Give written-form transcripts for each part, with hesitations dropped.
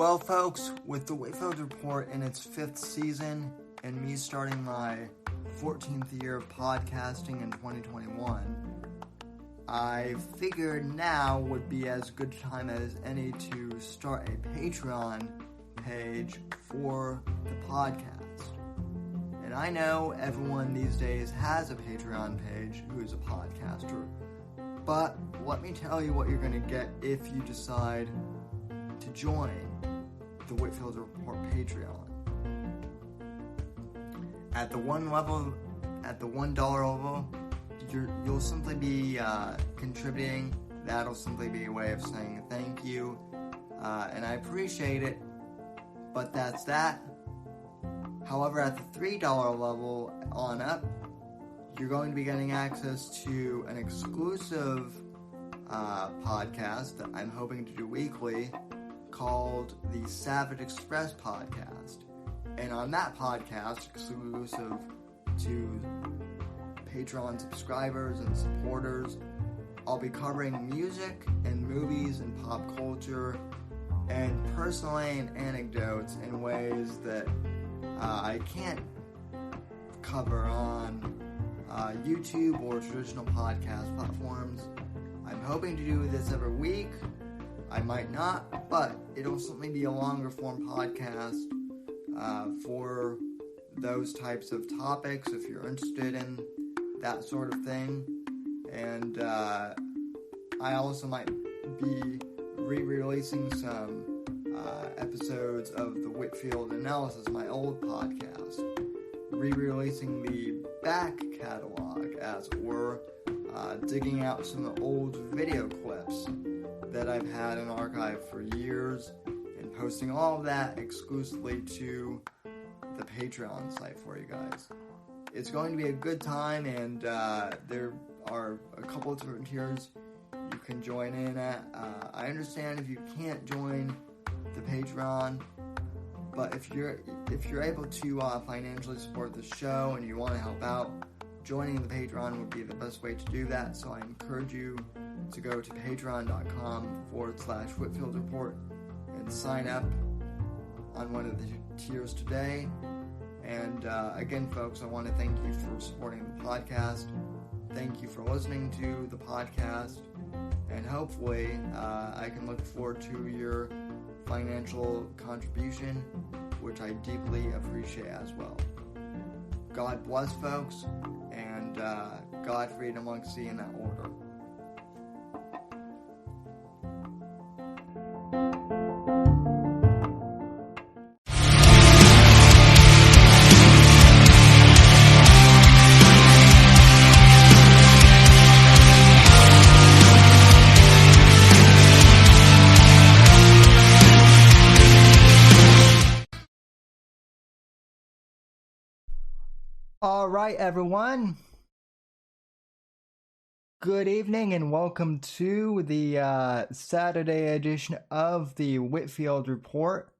Well, folks, with the Whitfield Report in its 5th season and me starting my 14th year of podcasting in 2021, I figured now would be as good a time as any to start a Patreon page for the podcast. And I know everyone these days has a Patreon page who is a podcaster, but let me tell you what you're going to get if you decide to join the Whitfield Report Patreon. At the $1 level, you'll simply be contributing. That'll simply be a way of saying thank you, and I appreciate it, but that's that. However, at the $3 level on up, you're going to be getting access to an exclusive podcast that I'm hoping to do weekly called the Savage Express Podcast. And on that podcast, exclusive to Patreon subscribers and supporters, I'll be covering music and movies and pop culture and personal anecdotes in ways that I can't cover on YouTube or traditional podcast platforms. I'm hoping to do this every week. I might not, but it'll certainly be a longer form podcast for those types of topics if you're interested in that sort of thing. And I also might be re-releasing some episodes of the Whitfield Analysis, my old podcast, re-releasing the back catalog, as it were, digging out some old video clips that I've had in archive for years and posting all of that exclusively to the Patreon site for you guys. It's going to be a good time, and there are a couple of different tiers you can join in at. I understand if you can't join the Patreon, but if you're able to financially support the show and you want to help out, joining the Patreon would be the best way to do that. So I encourage you to go to patreon.com/Whitfield Report and sign up on one of the tiers today. And again, folks, I want to thank you for supporting the podcast. Thank you for listening to the podcast. And hopefully, I can look forward to your financial contribution, which I deeply appreciate as well. God bless, folks, and God, freedom, legacy in that order. All right, everyone. Good evening and welcome to the Saturday edition of the Whitfield Report.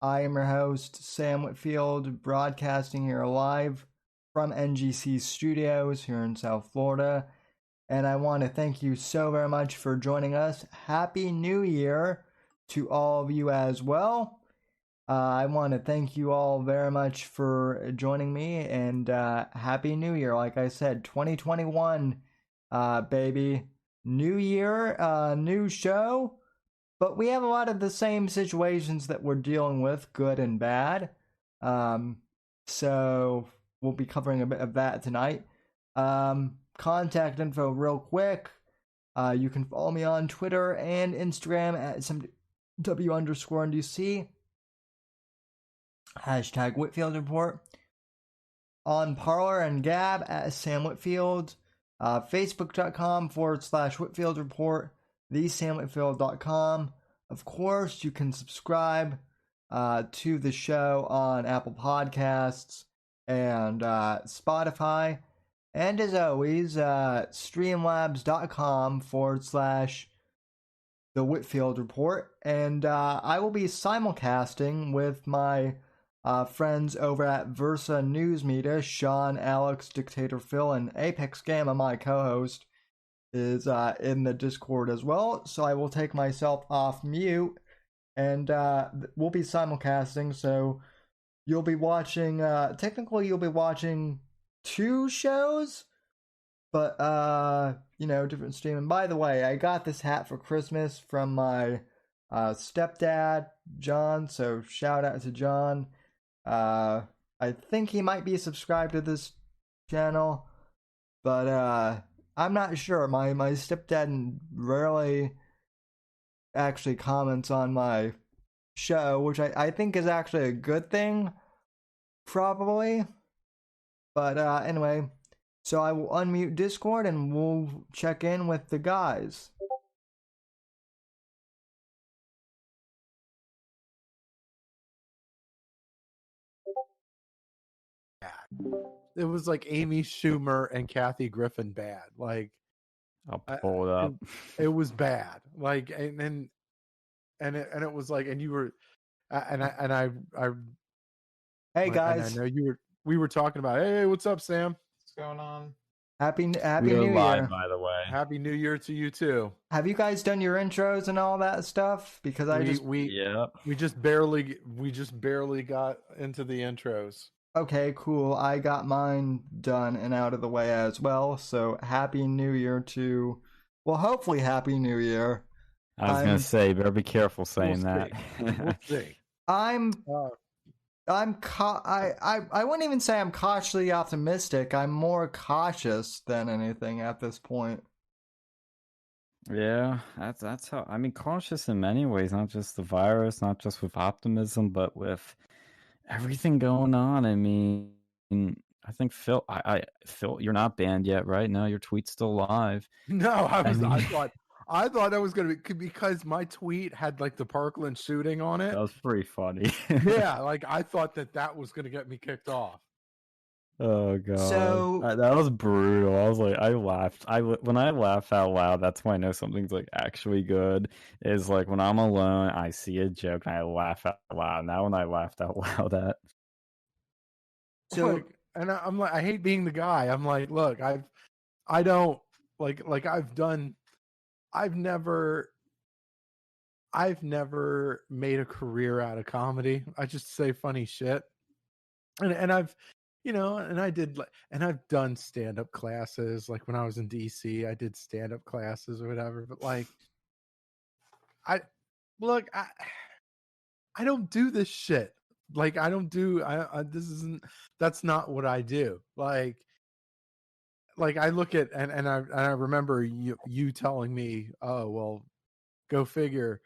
I am your host, Sam Whitfield, broadcasting here live from NGC Studios here in South Florida. And I want to thank you so very much for joining us. Happy New Year to all of you as well. I want to thank you all very much for joining me, and Happy New Year. Like I said, 2021, baby. New year, new show, but we have a lot of the same situations that we're dealing with, good and bad. So we'll be covering a bit of that tonight. Contact info real quick. You can follow me on Twitter and Instagram at SMW_NDC. Hashtag Whitfield Report. On Parler and Gab at Sam Whitfield. Facebook.com/Whitfield Report. TheSamWhitfield.com. Of course, you can subscribe to the show on Apple Podcasts and Spotify. And as always, streamlabs.com/The Whitfield Report. And I will be simulcasting with my friends over at Versa News Media. Sean, Alex, Dictator Phil, and Apex Gamma, my co-host, is in the Discord as well. So I will take myself off mute and we'll be simulcasting. So you'll be watching. Technically, you'll be watching two shows, but different stream. And by the way, I got this hat for Christmas from my stepdad, John. So shout out to John. I think he might be subscribed to this channel, but I'm not sure. My stepdad rarely actually comments on my show, which I think is actually a good thing, probably. But anyway, so I will unmute Discord and we'll check in with the guys. It was like Amy Schumer and Kathy Griffin bad. Like, I'll pull it up. It was bad. Like, and it was like, and you were, and I Hey guys, I know we were talking about, hey, what's up, Sam? What's going on? Happy We're New live, Year! by the way. Happy New Year to you too. Have you guys done your intros and all that stuff? Because we just barely got into the intros. Okay, cool. I got mine done and out of the way as well. So happy New Year to, well, hopefully happy New Year. I was gonna say, better be careful saying that. We'll see. I wouldn't even say I'm cautiously optimistic. I'm more cautious than anything at this point. Yeah, that's how. I mean, cautious in many ways, not just the virus, not just with optimism, but with everything going on. I mean, I think Phil, Phil, you're not banned yet, right? No, your tweet's still live. No, I thought that was gonna be because my tweet had like the Parkland shooting on it. That was pretty funny. Yeah, like I thought that was gonna get me kicked off. Oh god, so that was brutal. I was like, I laughed. When I laugh out loud, that's when I know something's like actually good. Is like when I'm alone, I see a joke and I laugh out loud. Now when I laughed out loud at, so like, and I'm like, I hate being the guy. I'm like, look, I've never made a career out of comedy. I just say funny shit, and I've. And I've done stand-up classes. Like when I was in DC, I did stand-up classes or whatever. But like, I don't do this shit. Like that's not what I do. Like I look at, and I remember you telling me, oh, well, go figure.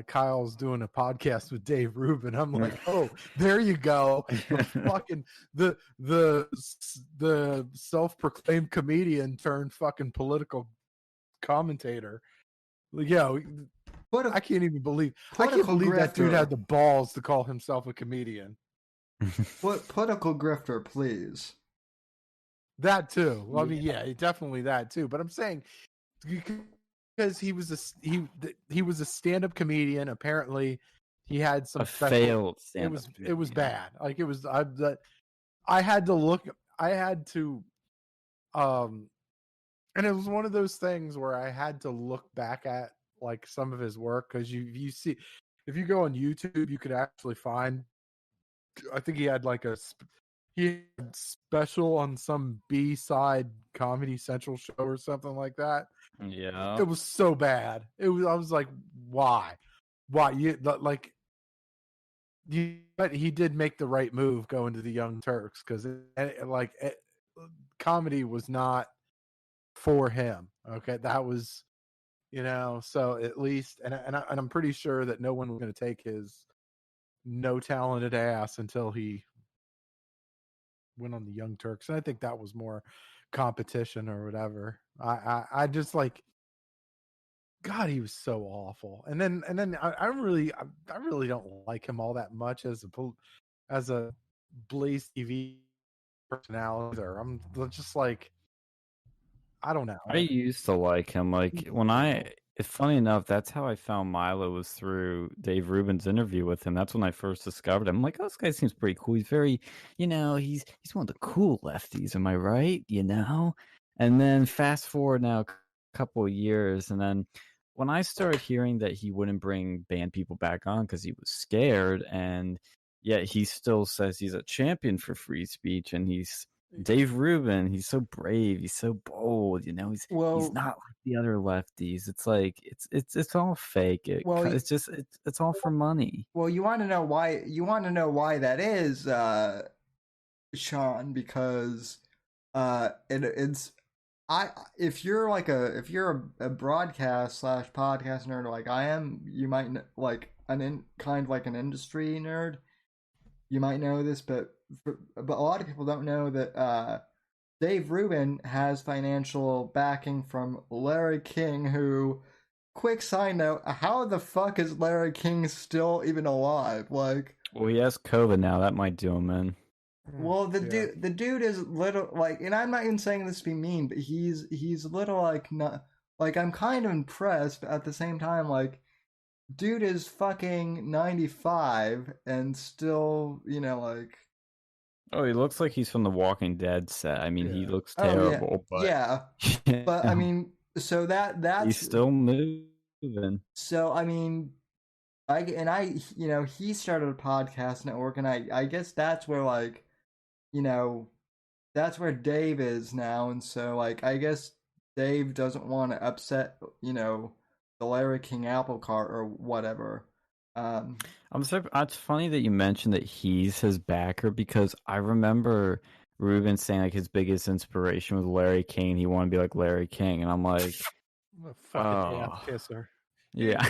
Kyle's doing a podcast with Dave Rubin. I'm like, oh, there you go. Fucking the self-proclaimed comedian turned fucking political commentator. Yeah, I can't even believe. I can't believe grifter. That dude had the balls to call himself a comedian. What political grifter, please? That too. Well, I mean, yeah, definitely that too. But I'm saying. Because he was a stand-up comedian. Apparently, he had some failed stand-up. It was bad. Like it was. I had to look. I had to. And it was one of those things where I had to look back at like some of his work because you see, if you go on YouTube, you could actually find. I think he had like he had special on some B-side Comedy Central show or something like that. Yeah, it was so bad. I was like, why? But he did make the right move going to the Young Turks because comedy was not for him. Okay, that was, so at least, and I'm pretty sure that no one was going to take his no talented ass until he went on the Young Turks, and I think that was more competition or whatever. I just like, God, he was so awful. And then I really don't like him all that much as a Blaze TV personality. Or I'm just like, I don't know. I used to like him. Like it's funny enough, that's how I found Milo, was through Dave Rubin's interview with him. That's when I first discovered him. I'm like, oh, this guy seems pretty cool. He's very, he's one of the cool lefties. Am I right? And then fast forward now a couple of years, and then when I started hearing that he wouldn't bring band people back on because he was scared, and yet he still says he's a champion for free speech, and he's Dave Rubin. He's so brave. He's so bold. You know, he's Well, not like the other lefties. It's like it's all fake. It's just it's all for money. well, you want to know why? You want to know why that is, Sean? Because it's if you're like if you're a broadcast / podcast nerd like I am, you might like kind of like an industry nerd. You might know this, but a lot of people don't know that Dave Rubin has financial backing from Larry King, who, quick side note, how the fuck is Larry King still even alive? Like, well, he has COVID now. That might do him in. well, the dude is little like, and I'm not even saying this to be mean, but he's little like not like I'm kind of impressed, but at the same time, like, dude is fucking 95 and still, like. Oh, he looks like he's from the Walking Dead set. I mean, he looks Oh, terrible, but yeah. But I mean, so that's he's still moving. So I mean, he started a podcast network, and I guess that's where like, that's where Dave is now, and so like I guess Dave doesn't want to upset the Larry King apple cart or whatever. It's funny that you mentioned that he's his backer, because I remember Ruben saying like his biggest inspiration was Larry King. He wanted to be like Larry King, and I'm like, fucking ass kisser. Yeah.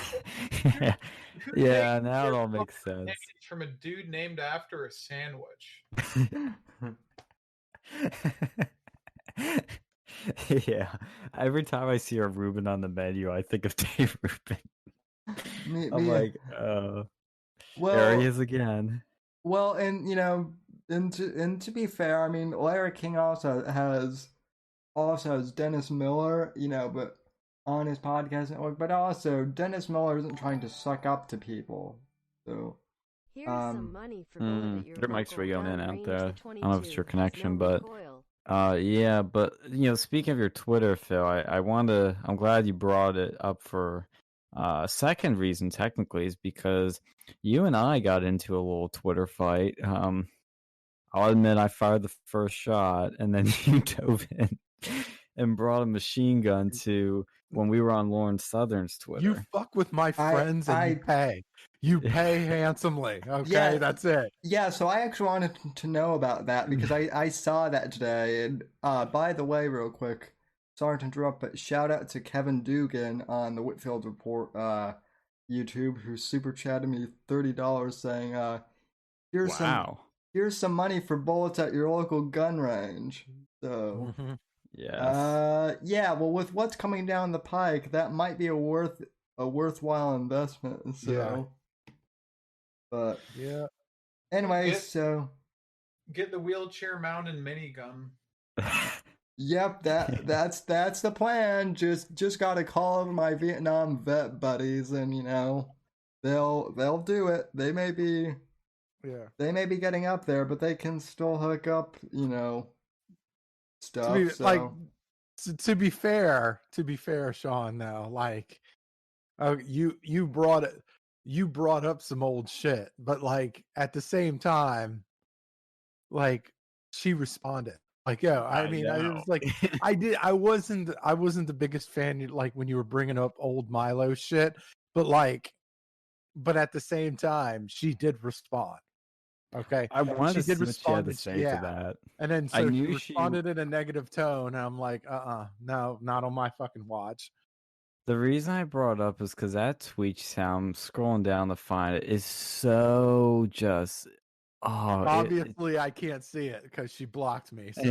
Yeah, now it all makes sense. From a dude named after a sandwich. Yeah. Every time I see a Ruben on the menu, I think of Dave Rubin. I'm like, there he is again. Well, and and to be fair, I mean, Larry King also has Dennis Miller, but on his podcast network, but also Dennis Miller isn't trying to suck up to people. So here's some money for your mic's going in and out there. I don't know if it's your connection, but yeah, but speaking of your Twitter, Phil, I'm glad you brought it up for a second reason, technically, is because you and I got into a little Twitter fight. I'll admit I fired the first shot, and then you dove in and brought a machine gun to when we were on Lauren Southern's Twitter. You fuck with my friends and you pay. You pay handsomely. Okay, yeah, that's it. Yeah, so I actually wanted to know about that because I saw that today. And by the way, real quick, sorry to interrupt, but shout out to Kevin Dugan on the Whitfield Report YouTube, who super chatted me $30 saying, here's some money for bullets at your local gun range. So yeah, well, with what's coming down the pike, that might be a worthwhile investment. So but yeah. Anyway, so get the wheelchair mounted minigun. Yep, that's the plan. Just gotta call over my Vietnam vet buddies, and they'll do it. They may be getting up there, but they can still hook up stuff. To be fair, Sean, though, like you brought up some old shit, but like at the same time, like she responded. Like, I mean, I was like, I wasn't the biggest fan, like when you were bringing up old Milo shit, but at the same time, she did respond. Okay, I wanted to see what she had to say to that, and then so she responded in a negative tone, and I'm like, no, not on my fucking watch. The reason I brought it up is because that tweet, I'm scrolling down to find it, is so just. Obviously, I can't see it because she blocked me. So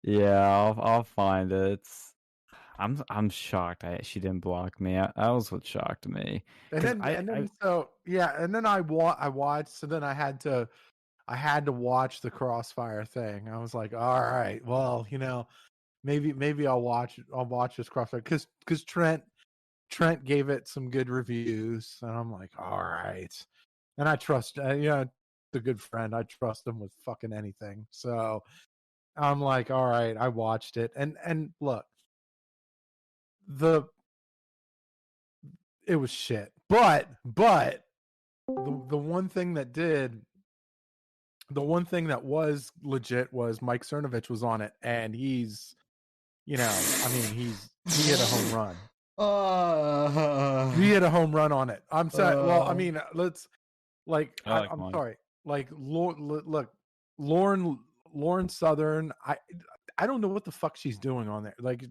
Yeah, I'll find it. I'm shocked she didn't block me. That was what shocked me. And then I watched. So then I had to watch the Crossfire thing. I was like, all right, well, maybe I'll watch this Crossfire because Trent gave it some good reviews, and I'm like, all right. And I trust, a good friend. I trust him with fucking anything. So I'm like, all right, I watched it. And look, the it was shit. But the one thing that was legit was Mike Cernovich was on it, and he's, he hit a home run. He hit a home run on it. I'm sorry. Well, I mean, let's I'm sorry. Like, look, Lauren Southern. I don't know what the fuck she's doing on there. Like,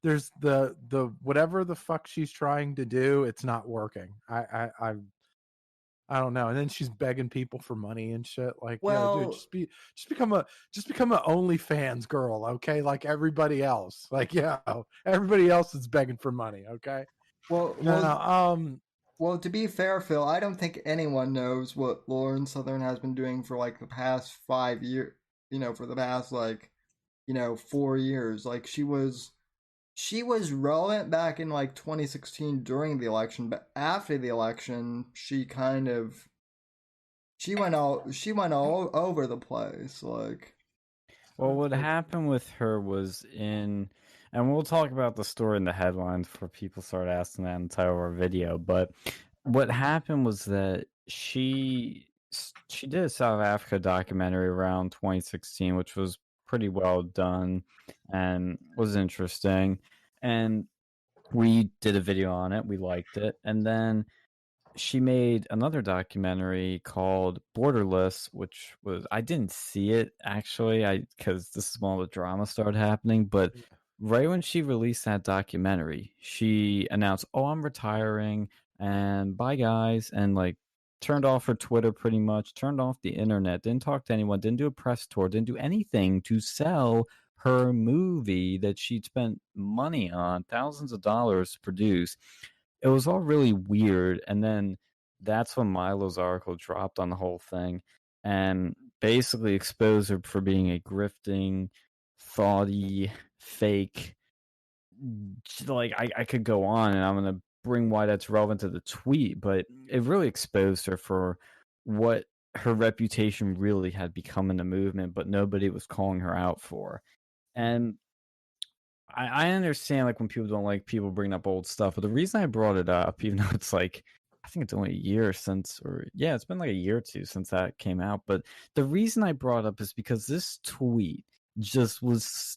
there's the whatever the fuck she's trying to do, it's not working. I don't know. And then she's begging people for money and shit. Like, dude, just become a OnlyFans girl, okay? Like everybody else. Like, everybody else is begging for money, okay? Well, to be fair, Phil, I don't think anyone knows what Lauren Southern has been doing for like the past 5 years. For the past 4 years. Like, she was relevant back in like 2016 during the election, but after the election, she went all over the place. Like, well, what happened with her was and we'll talk about the story in the headlines before people start asking that in the title of our video. But what happened was that she did a South Africa documentary around 2016, which was pretty well done and was interesting. And we did a video on it. We liked it. And then she made another documentary called Borderless, which was, I didn't see it actually, because this is when all the drama started happening. But right when she released that documentary, she announced, "Oh, I'm retiring, and bye guys," and like turned off her Twitter, pretty much turned off the internet, didn't talk to anyone, didn't do a press tour, didn't do anything to sell her movie that she'd spent money on, thousands of dollars to produce. It was all really weird. And then that's when Milo's article dropped on the whole thing and basically exposed her for being a grifting, thoughty, fake. Like, I could go on, and I'm going to bring why that's relevant to the tweet, but it really exposed her for what her reputation really had become in the movement, but nobody was calling her out for. And I understand, like, when people don't like people bringing up old stuff, but the reason I brought it up, even though it's like, I think it's only a year since, it's been like a year or two since that came out. But the reason I brought it up is because this tweet just was,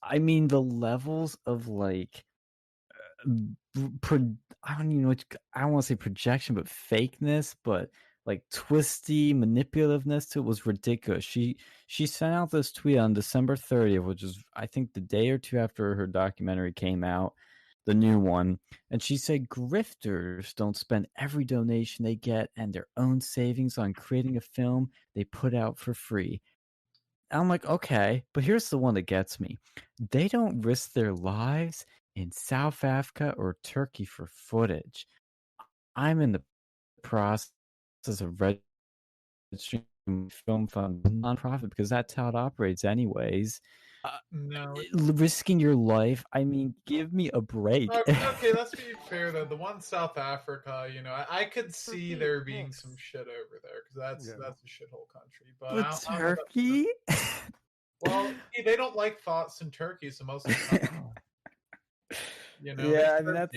I mean, the levels of like, I don't even know I don't want to say projection, but fakeness, but like twisty manipulativeness to it was ridiculous. She sent out this tweet on December 30th, which is, I think, the day or two after her documentary came out, the new one, and she said grifters don't spend every donation they get and their own savings on creating a film they put out for free. I'm like, okay, but here's the one that gets me. They don't risk their lives in South Africa or Turkey for footage. I'm in the process of registering film fund nonprofit because that's how it operates anyways. No. Risking your life, I mean, give me a break. Okay, let's be fair though. The one South Africa, I could see there being some shit over there because that's a shithole country. But Turkey? Well, they don't like thoughts in Turkey, so most of the time. Yeah, I mean, that's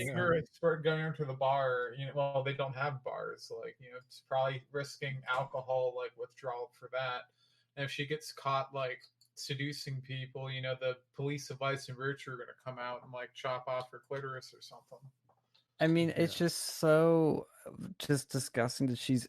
going into the bar. Well, they don't have bars. Like, it's probably risking alcohol, like withdrawal for that. And if she gets caught, like seducing people, the police of Vice and Virtue are going to come out and like chop off her clitoris or something. I mean, it's just so just disgusting that she's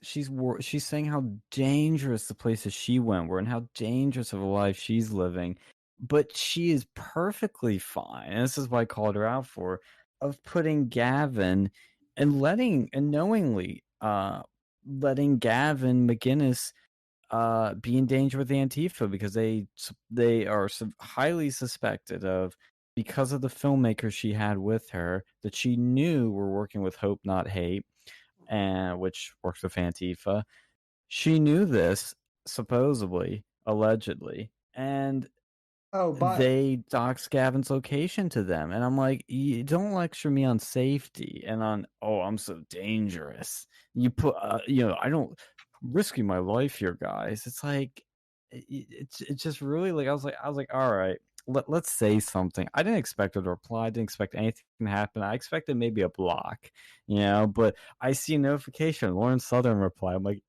saying how dangerous the places she went were and how dangerous of a life she's living. But she is perfectly fine, and this is why I called her out for, of putting Gavin and knowingly letting Gavin McGinnis be in danger with Antifa because they are highly suspected of, because of the filmmakers she had with her that she knew were working with Hope Not Hate, and which works with Antifa. She knew this, supposedly, allegedly, and they doxed Gavin's location to them. And I'm like, you don't lecture me on safety and on, oh, I'm so dangerous. You put, I don't risking my life here, guys. It's like, it's just really like, I was like, all right, let's say something. I didn't expect her to reply. I didn't expect anything to happen. I expected maybe a block, but I see a notification. Lauren Southern reply. I'm like,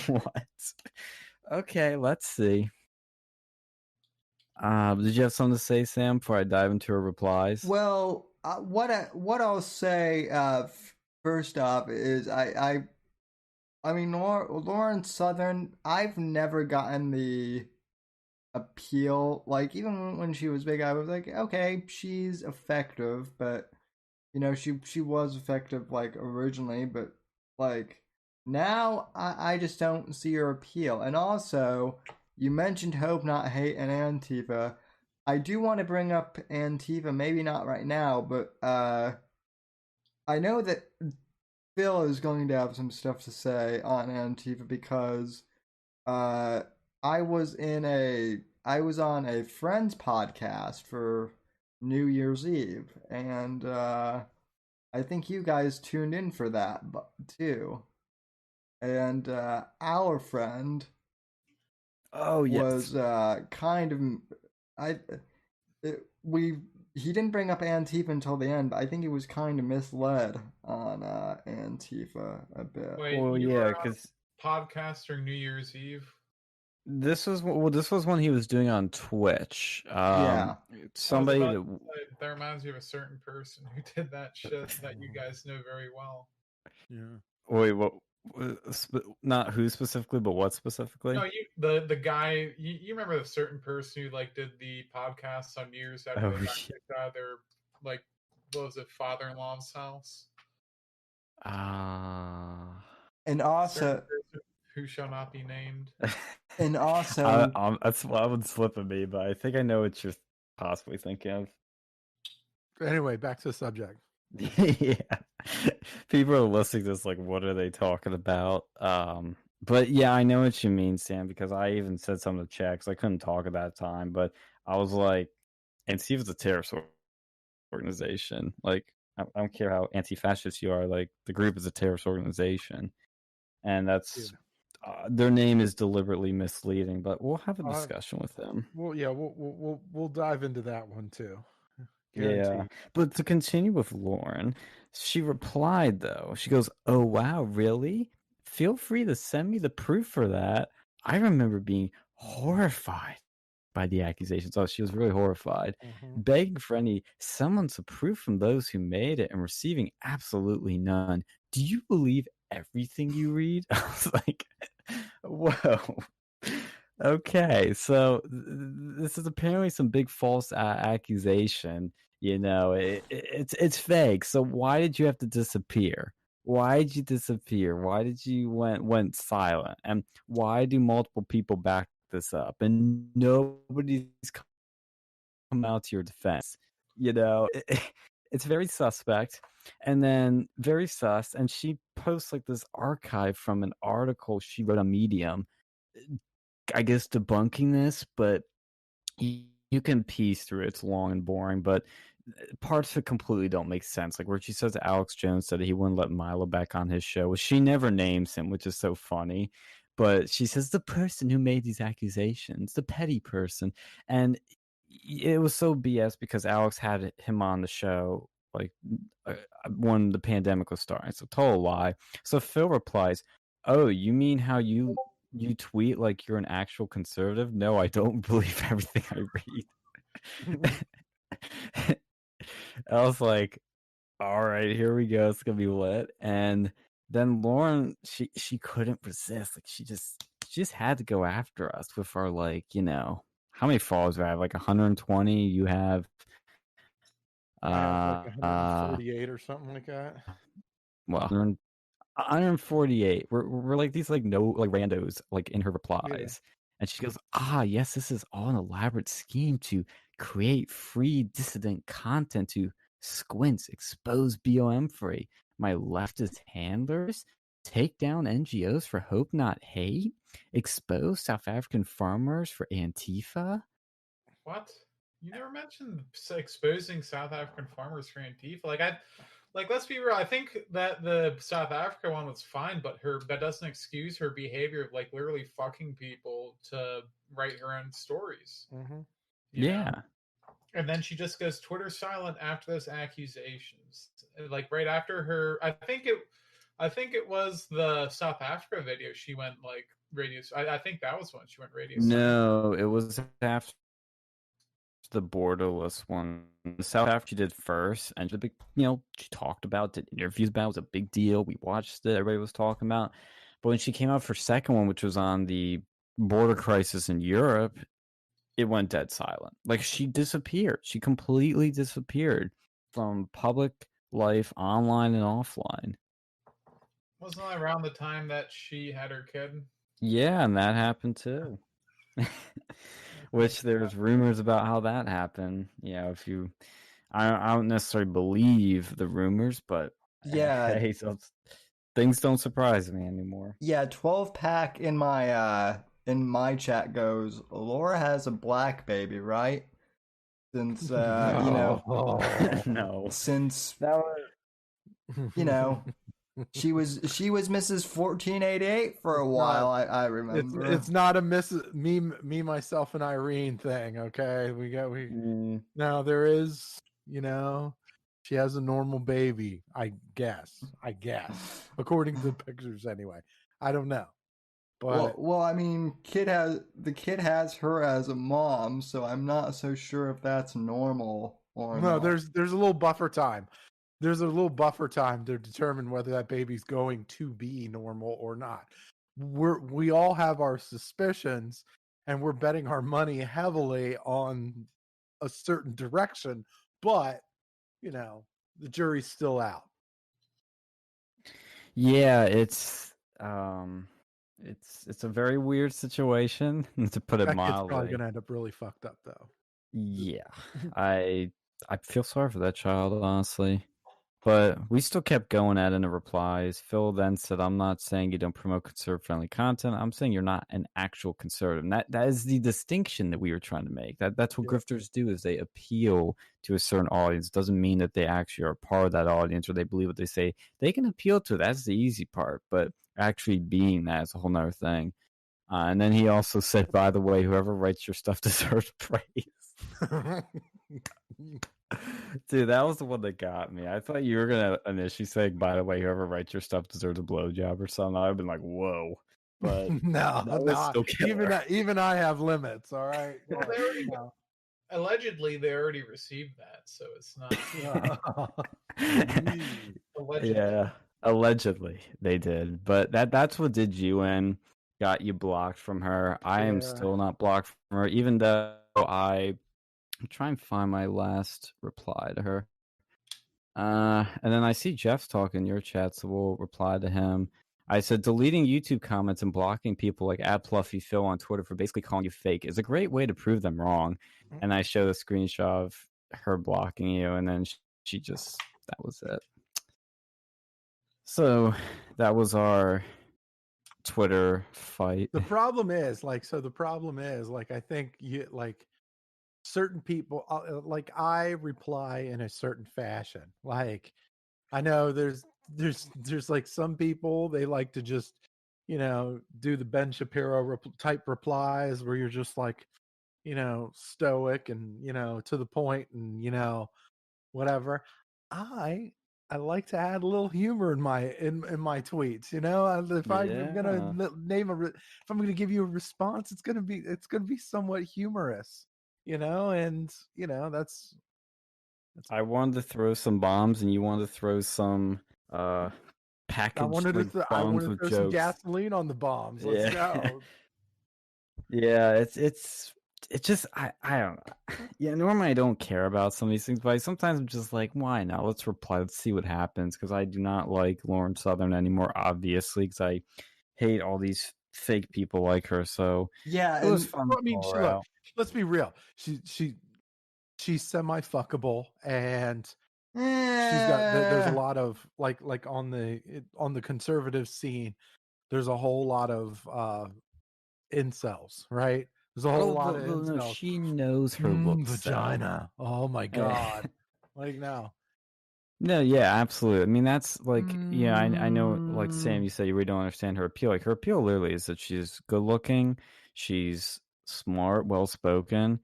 what? Okay, let's see. Did you have something to say, Sam, before I dive into her replies? Well, what I'll say first off is I mean Lauren Southern. I've never gotten the appeal. Like even when she was big, I was like, okay, she's effective, but she was effective like originally, but like now I just don't see her appeal. And also, you mentioned Hope Not Hate and Antifa. I do want to bring up Antifa, maybe not right now, but I know that Phil is going to have some stuff to say on Antifa because uh I was on a friend's podcast for New Year's Eve, and I think you guys tuned in for that too. And our friend Oh yes. was kind of I we he didn't bring up Antifa until the end, but I think he was kind of misled on Antifa a bit. Wait, Well, you yeah, were on because a podcast during New Year's Eve? this was when he was doing on Twitch. Yeah. Somebody that that that reminds me of a certain person who did that shit that you guys know very well. Yeah. wait, what? Not who specifically, but what specifically? No, the guy you remember the certain person who like did the podcast on New Year's after Oh, they got yeah. kicked out of their like what was it, father-in-law's house? And Certain also, person who shall not be named. and also, That's what would slip of me, but I think I know what you're possibly thinking of. Anyway, back to the subject. Yeah, people are listening to this like, what are they talking about? But yeah, I know what you mean, Sam, because I even said something to check, because I couldn't talk at that time, but I was like, Antifa's a terrorist organization. Like, I don't care how anti-fascist you are, like, the group is a terrorist organization, and that's their name is deliberately misleading. But we'll have a discussion with them. Well, yeah, we'll dive into that one too. Guaranteed. Yeah, but to continue with Lauren, she replied though. She goes, "Oh wow, really? Feel free to send me the proof for that." I remember being horrified by the accusations. Oh, she was really horrified, begging for someone's proof from those who made it and receiving absolutely none. Do you believe everything you read? I was like, whoa. Okay, so this is apparently some big false accusation. It's fake. So why did you have to disappear? Why did you disappear? Why did you went silent? And why do multiple people back this up? And nobody's come out to your defense. It's very suspect, and then very sus. And she posts like this archive from an article she wrote on Medium, I guess debunking this, but you can piece through it. It's long and boring, but parts of it completely don't make sense. Like where she says Alex Jones said that he wouldn't let Milo back on his show. Well, she never names him, which is so funny. But she says the person who made these accusations, the petty person. And it was so BS because Alex had him on the show like when the pandemic was starting. So total lie. So Phil replies, "Oh, you mean how you tweet like you're an actual conservative? No, I don't believe everything I read." I was like, all right, here we go. It's gonna be lit. And then Lauren, she couldn't resist. Like she just had to go after us with our how many followers do I have? Like 120. You have I have like 148 or something like that. Well, 148. We're like these like no like randos like in her replies. And she goes, yes, this is all an elaborate scheme to create free dissident content to squints, expose BOM free. My leftist handlers take down NGOs for hope not hate, expose South African farmers for Antifa. What? You never mentioned exposing South African farmers for Antifa. Let's be real. I think that the South Africa one was fine, but that doesn't excuse her behavior of like literally fucking people to write her own stories. Yeah. And then she just goes Twitter silent after those accusations. Like right after her, I think it was the South Africa video. She went like radio. I think that was when she went radio silent. No, it was after the borderless one. South Africa she did first, and the big, she talked about, did interviews about it. It was a big deal. We watched it. Everybody was talking about. But when she came out for second one, which was on the border crisis in Europe, it went dead silent. Like she disappeared. She completely disappeared from public life, online and offline. Wasn't that around the time that she had her kid? Yeah, and that happened too. Which there's rumors about how that happened. If you, I don't necessarily believe the rumors, but Yeah. hey, so things don't surprise me anymore. Yeah, 12 pack in my chat goes, Laura has a black baby, right? Since No. since That was... she was Mrs. 1488 for a while. I remember. It's not a me, myself, and Irene thing. Okay, now there is, she has a normal baby. I guess, according to the pictures, anyway. I don't know, but well, I mean, the kid has her as a mom, so I'm not so sure if that's normal or no. not. There's a little buffer time. There's a little buffer time to determine whether that baby's going to be normal or not. We all have our suspicions, and we're betting our money heavily on a certain direction, but the jury's still out. Yeah, it's a very weird situation, to put it That kid's mildly. probably gonna end up really fucked up, though. Yeah, I feel sorry for that child, honestly. But we still kept going at it in the replies. Phil then said, I'm not saying you don't promote conservative-friendly content. I'm saying you're not an actual conservative. And that is the distinction that we were trying to make. That's what grifters do, is they appeal to a certain audience. It doesn't mean that they actually are part of that audience or they believe what they say. They can appeal to it. That's the easy part. But actually being that is a whole nother thing. And then he also said, by the way, whoever writes your stuff deserves praise. Dude, that was the one that got me. I thought you were gonna initially say, by the way, whoever writes your stuff deserves a blowjob or something. I've been like, whoa. But no. Even I have limits, all right? Allegedly, they already received that, so it's not. Allegedly. Yeah, allegedly they did. But that's what did you in, got you blocked from her. I am still not blocked from her, even though I'm trying to find my last reply to her. And then I see Jeff's talking in your chat, so we'll reply to him. I said, deleting YouTube comments and blocking people like @PluffyPhil on Twitter for basically calling you fake is a great way to prove them wrong. And I showed a screenshot of her blocking you, and then she just, that was it. So that was our Twitter fight. The problem is, I think certain people, I reply in a certain fashion. Like, I know there's like some people, they like to just, do the Ben Shapiro type replies where you're just like, stoic and, to the point and, whatever. I like to add a little humor in my tweets. If I'm gonna if I'm gonna give you a response, it's gonna be somewhat humorous. That's. I wanted to throw some bombs, and you wanted to throw some packaged I wanted to throw some gasoline on the bombs. Let's go. Yeah, it's just I don't know. Yeah, normally I don't care about some of these things, but sometimes I'm just like, why not? Let's reply. Let's see what happens, because I do not like Lauren Southern anymore, obviously, because I hate all these fake people like her. So yeah, it was fun. I mean, look, let's be real. She's semi-fuckable, and she's got. There's a lot of like on the conservative scene. There's a whole lot of incels, right? There's a whole lot of incels. No, she knows her looks. Vagina. Oh my god! No. No, yeah, absolutely. I mean, that's like, yeah, I know, like Sam, you said you really don't understand her appeal. Like, her appeal literally is that she's good looking, she's smart, well spoken.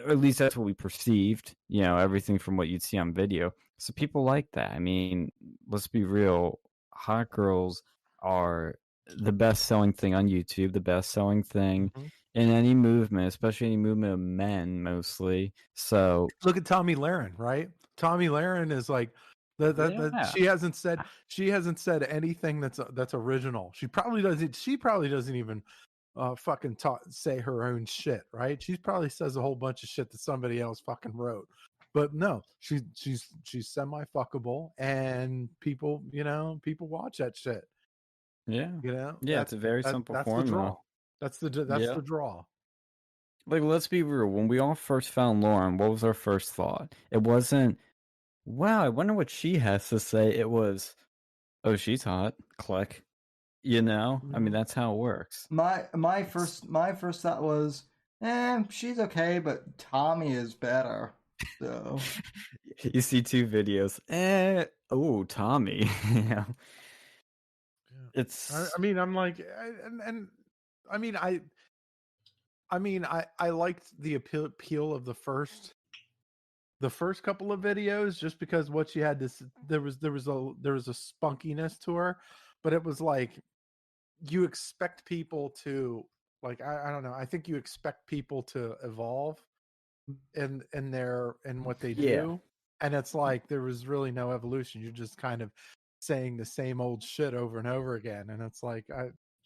at least that's what we perceived. Everything from what you'd see on video. So people like that. I mean, let's be real. Hot girls are the best selling thing on YouTube, the best selling thing in any movement, especially any movement of men mostly. So look at Tommy Lahren, right? Tommy Lahren is like she hasn't said anything that's original. She probably doesn't even fucking say her own shit, right? She probably says a whole bunch of shit that somebody else fucking wrote. But no, she's semi fuckable, and people watch that shit. Yeah. Yeah, it's a very simple formula. The draw. That's the draw. Like, let's be real. When we all first found Lauren, what was our first thought? It wasn't, wow, I wonder what she has to say. It was, oh, she's hot. Click. I mean, that's how it works. My first thought was, she's okay, but Tommy is better. So you see 2 videos. Oh, Tommy. It's. I mean, I'm like, I liked the appeal of the first couple of videos, just because what she had there was a spunkiness to her, but it was like, you expect people to, like, I don't know, I think you expect people to evolve in what they do, and it's like there was really no evolution. You're just kind of saying the same old shit over and over again, and it's like,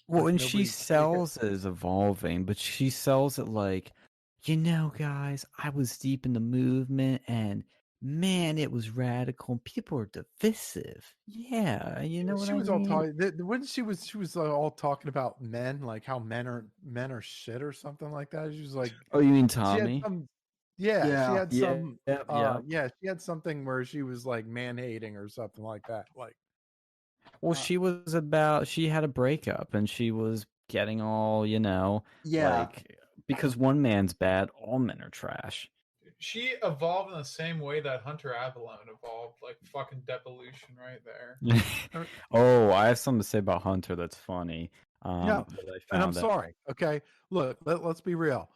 and she sells it as evolving, but she sells it like, guys, I was deep in the movement, and man, it was radical. People are divisive. Yeah, you know what I mean? When she was all talking about men, like how men are shit or something like that. She was like, oh, you mean Tommy? She had she had something where she was like man hating or something like that. Like, well, she had a breakup, and she was getting all, like, because one man's bad, all men are trash. She evolved in the same way that Hunter Avalon evolved, like fucking devolution right there. Oh, I have something to say about Hunter that's funny. No, and I'm sorry. Okay, look, let's be real.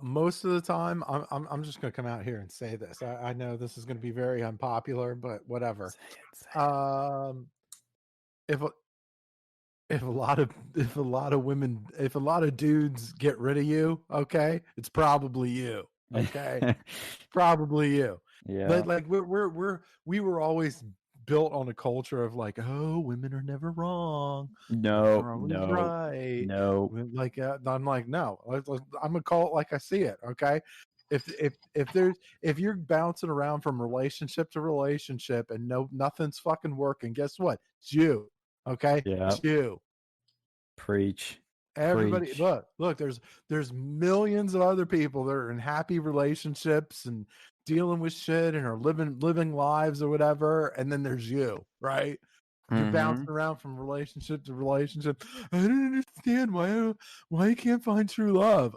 Most of the time, I'm just going to come out here and say this. I know this is going to be very unpopular, but whatever. Say it. If a lot of dudes get rid of you, okay, it's probably you. Okay, probably you. Yeah, but like we were always built on a culture of like, oh, women are never wrong. No, right. No. Like, I'm like, no. I'm gonna call it like I see it. Okay. If you're bouncing around from relationship to relationship and nothing's fucking working, guess what? It's you. Okay. Yeah. It's you. Preach. Everybody, look. There's millions of other people that are in happy relationships and dealing with shit and are living lives or whatever, and then there's you, right? You're bouncing around from relationship to relationship. I don't understand why you can't find true love.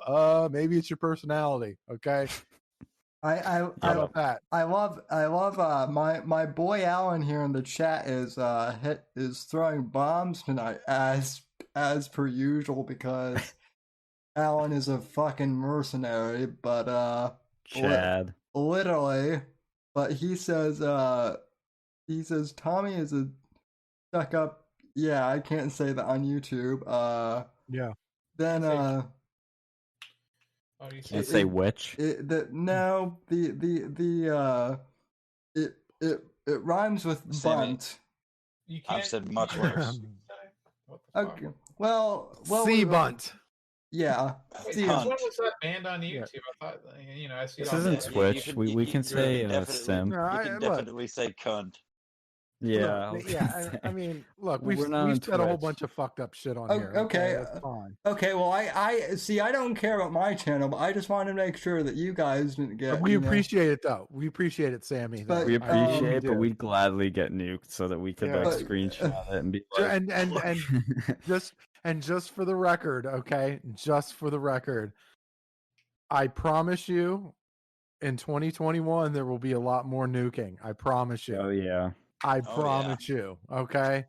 Maybe it's your personality. Okay. I love that. I love my boy Alan here in the chat is throwing bombs tonight as per usual, because Alan is a fucking mercenary, but Chad. Literally, but he says Tommy is a stuck up. Yeah, I can't say that on YouTube. Yeah. Then can't say which. It rhymes with bunt. You can't. I've said much worse. Okay. Well, C bunt. Yeah. What was that band on YouTube? I thought, I see. This isn't Twitch. We can say sim. You can definitely say cunt. Yeah. Look, I mean, look, we've said a whole bunch of fucked up shit on here. Okay, that's fine. Okay, well, I see. I don't care about my channel, but I just wanted to make sure that you guys didn't get. We appreciate it, though. We appreciate it, Sammy. But, we appreciate it, but we'd gladly get nuked so that we could screenshot it and be like, and just for the record, okay, just for the record, I promise you, in 2021 there will be a lot more nuking. I promise you. Oh yeah. I promise you. Okay.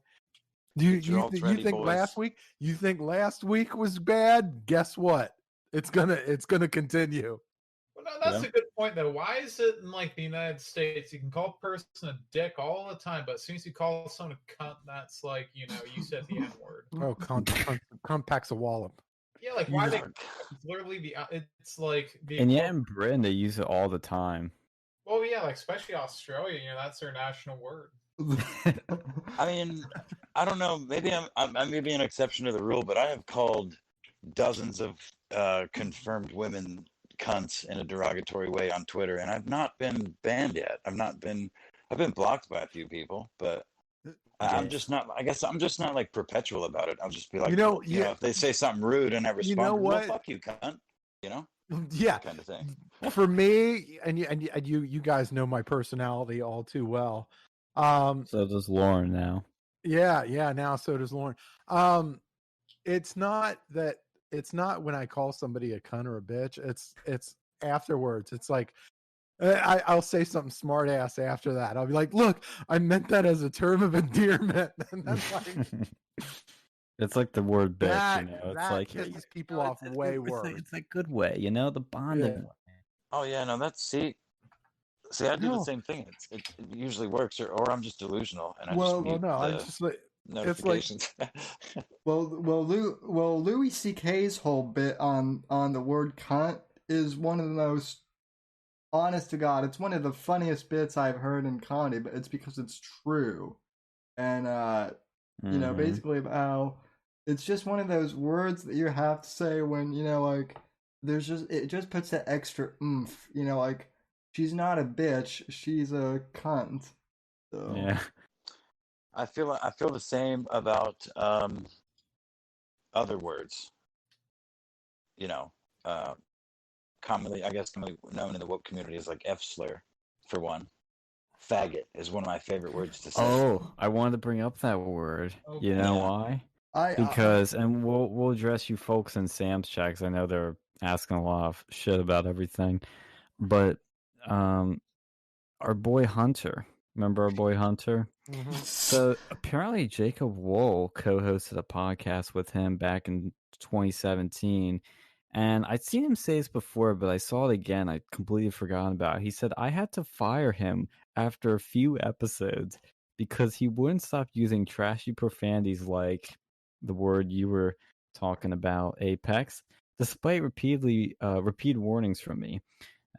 You think boys. last week? You think last week was bad? Guess what? It's gonna continue. Well, no, That's a good point, though. Why is it in like the United States you can call a person a dick all the time, but as soon as you call someone a cunt, that's like you said the N word. Oh, cunt packs a wallop. Yeah, like why they? It's literally it's like the. And yeah, in Britain they use it all the time. Well, yeah, like especially Australia, that's their national word. I mean, I don't know. Maybe I may be an exception to the rule, but I have called dozens of confirmed women cunts in a derogatory way on Twitter, and I've not been banned yet. I've been blocked by a few people, but I'm just not. I guess I'm just not like perpetual about it. I'll just be like, if they say something rude and I respond, well, fuck you, cunt. Yeah, kind of thing. For me, and you guys know my personality all too well. So does Lauren now. Yeah. Now so does Lauren. It's not when I call somebody a cunt or a bitch. It's afterwards. It's like I'll say something smart ass after that. I'll be like, "Look, I meant that as a term of endearment." And that's like, it's like the word bitch. It's like pisses people off way worse. It's a good way, the bonding way. Oh yeah, no, See, I do the same thing. It usually works, or I'm just delusional, and I just mute I'm just like notifications. It's like, Louis C.K.'s whole bit on the word cunt is one of the most, honest to God, it's one of the funniest bits I've heard in comedy, but it's because it's true. And basically about how it's just one of those words that you have to say when like it just puts that extra oomph. Like, she's not a bitch, she's a cunt. So. Yeah. I feel the same about other words. Commonly known in the woke community as like F-slur, for one. Faggot is one of my favorite words to say. Oh, I wanted to bring up that word. Okay. You know why? Because and we'll address you folks in Sam's chat, because I know they're asking a lot of shit about everything. But our boy Hunter, remember our boy Hunter? Mm-hmm. So apparently Jacob Wool co-hosted a podcast with him back in 2017. And I'd seen him say this before, but I saw it again. I completely forgotten about it. He said, I had to fire him after a few episodes because he wouldn't stop using trashy profanities like the word you were talking about, Apex, despite repeated warnings from me.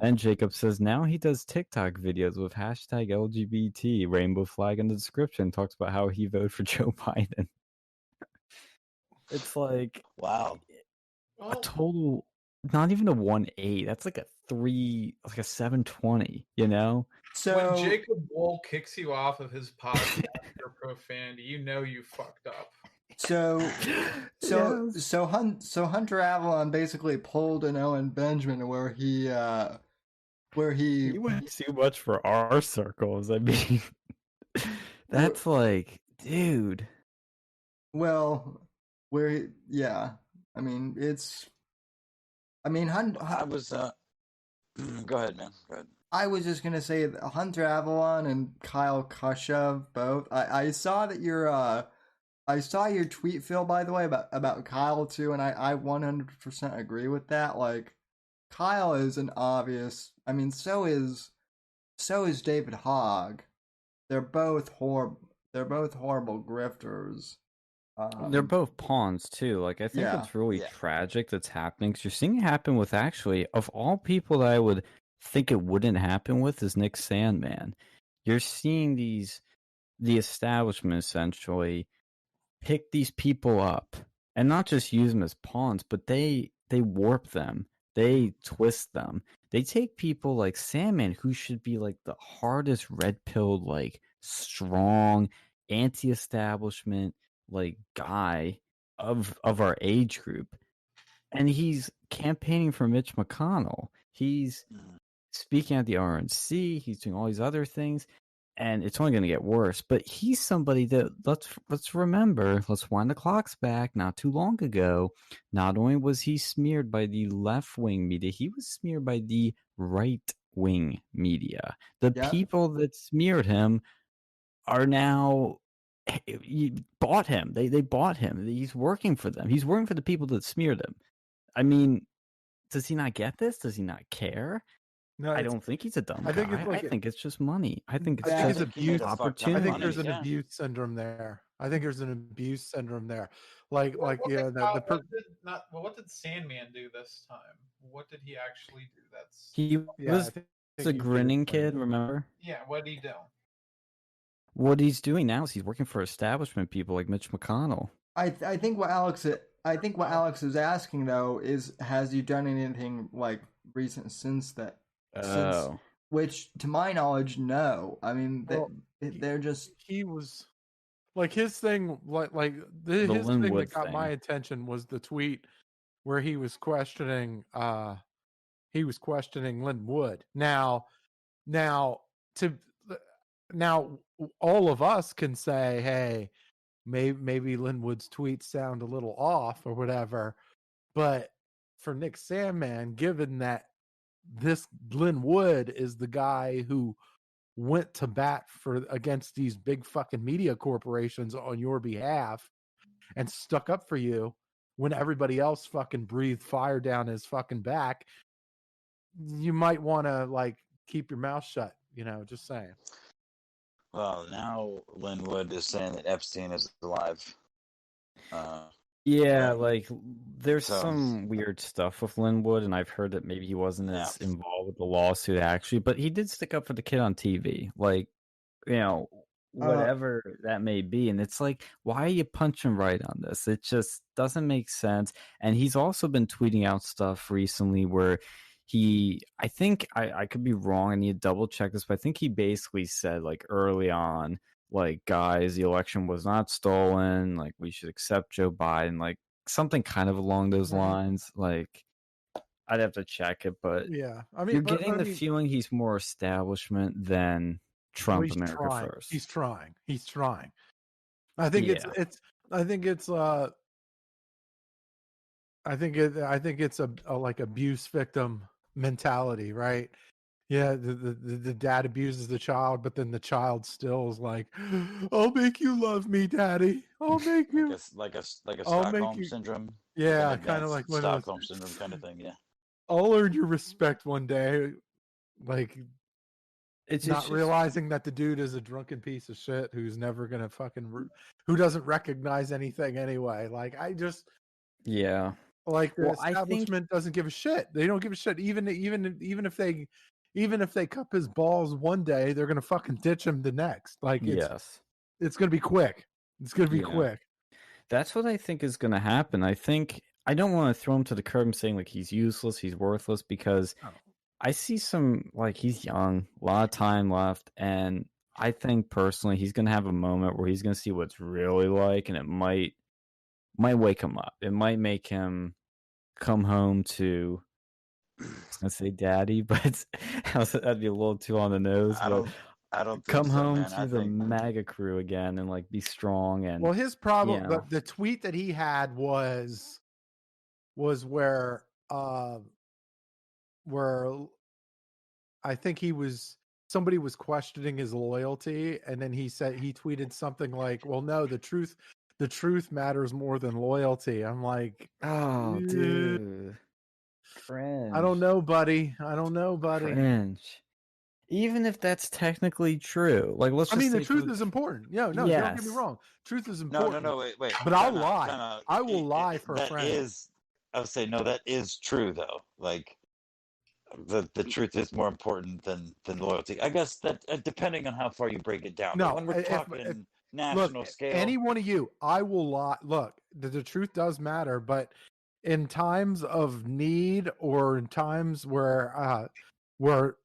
And Jacob says now he does TikTok videos with hashtag LGBT, rainbow flag in the description, talks about how he voted for Joe Biden. It's like, wow. A total, not even a 1.8. That's like a 3, like a 720. So when Jacob Wool kicks you off of his podcast for profanity, you fucked up. So Hunter Avalon basically pulled an Owen Benjamin where he went too much for our circles. I mean, that's like, dude. Well, I mean, I was go ahead, man. Go ahead. I was just gonna say that Hunter Avalon and Kyle Khrushchev both. I saw that I saw your tweet, Phil, by the way, about Kyle too, and I 100% agree with that. Like, Kyle is an obvious. I mean, so is David Hogg. They're both horrible grifters. They're both pawns too. Like, I think it's really tragic that's happening, because you're seeing it happen with, actually, of all people that I would think it wouldn't happen with, is Nick Sandman. You're seeing the establishment essentially pick these people up and not just use them as pawns, but they warp them, they twist them. They take people like Sandman, who should be like the hardest red-pilled, like strong anti-establishment like guy of our age group, and he's campaigning for Mitch McConnell. He's speaking at the RNC. He's doing all these other things, and it's only going to get worse. But he's somebody that, let's remember, let's wind the clocks back. Not too long ago, not only was he smeared by the left-wing media, he was smeared by the right-wing media. The people that smeared him are now bought him. They bought him. He's working for them. He's working for the people that smeared him. I mean, does he not get this? Does he not care? No, I don't think he's a dumb I think guy. it's like I think it's just money. I think it's I think it's just abuse. a fuck ton of I think opportunity. there's an money, yeah. abuse syndrome there. I think there's an abuse syndrome there. Like What what did Sandman do this time? What did he actually do? He yeah, was I think a you grinning explain kid, it. remember? Yeah, what did he do? What he's doing now is he's working for establishment people like Mitch McConnell. I think what Alex is asking though is, has he done anything like recent since that? Since Oh. which, to my knowledge, no. I mean, Well, they're just he was like his thing, his thing Linwood that got my thing. attention was the tweet where he was questioning Linwood. Now all of us can say, hey, maybe Linwood's tweets sound a little off or whatever, but for Nick Sandman, given that this Linwood is the guy who went to bat against these big fucking media corporations on your behalf and stuck up for you when everybody else fucking breathed fire down his fucking back, you might want to like keep your mouth shut, just saying. Well, now Linwood is saying that Epstein is alive. Yeah, right? like there's So- some weird stuff with Linwood, and I've heard that maybe he wasn't as involved with the lawsuit actually, but he did stick up for the kid on TV. Like, whatever that may be. And it's like, why are you punching right on this? It just doesn't make sense. And he's also been tweeting out stuff recently where I think I could be wrong, I need to double check this, but I think he basically said like early on, like, guys, the election was not stolen, like we should accept Joe Biden, like something kind of along those lines. Like, I'd have to check it, but yeah, I mean, you're getting the feeling he's more establishment than Trump America trying. first. He's trying. I think it's a like abuse victim mentality, right? Yeah, the dad abuses the child, but then the child still is like, "I'll make you love me, daddy. I'll make you like a I'll make Stockholm you." syndrome. Yeah, like kind of like one of those Stockholm syndrome kind of thing. Yeah. I'll earn your respect one day. Like, it's not just realizing that the dude is a drunken piece of shit who's never gonna who doesn't recognize anything anyway. Like, yeah. like the Well, I think establishment doesn't give a shit. They don't give a shit. Even if they cup his balls one day, they're gonna fucking ditch him the next. Like, it's gonna be quick. It's gonna be quick. That's what I think is gonna happen. I think I don't want to throw him to the curb saying like he's useless, he's worthless, because I see some, like, he's young, a lot of time left, and I think personally he's gonna have a moment where he's gonna see what it's really like, and it might wake him up. It might make him come home to, I was gonna say daddy, but that'd be a little too on the nose. I don't think come so, home man. to the MAGA crew again and like be strong. And well, his problem, the tweet that he had was where I think somebody was questioning his loyalty, and then he tweeted something like, well, no, the truth matters more than loyalty. I'm like, oh, dude, cringe. I don't know, buddy. Cringe. Even if that's technically true, like, let's. I mean, the truth is important. Don't get me wrong. Truth is important. No, wait. But I'll lie. I will lie for a friend. I would say no. That is true, though. Like, the truth is more important than loyalty. I guess that depending on how far you break it down. No, but when we're talking national scale, any one of you, I will lie. Look, the truth does matter, but in times of need or in times where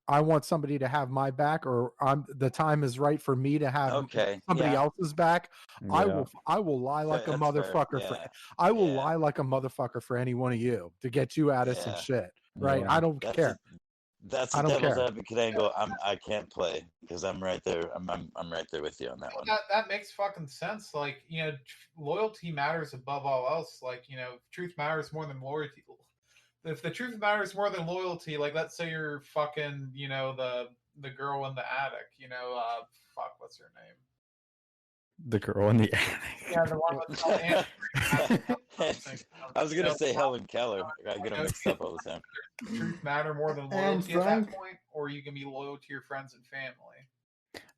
I want somebody to have my back, or the time is right for me to have somebody else's back, I will lie like a motherfucker. I will lie like a motherfucker for any one of you to get you out of some shit. Right? I don't care. That's a devil's advocate angle. I can't play because I'm right there. I'm right there with you on that one. That makes fucking sense. Like, loyalty matters above all else. Like, truth matters more than loyalty. If the truth matters more than loyalty, like, let's say you're fucking, the girl in the attic. What's her name? The girl in the attic. Yeah, the one with I was gonna say Helen Keller. I get them mixed up all the time. Truth matter more than And loyalty at that Frank? point, or you can be loyal to your friends and family.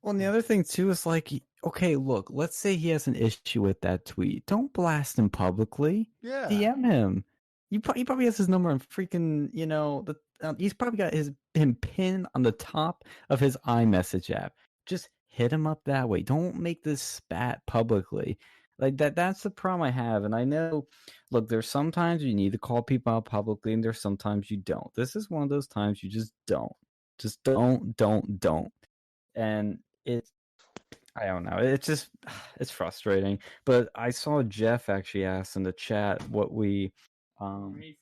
Well, and the other thing too is like, okay, look, let's say he has an issue with that tweet. Don't blast him publicly. Yeah. DM him. He probably has his number on freaking, he's probably got him pinned on the top of his iMessage app. Just hit him up that way. Don't make this spat publicly. Like that's the problem I have. And I know, look, there's sometimes you need to call people out publicly, and there's sometimes you don't. This is one of those times you just don't. Just don't. And I don't know. It's just, it's frustrating. But I saw Jeff actually ask in the chat what we, I'll be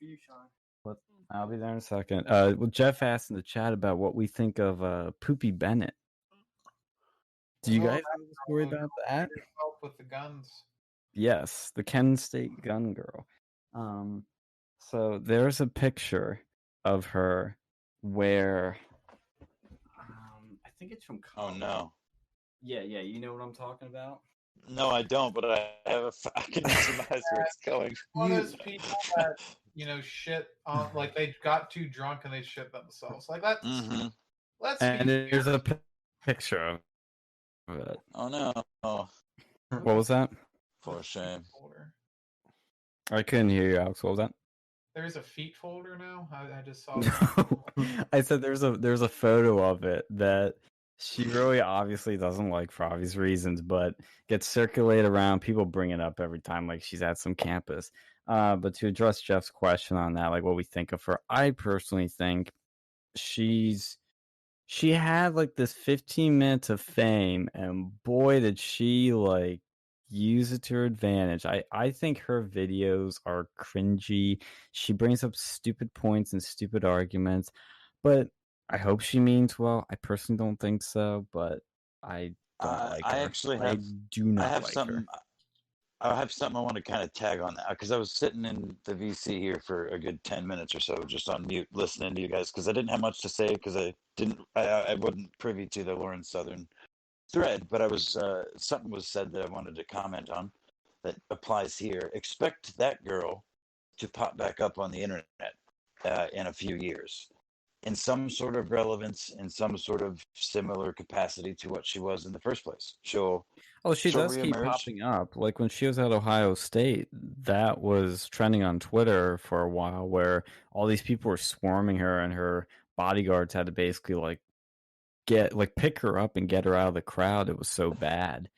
there in a second. Well, Jeff asked in the chat about what we think of Poopy Bennett. Do you guys know the story about that? Help with the guns. Yes, the Kent State gun girl. So there's a picture of her where, I think it's from college. Oh no. Yeah, you know what I'm talking about? No, I don't, but I can surmise where it's going. One of those people that, shit on, like, they got too drunk and they shit themselves. Like, that's, let's And be there's a picture of it. Oh no. What was that? For shame. folder. I couldn't hear you, Alex. What was that? There's a feet folder now. I just saw. No. I said there's a photo of it that she really obviously doesn't like for obvious reasons, but gets circulated around. People bring it up every time, like she's at some campus. But to address Jeff's question on that, like what we think of her, I personally think she had like this 15 minutes of fame, and boy, did she like use it to her advantage. I think her videos are cringy. She brings up stupid points and stupid arguments, but I hope she means well. I personally don't think so, but I don't like her. I actually have. do not I have like something. her. I have something I want to kind of tag on that because I was sitting in the VC here for a good 10 minutes or so, just on mute, listening to you guys because I didn't have much to say because I wasn't privy to the Lauren Southern thread, but I was something was said that I wanted to comment on that applies here. Expect that girl to pop back up on the internet in a few years in some sort of relevance, in some sort of similar capacity to what she was in the first place. She'll does keep reemerge. popping up. Like when she was at Ohio State, that was trending on Twitter for a while, where all these people were swarming her, and her bodyguards had to basically pick her up and get her out of the crowd. It was so bad.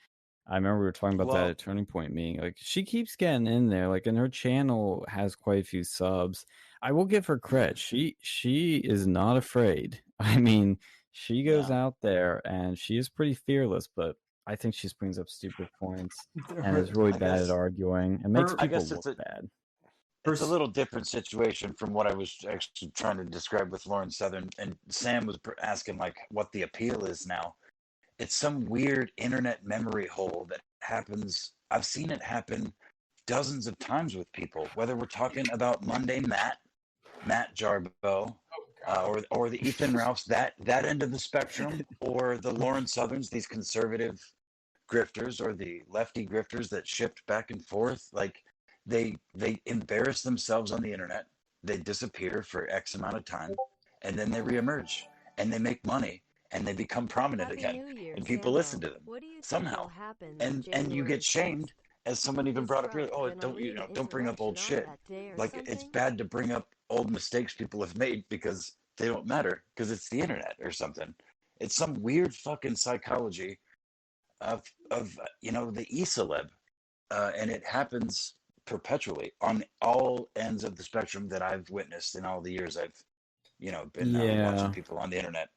I remember we were talking about that at Turning Point meeting. Like she keeps getting in there. Like, and her channel has quite a few subs. I will give her credit. She is not afraid. I mean, she goes out there and she is pretty fearless, but I think she brings up stupid points and is really bad at arguing and makes people look bad. It's a little different situation from what I was actually trying to describe with Lauren Southern, and Sam was asking like what the appeal is now. It's some weird internet memory hole that happens. I've seen it happen dozens of times with people, whether we're talking about Monday Matt Jarbo, or the Ethan Ralphs, that end of the spectrum, or the Lauren Southerns, these conservative grifters, or the lefty grifters that shipped back and forth. Like they embarrass themselves on the internet, they disappear for X amount of time, and then they reemerge and they make money and they become prominent again, and people listen to them somehow, and you get shamed. As someone even brought up earlier, don't bring up old shit. Like it's bad to bring up old mistakes people have made because they don't matter because it's the internet or something. It's some weird fucking psychology of the e-celeb, and it happens perpetually on all ends of the spectrum that I've witnessed in all the years I've been watching people on the internet.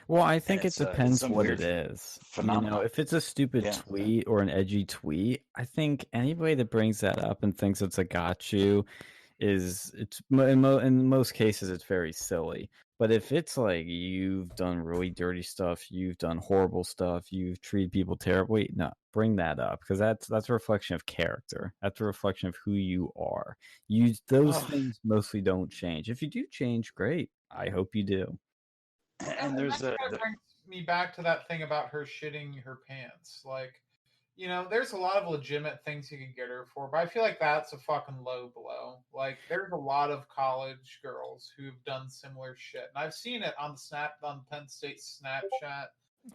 Well, I think it depends what it is. Phenomenon. If it's a stupid tweet or an edgy tweet, I think anybody that brings that up and thinks it's a got you in most cases it's very silly. But if it's like you've done really dirty stuff, you've done horrible stuff, you've treated people terribly, no, bring that up because that's a reflection of character. That's a reflection of who you are. Those things mostly don't change. If you do change, great. I hope you do. And there's that brings me back to that thing about her shitting her pants. Like, you know, there's a lot of legitimate things you could get her for, but I feel like that's a fucking low blow. Like, there's a lot of college girls who've done similar shit, and I've seen it on Penn State Snapchat.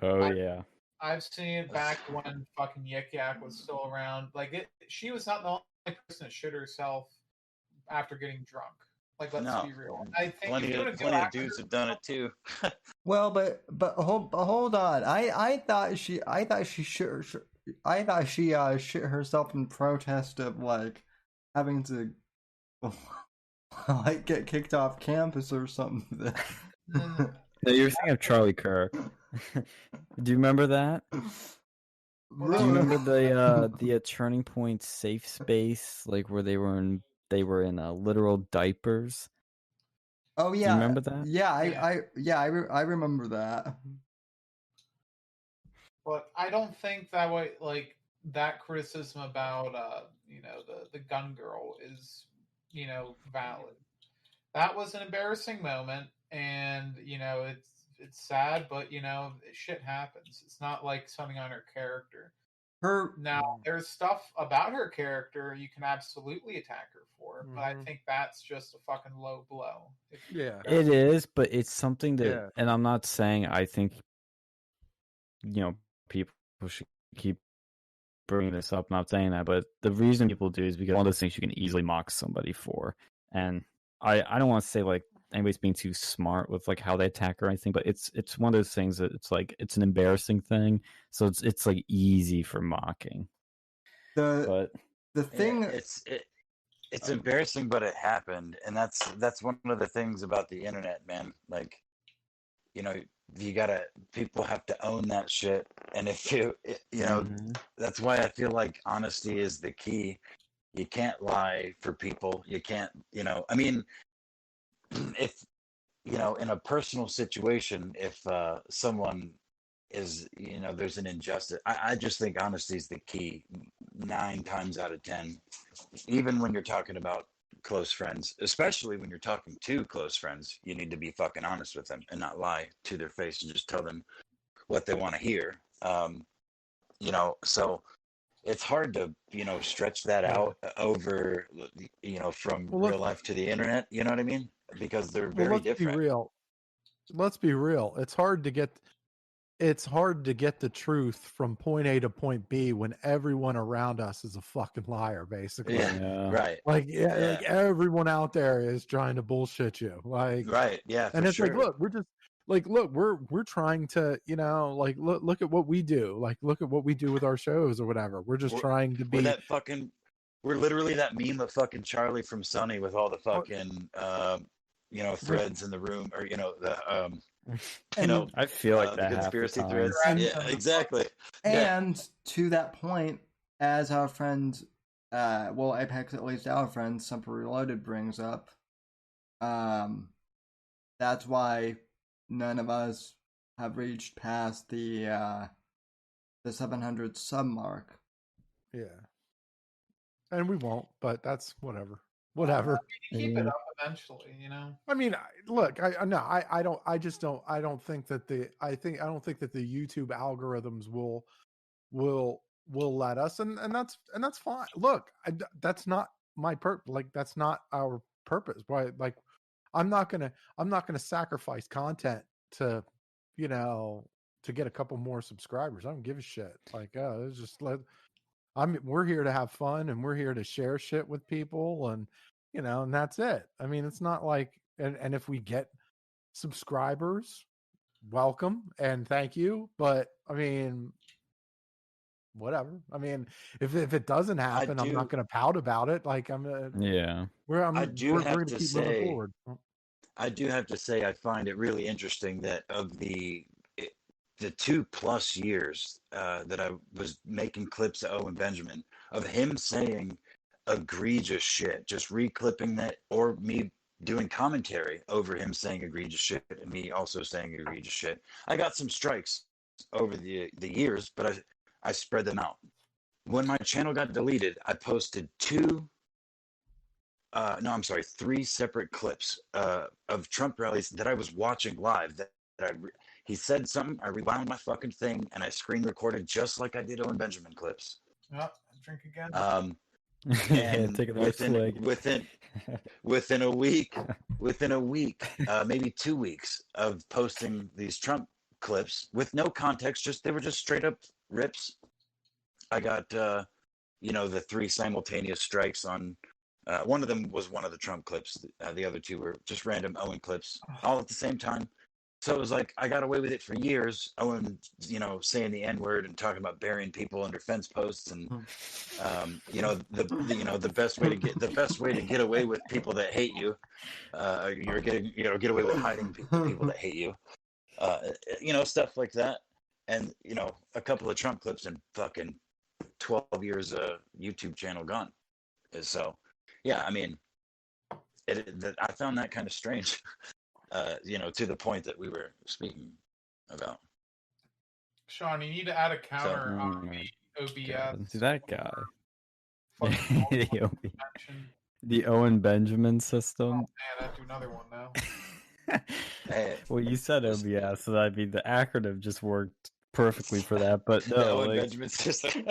Oh I, yeah. I've seen it back when fucking Yik Yak was still around. Like, she was not the only person that shit herself after getting drunk. Like, let's No, be real. I think if plenty you would of go after dudes have done it too. Well, but hold on. I thought she shit herself in protest of like having to like get kicked off campus or something. No, you're thinking of Charlie Kirk. Do you remember that? Do you remember the Turning Point safe space, like where they were in literal diapers? Oh yeah. Do you remember that? Yeah, I remember that. But I don't think that way. Like, that criticism about you know, the gun girl is, you know, valid. That was an embarrassing moment, and you know, it's sad, but you know, shit happens. It's not like something on her character. Now, there's stuff about her character you can absolutely attack her for, but I think that's just a fucking low blow. Yeah. It is, but it's something that, Yeah. and I'm not saying I think, you know, people should keep bringing this up. Not saying that, but the reason people do is because one of those things you can easily mock somebody for, and I don't want to say like anybody's being too smart with like how they attack or anything, but it's one of those things that it's like it's an embarrassing thing, so it's like easy for mocking. The thing it's embarrassing, but it happened, and that's one of the things about the internet, man. Like, you know, people have to own that shit, and if you know, that's why I feel like honesty is the key. You can't lie for people. You can't, you know, I mean, if, you know, in a personal situation, if someone is, you know, there's an injustice, I just think honesty is the key 9 times out of 10, even when you're talking about close friends, especially when you're talking to close friends. You need to be fucking honest with them and not lie to their face and just tell them what they want to hear. You know, so it's hard to, you know, stretch that out over, you know, from real life to the internet. You know what I mean? Because they're very different. Let's be real. It's hard to get the truth from point A to point B when everyone around us is a fucking liar, basically. Yeah. Right. Like, like everyone out there is trying to bullshit you. Like, right. Yeah. And it's sure. like, look, we're just like, look, we're trying to, you know, like, look at what we do. Like, look at what we do with our shows or whatever. We're just trying to be we're literally that meme of fucking Charlie from Sunny with all the fucking, you know, threads in the room, or, you know, the, you know, I feel like the that conspiracy half the threads. Yeah, exactly. And to that point, as our friend, well, Apex, at least our friend, Semper Reloaded brings up, that's why none of us have reached past the 700 sub mark. Yeah. And we won't, but that's whatever. Whatever. Keep it up eventually, you know. I mean, look, I don't think that the YouTube algorithms will let us, and that's fine. Look, that's not my that's not our purpose. Why? Like, I'm not gonna sacrifice content to, you know, to get a couple more subscribers. I don't give a shit. Like, it's just we're here to have fun, and we're here to share shit with people, and, you know, and that's it. I mean, it's not like, and if we get subscribers, welcome and thank you. But I mean, whatever. I mean, if it doesn't happen, I'm not going to pout about it. Like, we're going to keep moving forward. I do have to say, I find it really interesting that of the 2+ years that I was making clips of Owen Benjamin, of him saying egregious shit, just reclipping that, or me doing commentary over him saying egregious shit and me also saying egregious shit. I got some strikes over the years, but I spread them out. When my channel got deleted, I posted 3 separate clips of Trump rallies that I was watching live that he said something. I rewound my fucking thing and I screen recorded just like I did Owen Benjamin clips. Oh, drink again. Yeah, And take a nice swig. within a week, maybe 2 weeks of posting these Trump clips with no context, they were just straight up rips. I got the 3 simultaneous strikes on. One of them was one of the Trump clips. The other 2 were just random Owen clips, all at the same time. So it was like I got away with it for years. Owen, saying the N-word and talking about burying people under fence posts, and the best way to get away with people that hate you, get away with hiding people that hate you, stuff like that, and a couple of Trump clips and fucking 12 years YouTube channel gone. So, yeah, I mean, I found that kind of strange. To the point that we were speaking about. Sean, you need to add a counter on the OBS. To that guy. Fucking The Owen Benjamin system. Oh, man, I have to do another one now. Well, you said OBS, so I mean the acronym just worked perfectly for that. But no, the Owen Benjamin system.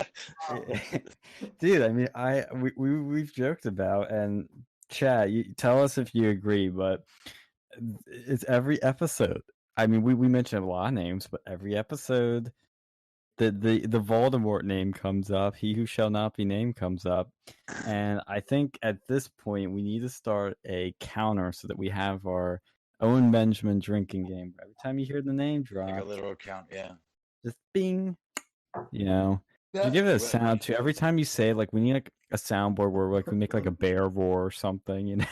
Dude, I mean, we've joked about, and Chad, you tell us if you agree, but it's every episode. I mean, we mentioned a lot of names, but every episode, the Voldemort name comes up. He who shall not be named comes up, and I think at this point we need to start a counter so that we have our Owen Benjamin drinking game. Every time you hear the name drop, like a literal count, yeah, just bing. To give it a sound too. Every time you say it, like we need like a soundboard where like we make like a bear roar or something,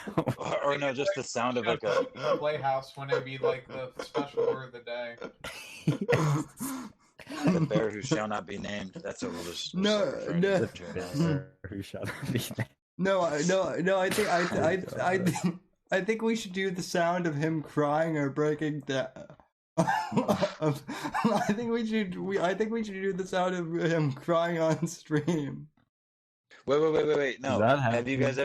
or no, just the sound of like a Playhouse when it be like the special word of the day. The bear who shall not be named. That's what we'll just No. Who shall not be named. No. I think we should do the sound of him crying or breaking down. I think we should do the sound of him crying on stream. Wait. No. Have you guys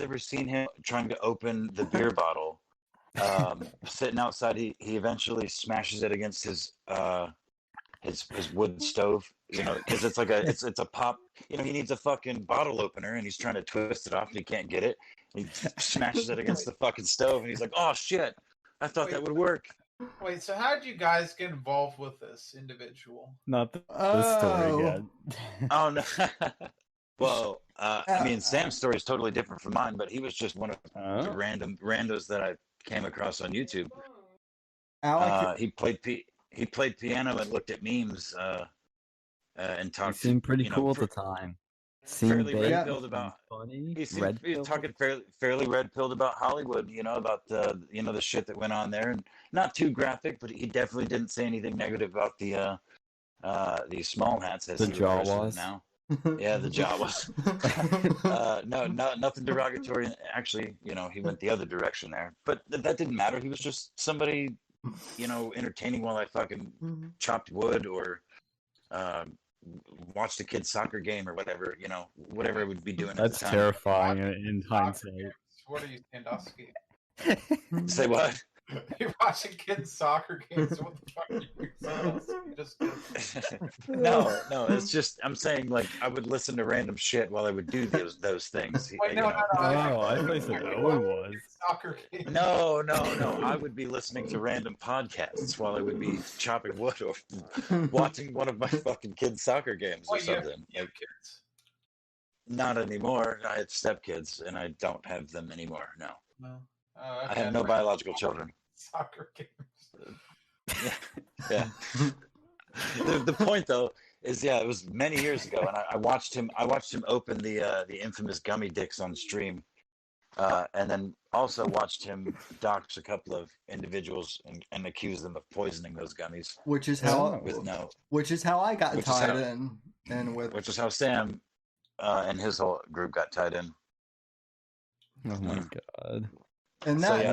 ever seen him trying to open the beer bottle? Sitting outside, he eventually smashes it against his wood stove, because it's like it's a pop. He needs a fucking bottle opener, and he's trying to twist it off, and he can't get it. He smashes it against the fucking stove, and he's like, "Oh shit! I thought that would work." Wait, so how did you guys get involved with this individual? Not this story again. Oh no. Well, I mean, Sam's story is totally different from mine, but he was just one of the randos that I came across on YouTube. He played piano and looked at memes and talked. He seemed pretty cool at the time. Fairly red-pilled about funny. He was talking fairly red-pilled about Hollywood, about the shit that went on there, and not too graphic, but he definitely didn't say anything negative about the small hats as the Jawas now. Yeah, the Jawas. No, nothing derogatory. Actually, he went the other direction there, but that didn't matter. He was just somebody, entertaining while I fucking chopped wood or watched a kid's soccer game or whatever, whatever I would be doing. That's at the time. Terrifying in hindsight. What are you, Sandusky? Say what? You're watching kids' soccer games. What the fuck are you just No, it's just I'm saying, like, I would listen to random shit while I would do those things. Wait, no. I thought said Owen was soccer games. No. I would be listening to random podcasts while I would be chopping wood or watching one of my fucking kids' soccer games or something. You have kids? Not anymore. I had stepkids, and I don't have them anymore. No. Okay. I have no biological children. Soccer games. Yeah. The point though is, it was many years ago, and I watched him open the infamous gummy dicks on stream, and then also watched him dox a couple of individuals and accuse them of poisoning those gummies. Which is how I got tied in, and which is how Sam and his whole group got tied in. Oh my god. And that,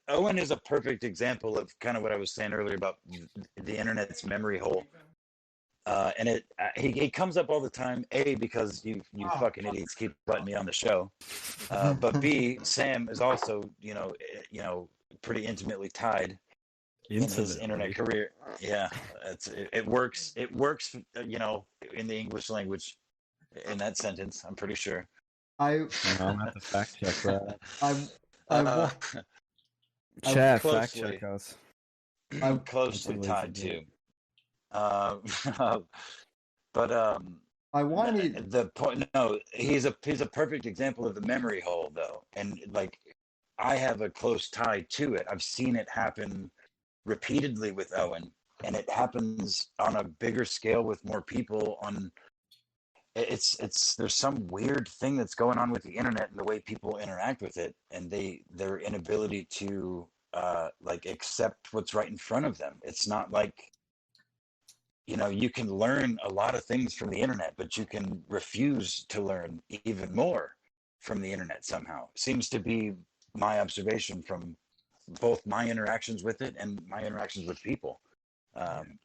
Owen is a perfect example of kind of what I was saying earlier about the internet's memory hole. And he comes up all the time, A, because you fucking idiots keep letting me on the show. But B, Sam is also, pretty intimately tied in his internet career. Yeah, it works. It works, in the English language in that sentence. I'm pretty sure. I'm have to fact check that. Chad, fact check us. I'm closely tied to. But I wanted the point. No, he's a perfect example of the memory hole, though, and like I have a close tie to it. I've seen it happen repeatedly with Owen, and it happens on a bigger scale with more people. It's there's some weird thing that's going on with the internet and the way people interact with it, and their inability to like accept what's right in front of them. It's not like, you can learn a lot of things from the internet, but you can refuse to learn even more from the internet somehow. Seems to be my observation from both my interactions with it and my interactions with people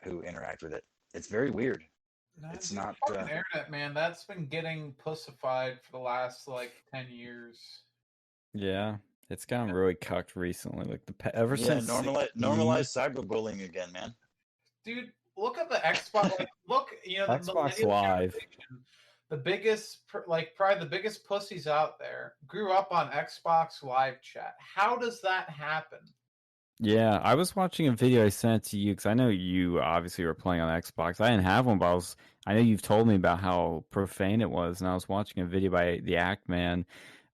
who interact with it. It's very weird. It's not fucking internet, man. That's been getting pussified for the last like 10 years. Yeah, it's gotten really cucked recently. Like ever since normalize cyberbullying again, man. Dude, look at the Xbox. Like, look, the Xbox Live. The biggest, probably the biggest pussies out there grew up on Xbox Live chat. How does that happen? Yeah, I was watching a video I sent to you because I know you obviously were playing on Xbox. I didn't have one, but I know you've told me about how profane it was, and I was watching a video by the Act Man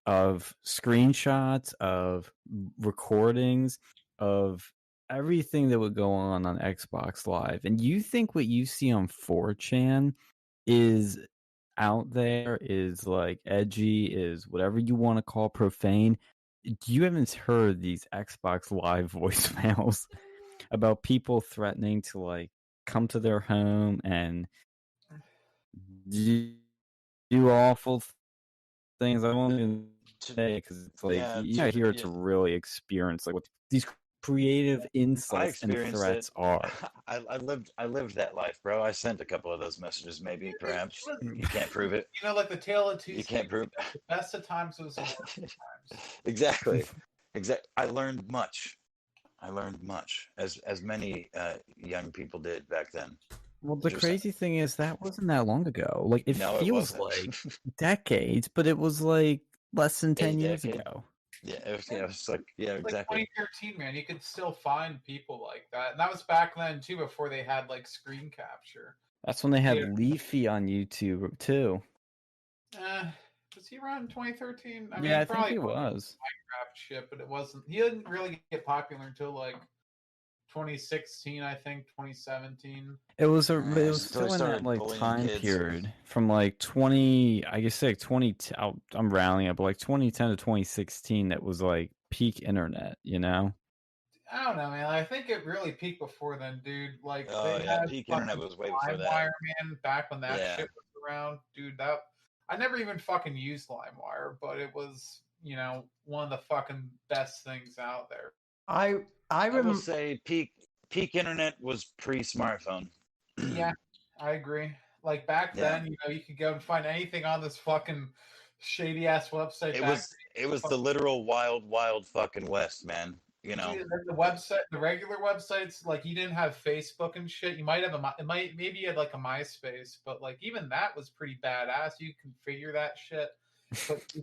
of screenshots of recordings of everything that would go on Xbox Live. And you think what you see on 4chan is out there, is like edgy, is whatever you want to call profane. You haven't heard these Xbox Live voicemails about people threatening to like come to their home and do awful things. I won't even say because it's like you gotta hear it to really experience like what these creative insults and threats are. I lived that life, bro. I sent a couple of those messages, maybe, perhaps. You can't prove it. Like the tale of two. You can't prove it. The best of times was the worst of times. Exactly. I learned much, as many young people did back then. Well, the crazy thing is that wasn't that long ago. Like it feels like decades, but it was like less than 10 years ago. Yeah, it was like exactly. 2013, man. You could still find people like that, and that was back then too, before they had like screen capture. That's when they had Leafy on YouTube too. Was he around 2013? I mean, I think he was. Minecraft shit, but it wasn't. He didn't really get popular until like 2016, I think, 2017. It was still in that like time period from like 20, I guess like 20. I'm rounding up, but like 2010 to 2016. That was like peak internet, I don't know, man. I think it really peaked before then, dude. Like, peak internet was way before that. LimeWire, man, back when that shit was around, dude. I never even fucking used LimeWire, but it was, one of the fucking best things out there. I will say peak internet was pre-smartphone. Yeah, I agree. Like back then, you could go and find anything on this fucking shady ass website. It was the literal wild fucking west, man. Dude, the website, the regular websites, like you didn't have Facebook and shit. You might have maybe you had like a MySpace, but like even that was pretty badass. You configure that shit.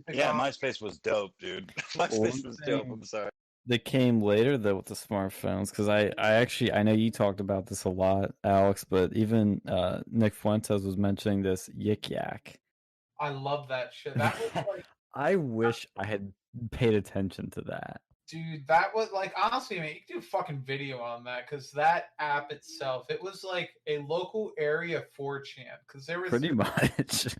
MySpace was dope, dude. MySpace was dope. I'm sorry. That came later though with the smartphones, because I know you talked about this a lot, Alex, but even Nick Fuentes was mentioning this Yik Yak. I love that shit. That was like I wish I had paid attention to that. Dude, that was like honestly, man, you could do a fucking video on that because that app itself, it was like a local area 4chan because there was pretty much.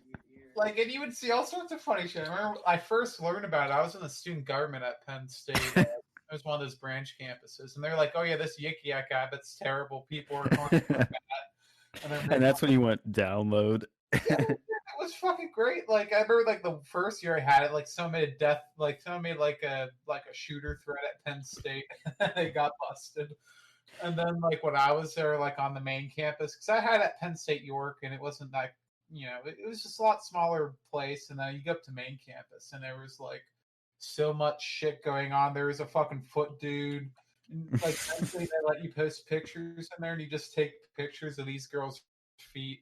Like, and you would see all sorts of funny shit. I remember I first learned about it. I was in the student government at Penn State. It was one of those branch campuses, and they're like, "Oh yeah, this Yik Yak app, it's terrible. People are talking about that." And that's when you went download. Yeah, it was fucking great. Like I remember, like the first year I had it, like someone made a shooter threat at Penn State. They got busted. And then like when I was there, like on the main campus, because I had it at Penn State York, and it wasn't that. It was just a lot smaller place, and then you go up to main campus, and there was like so much shit going on. There was a fucking foot dude. Like, eventually they let you post pictures in there, and you just take pictures of these girls' feet.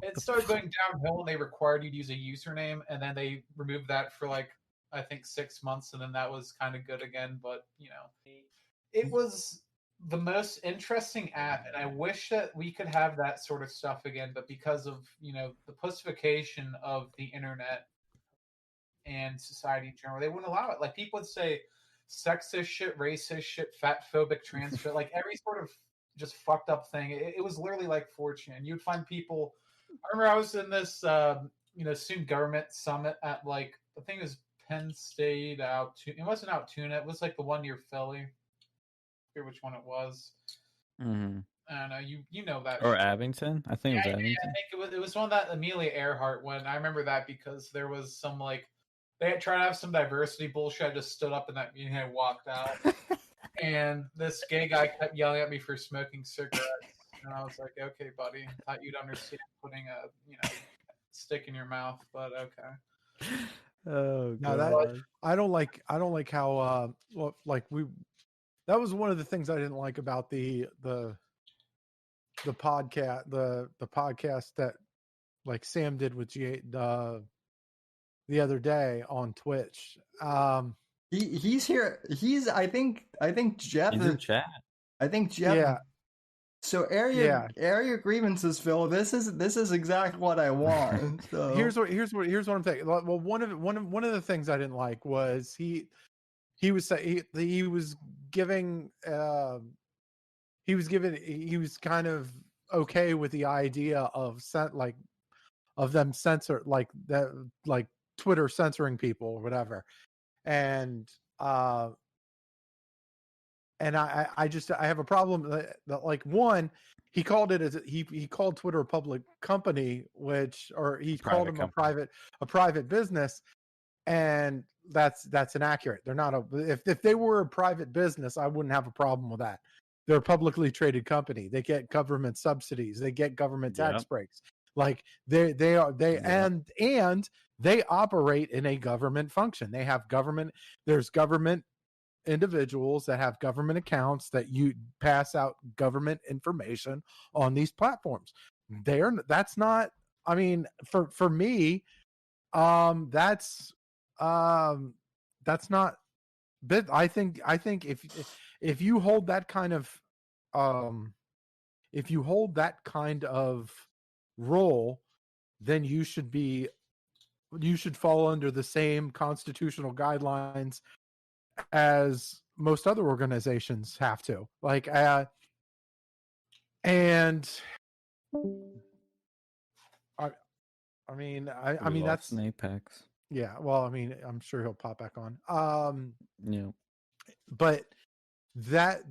It started going downhill, and they required you to use a username, and then they removed that for like I think 6 months, and then that was kind of good again. But it was the most interesting app, and I wish that we could have that sort of stuff again. But because of the pussification of the internet and society in general, they wouldn't allow it. Like, people would say sexist shit, racist shit, fat phobic, trans shit, like every sort of just fucked up thing. It was literally like 4chan. You'd find people. I remember I was in this student government summit at, like, I think it was Penn State It wasn't Altoona. It was like the one near Philly. I forget which one it was. Mm-hmm. I don't know. You know that. Or shit. Abington? I think it was Abington. I think it was one that Amelia Earhart went. I remember that because there was some, like, they had tried to have some diversity bullshit. I just stood up in that meeting and walked out. And this gay guy kept yelling at me for smoking cigarettes. And I was like, okay, buddy. I thought you'd understand putting a stick in your mouth, but okay. Oh, No, God. I don't like how that was one of the things I didn't like about the podcast the podcast that, like, Sam did with the other day on Twitch. He's here. I think Jeff He's in chat. I think Jeff. Yeah. So air your grievances, Phil. This is exactly what I want. So here's what I'm thinking. Well, one of the things I didn't like was he was giving he was kind of okay with the idea of them censor, like that, like Twitter censoring people or whatever. And I have a problem that like, one, he called it he called Twitter a public company, he called them a private business, and that's inaccurate. They're not if they were a private business, I wouldn't have a problem with that. They're a publicly traded company. They get government subsidies. They get government tax breaks. Like, and they operate in a government function. They have government. There's government individuals that have government accounts that you pass out government information on these platforms. That's not. I mean, for me, that's not. But I think if you hold that kind of role, then you should fall under the same constitutional guidelines as most other organizations have to. Like, and I mean that's an Apex. Yeah, well, I mean, I'm sure he'll pop back on. Yeah. But that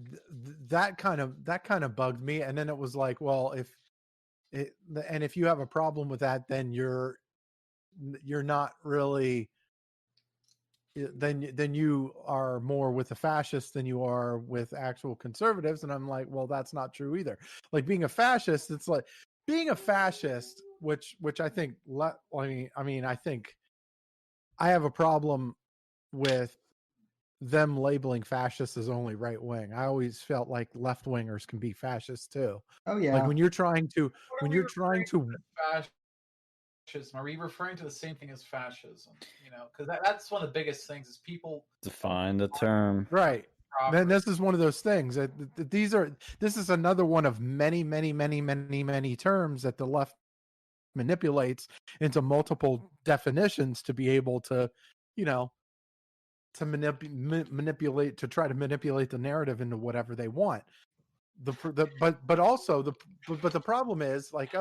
kind of bugged me, and then it was like, well, if you have a problem with that, then you're not really, then you are more with the fascists than you are with actual conservatives. And I'm like, well, that's not true either. Like, being a fascist, it's like being a fascist, which I think, I think I have a problem with them labeling fascists as only right wing. I always felt like left wingers can be fascists too. Oh yeah. Like, when you're trying to fascism, are we referring to the same thing as fascism? Because that's one of the biggest things is people define the term. Right. Then this is one of those things that this is another one of many terms that the left manipulates into multiple definitions to be able to, to manipulate, to try to manipulate the narrative into whatever they want. But the problem is, like,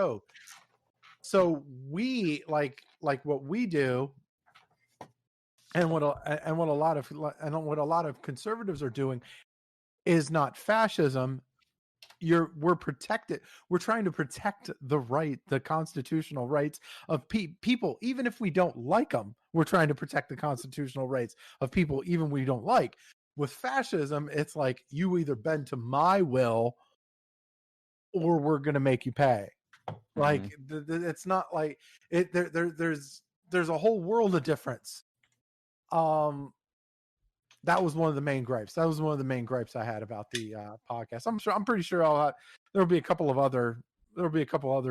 so we like what we do, and what a lot of conservatives are doing is not fascism. We're protected. We're trying to protect the constitutional rights of people, even if we don't like them. We're trying to protect the constitutional rights of people, even we don't like. With fascism, it's like, you either bend to my will, or we're going to make you pay. Mm-hmm. Like, it's not like it. There's a whole world of difference. that was one of the main gripes. That was one of the main gripes I had about the podcast. I'm pretty sure there'll be a couple other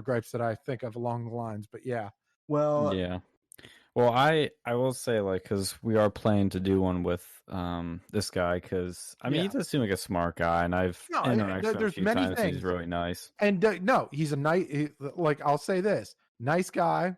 gripes that I think of along the lines. But yeah. Well, Yeah. Well, I will say, like, because we are planning to do one with this guy, because I mean, he does seem like a smart guy, and I've interacted with him a there's few many times. things. He's really nice. And no, he's a nice. Like, I'll say this: nice guy.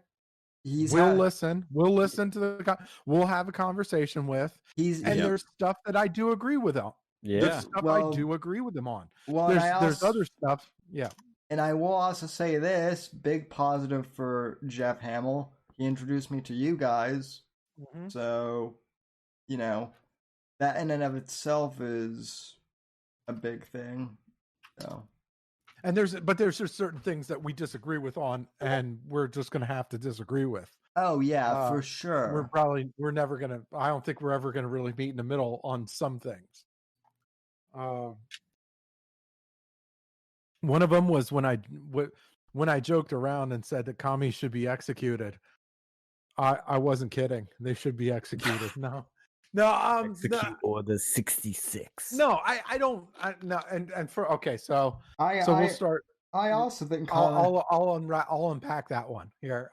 we'll listen. We'll listen to we'll have a conversation with. There's stuff that I do agree with him. Yeah. There's stuff I do agree with him on. Well, there's other stuff. Yeah. And I will also say this big positive for Jeff Hamill. He introduced me to you guys. Mm-hmm. So, that in and of itself is a big thing. So. And there's just certain things that we disagree with on, and we're just going to have to disagree with. Oh yeah, for sure. We're never going to. I don't think we're ever going to really meet in the middle on some things. One of them was when I joked around and said that commies should be executed. I wasn't kidding. They should be executed. No. Execute Order 66. No, I don't. No, and for okay, so we'll start. I also think I'll unpack that one here.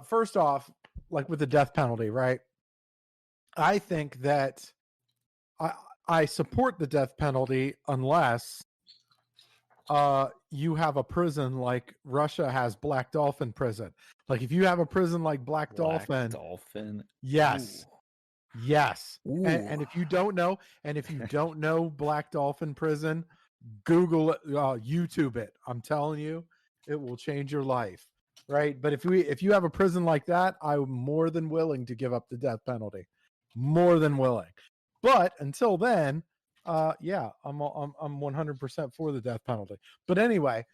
First off, like with the death penalty, right? I think that I support the death penalty unless you have a prison like Russia has Black Dolphin prison. Like if you have a prison like Black Dolphin, yes. Ooh. Yes. And if you don't know Black Dolphin prison, Google it, YouTube it. I'm telling you, it will change your life. Right? But if you have a prison like that, I'm more than willing to give up the death penalty. More than willing. But until then, I'm 100% for the death penalty. But anyway,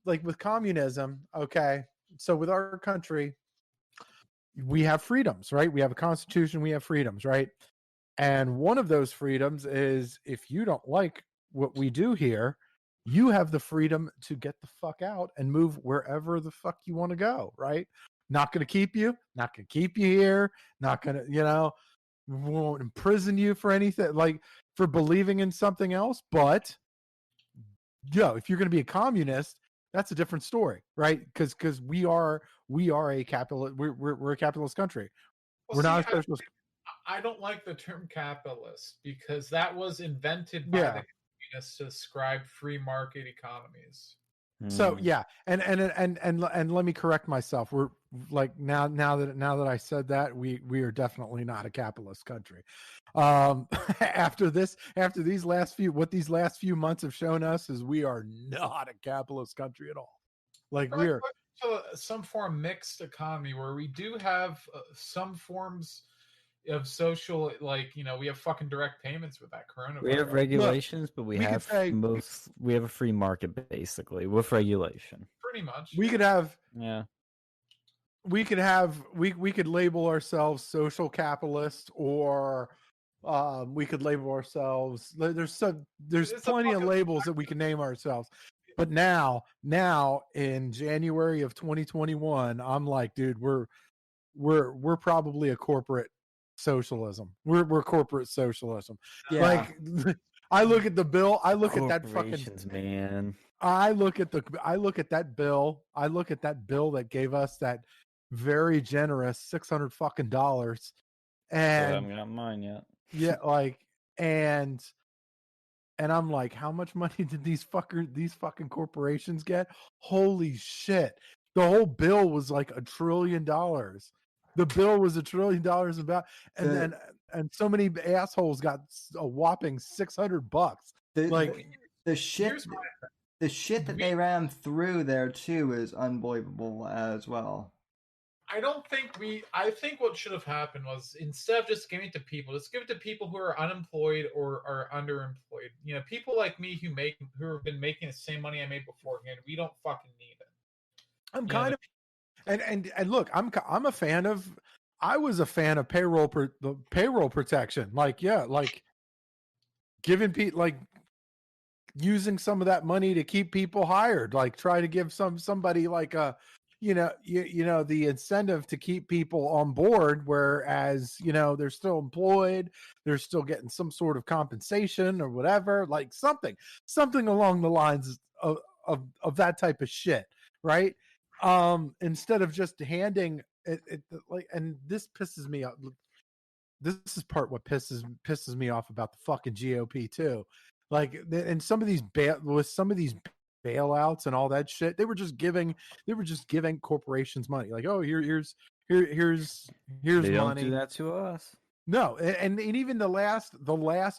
like with communism, okay, so with our country, we have freedoms, right? We have a constitution, we have freedoms, right? And one of those freedoms is if you don't like what we do here, you have the freedom to get the fuck out and move wherever the fuck you want to go, right? Not going to keep you here, not going to, won't imprison you for anything, like for believing in something else. But if you're going to be a communist, that's a different story, right? Because we are a capitalist. We're a capitalist country. We're not a socialist. I don't like the term capitalist because that was invented by the communists to describe free market economies. So yeah, and let me correct myself. We're like now that I said that, we are definitely not a capitalist country. After these last few months have shown us is we are not a capitalist country at all. Like we're some form mixed economy where we do have some forms of social, like we have fucking direct payments with that coronavirus. We have regulations, but we have a free market basically with regulation. Pretty much. We could label ourselves social capitalist, or we could label ourselves. There's plenty of labels that we can name ourselves. But now in January of 2021, I'm like, dude, we're probably a corporate socialism. We're corporate socialism. Yeah. Like I look at the bill. I look at that fucking man. I look at that bill. I look at that bill that gave us that very generous $600 fucking dollars. And I haven't got mine yet. Yeah, like and I'm like, how much money did these fucking corporations get? Holy shit. The whole bill was like $1 trillion. The bill was $1 trillion about, and so many assholes got a whopping $600. The shit that they ran through there too is unbelievable as well. I think what should have happened was, instead of just giving it to people, just give it to people who are unemployed or are underemployed. People like me who have been making the same money I made beforehand. We don't fucking need it. I'm kind of, and look, I'm a fan of. I was a fan of the payroll protection. Like giving people, like using some of that money to keep people hired. Like try to give somebody like a, the incentive to keep people on board, whereas they're still employed, they're still getting some sort of compensation or whatever, like something along the lines of that type of shit, right? Instead of just handing it like, and this pisses me off. This is what pisses me off about the fucking GOP too. Like, and some of these bailouts and all that shit, they were just giving corporations money. Like, oh, here's They don't money. do that to us. No, and even the last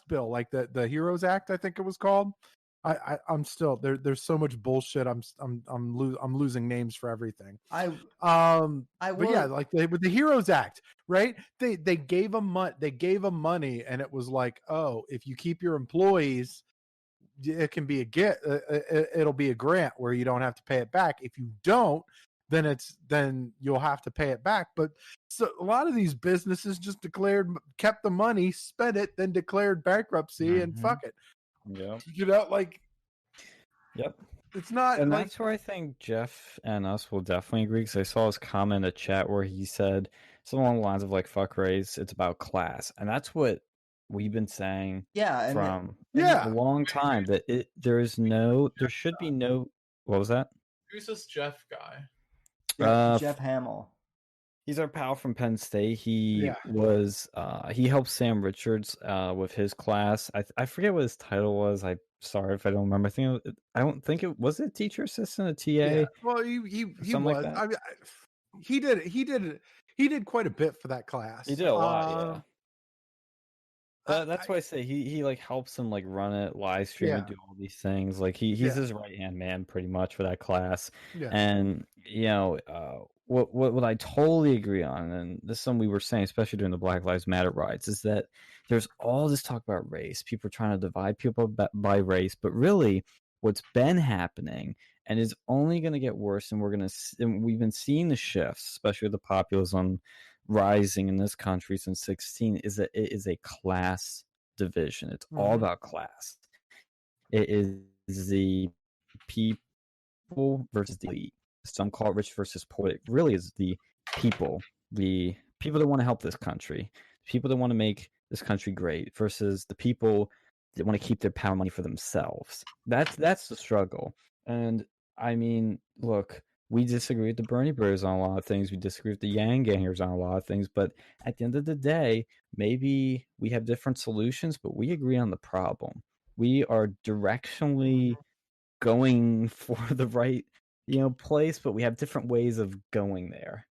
bill, like the Heroes Act, I think it was called. I'm still there. There's so much bullshit. I'm losing names for everything. But yeah, like with the Heroes Act, right? They gave them money, and it was like, oh, if you keep your employees, it can be it'll be a grant where you don't have to pay it back. If you don't, then you'll have to pay it back. But so a lot of these businesses just kept the money, spent it, then declared bankruptcy, and fuck it. Yep. Like, yep. It's not, and like, that's where I think Jeff and us will definitely agree, because I saw his comment in the chat where he said something along the lines of like, fuck race, it's about class. And that's what we've been saying from a long time, that there should be no, what was that? Who's this Jeff guy? Jeff Hamill. He's our pal from Penn State. He was he helped Sam Richards with his class. I forget what his title was. I'm sorry if I don't remember. I don't think it was a teacher assistant, a TA. Yeah. Well, he something was. Like that. I mean, he did quite a bit for that class. He did a lot, yeah. That's why I say he like helps him like run it, live stream and do all these things. Like he's his right hand man pretty much for that class. Yeah. And what I totally agree on, and this is something we were saying, especially during the Black Lives Matter riots, is that there's all this talk about race. People are trying to divide people by race, but really, what's been happening and is only going to get worse, and we've been seeing the shifts, especially with the populism rising in this country since 16, is that it is a class division. It's all about class. It is the people versus the elite. Some call it rich versus poor. It really is the people that want to help this country, people that want to make this country great, versus the people that want to keep their power money for themselves. That's the struggle. And I mean, look, we disagree with the Bernie Brothers on a lot of things. We disagree with the Yang Gangers on a lot of things. But at the end of the day, maybe we have different solutions, but we agree on the problem. We are directionally going for the right place, but we have different ways of going there.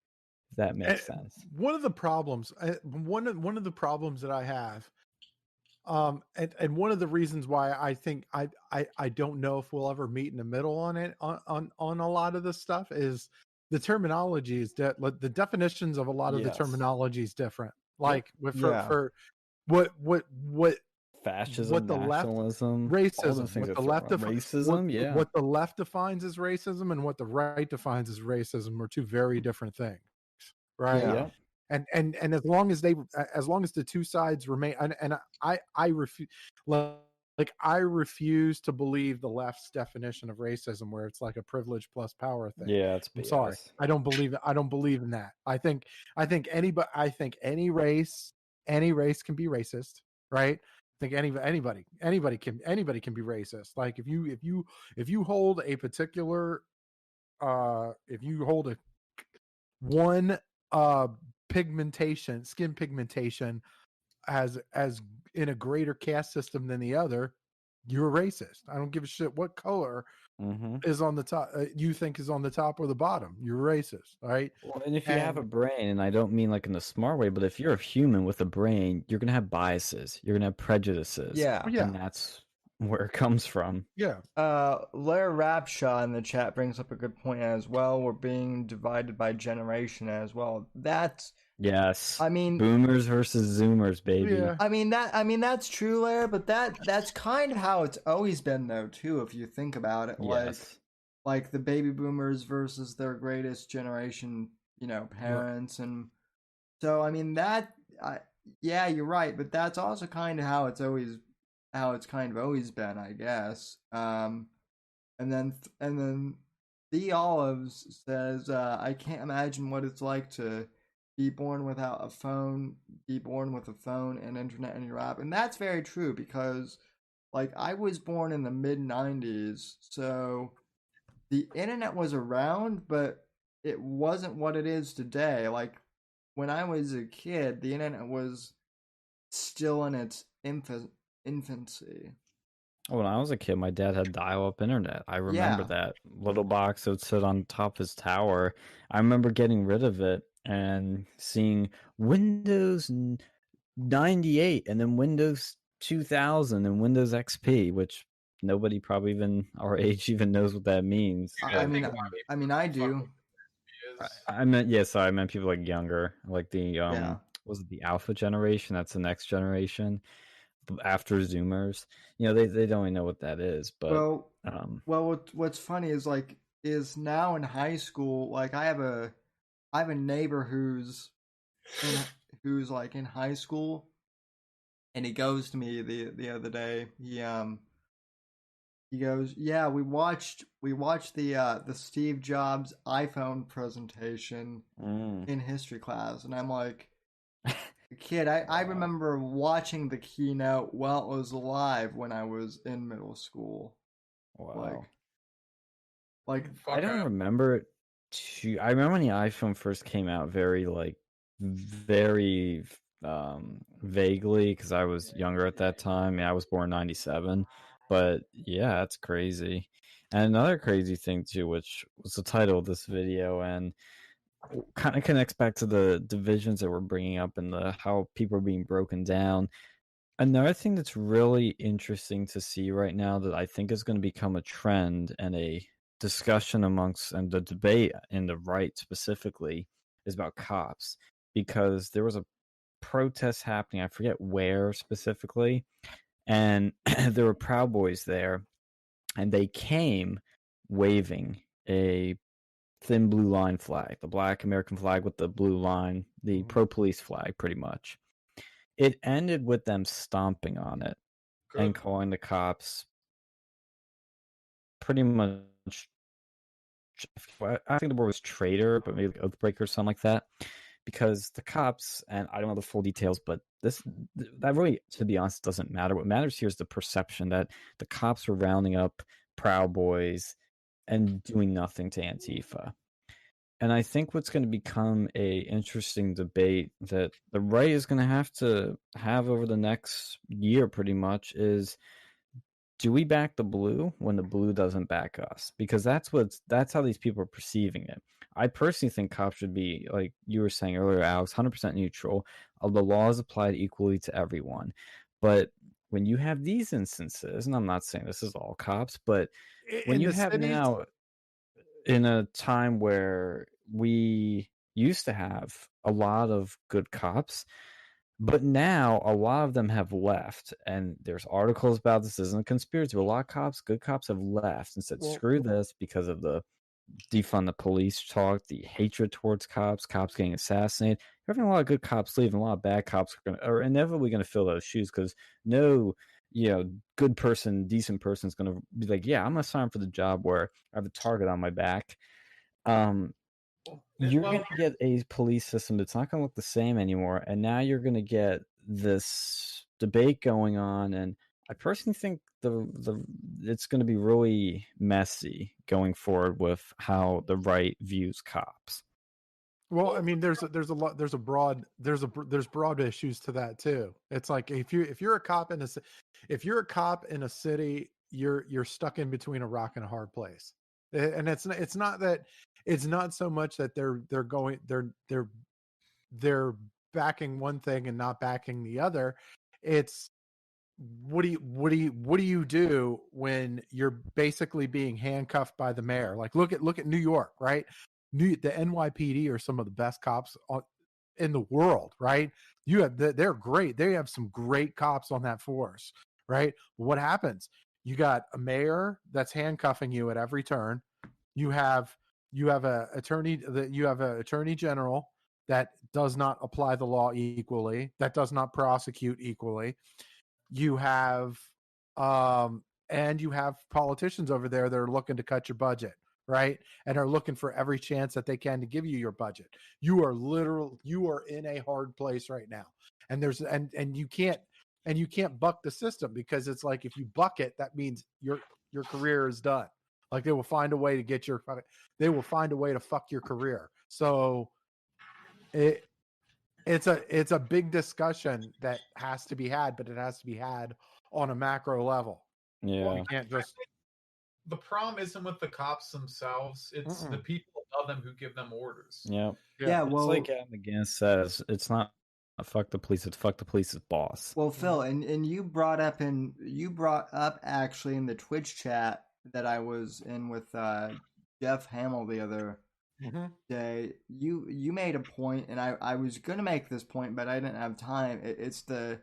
If that makes sense. One of the problems that I have, and one of the reasons why I think I don't know if we'll ever meet in the middle on it on a lot of this stuff, is the terminology is the definitions of a lot of the terminology is different. Like for what fascism, what the nationalism, racism, what the left racism, what the left defines as racism and what the right defines as racism are two very different things, right? Yeah. And as long as the two sides remain, and I refuse, like I refuse to believe the left's definition of racism, where it's like a privilege plus power thing. Yeah, it's BS. I'm sorry, I don't believe it. I don't believe in that. I think any race can be racist, right? I think anybody can be racist. Like if you hold a particular if you hold a one skin pigmentation as in a greater caste system than the other, you're a racist. I don't give a shit what color is on the top, you think is on the top or the bottom. You're racist, right? Well, and if you have a brain, and I don't mean like in the smart way, but if you're a human with a brain, you're gonna have biases, you're gonna have prejudices, and that's where it comes from. Lair Rapshaw in the chat brings up a good point as well. We're being divided by generation as well. That's I mean, boomers versus zoomers, baby. Yeah. I mean that's true, Lair, but that's kind of how it's always been though too, if you think about it. Like the baby boomers versus their greatest generation, parents, and so I mean yeah, you're right, but that's also kind of how it's kind of always been, I guess. And then The Olives says, I can't imagine what it's like to be born without a phone, be born with a phone and internet in your app. And that's very true because, like, I was born in the mid 90s, so the internet was around, but it wasn't what it is today. Like, when I was a kid, the internet was still in its infancy. When I was a kid, my dad had dial-up internet. I remember that little box that would sit on top of his tower. I remember getting rid of it and seeing Windows 98 and then Windows 2000 and Windows XP, which nobody probably even our age even knows what that means. I mean, I do. I meant I meant people like younger, like the was it the Alpha generation? That's the next generation after Zoomers. You know, they don't even know what that is. But what's funny is now in high school, like I have a neighbor who's like in high school, and he goes to me the other day. He goes, yeah, we watched the Steve Jobs iPhone presentation in history class, and I'm like, kid, I remember watching the keynote while it was live when I was in middle school. Wow. Like I don't remember it I remember when the iPhone first came out very vaguely because I was younger at that time. I was born in 97. But yeah, that's crazy. And another crazy thing too, which was the title of this video and kind of connects back to the divisions that we're bringing up and how people are being broken down. Another thing that's really interesting to see right now that I think is going to become a trend and a discussion amongst and the debate in the right specifically is about cops, because there was a protest happening, I forget where specifically, and there were Proud Boys there, and they came waving a thin blue line flag, the black American flag with the blue line, the pro-police flag, pretty much. It ended with them stomping on it and calling the cops pretty much, I think the word was traitor, but maybe oathbreaker or something like that. Because the cops, and I don't know the full details, but that really, to be honest, doesn't matter. What matters here is the perception that the cops were rounding up Proud Boys and doing nothing to Antifa. And I think what's going to become a interesting debate that the right is going to have over the next year pretty much is, do we back the blue when the blue doesn't back us? Because that's how these people are perceiving it. I personally think cops should be, like you were saying earlier, Alex, 100% neutral. The law is applied equally to everyone. But when you have these instances, and I'm not saying this is all cops, but when you have now in a time where we used to have a lot of good cops, but now a lot of them have left, and there's articles about this isn't a conspiracy, but a lot of good cops have left and said, screw this, because of the defund the police talk, the hatred towards cops getting assassinated. You're having a lot of good cops leave, and a lot of bad cops are inevitably going to fill those shoes, because no good person, decent person is going to be like, yeah, I'm going to sign for the job where I have a target on my back. You're going to get a police system that's not going to look the same anymore, and now you're going to get this debate going on, and I personally think it's going to be really messy going forward with how the right views cops. Well, I mean, there's broad issues to that too. It's like if you're a cop in a city, you're stuck in between a rock and a hard place. And it's not so much that they're backing one thing and not backing the other. It's what do you do when you're basically being handcuffed by the mayor? Like look at New York, right? The NYPD are some of the best cops in the world, right? They're great. They have some great cops on that force, right? But what happens? You got a mayor that's handcuffing you at every turn. You have an attorney general that does not apply the law equally, that does not prosecute equally. You have and you have politicians over there that are looking to cut your budget, right? And are looking for every chance that they can to give you your budget. You are in a hard place right now. And there's and you can't buck the system, because it's like, if you buck it, that means your career is done. Like, they will find a way to get they will find a way to fuck your career. So it's a big discussion that has to be had, but it has to be had on a macro level. Yeah. You can't just. The problem isn't with the cops themselves; it's the people above them who give them orders. Yeah. Yeah, It's well, like Adam McGinn says, it's not fuck the police, it's fuck the police's boss. Well, Phil, and you brought up actually in the Twitch chat that I was in with Jeff Hamill the other day. You made a point, and I was gonna make this point, but I didn't have time. It's the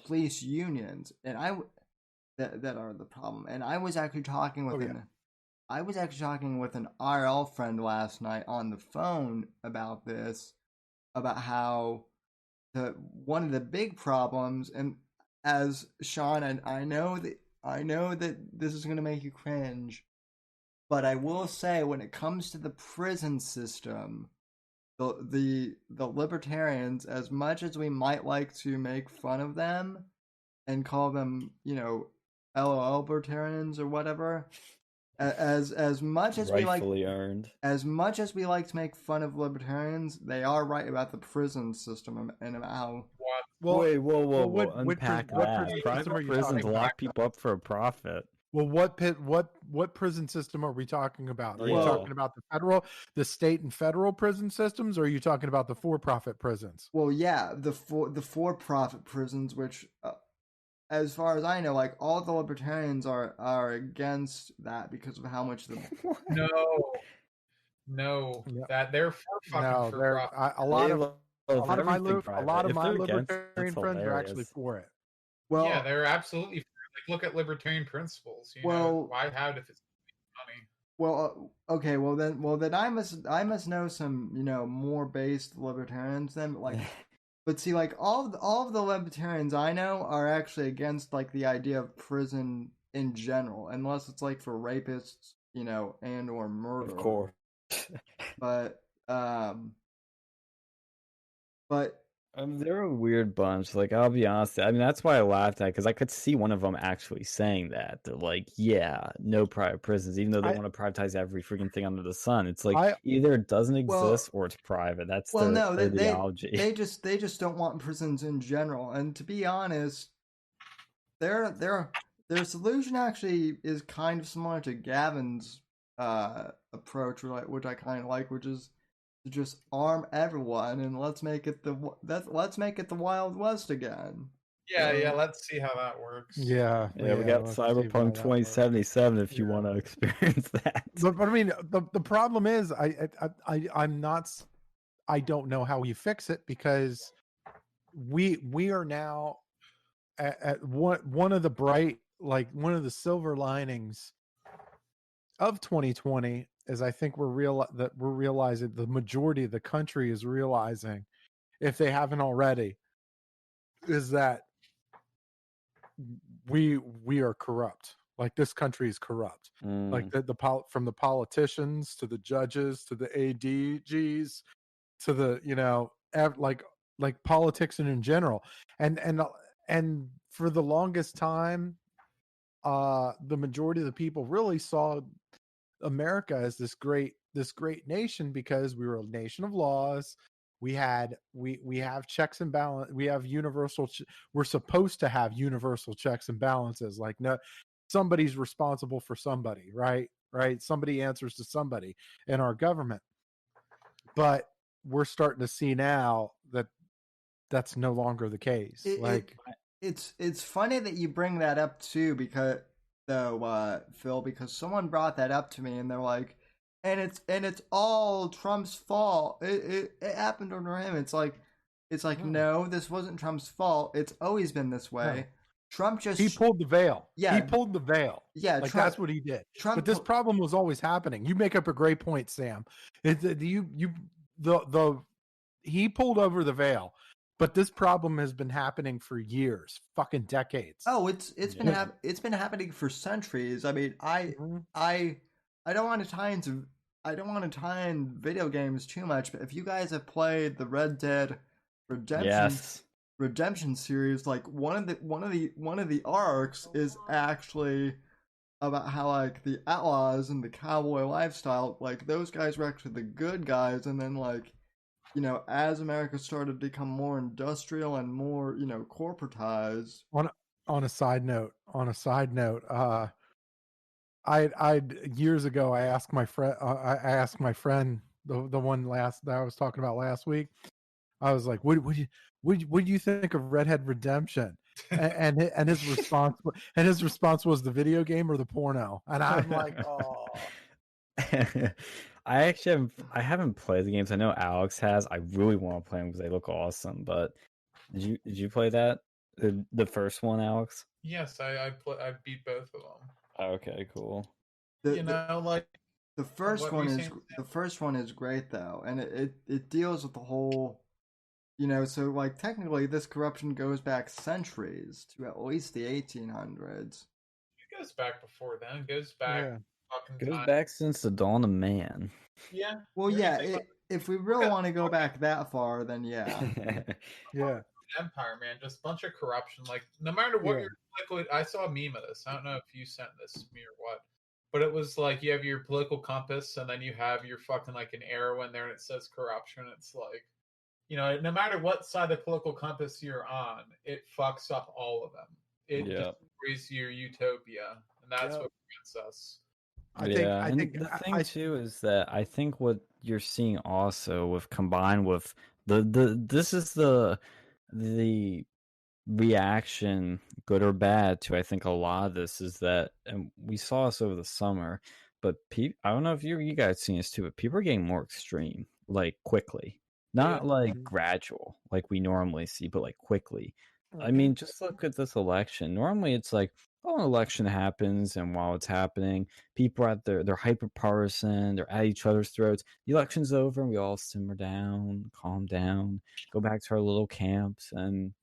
police unions, and that are the problem. And I was actually talking with an RL friend last night on the phone about this, about how one of the big problems, and as Sean, and I know that this is going to make you cringe, but I will say, when it comes to the prison system, the libertarians, as much as we might like to make fun of them and call them, LOL libertarians or whatever, as much as rightfully earned, as much as we like to make fun of libertarians, they are right about the prison system and about how. Whoa! Unpack that. Private prisons lock people up for a profit. Well, what prison system are we talking about? Are you talking about the state and federal prison systems, or are you talking about the for-profit prisons? Well, yeah, the for-profit prisons, which, as far as I know, like, all the libertarians are against that because of how much the that they're fucking for profit. A lot of my libertarian friends are actually for it. Well, yeah, they're absolutely for it. Like, look at libertarian principles. Why have it if it's money? Well, okay. Well then I must know some more based libertarians then. But see, like, all of the libertarians I know are actually against, like, the idea of prison in general, unless it's like for rapists, and or murder. Of course. But they're a weird bunch. Like, I'll be honest. I mean, that's why I laughed at, because I could see one of them actually saying that. They're like, yeah, no private prisons, even though they want to privatize every freaking thing under the sun. It's like, either it doesn't exist or it's private. That's their ideology. They just don't want prisons in general. And to be honest, their solution actually is kind of similar to Gavin's approach, which I kind of like, which is to just arm everyone and let's make it the Wild West again. Yeah, let's see how that works. Yeah, we got Cyberpunk 2077 if you want to experience that. But I mean, the problem is, I don't know how you fix it, because we are now at one of the silver linings of 2020 is, I think we're realizing, the majority of the country is realizing, if they haven't already, is that we are corrupt. Like, this country is corrupt. Like, from the politicians to the judges to the ADGs to the like politics and in general, and for the longest time, the majority of the people really saw America as this great nation, because we were a nation of laws. We have checks and balance. We have universal. We're supposed to have universal checks and balances. Like, no, somebody's responsible for somebody, right? Somebody answers to somebody in our government. But we're starting to see now that that's no longer the case. It's funny that you bring that up too, because Phil, because someone brought that up to me and they're like, and it's all Trump's fault. It happened under him. It's like no, this wasn't Trump's fault. It's always been this way. No. Trump he pulled the veil. Yeah, he pulled the veil. Yeah, Trump, that's what he did. But this problem was always happening. You make up a great point, Sam. He pulled over the veil. But this problem has been happening for years, fucking decades. Oh, it's been happening for centuries. I mean, I don't want to tie in video games too much, but if you guys have played the Red Dead Redemption series, like one of the arcs is actually about how like the outlaws and the cowboy lifestyle, like those guys were actually the good guys, and then like, you know, as America started to become more industrial and more, you know, corporatized. On a side note, I years ago I asked my friend the one last that I was talking about last week. I was like, what do you think of Red Dead Redemption? And his response was the video game or the porno, and I'm like, oh. I haven't played the games. I know Alex has. I really want to play them because they look awesome. But did you play that the first one, Alex? Yes, I beat both of them. Okay, cool. Like the first one is great though, and it deals with the whole, you know, so like technically this corruption goes back centuries to at least the 1800s. It goes back before then. It goes back back since the dawn of man. Yeah. Well, yeah. If we really want to go back that far, then yeah. Yeah. Empire, man, just a bunch of corruption. Like no matter what your political, I saw a meme of this. I don't know if you sent this to me or what, but it was like you have your political compass, and then you have your fucking like an arrow in there, and it says corruption. It's like, you know, no matter what side of the political compass you're on, it fucks up all of them. It destroys your utopia, and that's what prevents us. I think the thing too is that I think what you're seeing also with combined with this is the reaction, good or bad, to I think a lot of this is that, and we saw this over the summer, but I don't know if you guys seen this too, but people are getting more extreme, like quickly, not like gradual like we normally see, but like quickly. I mean, just look at this election. Normally it's like, an election happens, and while it's happening, people are they're hyper partisan, they're at each other's throats. The election's over, and we all simmer down, calm down, go back to our little camps, and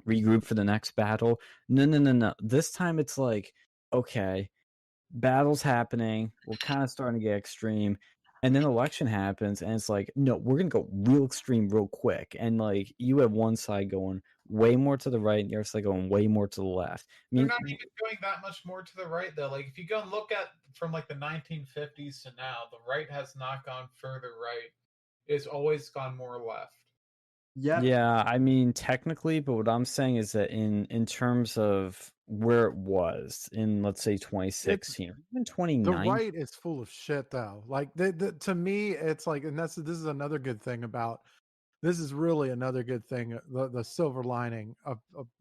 regroup for the next battle. No. This time it's like, okay, battle's happening, we're kind of starting to get extreme, and then election happens, and it's like, no, we're gonna go real extreme real quick. And like, you have one side going way more to the right, and the other side going way more to the left. I mean, they're not even going that much more to the right though. Like if you go and look at from like the 1950s to now, the right has not gone further right. It's always gone more left. Yeah, I mean technically, but what I'm saying is that in terms of where it was in, let's say 2016 or even 2019, the right is full of shit though. Like to me, it's like, and this is another good thing about this is really another good thing. The silver lining of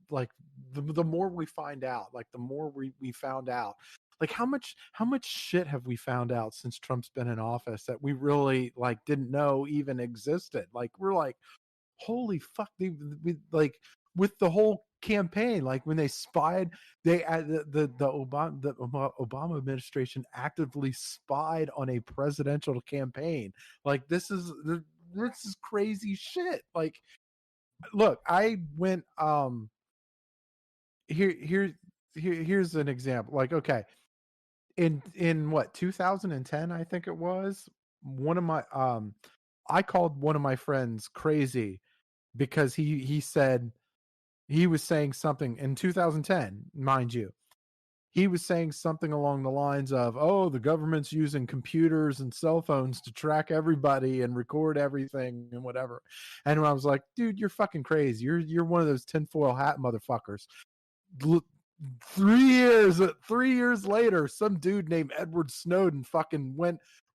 like the more we find out, like the more we found out, like how much shit have we found out since Trump's been in office that we really like didn't know even existed. Like we're like, holy fuck, we like with the whole campaign, like when they spied, the Obama administration actively spied on a presidential campaign. Like this is crazy shit. Like, look, I went here's an example. Like, okay, in what 2010, I think it was, one of my I called one of my friends crazy because he said he was saying something in 2010, mind you. He was saying something along the lines of, "Oh, the government's using computers and cell phones to track everybody and record everything and whatever." And I was like, "Dude, you're fucking crazy. You're one of those tinfoil hat motherfuckers." 3 years later, some dude named Edward Snowden fucking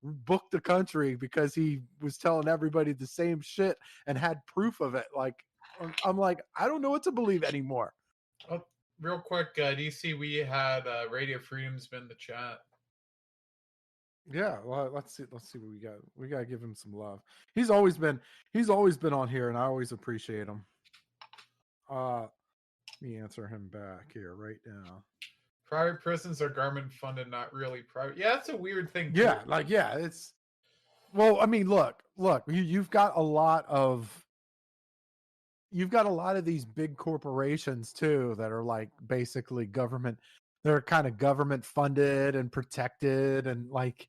booked the country because he was telling everybody the same shit and had proof of it. Like, I'm like, I don't know what to believe anymore. Oh, real quick, do you see we had Radio Freedom's been in the chat? Yeah, well, let's see what we got. We gotta give him some love. He's always been on here, and I always appreciate him. Let me answer him back here right now. Private prisons are government funded, not really private. Yeah, that's a weird thing. Yeah, like, yeah, it's, well, I mean, look, you've got a lot of these big corporations too that are like basically government. They're kind of government funded and protected, and like,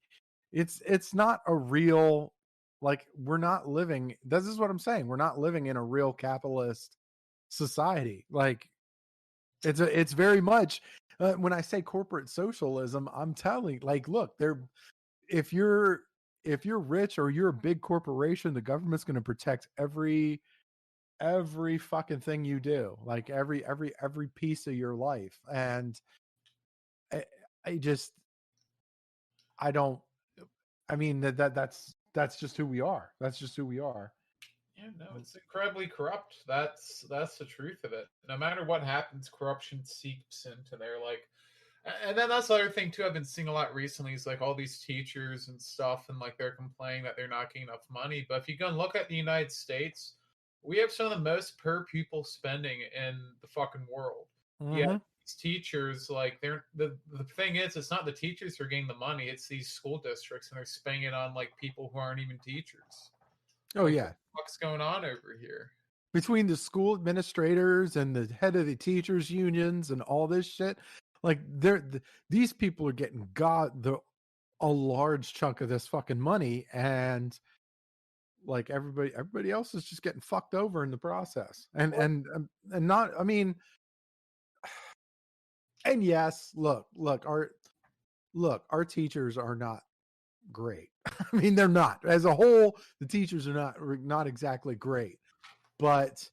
it's not a real, like, we're not living, this is what I'm saying, we're not living in a real capitalist society. Like, it's very much when I say corporate socialism, I'm telling, like, look, if you're rich or you're a big corporation, the government's going to protect every fucking thing you do, like every piece of your life. And I just, I don't, I mean, that's just who we are. That's just who we are. Yeah, no, it's incredibly corrupt. That's the truth of it. No matter what happens, corruption seeps into there. Like, and then that's the other thing too. I've been seeing a lot recently is like all these teachers and stuff, and like they're complaining that they're not getting enough money. But if you go and look at the United States, we have some of the most per pupil spending in the fucking world. Yeah, these teachers, like, they're the thing is, it's not the teachers who are getting the money; it's these school districts, and they're spending it on like people who aren't even teachers. Oh, like, yeah. what the fuck's going on over here? Between the school administrators and the head of the teachers unions and all this shit, like, these people are getting a large chunk of this fucking money, and like everybody else is just getting fucked over in the process. And not, I mean, and yes, look, our teachers are not great. I mean, they're not, as a whole, the teachers are not exactly great. But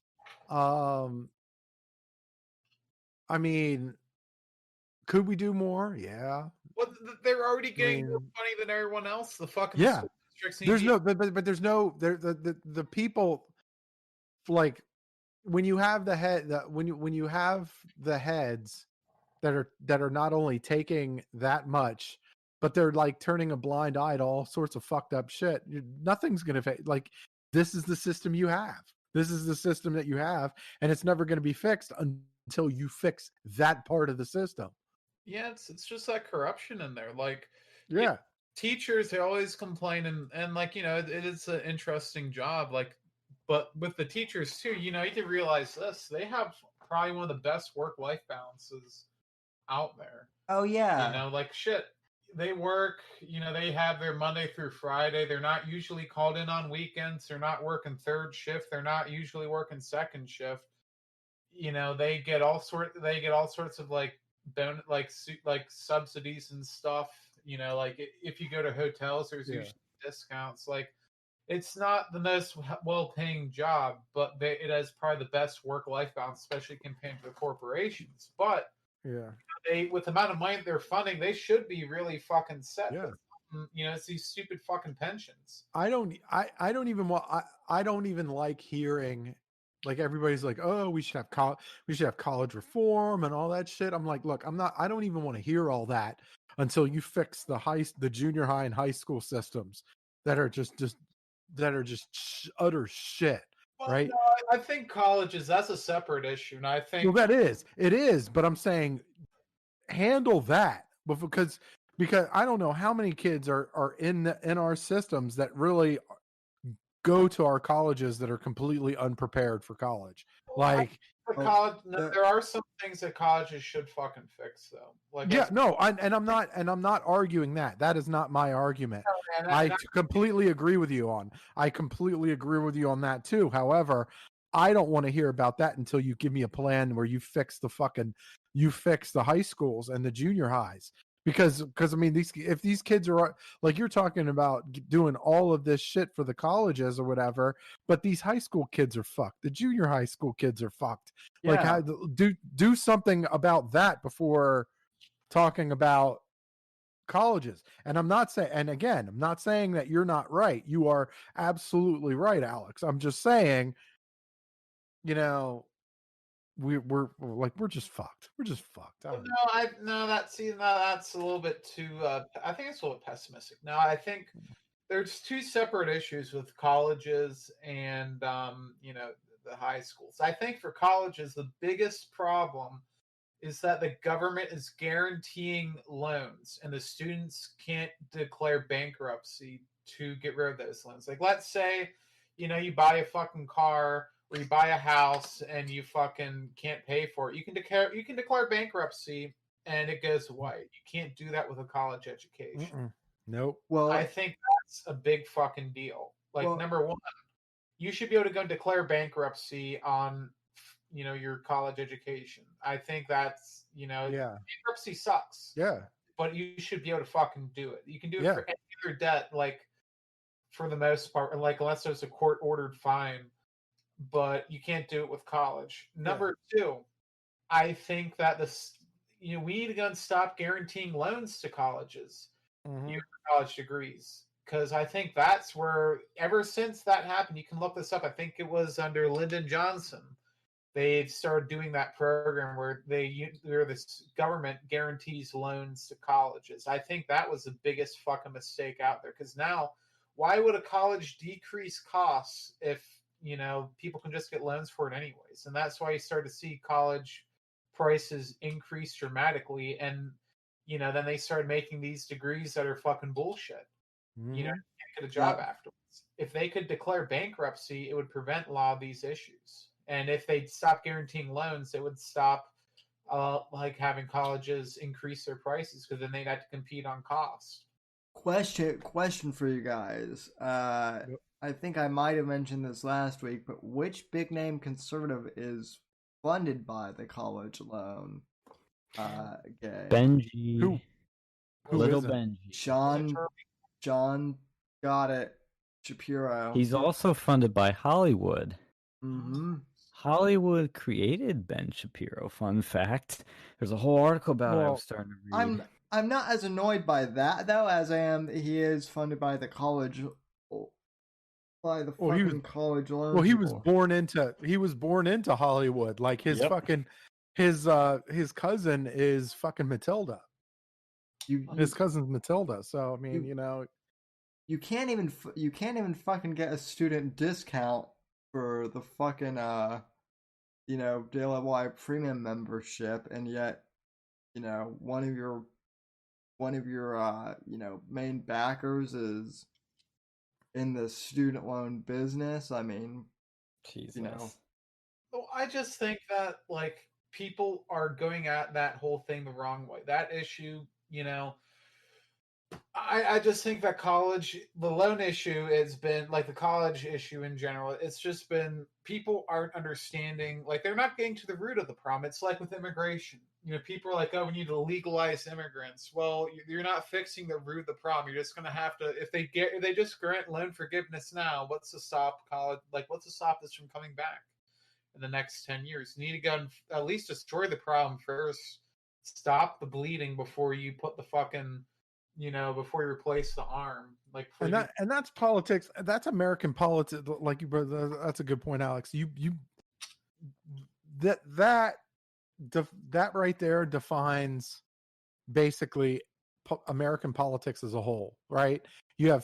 I mean, could we do more? Yeah. Well, they're already getting more money than everyone else. The fucking yeah. school districts There's no, but there's no, the people, like, when you have the head, when you have the heads that are not only taking that much, but they're like turning a blind eye to all sorts of fucked up shit. Nothing's gonna like, this is the system you have. This is the system that you have, and it's never going to be fixed until you fix that part of the system. Yeah, it's just that corruption in there. Like, yeah, teachers, they always complain, and like, you know, it is an interesting job. Like, but with the teachers too, you know, you can realize this: they have probably one of the best work-life balances out there. Oh yeah. You know, like, shit. They work, you know, they have their Monday through Friday. They're not usually called in on weekends. They're not working third shift. They're not usually working second shift. You know, they get all sorts of like like subsidies and stuff. You know, like if you go to hotels, there's usually discounts. Like, it's not the most well-paying job, but it has probably the best work-life balance, especially compared to the corporations. But they, with the amount of money they're funding, they should be really fucking set. Yeah. You know, it's these stupid fucking pensions. I don't even like hearing, like, everybody's like, oh, we should have college reform and all that shit. I'm like, look, I don't even want to hear all that until you fix the junior high and high school systems that are just utter shit. Well, right? No, I think colleges, that's a separate issue, and I think Well, it is, but I'm saying handle that, but because I don't know how many kids are in our systems that really go to our colleges that are completely unprepared for college. Like, there are some things that colleges should fucking fix, though. Like, yeah, no, I'm not arguing that. That is not my argument. I completely agree with you on. I completely agree with you on that too. However, I don't want to hear about that until you give me a plan where you fix the high schools and the junior highs. Because I mean, if these kids are, like, you're talking about doing all of this shit for the colleges or whatever, but these high school kids are fucked. The junior high school kids are fucked. Yeah. Like, do something about that before talking about colleges. And I'm not saying that you're not right. You are absolutely right, Alex. I'm just saying, you know, we're just fucked. We're just fucked. That's a little bit too. I think it's a little bit pessimistic. No, I think there's two separate issues with colleges and the high schools. I think for colleges, the biggest problem is that the government is guaranteeing loans, and the students can't declare bankruptcy to get rid of those loans. Like, let's say, you buy a fucking car or you buy a house and you fucking can't pay for it. You can declare bankruptcy and it goes away. You can't do that with a college education. Nope. Well, I think that's a big fucking deal. Like, Well- number one, you should be able to go and declare bankruptcy on, your college education. I think that's, Yeah. bankruptcy sucks. Yeah. But you should be able to fucking do it. You can do it Yeah. for any other debt, like, for the most part, like, unless there's a court-ordered fine. But you can't do it with college. Number two, I think that we need to go and stop guaranteeing loans to colleges, Mhm. college degrees, because I think that's where, ever since that happened, you can look this up. I think it was under Lyndon Johnson. They started doing that program where this government guarantees loans to colleges. I think that was the biggest fucking mistake out there, because now, why would a college decrease costs if people can just get loans for it anyways? And that's why you start to see college prices increase dramatically, and then they started making these degrees that are fucking bullshit. Mhm. You can't get a job afterwards. If they could declare bankruptcy, it would prevent a lot of these issues. And if they'd stop guaranteeing loans, it would stop having colleges increase their prices, because then they'd have to compete on cost. Question for you guys. I think I might have mentioned this last week, but which big name conservative is funded by the college loan? Benji. Who Little isn't? Benji. John got it. Shapiro. He's also funded by Hollywood. Mm-hmm. Hollywood created Ben Shapiro. Fun fact. There's a whole article about it I was starting to read. I'm not as annoyed by that though as I am. He is funded by the college, by the fucking college loan. Well, he was born into Hollywood. Like his fucking his cousin is fucking Matilda. His cousin's Matilda. So I mean, you can't even fucking get a student discount for the fucking DLY premium membership, and yet one of your main backers is in the student loan business. I mean, Jesus. Well, I just think that people are going at that whole thing the wrong way. That issue, I just think that the loan issue has been, like the college issue in general, it's just been, people aren't understanding, they're not getting to the root of the problem. It's like with immigration. People are like, oh, we need to legalize immigrants. Well, you're not fixing the root of the problem. You're just going to have to, if they just grant loan forgiveness now, what's to stop this from coming back in the next 10 years? You need to go and at least destroy the problem first. Stop the bleeding before you put the fucking, before you replace the arm. And that's politics. That's American politics. Like that's a good point, Alex. That right there defines basically American politics as a whole, right? You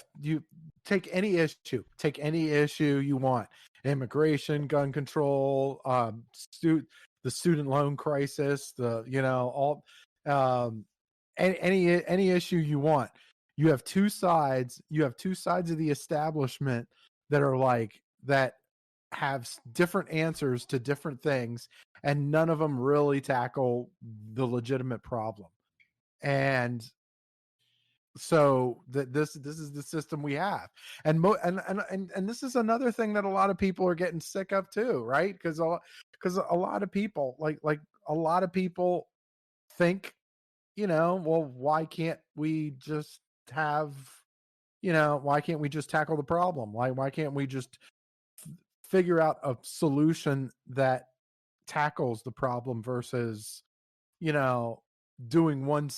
take any issue you want: immigration, gun control, the student loan crisis, any issue you want. You have two sides. You have two sides of the establishment that are that have different answers to different things, and none of them really tackle the legitimate problem. And so this is the system we have, and this is another thing that a lot of people are getting sick of too, right? Because a lot of people a lot of people think, well, why can't we just why can't we just tackle the problem? Why can't we just figure out a solution that tackles the problem versus doing one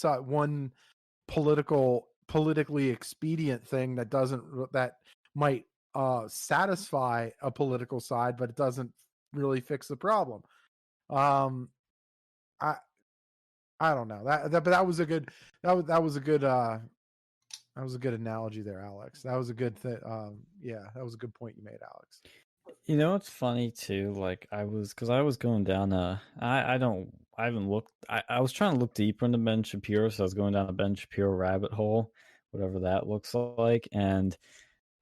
politically expedient thing that might satisfy a political side, but it doesn't really fix the problem. I don't know but that was a good analogy there, Alex. That was a good thing. That was a good point you made, Alex. It's funny too. I was going down I haven't looked. I was trying to look deeper into Ben Shapiro, so I was going down a Ben Shapiro rabbit hole, whatever that looks like, and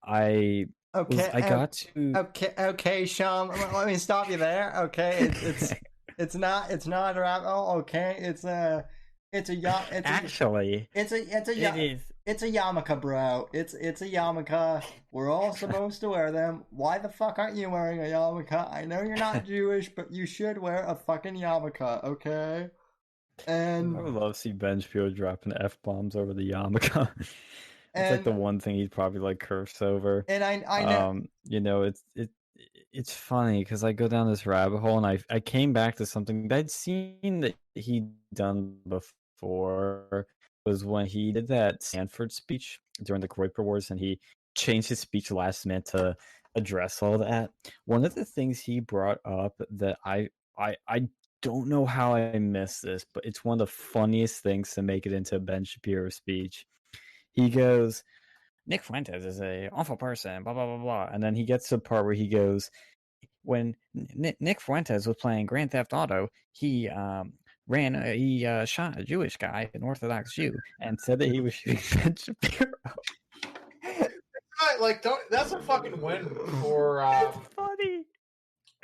I got to. Okay, Sean. Let me stop you there. Okay, it's not a rabbit hole. Okay, it's a It's a yarmulke, bro. It's a yarmulke. We're all supposed to wear them. Why the fuck aren't you wearing a yarmulke? I know you're not Jewish, but you should wear a fucking yarmulke, okay? And I would love to see Ben Shapiro dropping F-bombs over the yarmulke. It's like the one thing he'd probably like curse over. And I know, you know, it's funny because I go down this rabbit hole, and I came back to something that I'd seen that he'd done before. Was when he did that Stanford speech during the Kuwait Wars, and he changed his speech last minute to address all that. One of the things he brought up that I don't know how I missed this, but it's one of the funniest things to make it into a Ben Shapiro speech. He goes, Nick Fuentes is a awful person, blah, blah, blah, blah. And then he gets to the part where he goes, when Nick Fuentes was playing Grand Theft Auto, he shot a Jewish guy, an Orthodox Jew, and said that he was shooting Ben Shapiro. Like, that's a fucking win for. It's funny.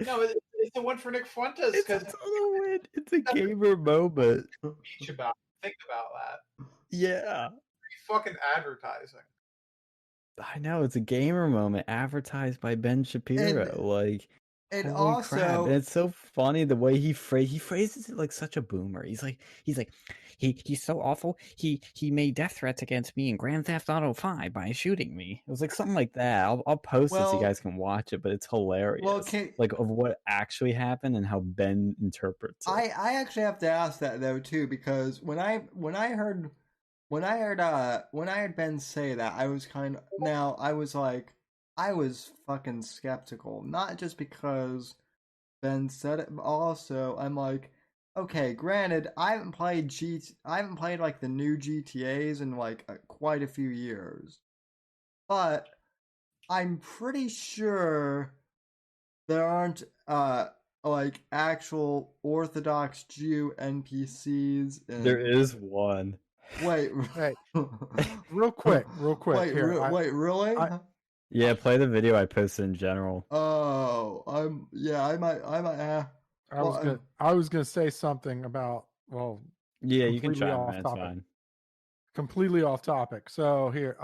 No, it's a win for Nick Fuentes because it's a total win. It's a gamer moment. Think about that. Yeah. Fucking advertising. I know, it's a gamer moment advertised by Ben Shapiro. And holy also, crap. And it's so funny the way he phrases it like such a boomer. He's like he's so awful. He made death threats against me in Grand Theft Auto 5 by shooting me. It was like something like that. I'll post it so you guys can watch it, but it's hilarious. Like of what actually happened and how Ben interprets it. I actually have to ask that though too, because when I heard Ben say that, I was fucking skeptical. Not just because Ben said it, but also I'm like, okay, granted, I haven't played like the new GTAs in like quite a few years, but I'm pretty sure there aren't like actual Orthodox Jew NPCs. There is one. Wait, real quick. Wait, wait, really? Yeah, play the video I posted in general. Oh, I might. I was gonna say something about yeah, you can chime in. It's fine. Completely off topic. So here,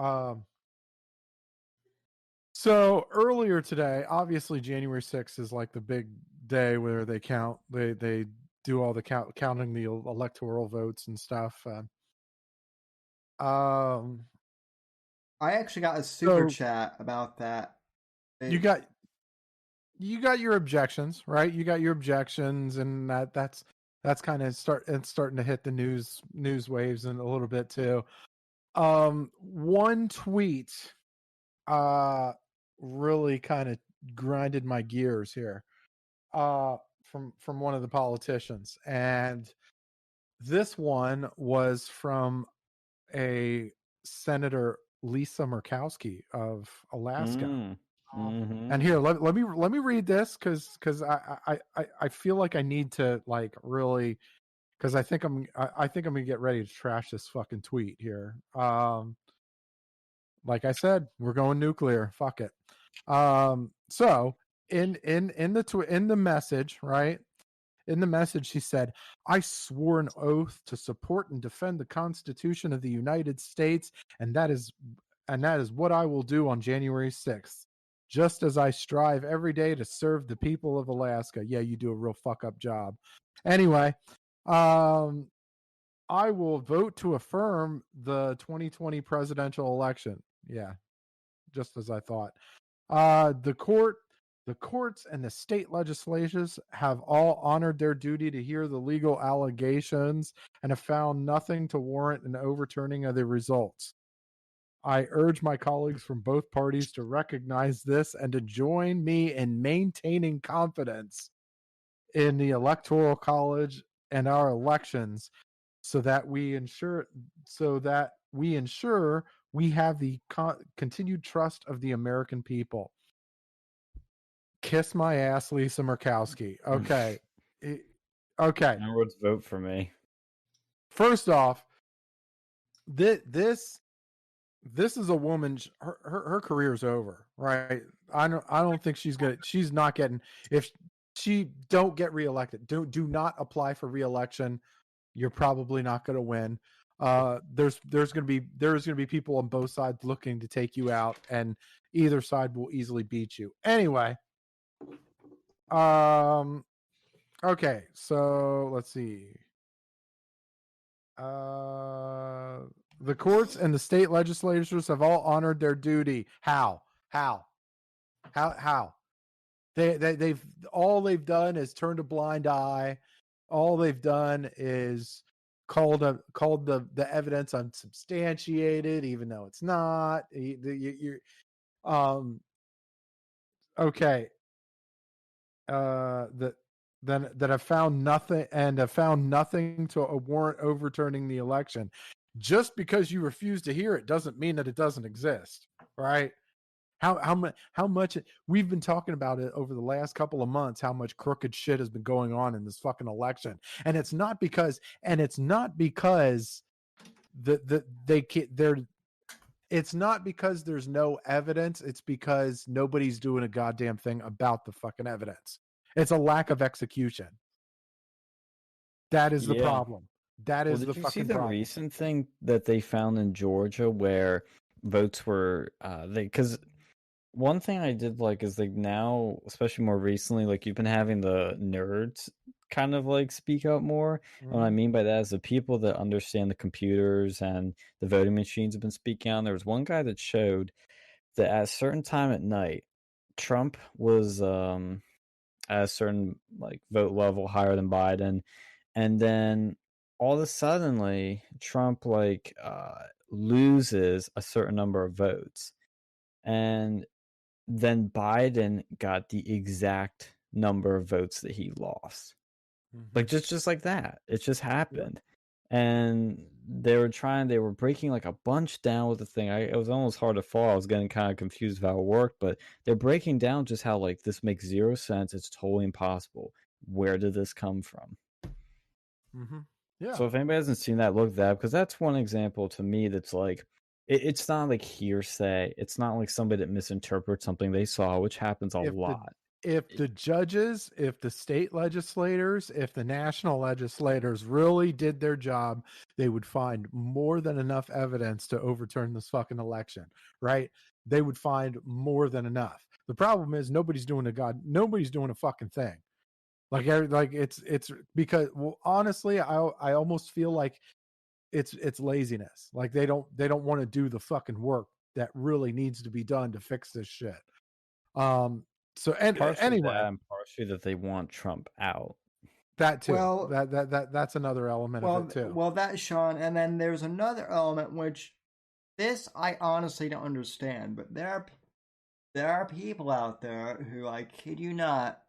so earlier today, obviously January 6th is like the big day where they count. They do all the counting the electoral votes and stuff. I actually got a super chat about that. You got your objections, right? You got your objections, and that's kind of starting to hit the news waves and a little bit too. One tweet really kind of grinded my gears here from one of the politicians, and this one was from a Senator Lisa Murkowski of Alaska. Mm-hmm. And here, let me read this because I feel like I need to like really, because I think I'm gonna get ready to trash this fucking tweet here. Like I said, we're going nuclear. Fuck it. So in the message, right? In the message, she said, I swore an oath to support and defend the Constitution of the United States, and that is what I will do on January 6th. Just as I strive every day to serve the people of Alaska. Yeah, you do a real fuck up job. Anyway, I will vote to affirm the 2020 presidential election. Yeah, just as I thought. The courts and the state legislatures have all honored their duty to hear the legal allegations and have found nothing to warrant an overturning of the results. I urge my colleagues from both parties to recognize this and to join me in maintaining confidence in the Electoral College and our elections so that we ensure we have the continued trust of the American people. Kiss my ass, Lisa Murkowski. Okay. Okay. Everyone's vote for me. First off, this is a woman. Her career's over, right? I don't think she's not getting. If she don't get reelected, do not apply for reelection. You're probably not going to win. there's going to be people on both sides looking to take you out, and either side will easily beat you. Anyway, okay, so let's see. The courts and the state legislatures have all honored their duty. How? They've all they've done is turned a blind eye. All they've done is called the evidence unsubstantiated, even though it's not. Okay. That have found nothing to warrant overturning the election. Just because you refuse to hear it doesn't mean that it doesn't exist, right? How much we've been talking about it over the last couple of months, how much crooked shit has been going on in this fucking election, and it's not because it's not because there's no evidence. It's because nobody's doing a goddamn thing about the fucking evidence. It's a lack of execution. That is the problem. That is the fucking problem. Did you see the recent thing that they found in Georgia where votes were because one thing I did like is like now, especially more recently, like you've been having the nerds kind of like speak out more. And what I mean by that is the people that understand the computers and the voting machines have been speaking out. There was one guy that showed that at a certain time at night, Trump was at a certain like vote level higher than Biden, and then all of a suddenly Trump like loses a certain number of votes, and then Biden got the exact number of votes that he lost. Like just like that. It just happened. And they were breaking like a bunch down with the thing. It was almost hard to follow. I was getting kind of confused of how it worked, but they're breaking down just how like this makes zero sense. It's totally impossible. Where did this come from? Yeah. So if anybody hasn't seen that, look that up, because that's one example to me that's like it's not like hearsay. It's not like somebody that misinterprets something they saw, which happens a lot. If the judges, if the state legislators, if the national legislators really did their job, they would find more than enough evidence to overturn this fucking election, right? They would find more than enough. The problem is nobody's doing a fucking thing. Like it's because, well, honestly, I almost feel like it's laziness. Like they don't want to do the fucking work that really needs to be done to fix this shit. So anyway, and partially that they want Trump out. That too. Well, that's another element of it too. Well, that, Sean, and then there's another element which this I honestly don't understand, but there are people out there who, I kid you not,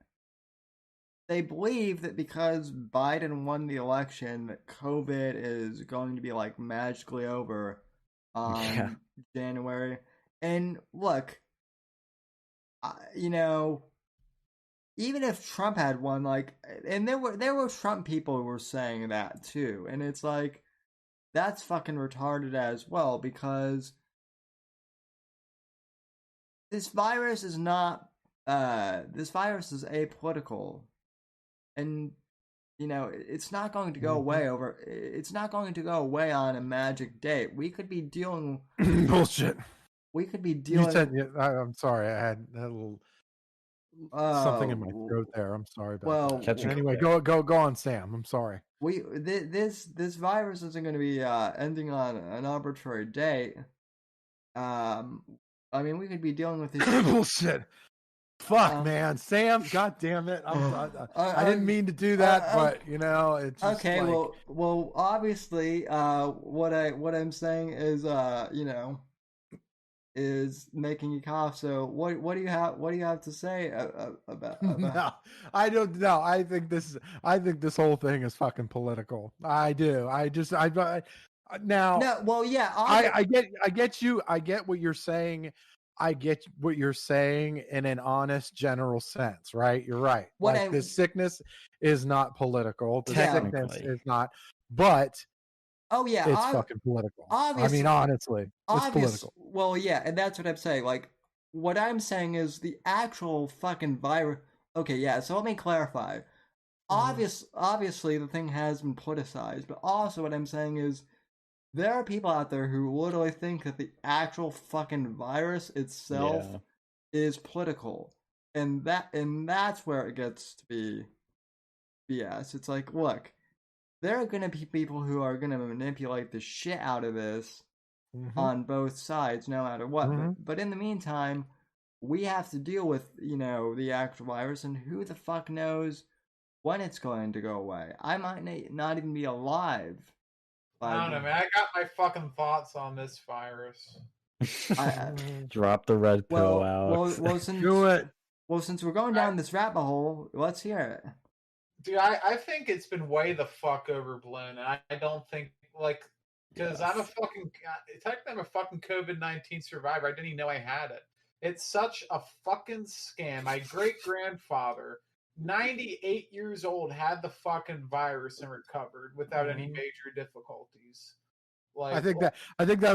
they believe that because Biden won the election, that COVID is going to be like magically over January. And look, even if Trump had won, like, and there were Trump people who were saying that too, and it's like that's fucking retarded as well, because this virus is not this virus is apolitical, and it's not going to go away it's not going to go away on a magic date. We could be dealing bullshit. We could be dealing. You said, I'm sorry, I had a little something in my throat there. I'm sorry about that. Anyway, go on, Sam. I'm sorry. This virus isn't going to be ending on an arbitrary date. I mean, we could be dealing with this bullshit. Fuck, man, Sam. God damn it! I didn't mean to do that, but it's just okay. Like... Well, obviously, what I'm saying is, is making you cough. So what do you have to say about No, I don't know. I think this whole thing is fucking political. I do. Now. No, well, yeah. I get you. I get what you're saying. I get what you're saying in an honest, general sense, right? You're right. This sickness is not political. The sickness is not, but oh yeah, it's fucking political. Obviously, I mean, honestly, it's political. Well, yeah, and that's what I'm saying. Like, what I'm saying is the actual fucking virus. Okay, yeah. So let me clarify. Obviously, the thing has been politicized, but also what I'm saying is there are people out there who literally think that the actual fucking virus itself is political, and that's where it gets to be BS. It's like, look, there are going to be people who are going to manipulate the shit out of this on both sides, no matter what. But in the meantime, we have to deal with, the actual virus, and who the fuck knows when it's going to go away. I might not even be alive. I don't know, man. I got my fucking thoughts on this virus. Drop the red pill, Alex. Do it. Well, since we're going down this rabbit hole, let's hear it. Dude, I think it's been way the fuck overblown, and I don't think, because technically I'm a fucking COVID-19 survivor. I didn't even know I had it. It's such a fucking scam. My great-grandfather, 98 years old, had the fucking virus and recovered without any major difficulties. I think that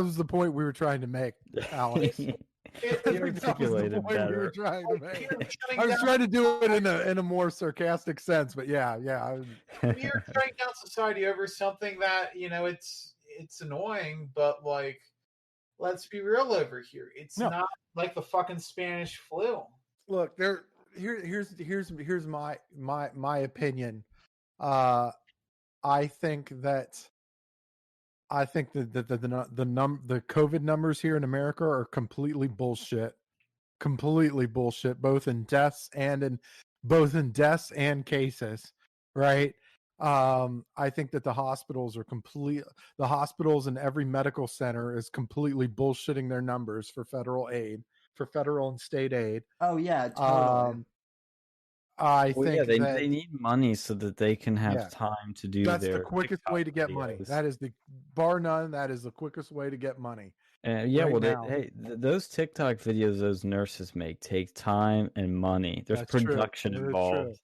was the point we were trying to make, Alex. He articulated better. We were trying to make. I was trying to do it in a more sarcastic sense, but yeah. You're shutting down society over something that it's annoying, but let's be real over here. It's not like the fucking Spanish flu. Look, here's my opinion. I think that the COVID numbers here in America are completely bullshit, both in deaths and cases, right? I think that the hospitals and every medical center is completely bullshitting their numbers for federal and state aid. Oh yeah, totally. I think they need money so that they can have time to do. That's the quickest way to get money. That is bar none. That is the quickest way to get money. Those TikTok videos those nurses make take time and money. There's production involved.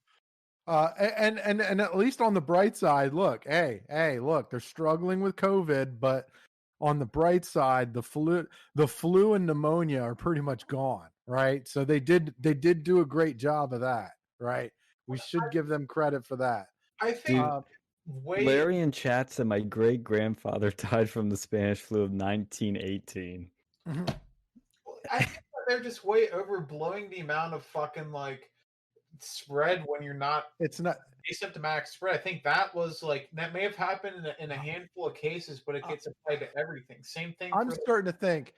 And at least on the bright side, look, look, they're struggling with COVID, but on the bright side, the flu and pneumonia are pretty much gone, right? So they did do a great job of that. Right, we should give them credit for that. I think Larry in chat said my great grandfather died from the Spanish flu of 1918. I think they're just way overblowing the amount of fucking spread when you're not. It's not asymptomatic spread. I think that was that may have happened in a handful of cases, but it gets applied to everything. Same thing. I'm starting to think.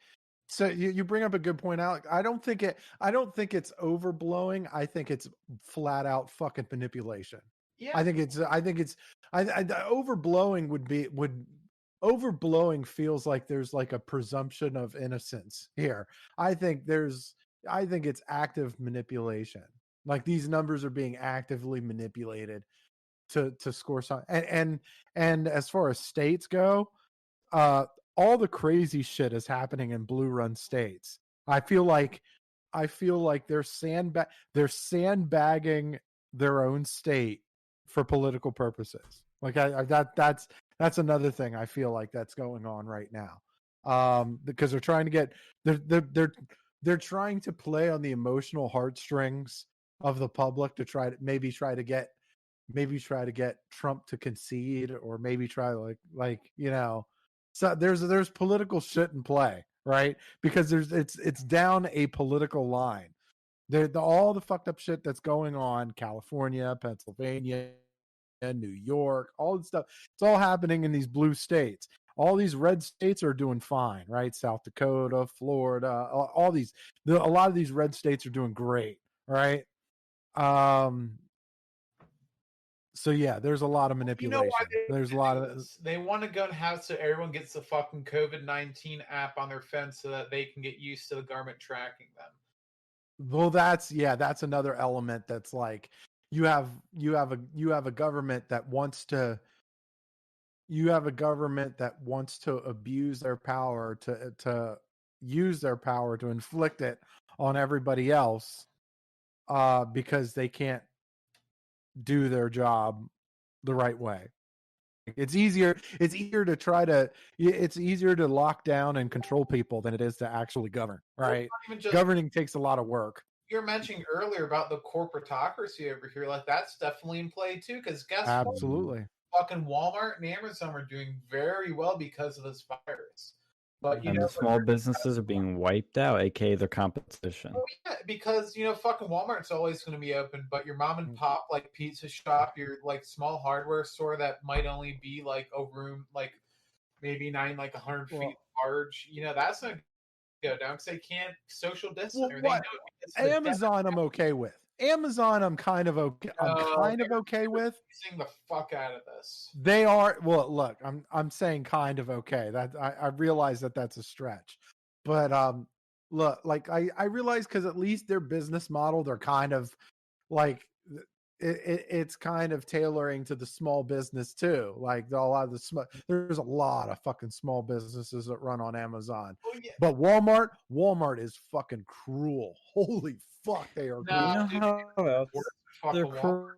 So you bring up a good point, Alex. I don't think it's overblowing. I think it's flat out fucking manipulation. Yeah. I think overblowing feels like there's a presumption of innocence here. I think it's active manipulation. Like these numbers are being actively manipulated to score something. And as far as states go, all the crazy shit is happening in blue run states. I feel like they're sandbagging their own state for political purposes. That's another thing I feel like that's going on right now. Because they're trying to they're trying to play on the emotional heartstrings of the public to try to get Trump to concede, or maybe try so there's political shit in play, right? Because it's down a political line. All the fucked up shit that's going on, California, Pennsylvania, New York, all this stuff, it's all happening in these blue states. All these red states are doing fine, right? South Dakota, Florida, a lot of these red states are doing great, right? So yeah, there's a lot of manipulation. There's a lot of they want to go and have so everyone gets the fucking COVID-19 app on their phone so that they can get used to the government tracking them. Well, that's another element. That's you have a government that wants to abuse their power to use their power to inflict it on everybody else, because they can't do their job the right way. It's easier to lock down and control people than it is to actually govern, right? Governing takes a lot of work. You were mentioning earlier about the corporatocracy over here, that's definitely in play too, because guess absolutely what? fucking Walmart and Amazon are doing very well because of this virus. But and the small businesses are being wiped out, aka their competition. Oh yeah, because fucking Walmart's always going to be open, but your mom and pop like pizza shop, your like small hardware store that might only be like a room, like maybe 100 feet large, that's not go down because they can't social distance. Well, what? Amazon, I'm okay with. Amazon, I'm kind of okay. I'm kind of okay with. Using the fuck out of this. They are. Well, look, I'm saying kind of okay. That I realize that that's a stretch, but look, like I realize because at least their business model, they're kind of like it's kind of tailoring to the small business too. Like a lot of there's a lot of fucking small businesses that run on Amazon, but Walmart is fucking cruel. Holy fuck, they are. No, you know how else they're cruel?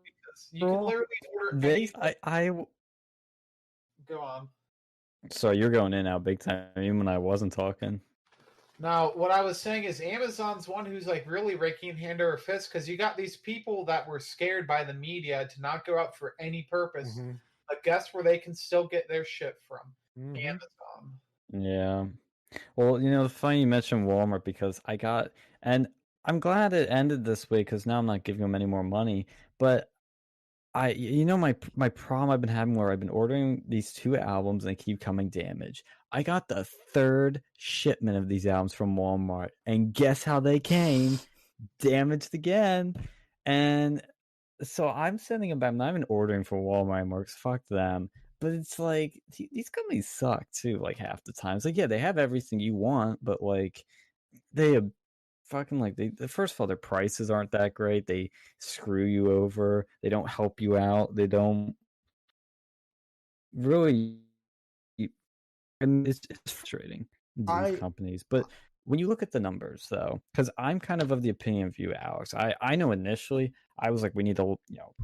You can literally order. Go on. So you're going in out big time, even when I wasn't talking. Now, what I was saying is Amazon's one who's like really raking hand over fist because you got these people that were scared by the media to not go out for any purpose. Mm-hmm. But guess where they can still get their shit from? Mm-hmm. Amazon. Yeah. Well, it's funny you mentioned Walmart because and I'm glad it ended this way because now I'm not giving them any more money. But my problem I've been having where I've been ordering these 2 albums and they keep coming damaged. I got the 3rd shipment of these albums from Walmart, and guess how they came? Damaged again. And so I'm sending them back. I'm not even ordering for Walmart anymore because fuck them. But it's like these companies suck too. Like half the time, it's like yeah, they have everything you want, but like they have fucking like first of all their prices aren't that great. They screw you over. They don't help you out. They don't really. And it's frustrating, these companies. But when you look at the numbers, though, because I'm kind of the opinion of you, Alex. I know initially I was like, we need to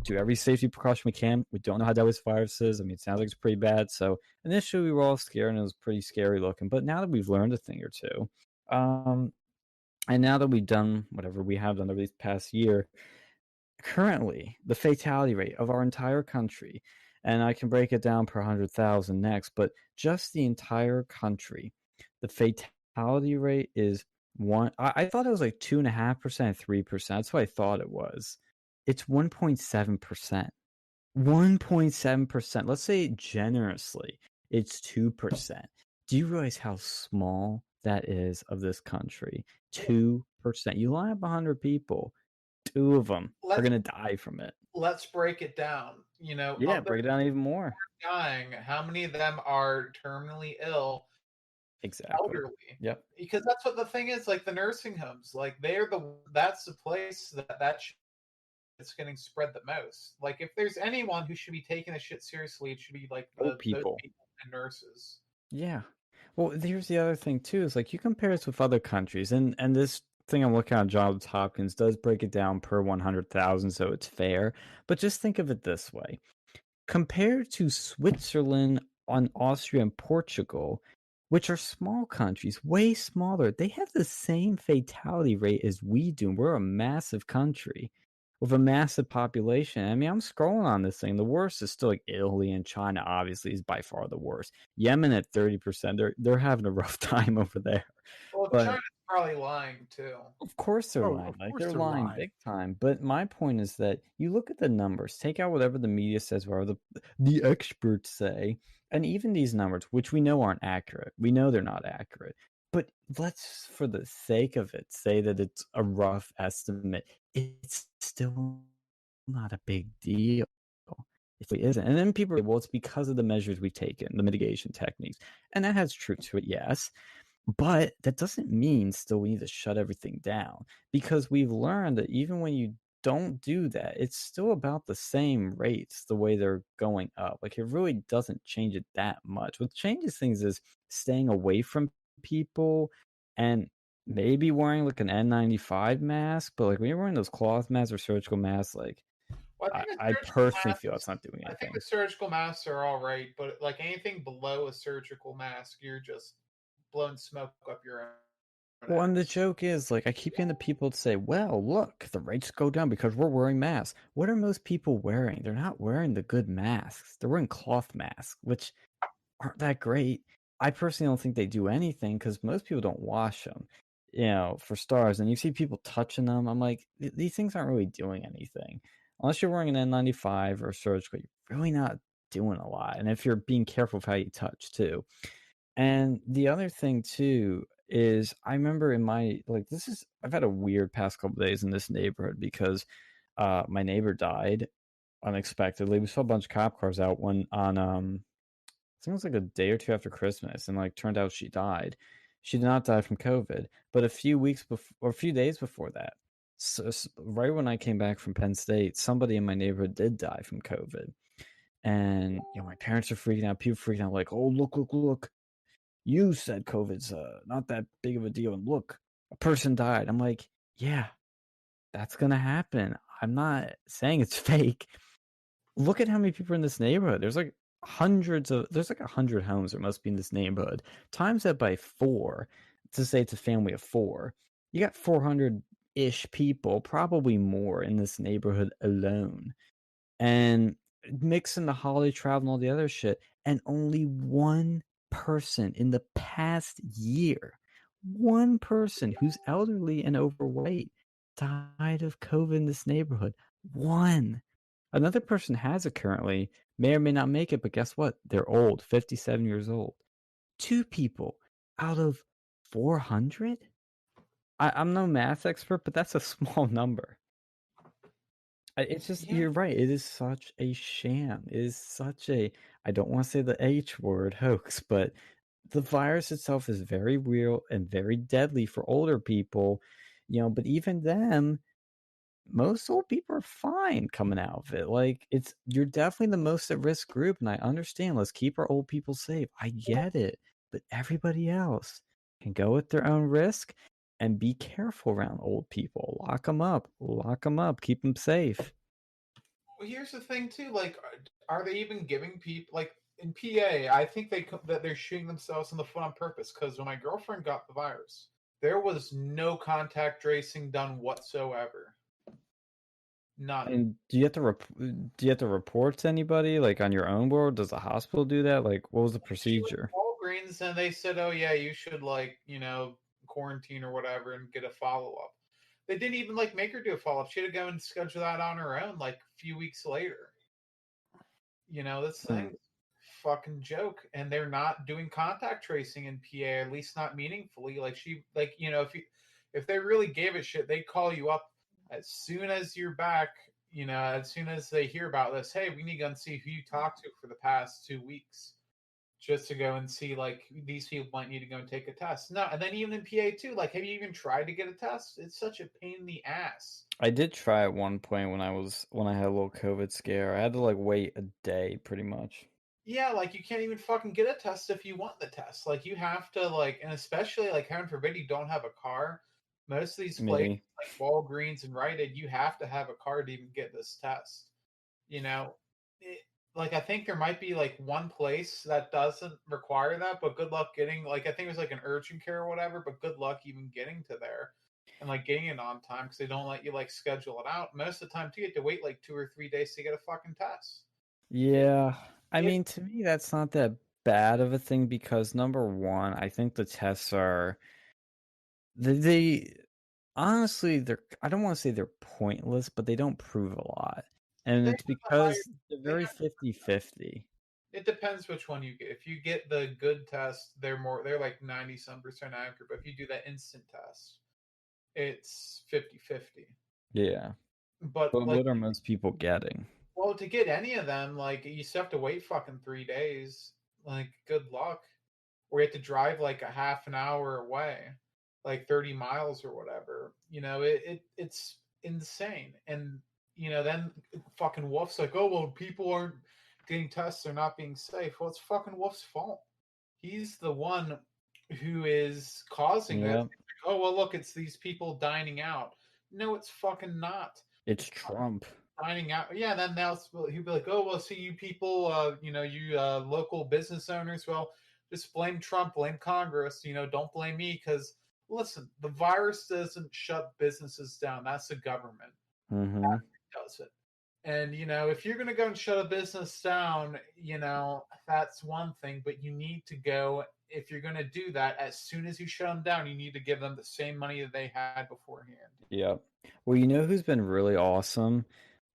do every safety precaution we can. We don't know how deadly this virus is. I mean, it sounds like it's pretty bad. So initially we were all scared and it was pretty scary looking. But now that we've learned a thing or two, and now that we've done whatever we have done over this past year, currently the fatality rate of our entire country, and I can break it down per 100,000 next, but just the entire country, the fatality rate is I thought it was like 2.5%, 3%. That's what I thought it was. It's 1.7%. 1.7%. Let's say generously, it's 2%. Do you realize how small that is of this country? 2%. You line up 100 people, 2 of them are going to die from it. Let's break it down. Yeah, break it down even more. Dying. How many of them are terminally ill? Exactly. Elderly. Yep. Because that's what the thing is. Like the nursing homes, like that's the place that it's getting spread the most. Like if there's anyone who should be taking this shit seriously, it should be like those people and nurses. Yeah. Well, here's the other thing too. Is like you compare this with other countries, and this thing I'm looking at, Johns Hopkins, does break it down per 100,000, so it's fair. But just think of it this way: compared to Switzerland, Austria, and Portugal, which are small countries, way smaller, they have the same fatality rate as we do. We're a massive country with a massive population. I mean, I'm scrolling on this thing. The worst is still like Italy and China. Obviously, is by far the worst. Yemen at 30%. They're having a rough time over there. Well, China's probably lying too. Of course they're lying. Like they're lying big time. But my point is that you look at the numbers, take out whatever the media says, whatever the experts say, and even these numbers, which we know aren't accurate. We know they're not accurate. But let's, for the sake of it, say that it's a rough estimate. It's still not a big deal. It really isn't. And then people say, well, it's because of the measures we've taken, the mitigation techniques. And that has truth to it, yes. But that doesn't mean still we need to shut everything down, because we've learned that even when you don't do that, it's still about the same rates the way they're going up. Like it really doesn't change it that much. What changes things is staying away from people and maybe wearing like an N95 mask. But like when you're wearing those cloth masks or surgical masks, like I personally feel it's not doing anything. I think the surgical masks are all right, but like anything below a surgical mask, you're just blowing smoke up your Well, and the joke is, like, I keep getting the people to say, well, look, the rates go down because we're wearing masks. What are most people wearing? They're not wearing the good masks. They're wearing cloth masks, which aren't that great. I personally don't think they do anything because most people don't wash them, for stars. And you see people touching them. I'm like, these things aren't really doing anything. Unless you're wearing an N95 or surgical, you're really not doing a lot. And if you're being careful of how you touch, too. And the other thing too is I remember I've had a weird past couple days in this neighborhood because my neighbor died unexpectedly. We saw a bunch of cop cars out on I think it was like a day or two after Christmas, and like turned out she died. She did not die from COVID, but a few weeks before or a few days before that, right when I came back from Penn State, somebody in my neighborhood did die from COVID. And my parents are freaking out, people freaking out, like, oh, look, you said COVID's not that big of a deal, and look, a person died. I'm like, yeah, that's gonna happen. I'm not saying it's fake. Look at how many people are in this neighborhood. There's like 100 homes there must be in this neighborhood. Times that by 4 to say it's a family of 4. You got 400-ish people, probably more, in this neighborhood alone. And mix in the holiday travel and all the other shit, and only one person in the past year, one person who's elderly and overweight died of COVID in this neighborhood. One. Another person has it currently, may or may not make it, but guess what? They're old, 57 years old. 2 people out of 400? I'm no math expert, but that's a small number. It's just, you're right. It is such a sham. It is such a, I don't want to say the H word, hoax, but the virus itself is very real and very deadly for older people, but even them, most old people are fine coming out of it. Like, you're definitely the most at risk group, and I understand. Let's keep our old people safe. I get it. But everybody else can go at their own risk and be careful around old people. Lock them up, keep them safe. Well, here's the thing too. Like, are they even giving people like in PA? I think that they're shooting themselves in the foot on purpose. Because when my girlfriend got the virus, there was no contact tracing done whatsoever. None. And do you have to report to anybody, like, on your own board? Does the hospital do that? Like, what was the procedure? Walgreens, and they said, "Oh yeah, you should quarantine or whatever and get a follow up." They didn't even make her do a follow up. She had to go and schedule that on her own a few weeks later. This thing's fucking joke, and they're not doing contact tracing in PA, at least not meaningfully. If they really gave a shit, they'd call you up as soon as you're back. As soon as they hear about this, hey, we need to go and see who you talked to for the past 2 weeks, just to go and see these people might need to go and take a test. No, and then even in PA too, have you even tried to get a test? It's such a pain in the ass. I did try at one point when I had a little COVID scare. I had to wait a day pretty much. Yeah, you can't even fucking get a test if you want the test. You have to and especially heaven forbid you don't have a car. Most of these places like Walgreens and Rite Aid, you have to have a car to even get this test. I think there might be one place that doesn't require that, but good luck getting I think it was an urgent care or whatever, but good luck even getting to there and getting it on time because they don't let you schedule it out. Most of the time too, you have to wait 2 or 3 days to get a fucking test. Yeah. I mean, to me, that's not that bad of a thing because number one, I think the tests are they honestly I don't want to say they're pointless, but they don't prove a lot. And it's because they're very 50-50. It depends which one you get. If you get the good test, they're 90-some% accurate. But if you do that instant test, it's 50-50. Yeah. But what are most people getting? Well, to get any of them, you still have to wait fucking 3 days. Good luck. Or you have to drive a half an hour away, 30 miles or whatever. It's insane. And then fucking Wolf's oh well, people aren't getting tests, they're not being safe. Well, it's fucking Wolf's fault. He's the one who is causing it. Oh well, look, it's these people dining out. No, it's fucking not. It's Trump dining out. Yeah, then he'll be oh well, see you people, you local business owners. Well, just blame Trump, blame Congress. Don't blame me because listen, the virus doesn't shut businesses down. That's the government. Mm-hmm. That does it. And, if you're going to go and shut a business down, that's one thing. But you need to go, if you're going to do that, as soon as you shut them down, you need to give them the same money that they had beforehand. Yep. Well, who's been really awesome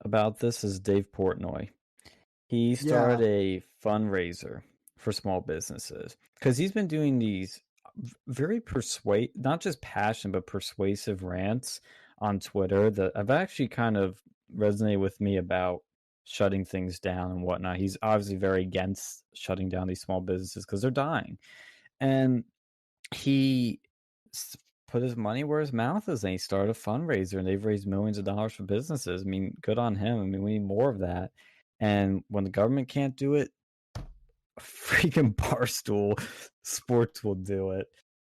about this is Dave Portnoy. He started a fundraiser for small businesses because he's been doing these very not just passionate, but persuasive rants on Twitter that have actually kind of resonated with me about shutting things down and whatnot. He's obviously very against shutting down these small businesses because they're dying. And he put his money where his mouth is, and he started a fundraiser, and they've raised millions of dollars for businesses. I mean, good on him. I mean, we need more of that. And when the government can't do it, freaking Barstool Sports will do it.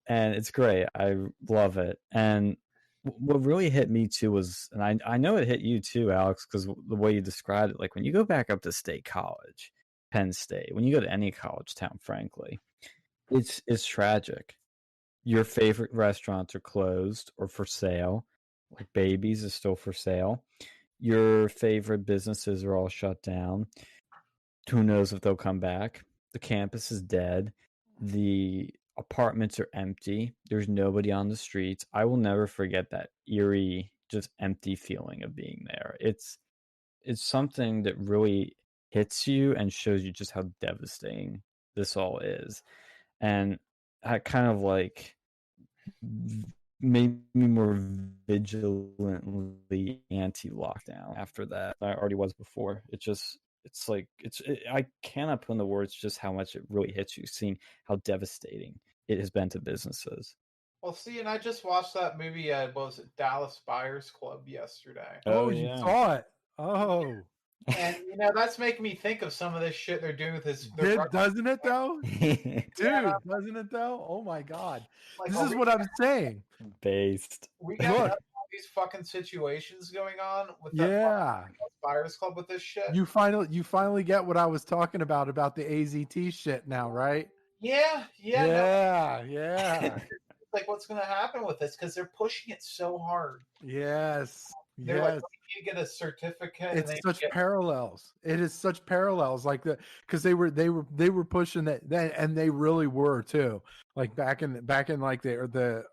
And it's great. I love it. And what really hit me too was, and I know it hit you too, Alex, because the way you described it, like when you go back up to State College, Penn State, when you go to any college town, frankly, it's tragic. Your favorite restaurants are closed or for sale. Like Babies is still for sale. Your favorite businesses are all shut down. Who knows if they'll come back? The campus is dead. The apartments are empty. There's nobody on the streets. I will never forget that eerie, just empty feeling of being there. It's something that really hits you and shows you just how devastating this all is. And I kind of like made me more vigilantly anti-lockdown after that. I already was before. I cannot put in the words just how much it really hits you, seeing how devastating it has been to businesses. Well, see, and I just watched that movie, what was it, Dallas Buyers Club yesterday. Oh, you saw it. Oh. And, that's making me think of some of this shit they're doing with this. Doesn't it, though? Dude, doesn't it, though? Oh, my God. This is what I'm saying. Based. We got all these fucking situations going on with that Buyers Club with this shit. You finally get what I was talking about the AZT shit now, right? Yeah. Yeah. Like, what's going to happen with this? Because they're pushing it so hard. Yes. They're like, you get a certificate. It's such parallels. It is such parallels, like that, because they were pushing that, and they really were too. Like back in like the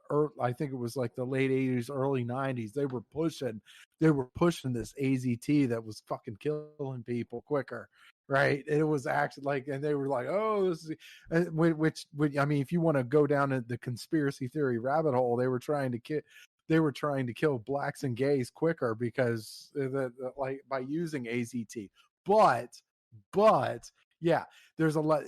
I think it was like the late 80s, early 90s. They were pushing this AZT that was fucking killing people quicker. Right, it was actually like, and they were like, "Oh, this is," which I mean, if you want to go down the conspiracy theory rabbit hole, they were trying to kill blacks and gays quicker because like by using AZT. But yeah, there's a lot.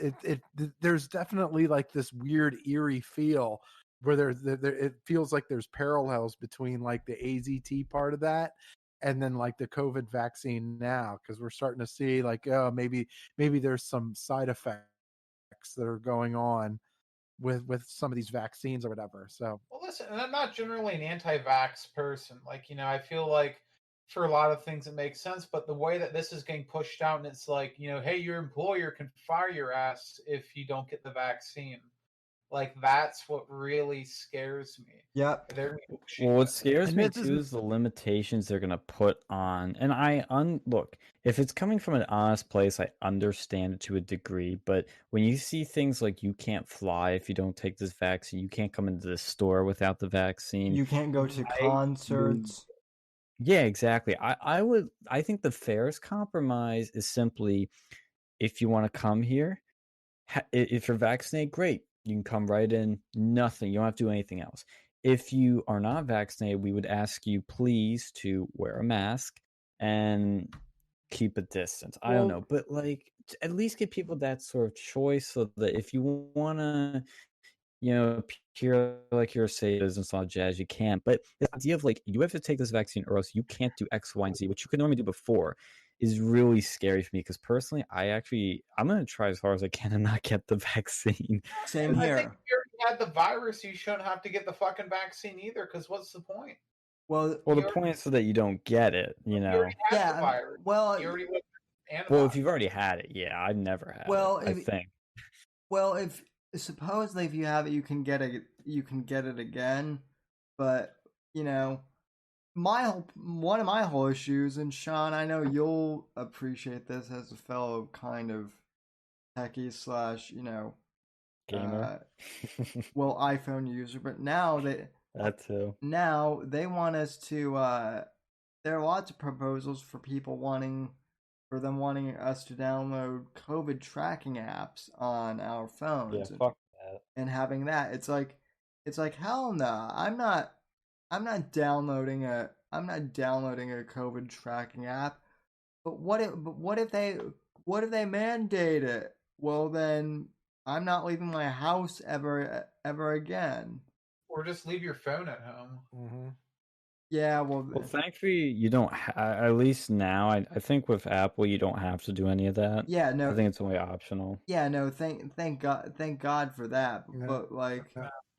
There's definitely like this weird eerie feel where it feels like there's parallels between like the AZT part of that and then like the COVID vaccine now, because we're starting to see like, oh, maybe there's some side effects that are going on with some of these vaccines or whatever. So, well, listen, and I'm not generally an anti-vax person. Like, I feel like for a lot of things it makes sense, but the way that this is getting pushed out, and it's like, hey, your employer can fire your ass if you don't get the vaccine. Like, that's what really scares me. Yep. Well, what scares me too is the limitations they're going to put on. And look, if it's coming from an honest place, I understand it to a degree. But when you see things like you can't fly if you don't take this vaccine, you can't come into the store without the vaccine, you can't go to concerts. Yeah, exactly. I think the fairest compromise is simply, if you want to come here, if you're vaccinated, great. You can come right in, nothing. You don't have to do anything else. If you are not vaccinated, we would ask you please to wear a mask and keep a distance. I don't know, but like at least give people that sort of choice so that if you want to, appear like you're a safe business, all jazz, you can. But the idea of like, you have to take this vaccine or else you can't do X, Y, and Z, which you could normally do before, is really scary for me, because personally, I'm going to try as hard as I can to not get the vaccine. Same here. I think if you already had the virus, you shouldn't have to get the fucking vaccine either, because what's the point? Well, the point is so that you don't get it, You already had the virus. Well, you already well, if you've already had it, yeah, I've never had it, I think. Well, supposedly if you have it, you can get it. You can get it again, but you know, one of my whole issues, and Sean, I know you'll appreciate this as a fellow kind of techie slash, Gamer. well, iPhone user, but now that too. Now they want us to. There are lots of proposals for people wanting us to download COVID tracking apps on our phones. Yeah, fuck that. And having that, it's like hell no. I'm not downloading a COVID tracking app. But what if they mandate it? Well, then I'm not leaving my house ever again. Or just leave your phone at home. Mm-hmm. Yeah, well, thankfully you don't. At least now, I think with Apple you don't have to do any of that. Yeah, no, I think it's only optional. Yeah, no, thank God for that. Yeah. But like,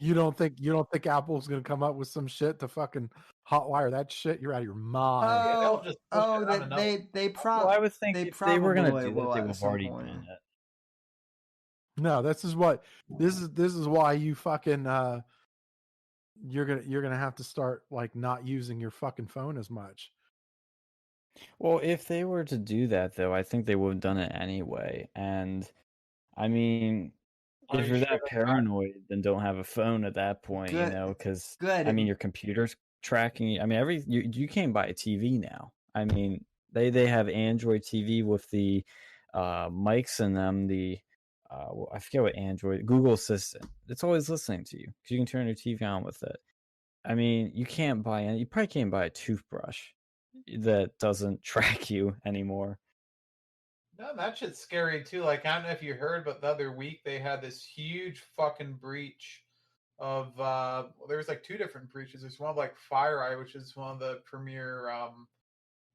you don't think Apple's gonna come up with some shit to fucking hotwire that shit? You're out of your mind. They probably. I would think if they were gonna do that, they would have already point. done it. No, this is why you fucking you're gonna have to start like not using your fucking phone as much. Well, if they were to do that though, I think they would have done it anyway. And I mean, if you're that paranoid, then don't have a phone at that point, because I mean your computer's tracking you. I mean you can't buy a TV now. I mean they have Android TV with the mics in them, the I forget what Google Assistant. It's always listening to you because you can turn your TV on with it. I mean, you probably can't buy a toothbrush that doesn't track you anymore. No, that shit's scary too. Like, I don't know if you heard, but the other week they had this huge fucking breach of there was like two different breaches. There's one of like FireEye, which is one of the premier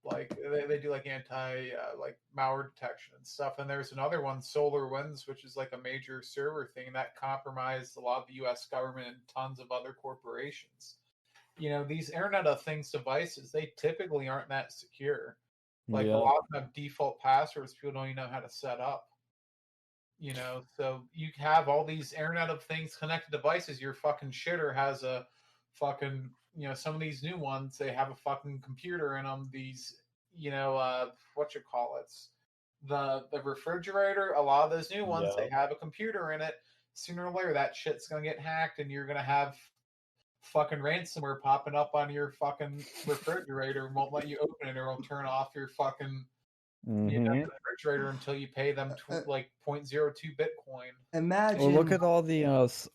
like they do like anti like malware detection and stuff. And there's another one, SolarWinds, which is like a major server thing that compromised a lot of the US government and tons of other corporations. These Internet of Things devices, they typically aren't that secure. Like a lot of them have default passwords people don't even know how to set up. So you have all these Internet of Things connected devices. Your fucking shitter has a fucking, some of these new ones, they have a fucking computer in them. These, what you call it? The refrigerator, a lot of those new ones, they have a computer in it. Sooner or later, that shit's going to get hacked and you're going to have fucking ransomware popping up on your fucking refrigerator and won't let you open it, or it'll turn off your fucking refrigerator until you pay them like 0.02 Bitcoin. Imagine. Well, look at all the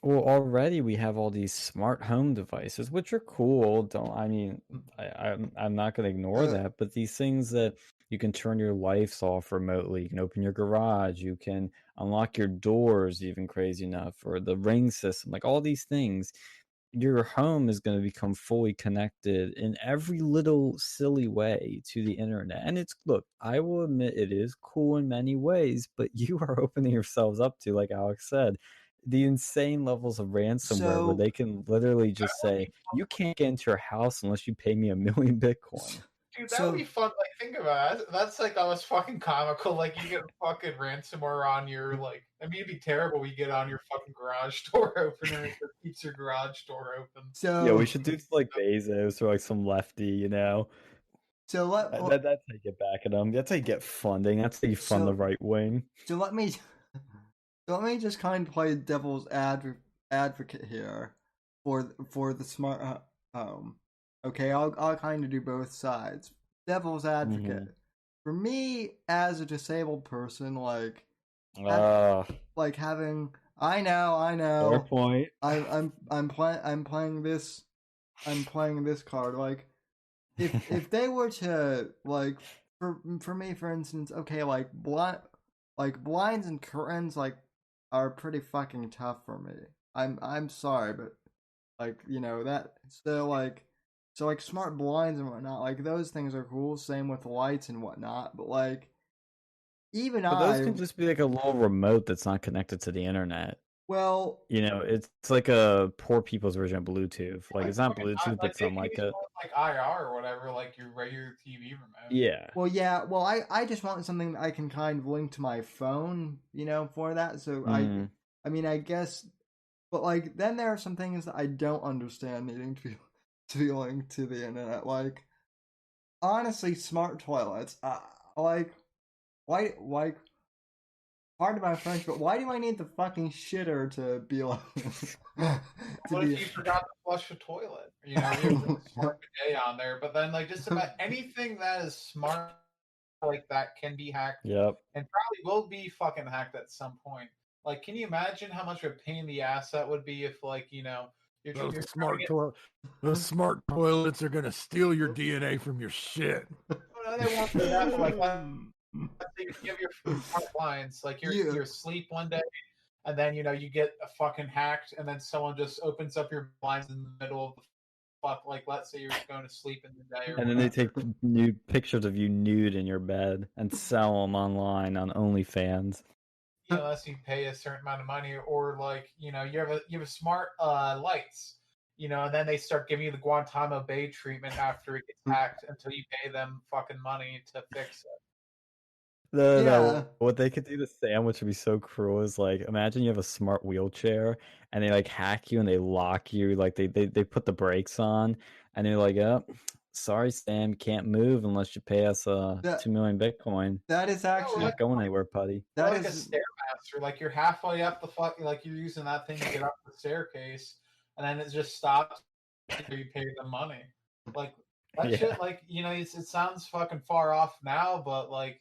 already we have all these smart home devices, which are cool. I'm not going to ignore that, but these things that you can turn your lights off remotely, you can open your garage, you can unlock your doors, even crazy enough, or the Ring system, like all these things. Your home is going to become fully connected in every little silly way to the internet. And look, I will admit it is cool in many ways, but you are opening yourselves up to, like Alex said, the insane levels of ransomware where they can literally just say, you can't get into your house unless you pay me 1 million Bitcoin. Dude, that would be fun. Like, think about it. That's like almost fucking comical. Like, you get fucking ransomware on your, like, I mean, it'd be terrible. We get on your fucking garage door opener that keeps your garage door open. So yeah, we should do like Bezos or like some lefty, So that's how you get back at them. That's how you get funding. That's how you fund the right wing. So let me just kind of play devil's advocate here for the smart home. Okay, I'll kind of do both sides. Devil's advocate. Mm-hmm. For me, as a disabled person, like having, I know. Fair point. I'm playing this card. Like, if they were to, like, for me, for instance, okay, like blinds and curtains, like, are pretty fucking tough for me. I'm sorry, but like, that, so like smart blinds and whatnot, like those things are cool. Same with lights and whatnot. But like, those can just be like a little remote that's not connected to the internet. Well, it's like a poor people's version of Bluetooth. Like it's not Bluetooth, but something like it. Like IR or whatever, like your regular TV remote. Yeah. Well, yeah. Well, I just want something that I can kind of link to my phone, for that. So I mean, I guess, but like then there are some things that I don't understand needing to be linked to the internet. Like honestly, smart toilets. Like why? Pardon my French, but why do I need the fucking shitter to be like? What if you forgot to flush the toilet? You know, you have a smart bidet on there, but then like just about anything that is smart like that can be hacked. Yep. And probably will be fucking hacked at some point. Like, can you imagine how much of a pain in the ass that would be if, like, you know, those smart toilets are gonna steal your DNA from your shit. No, they won't do that. But like, you have your front lines, like you're asleep one day, and then you know you get a fucking hacked, and then someone just opens up your blinds in the middle of the fuck. Like, let's say you're going to sleep in the day, or and then they take nude pictures of you nude in your bed and sell them online on OnlyFans. You know, unless you pay a certain amount of money, or like you know you have a smart lights, you know, and then they start giving you the Guantanamo Bay treatment after it gets hacked until you pay them fucking money to fix it. No, what they could do to Sam, which would be so cruel, is like imagine you have a smart wheelchair and they like hack you and they lock you, like they put the brakes on and they're like, oh, sorry Sam, can't move unless you pay us 2 million Bitcoin. That is actually not going anywhere, buddy. That like is a stairmaster, like you're halfway up the fucking, like you're using that thing to get up the staircase, and then it just stops until you pay the money. Like that shit, like you know, it sounds fucking far off now, but like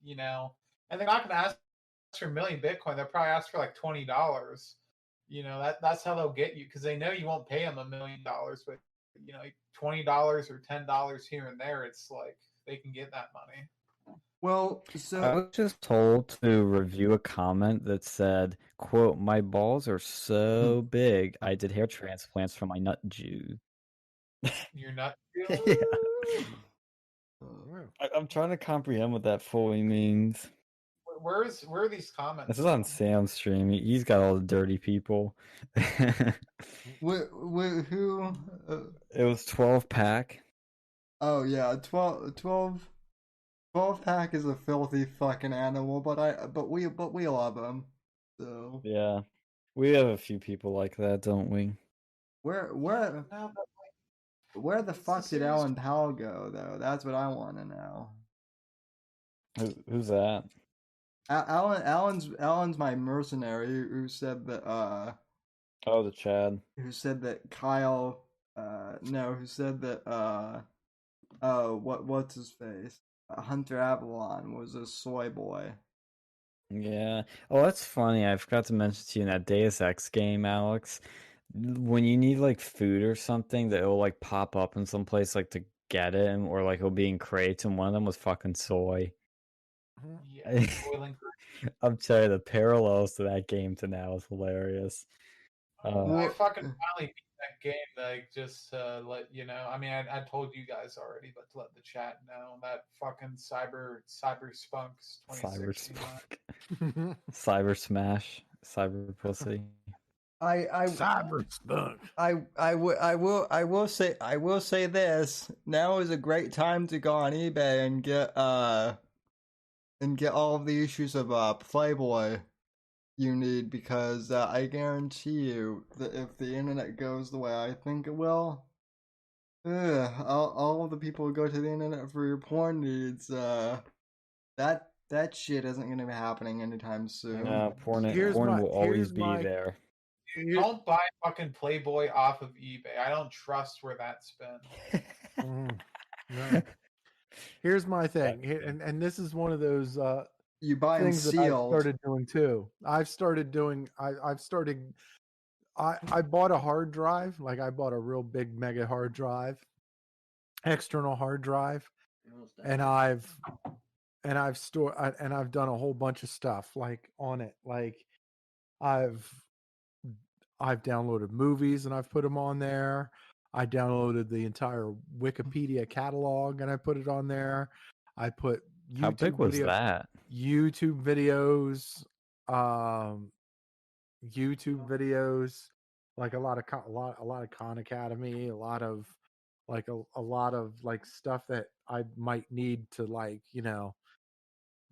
you know, and they're not gonna ask for a million Bitcoin. They'll probably ask for like $20. You know, that's how they'll get you because they know you won't pay them $1 million, but you know, $20 or $10 here and there, it's like they can get that money. Well, so I was just told to review a comment that said, quote, my balls are so big I did hair transplants for my nut Jew. Your nut Jew? Yeah. I'm trying to comprehend what that fully means. Where are these comments? This is on Sam's stream. He's got all the dirty people. Who? It was 12 pack. Oh yeah, 12 pack is a filthy fucking animal, but we love him. So yeah, we have a few people like that, don't we? Where the fuck did Alan Powell go though? That's what I want to know. Who's that? Alan's my mercenary who said that oh, the Chad. Who said that Kyle who said that what's his face? Hunter Avalon was a soy boy. Yeah. Oh, that's funny. I forgot to mention to you in that Deus Ex game, Alex. When you need like food or something, that it'll like pop up in some place like to get it, or like it'll be in crates, and one of them was fucking soy. Yeah, I'm telling you, the parallels to that game to now is hilarious. I fucking finally beat that game, like just to let you know. I mean, I told you guys already, but to let the chat know that fucking Cyber Spunks 2016. Cyber Smash, Cyber Pussy. Cyber Spunk. I will say this. Now is a great time to go on eBay and get all of the issues of Playboy you need, because I guarantee you that if the internet goes the way I think it will, all of the people who go to the internet for your porn needs, that shit isn't going to be happening anytime soon. No, porn will always be there. Don't buy fucking Playboy off of eBay. I don't trust where that's been. No. Here's my thing, and this is one of those you buy things sealed. That I've started doing too. I bought a hard drive, like I bought a real big mega hard drive, external hard drive, and I've done a whole bunch of stuff like on it. Like I've downloaded movies and I've put them on there. I downloaded the entire Wikipedia catalog and I put it on there. I put YouTube How big was that? YouTube videos, like a lot of Khan Academy, a lot of like stuff that I might need to, like, you know,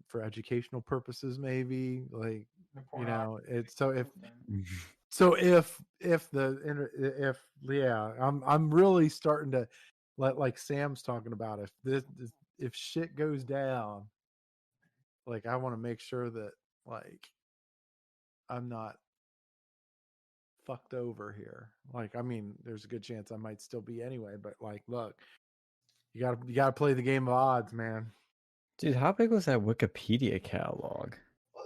for educational purposes, maybe like You know, it's so if I'm really starting to like Sam's talking about if shit goes down, like I want to make sure that like I'm not fucked over here. Like, I mean, there's a good chance I might still be anyway, but like, look, you gotta play the game of odds, man. Dude, how big was that Wikipedia catalog?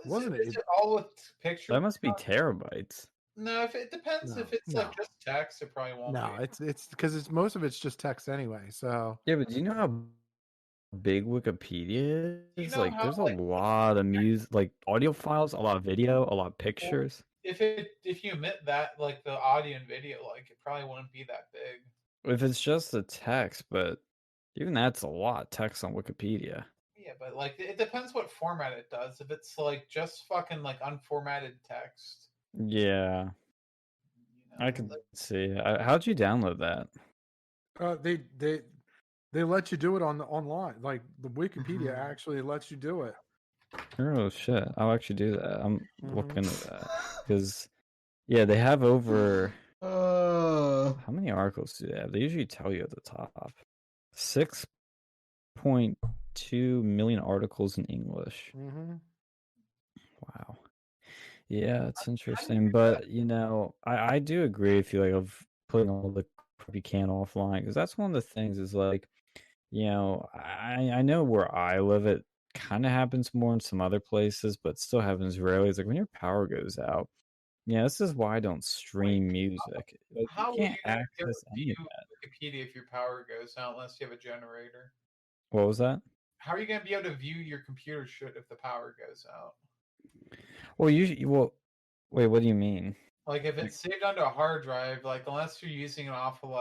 Wasn't it all with pictures? That must be terabytes. No, if it depends. If it's like just text, it probably won't. No, be. it's because most of it's just text anyway. So yeah, but do you know how big Wikipedia is? You know like, how, there's a lot of music, like audio files, a lot of video, a lot of pictures. If you omit that, like the audio and video, like it probably wouldn't be that big. If it's just the text, but even that's a lot of text on Wikipedia. Yeah, but like it depends what format it does. If it's like just fucking like unformatted text. Yeah, I could see. How'd you download that? They let you do it online. Like the Wikipedia actually lets you do it. Oh shit! I'll actually do that. I'm looking at that because yeah, they have over. How many articles do they have? They usually tell you at the top. 6.2 million articles in English. Mm-hmm. Wow. Yeah, it's interesting, but you know, I do agree with you, like, of putting all the crap you can offline, because that's one of the things is like, you know, I know where I live, it kind of happens more in some other places, but still happens rarely. It's like when your power goes out. Yeah, this is why I don't stream music. Like, you How will can't you gonna access any of that. Wikipedia if your power goes out unless you have a generator? What was that? How are you gonna be able to view your computer shit if the power goes out? Well, usually, wait, what do you mean? Like if it's saved onto a hard drive, like unless you're using it off of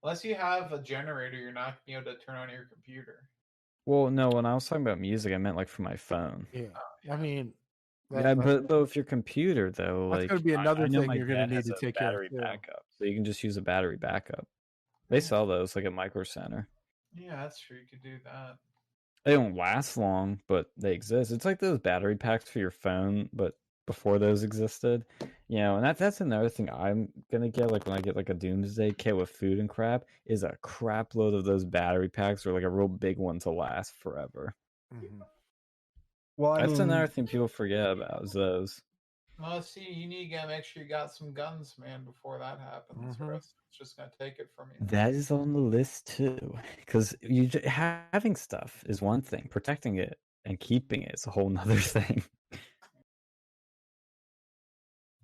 unless you have a generator, you're not gonna be able to turn on your computer. Well, no, when I was talking about music, I meant like for my phone. Yeah, I mean, Yeah, but if your computer though, that's like going to be another I know thing my you're going to dad need has to a take care of battery too. backup, so you can just use a battery backup. They sell those like at Micro Center. Yeah, that's true. You could do that. They don't last long, but they exist. It's like those battery packs for your phone, but before those existed, you know. And that's another thing I'm gonna get. Like when I get like a doomsday kit with food and crap, is a crap load of those battery packs or like a real big one to last forever. Mm-hmm. Well, I that's mean, another thing people forget about is those. Well, see, you need to make sure you got some guns, man, before that happens, or else it's just gonna take it from you. That is on the list too, because having stuff is one thing, protecting it and keeping it is a whole nother thing.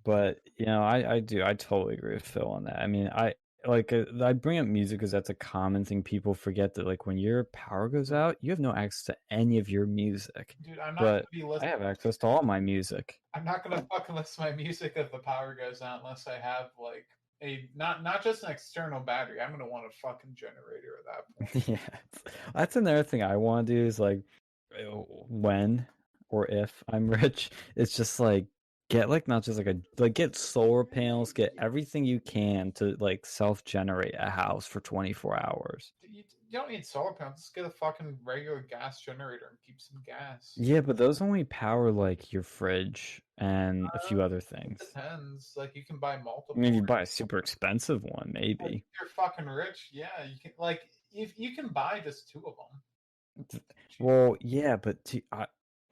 But you know, I totally agree with Phil on that. I mean, I bring up music because that's a common thing people forget, that like when your power goes out, you have no access to any of your music. Dude, I'm not but gonna be listening. I have access to all my music. I'm not gonna fucking listen to my music if the power goes out unless I have like a not just an external battery. I'm gonna want a fucking generator at that point. Yeah, that's another thing I want to do is like when or if I'm rich, it's just like get like not just like get solar panels, get everything you can to like self-generate a house for 24 hours. You don't need solar panels. Just get a fucking regular gas generator and keep some gas. Yeah, but those only power like your fridge and a few other things. It depends. Like you can buy multiple. I mean, if you buy a super expensive one, maybe. If you're fucking rich, yeah, you can. Like if you can buy just 2 of them. Well, yeah, but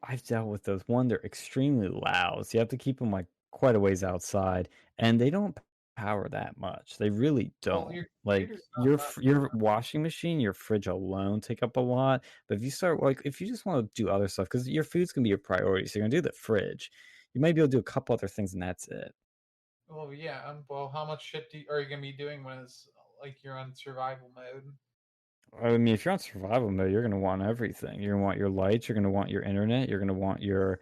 I've dealt with those. One, they're extremely loud, so you have to keep them like quite a ways outside, and they don't power that much. They really don't. Well, like your washing machine, your fridge alone take up a lot. But if you start if you just want to do other stuff, because your food's gonna be your priority, so you're gonna do the fridge. You might be able to do a couple other things, and that's it. Well, yeah. Well, how much shit are you gonna be doing when it's like you're on survival mode? I mean, if you're on survival mode, you're going to want everything. You're going to want your lights. You're going to want your internet. You're going to want your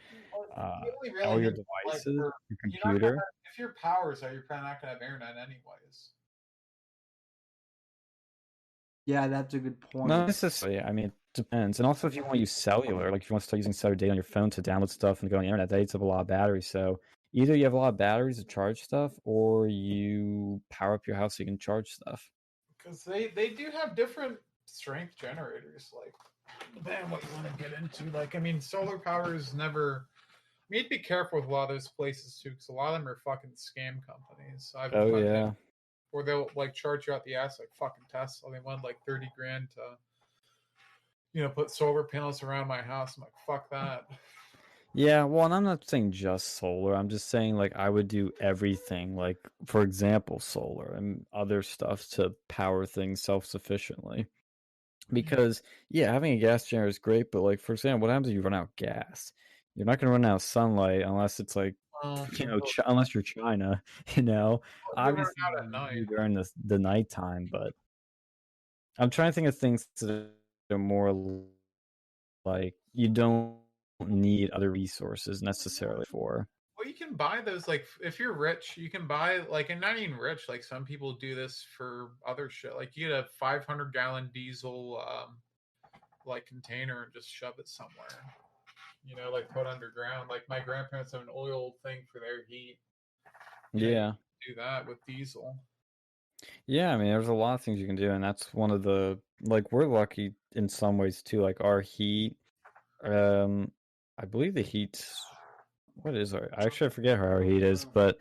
all your devices, your computer. If your power's out, you're probably not going to have internet anyways. Yeah, that's a good point. Not necessarily. I mean, it depends. And also, if you want to use cellular, like if you want to start using cellular data on your phone to download stuff and go on the internet, that eats up a lot of batteries. So either you have a lot of batteries to charge stuff, or you power up your house so you can charge stuff. Because they do have different strength generators, like depending on what you want to get into. Like, I mean, solar power is never You need to be careful with a lot of those places too, because a lot of them are fucking scam companies. Oh yeah. Or they'll like charge you out the ass like fucking Tesla. They wanted like 30 grand to, put solar panels around my house. I'm like, fuck that. Yeah, well, and I'm not saying just solar. I'm just saying like I would do everything, like for example, solar and other stuff to power things self-sufficiently. Because yeah, having a gas generator is great, but like for example, what happens if you run out of gas? You're not going to run out of sunlight unless it's like unless you're China, Obviously out at night. during the nighttime, but I'm trying to think of things that are more like you don't need other resources necessarily for. Well, you can buy those, like, if you're rich, you can buy, like, and not even rich, like, some people do this for other shit. Like, you get a 500-gallon diesel, like, container and just shove it somewhere. Like, put underground. Like, my grandparents have an oil thing for their heat. Yeah. Do that with diesel. Yeah, I mean, there's a lot of things you can do, and that's one of the, like, we're lucky in some ways, too. Like, our heat, I believe the heat's, what is our, actually, I forget how our heat is, but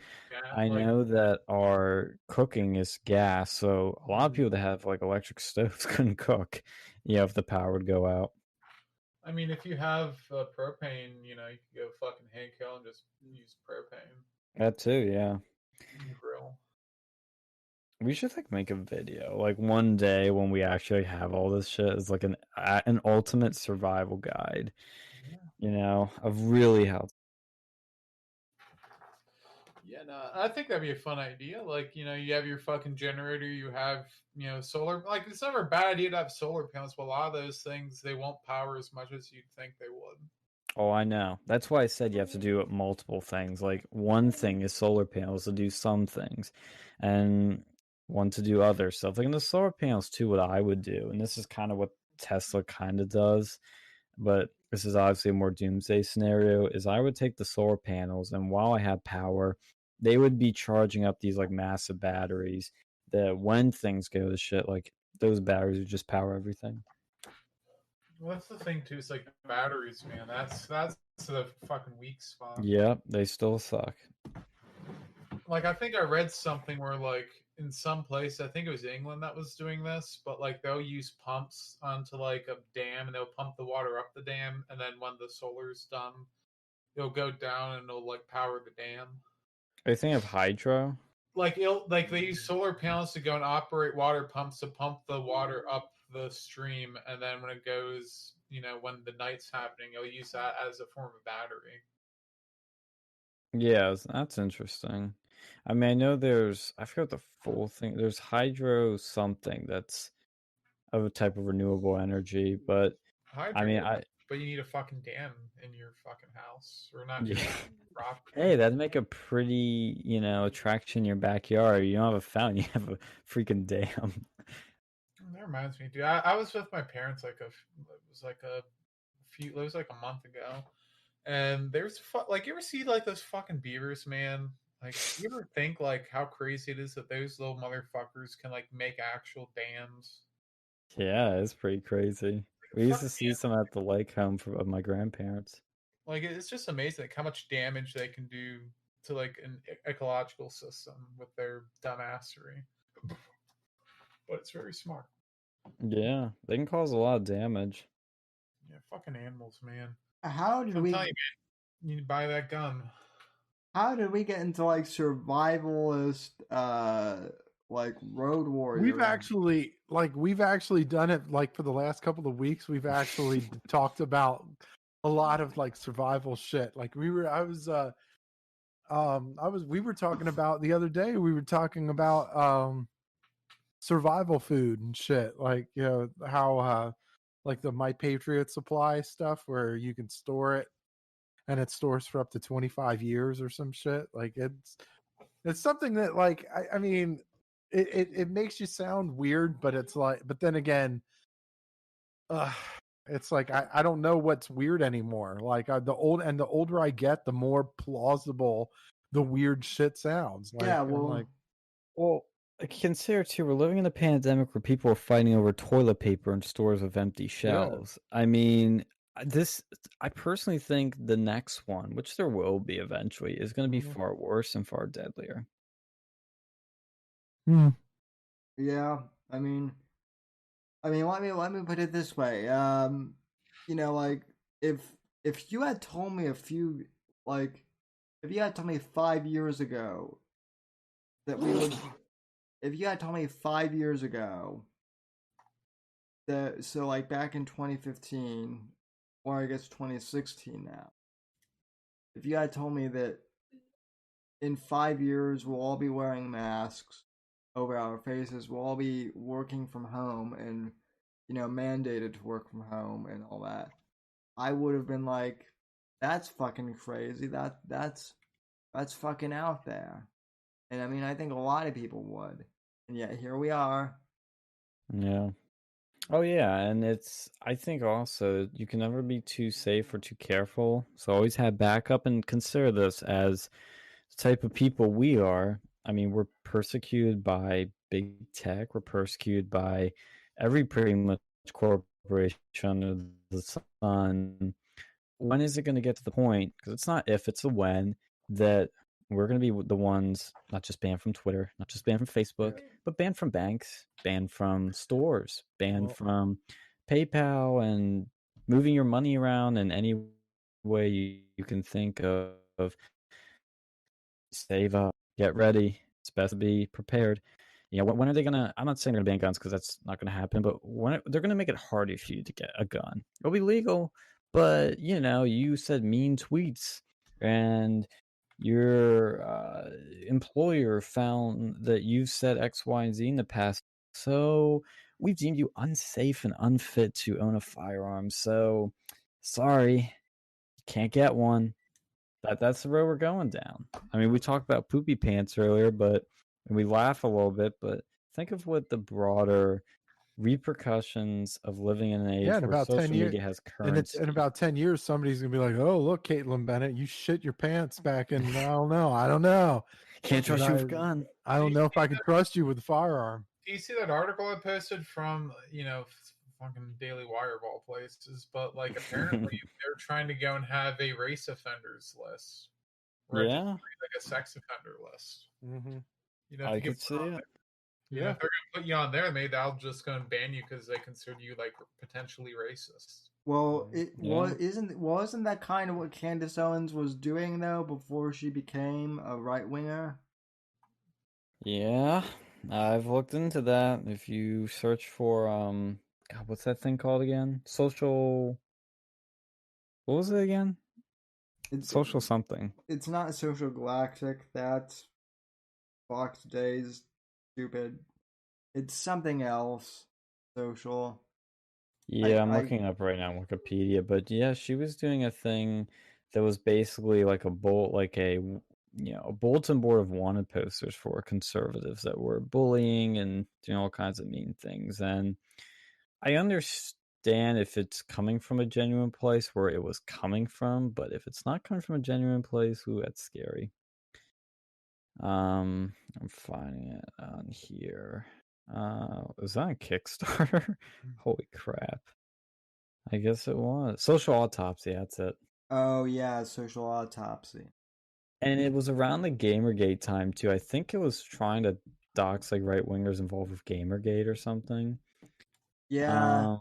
I know that our cooking is gas, so a lot of people that have, like, electric stoves couldn't cook, if the power would go out. I mean, if you have propane, you can go fucking Hank Hill and just use propane. That too, yeah. Grill. We should like make a video, like one day when we actually have all this shit, is like an ultimate survival guide, of really how. Yeah, no, I think that'd be a fun idea. Like, you have your fucking generator, you have, solar. Like, it's never a bad idea to have solar panels, but a lot of those things, they won't power as much as you'd think they would. Oh, I know. That's why I said you have to do multiple things. Like, one thing is solar panels to do some things, and one to do other stuff. Like, in the solar panels, too, what I would do, and this is kind of what Tesla kind of does, but this is obviously a more doomsday scenario, is I would take the solar panels, and while I have power, they would be charging up these like massive batteries that when things go to shit, like those batteries would just power everything. Well, that's the thing too. It's like batteries, man. That's the fucking weak spot. Yeah, they still suck. Like, I think I read something where, like, in some place, I think it was England that was doing this, but like they'll use pumps onto like a dam and they'll pump the water up the dam, and then when the solar's done, it'll go down and it'll like power the dam. Are you thinking of hydro? Like they use solar panels to go and operate water pumps to pump the water up the stream, and then when it goes, when the night's happening, you'll use that as a form of battery. Yeah, that's interesting. I mean, I know I forgot the full thing. There's hydro something that's of a type of renewable energy, but hydro, I mean, but you need a fucking dam in your fucking house, or not? Yeah. Hey, that'd make a pretty, attraction in your backyard. You don't have a fountain, you have a freaking dam. That reminds me, dude. I was with my parents it was like a month ago, and there's like, you ever see like those fucking beavers, man? Like, you ever think like how crazy it is that those little motherfuckers can like make actual dams? Yeah, it's pretty crazy. We used to see some at the lake home of my grandparents. Like, it's just amazing like how much damage they can do to like an ecological system with their dumbassery. But it's very smart. Yeah, they can cause a lot of damage. Yeah, fucking animals, man. How did we? Tell you, man, you need to buy that gun. How did we get into like survivalist, like road warrior? We've actually done it like for the last couple of weeks. We've actually talked about a lot of like survival shit. Like we were talking about the other day. We were talking about survival food and shit. Like how like the My Patriot Supply stuff where you can store it and it stores for up to 25 years or some shit. Like it's something that like I mean it makes you sound weird, but it's like, but then again, it's like I don't know what's weird anymore. Like the older I get, the more plausible the weird shit sounds. Like, yeah, well, consider too, we're living in a pandemic where people are fighting over toilet paper in stores with empty shelves. Yeah. I mean, I personally think the next one, which there will be eventually, is going to be far worse and far deadlier. Yeah, I mean, let me put it this way. You know, like if you had told me if you had told me 5 years ago that we would, if you had told me 5 years ago that, so like back in 2015, or I guess 2016 now, if you had told me that in 5 years we'll all be wearing masks over our faces, we'll all be working from home and, you know, mandated to work from home and all that, I would have been like, that's fucking crazy. That's fucking out there. And I mean, I think a lot of people would. And yet here we are. Yeah. Oh yeah, and I think also you can never be too safe or too careful. So always have backup and consider this as the type of people we are. I mean, we're persecuted by big tech, we're persecuted by every pretty much corporation under the sun. When is it going to get to the point, because it's not if, it's a when, that we're going to be the ones not just banned from Twitter, not just banned from Facebook, but banned from banks, banned from stores, banned from PayPal, and moving your money around in any way you can think of. Save up, get ready. It's best to be prepared. You know, when are they gonna? I'm not saying they're gonna ban guns because that's not gonna happen. But when they're gonna make it harder for you to get a gun, it'll be legal. But you know, you said mean tweets, and your employer found that you've said X, Y, and Z in the past. So we've deemed you unsafe and unfit to own a firearm. So sorry, you can't get one. That's the road we're going down. I mean, we talked about poopy pants earlier, but we laugh a little bit, but think of what the broader repercussions of living in an age in where about 10 social years, media has in currency. about 10 years, somebody's gonna be like, "Oh, look, Caitlin Bennett, you shit your pants back in I don't know. Can't trust you with a gun. I don't know if I can trust you with a firearm." Do you see that article I posted from, fucking Daily Wire of all places? But like, apparently they're trying to go and have a race offenders list, Yeah, like a sex offender list. Mm-hmm. You know, I could see it. You know, if they're gonna put you on there, maybe they'll just go and ban you because they consider you like potentially racist. Well, wasn't that kind of what Candace Owens was doing though before she became a right winger? Yeah, I've looked into that. If you search for God, what's that thing called again? Social. What was it again? Social something. It's not Social Galactic. That's Fox Days. Stupid. It's something else. Social. Yeah, I'm looking up right now on Wikipedia, but yeah, she was doing a thing that was basically like a a bulletin board of wanted posters for conservatives that were bullying and doing all kinds of mean things. And I understand if it's coming from a genuine place where it was coming from, but if it's not coming from a genuine place, ooh, that's scary. I'm finding it on here. Was that on Kickstarter? Holy crap. I guess it was. Social Autopsy, that's it. Oh, yeah, Social Autopsy. And it was around the Gamergate time, too. I think it was trying to dox, like, right-wingers involved with Gamergate or something. Yeah.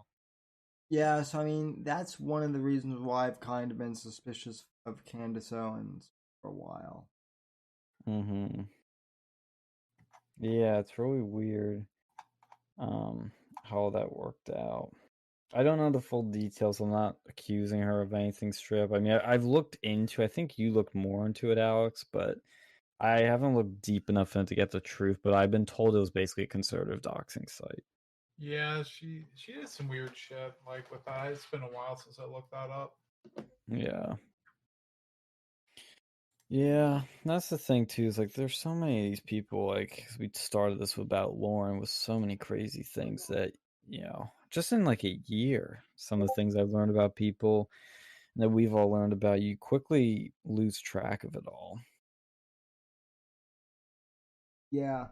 Yeah, so, I mean, that's one of the reasons why I've kind of been suspicious of Candace Owens for a while. Mm-hmm. Yeah, it's really weird how that worked out. I don't know the full details. I'm not accusing her of anything strip. I mean, I've looked into. I think you looked more into it, Alex, but I haven't looked deep enough into to get the truth. But I've been told it was basically a conservative doxing site. Yeah, she did some weird shit like with that. It's been a while since I looked that up. Yeah. Yeah, that's the thing too. Is like there's so many of these people. Like we started this about Lauren with so many crazy things that just in like a year, some of the things I've learned about people and that we've all learned about, you quickly lose track of it all. Yeah.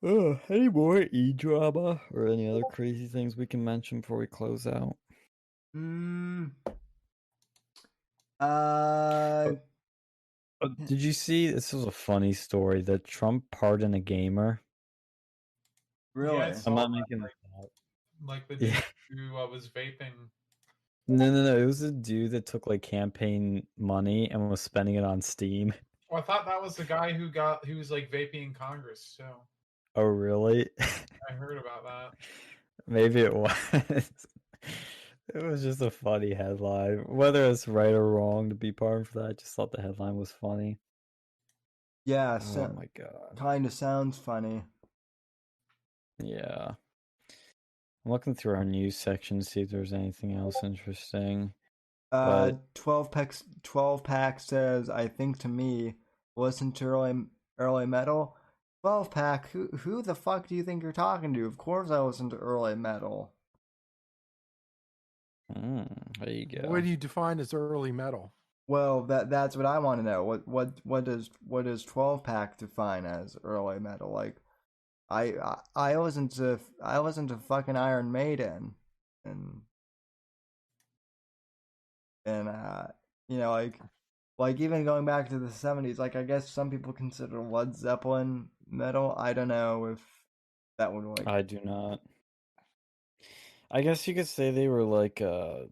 Any more e-drama or any other crazy things we can mention before we close out? Did you see? This was a funny story. That Trump pardoned a gamer. Really? Yeah, I'm not making this up. Like the dude who was vaping. No. It was a dude that took like campaign money and was spending it on Steam. Oh, I thought that was the guy who was like vaping in Congress. So Oh, really? I heard about that. Maybe it was. It was just a funny headline. Whether it's right or wrong to be pardoned for that, I just thought the headline was funny. Yeah. Oh my god. Kind of sounds funny. Yeah. I'm looking through our news section to see if there's anything else interesting. 12 pack says, I think to me, listen to early metal. 12 pack, who the fuck do you think you're talking to? Of course I listen to early metal. There you go. What do you define as early metal? Well, that's what I want to know. What does 12 pack define as early metal? Like, I listen to fucking Iron Maiden, and you know, like even going back to the 70s, like I guess some people consider Led Zeppelin metal. I don't know if that would like. I do not. I guess you could say they were like I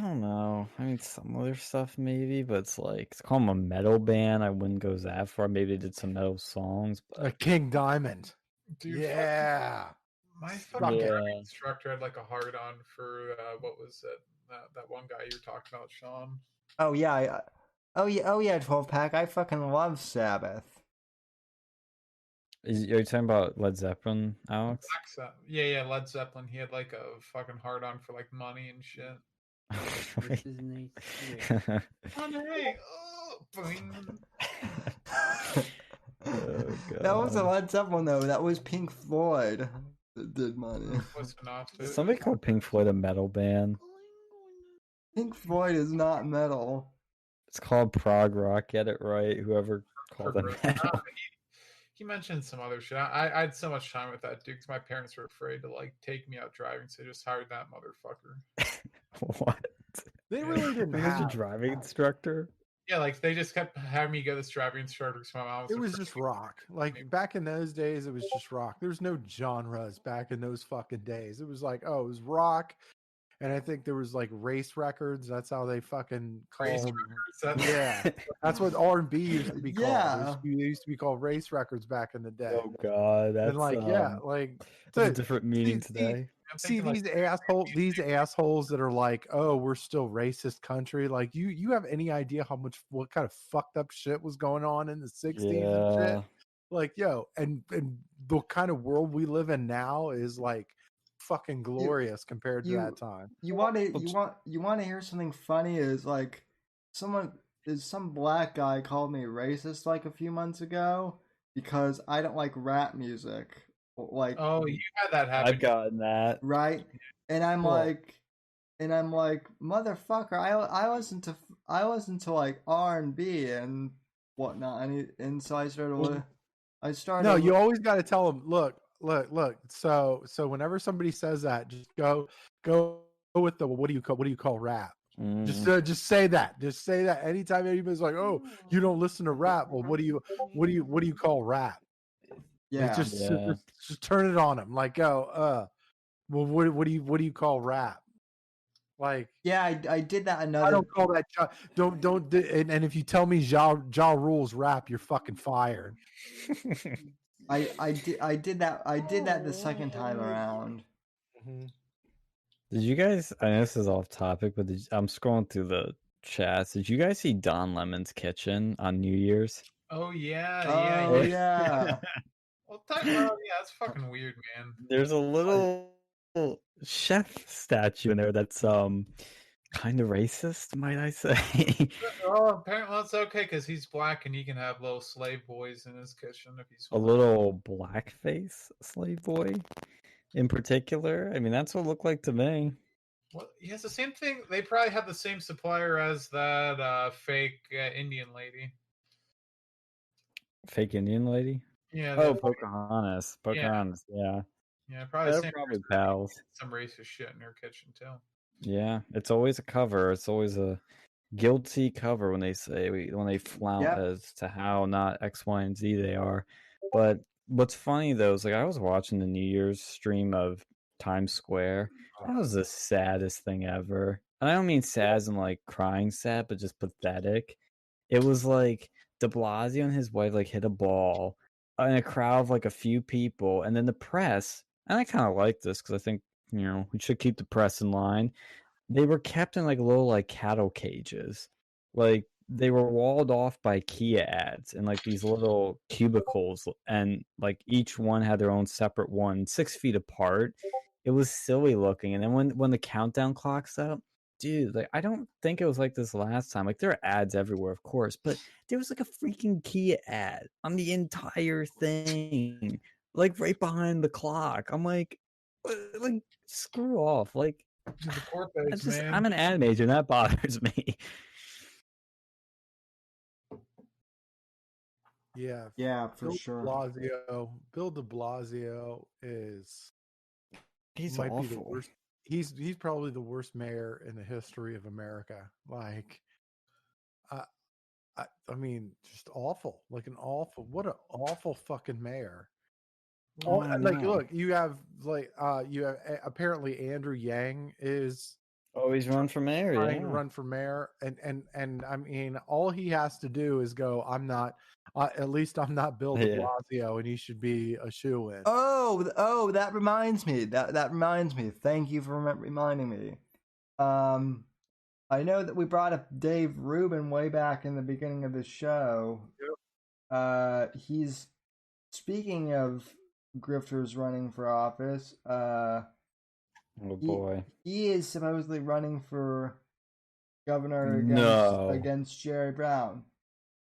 don't know. I mean, some other stuff maybe, but it's like to call them a metal band. I wouldn't go that far. Maybe they did some metal songs. But... King Diamond. Dude, yeah. My fucking driving instructor had like a hard on for what was it? That one guy you were talking about, Sean. Oh yeah, oh yeah, 12 pack. I fucking love Sabbath. Are you talking about Led Zeppelin, Alex? Yeah, Led Zeppelin. He had like a fucking hard on for like money and shit. This is nice. Money. Oh, that wasn't Led Zeppelin though. That was Pink Floyd that did money. Somebody called Pink Floyd a metal band. Pink Floyd is not metal. It's called prog rock. Get it right. Whoever called it metal. He mentioned some other shit. I had so much time with that dude because my parents were afraid to like take me out driving, so they just hired that motherfucker. What? They really didn't have a driving instructor. Yeah, like they just kept having me go this driving instructor because my mom was. It was just rock. Like back in those days, it was just rock. There's no genres back in those fucking days. It was like, oh, it was rock. And I think there was like race records. That's how they fucking called. Yeah, that's what R&B used to be called. Yeah, it used to be called race records back in the day. Oh god, that's and like that's a different meaning today. See these assholes that are like, oh, we're still racist country. Like you have any idea what kind of fucked up shit was going on in the 60s and shit? Like, yo, and the kind of world we live in now is like fucking glorious compared to that time. You want to hear something funny? Is like some black guy called me racist like a few months ago because I don't like rap music. Like, oh, you had that happen. I've gotten that, right? And I'm like, motherfucker, I listen to like R&B and whatnot, and so I started. No, you always got to tell them, look. So whenever somebody says that, just go with the what do you call rap? Just say that. Just say that anytime anybody's like, oh, you don't listen to rap. Well, what do you call rap? Yeah, like, just turn it on them. Like, well, what do you call rap? Like, yeah, I did that. I don't call that. Don't. And if you tell me Ja Rule's rap, you're fucking fired. I did that the second time around. Mm-hmm. Did you guys? I know this is off topic, but I'm scrolling through the chats. Did you guys see Don Lemon's Kitchen on New Year's? Oh yeah. Well, that's fucking weird, man. There's a little chef statue in there that's kind of racist, might I say? Apparently that's okay because he's black and he can have little slave boys in his kitchen if he's a little blackface slave boy in particular. I mean, that's what it looked like to me. Well, he has the same thing. They probably have the same supplier as that fake Indian lady. Fake Indian lady? Yeah. Oh, Pocahontas. Pocahontas. Yeah. Yeah. Probably the They're same probably person that pals. made some racist shit in her kitchen too. Yeah, it's always a cover. It's always a guilty cover when they flout Yep. as to how not X, Y, and Z they are. But what's funny though is like I was watching the New Year's stream of Times Square. That was the saddest thing ever. And I don't mean sad as in like crying sad, but just pathetic. It was like De Blasio and his wife like hit a ball in a crowd of like a few people, and then the press. And I kind of like this because I think we should keep the press in line. They were kept in like little like cattle cages. Like they were walled off by Kia ads in like these little cubicles, and like each one had their own separate one, 6 feet apart. It was silly looking. And then when the countdown clock's up, dude, like I don't think it was like this last time. Like there are ads everywhere, of course, but there was like a freaking Kia ad on the entire thing, like right behind the clock. I'm like screw off. Like The court base, man. I'm an ad major, and that bothers me. Yeah. Yeah, for Bill sure. Bill de Blasio He's might be the awful. worst. He's probably the worst mayor in the history of America. Like, I mean, just awful. Like what an awful fucking mayor. Oh, I Like, know. look, you have apparently Andrew Yang is Always run for mayor, trying to yeah. run for mayor, and I mean, all he has to do is go, I'm not, at least I'm not Bill de Yeah. Blasio, and he should be a shoo-in. Oh, that reminds me. That reminds me. Thank you for reminding me. I know that we brought up Dave Rubin way back in the beginning of the show. He's speaking of grifters running for office. Oh boy. He is supposedly running for governor No. against Jerry Brown.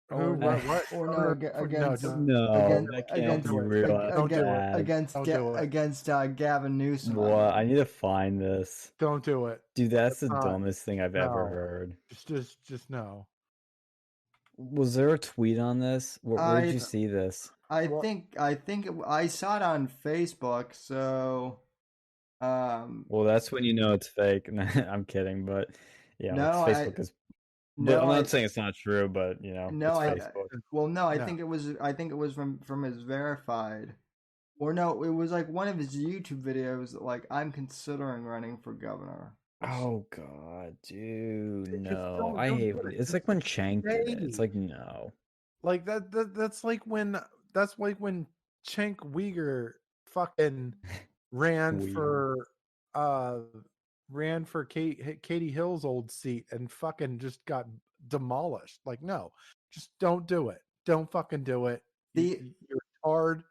Who? What? Or no, against that can't be real. Don't do it. Against Gavin Newsom. What? I need to find this. Don't do it, dude. That's the dumbest thing I've ever heard. Just no. Was there a tweet on this? Where did you see this? I think I saw it on Facebook. So, well, that's when you know it's fake. I'm kidding, but yeah, no, Facebook is. But I'm not saying it's not true, but it's Facebook. I think it was. I think it was from his verified, or no, it was like one of his YouTube videos. Like, I'm considering running for governor. Oh God, dude, no! I hate it. It's like when Cenk did it. It's like no. Like that's like when Cenk Uyghur fucking ran for Katie Hill's old seat and fucking just got demolished. Like, no, just don't do it. Don't fucking do it. You're hard.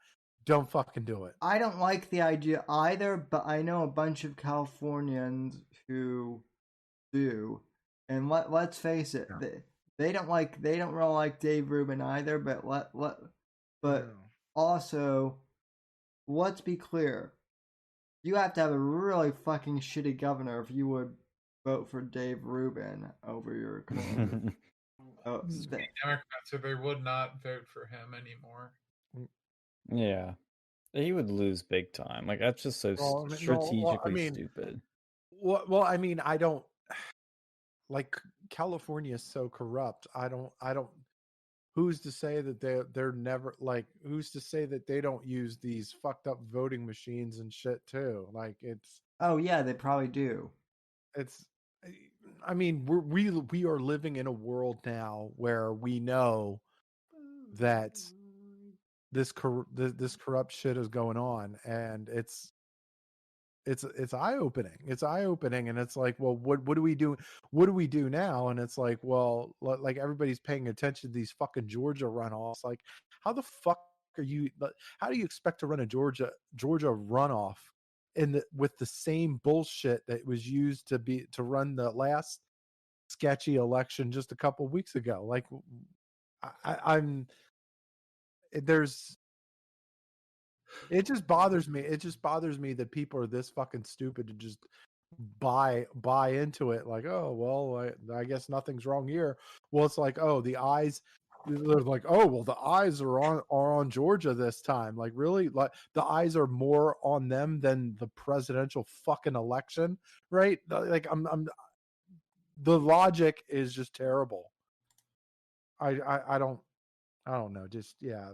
Don't fucking do it. I don't like the idea either, but I know a bunch of Californians who do. And let's face it, they don't really like Dave Rubin either, but also, let's be clear. You have to have a really fucking shitty governor if you would vote for Dave Rubin over your current. Democrats, so they would not vote for him anymore. Yeah, he would lose big time. Like, that's just so strategically stupid. Well, I mean, I don't like California is so corrupt. I don't. Who's to say that they're never like? Who's to say that they don't use these fucked up voting machines and shit too? Like, it's. Oh yeah, they probably do. It's. I mean, we are living in a world now where we know that this corrupt shit is going on, and it's eye opening. It's eye opening, and it's like, well, what do we do? What do we do now? And it's like, well, like everybody's paying attention to these fucking Georgia runoffs. Like, how the fuck are you? How do you expect to run a Georgia runoff with the same bullshit that was used to run the last sketchy election just a couple of weeks ago? Like, it just bothers me. It just bothers me that people are this fucking stupid to just buy into it. Like, oh well, I guess nothing's wrong here. Well, it's like, oh, the eyes they're like, oh well, the eyes are on Georgia this time. Like, really? Like, the eyes are more on them than the presidential fucking election, right? Like, I'm the logic is just terrible. I don't know. Just yeah.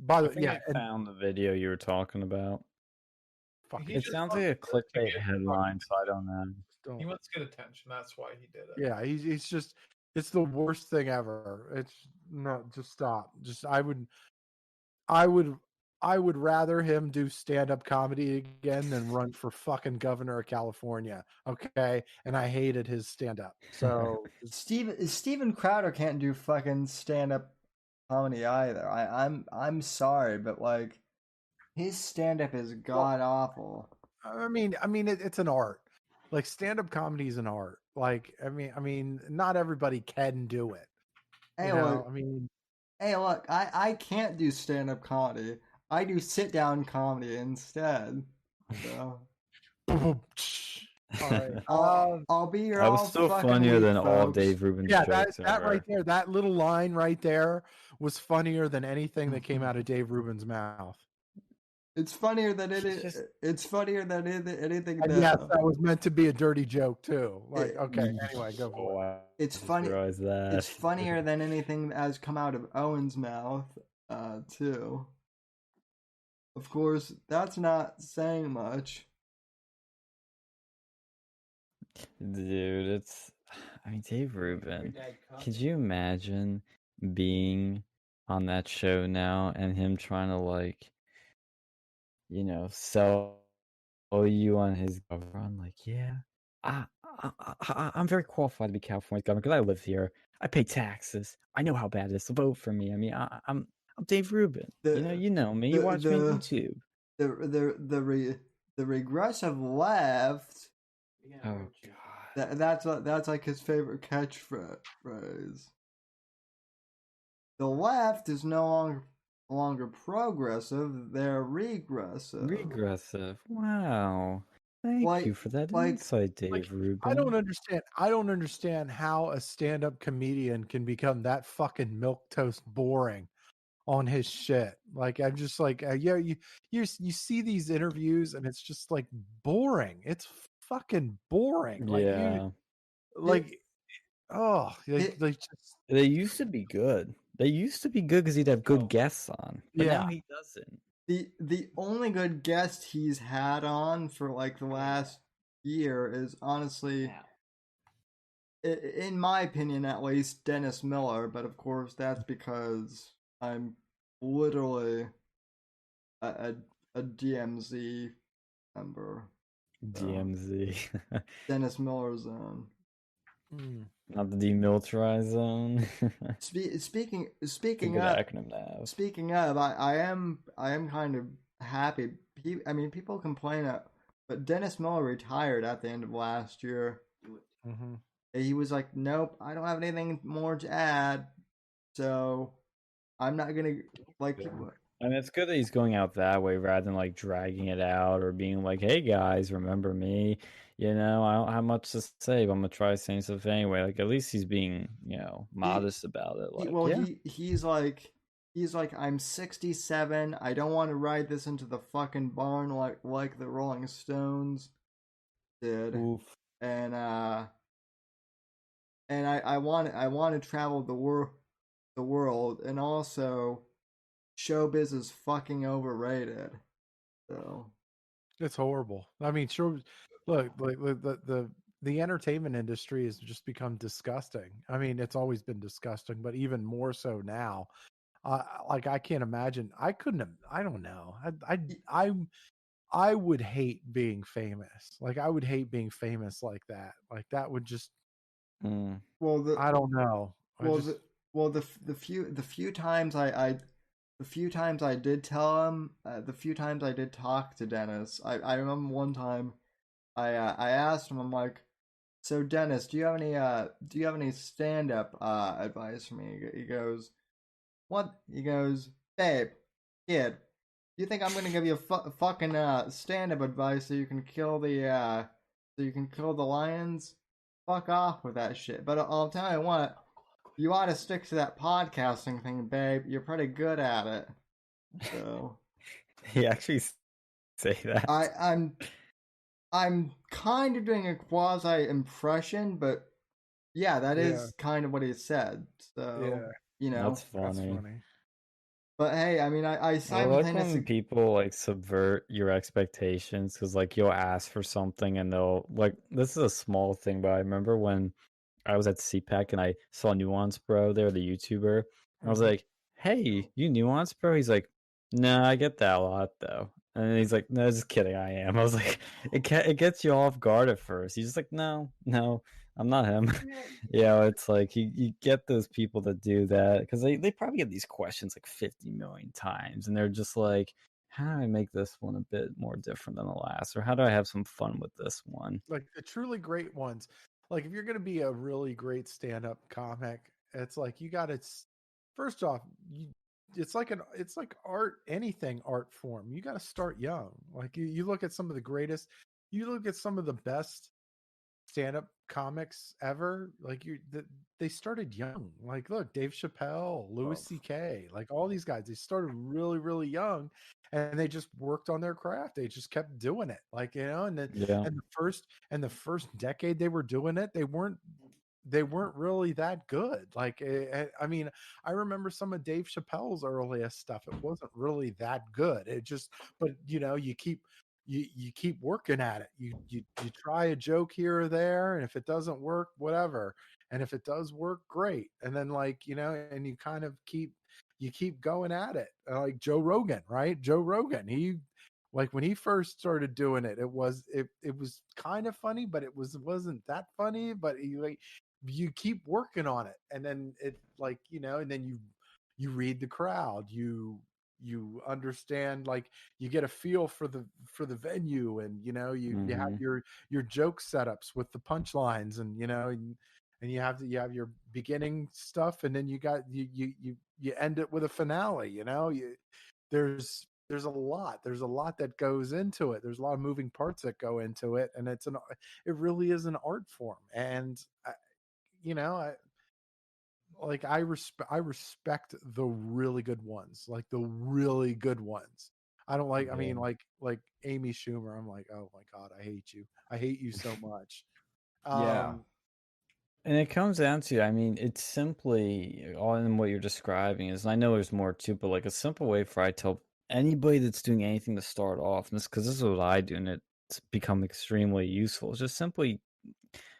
By I the think yeah, I found the video you were talking about. fucking It sounds like a clickbait headline, so I don't know. He wants to get attention. That's why he did it. Yeah, he's just it's the worst thing ever. It's not just stop. Just I would rather him do stand-up comedy again than run for fucking governor of California. Okay? And I hated his stand-up. So Steven Crowder can't do fucking stand-up comedy either. I'm sorry, but like his stand-up is god awful. I mean it's an art. Like, stand-up comedy is an art. Like, I mean not everybody can do it. Hey, You know, look, I mean, hey, look, I can't do stand-up comedy. I do sit-down comedy instead. So all right. I'll be here That was all still fucking funnier week, than all of folks. Dave Rubin's Yeah, jokes that ever. right there, that little line right there was funnier than anything that came out of Dave Rubin's mouth. It's funnier than it's funnier than anything that. Yes, that was meant to be a dirty joke too. Like, okay, anyway, go for it. It's funny. It's funnier than anything that has come out of Owen's mouth, too. Of course, that's not saying much. Dude, I mean, Dave Rubin. Could you imagine being on that show now and him trying to, like, you know, sell you on his government? Like, yeah, I'm very qualified to be California's governor because I live here. I pay taxes. I know how bad it is to vote for me. I mean, I'm Dave Rubin. You know me. You watch me on YouTube. The regressive left. Oh God. That's like his favorite catchphrase. The left is no longer progressive; they're regressive. Regressive. Wow. Thank you for that insight, Dave Rubin. I don't understand how a stand-up comedian can become that fucking milquetoast boring on his shit. Like, I'm just like, yeah, you see these interviews and it's just like boring. It's fucking boring. Like, Yeah. They used to be good. They used to be good because he'd have good guests on. But now he doesn't. The only good guest he's had on for like the last year is honestly, in my opinion at least, Dennis Miller. But of course, that's because I'm literally a DMZ member. DMZ. Dennis Miller Zone. Not the demilitarized zone. Speaking good of acronym now. Speaking of, I am kind of happy. People complain, but Dennis Miller retired at the end of last year. Mm-hmm. He was like, "Nope, I don't have anything more to add, so I'm not gonna like." I mean, it's good that he's going out that way rather than like dragging it out or being like, "Hey guys, remember me?" You know, I don't have much to say, but I'm gonna try saying stuff anyway. Like, at least he's being, modest about it. Like, he's like, I'm 67. I don't want to ride this into the fucking barn like the Rolling Stones did. Oof. And I want to travel the world, and also showbiz is fucking overrated. So it's horrible. I mean, sure. Look, the entertainment industry has just become disgusting. I mean, it's always been disgusting, but even more so now. Like, I can't imagine. I couldn't have. I don't know. I would hate being famous. Like, I would hate being famous like that. Like, that would just. Well, I don't know. The few times I did tell him, the few times I did talk to Dennis, I remember one time I asked him, I'm like, so Dennis, do you have any stand-up advice for me? He goes, what? He goes, babe, kid, you think I'm gonna give you fucking stand-up advice so you can kill the lions? Fuck off with that shit. But I'll tell you what, you ought to stick to that podcasting thing, babe. You're pretty good at it. So He actually say that. I'm kind of doing a quasi impression, but yeah, that is kind of what he said. So That's funny. But hey, I mean, I like when people like subvert your expectations, because like you'll ask for something and they'll like, this is a small thing, but I remember when I was at CPAC and I saw Nuance Bro there, the YouTuber. I was like, hey, you Nuance Bro? He's like, no, I get that a lot though. And he's like, no, just kidding, I am. I was like, it gets you off guard at first. He's just like, no, I'm not him. It's like you get those people that do that because they probably get these questions like 50 million times, and they're just like, how do I make this one a bit more different than the last, or how do I have some fun with this one? Like the truly great ones. Like if you're going to be a really great stand-up comic, it's like you got to. First off, it's like art, anything art form. You got to start young. Like you look at some of the greatest. You look at some of the best stand-up comics ever. Like they started young. Like look, Dave Chappelle, Louis C.K., like all these guys. They started really, really young, and they just worked on their craft. They just kept doing it. Like and then and the first decade they were doing it, they weren't really that good. Like I mean, I remember some of Dave Chappelle's earliest stuff. It wasn't really that good. It just, but you keep working at it. You try a joke here or there, and if it doesn't work, whatever. And if it does work, great. And then and you kind of keep going at it. Like Joe Rogan, right? Joe Rogan, he like when he first started doing it, it was kind of funny, but it wasn't that funny. But you keep working on it, and then it and then you read the crowd, you understand, like you get a feel for the venue, and you have your joke setups with the punchlines, and and you have your beginning stuff, and then you got you end it with a finale. There's a lot that goes into it. There's a lot of moving parts that go into it, and it really is an art form. And I respect the really good ones, like the really good ones. I don't like, I mean, like Amy Schumer. I'm like, oh my God, I hate you so much. And it comes down to, I mean, it's simply all in what you're describing is, and I know there's more too, but like a simple way for I tell anybody that's doing anything to start off, and this because this is what I do, and it's become extremely useful. It's just simply,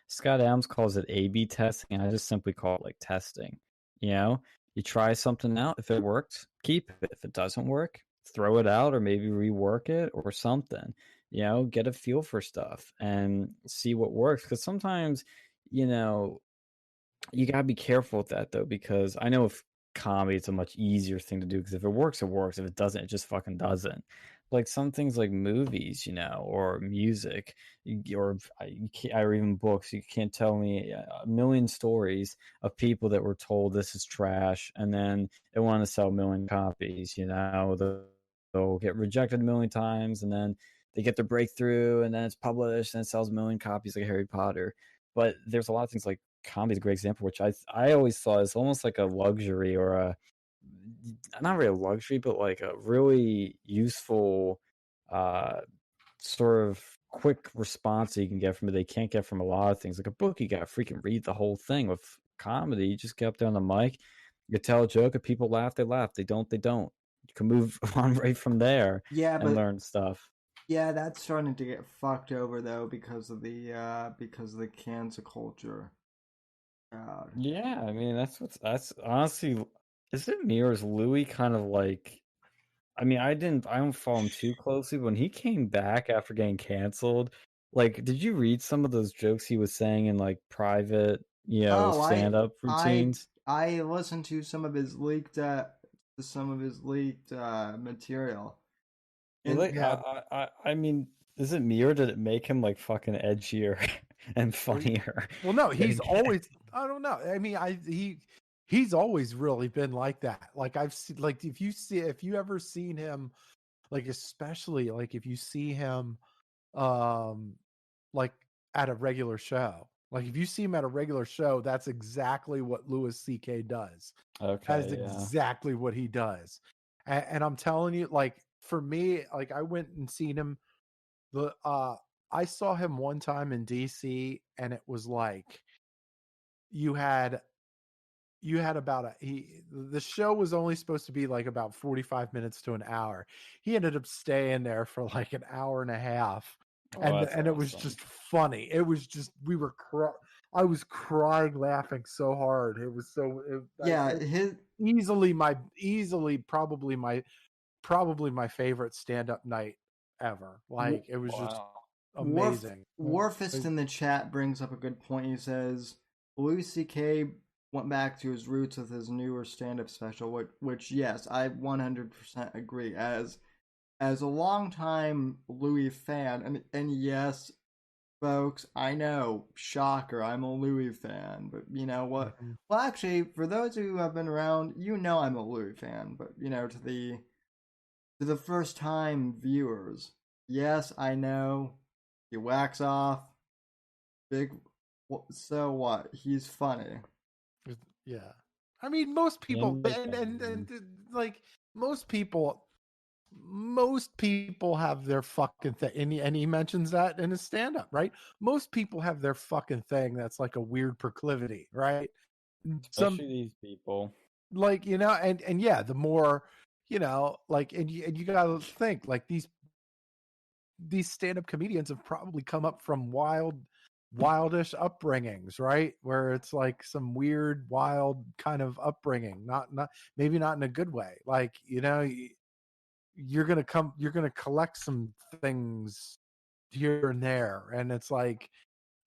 Scott Adams calls it A/B testing, and I just simply call it like testing. You try something out. If it works, keep it. If it doesn't work, throw it out, or maybe rework it or something. Get a feel for stuff and see what works. Because sometimes, you got to be careful with that, though, because I know if comedy, it's a much easier thing to do, because if it works, it works. If it doesn't, it just fucking doesn't. Like some things like movies, or music, or even books. You can't tell me a million stories of people that were told this is trash, and then they want to sell a million copies. They'll get rejected a million times, and then they get their breakthrough, and then it's published, and it sells a million copies like Harry Potter. But there's a lot of things like comedy is a great example, which I always thought is almost like a luxury, or not really a luxury, but like a really useful sort of quick response that you can get from it. They can't get from a lot of things. Like a book, you got to freaking read the whole thing. With comedy, you just get up there on the mic, you tell a joke, if people laugh, they laugh. They don't, they don't. You can move on right from there and learn stuff. Yeah, that's starting to get fucked over though because of the cancel culture. Yeah, I mean that's honestly, is it me or is Louis kind of like, I mean, I don't follow him too closely, but when he came back after getting canceled, like, did you read some of those jokes he was saying in like private, stand-up routines? I listened to some of his leaked material. And like, I mean, is it me or did it make him like fucking edgier and funnier? Well, no, he's always, I don't know. I mean, he's always really been like that. Like I've seen, like if you ever seen him, like especially like if you see him like at a regular show, Like if you see him at a regular show, that's exactly what Louis C.K. does. Okay, That is exactly what he does. And I'm telling you, like for me, like I went and seen him. I saw him one time in DC, and it was like you had about the show was only supposed to be like about 45 minutes to an hour. He ended up staying there for like an hour and a half. And it was just funny. It was just I was crying laughing so hard. It was so probably my favorite stand-up night ever. Like it was just amazing. Warfist in the chat brings up a good point. He says Louis C.K. went back to his roots with his newer stand-up special, which yes, I 100% agree. As a longtime Louis fan, and yes, folks, I know, shocker, I'm a Louis fan, but you know what? Mm-hmm. Well, actually, for those who have been around, you know I'm a Louis fan, but you know, to the first-time viewers, yes, I know, he whacks off, big. So what? He's funny. Yeah, I mean, most people, and like most people have their fucking thing, and he mentions that in his stand-up, right? Most people have their fucking thing that's like a weird proclivity, right? Especially these people, like, you know, and yeah, the more, you know, like, and you gotta think like these stand-up comedians have probably come up from wildish upbringings, right? Where it's like some weird, wild kind of upbringing, not maybe not in a good way. Like, you know, you're gonna collect some things here and there, and it's like,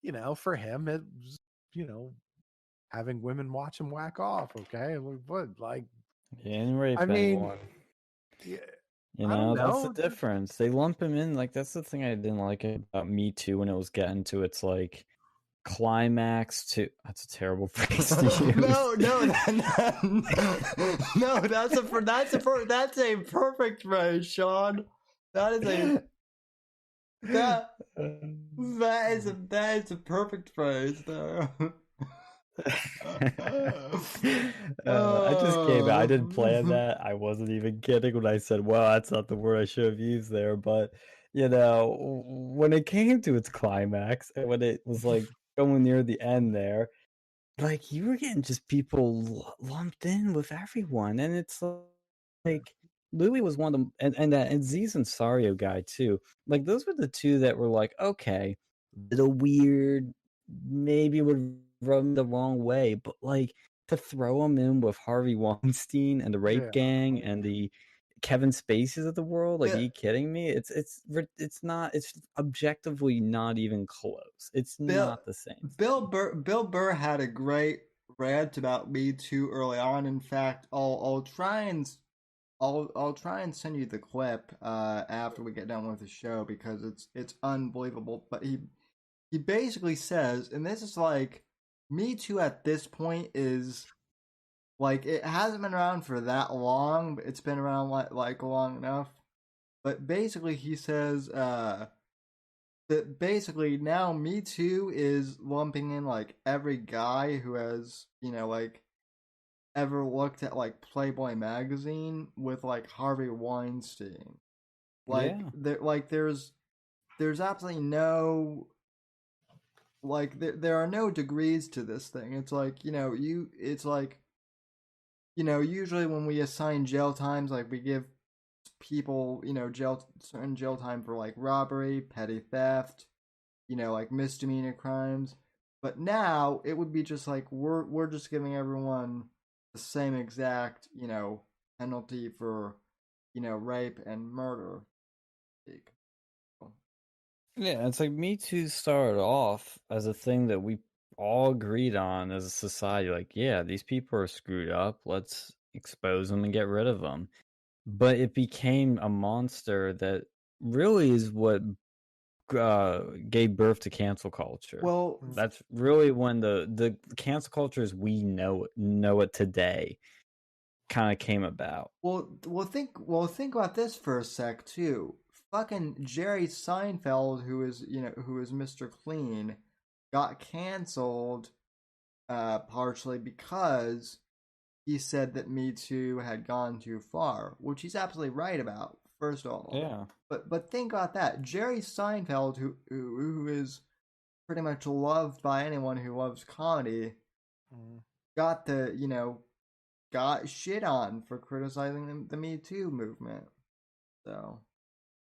you know, for him, it was, you know, having women watch him whack off. Okay, what, like, and rape anyone. Yeah, you know, that's the difference. They lump him in, like, that's the thing I didn't like about Me Too when it was getting to its like climax to. That's a terrible phrase to use. no, that's a perfect phrase, Sean. That is a perfect phrase though. I just came out. I didn't plan that. I wasn't even kidding when I said, well, that's not the word I should have used there. But, you know, when it came to its climax and when it was like going near the end there, like you were getting just people lumped in with everyone. And it's like Louis was one of them, and Z's and Sario guy too. Like those were the two that were like, okay, little weird, maybe would rub me the wrong way, but like to throw him in with Harvey Weinstein and the rape gang and the Kevin Spaceys of the world, like, are you kidding me? It's not. It's objectively not even close. It's not the same. Bill Burr had a great rant about Me Too early on. In fact, I'll try and send you the clip after we get done with the show because it's unbelievable. But he basically says, and this is like, Me Too at this point is like, it hasn't been around for that long, but it's been around like long enough. But basically, he says that basically now Me Too is lumping in like every guy who has, you know, like ever looked at like Playboy magazine with like Harvey Weinstein. Like there's absolutely no, like there are no degrees to this thing. It's like, you know, it's like, you know, usually when we assign jail times, like we give people, you know, certain jail time for like robbery, petty theft, you know, like misdemeanor crimes. But now it would be just like we're just giving everyone the same exact, you know, penalty for, you know, rape and murder. Yeah, it's like Me Too started off as a thing that we all agreed on as a society. Like, yeah, these people are screwed up. Let's expose them and get rid of them. But it became a monster that really is what gave birth to cancel culture. Well, that's really when the cancel culture as we know it today kind of came about. Well, think about this for a sec too. Fucking Jerry Seinfeld, who is Mr. Clean, got canceled partially because he said that Me Too had gone too far, which he's absolutely right about, first of all. Yeah. But think about that. Jerry Seinfeld, who is pretty much loved by anyone who loves comedy, got got shit on for criticizing the Me Too movement. So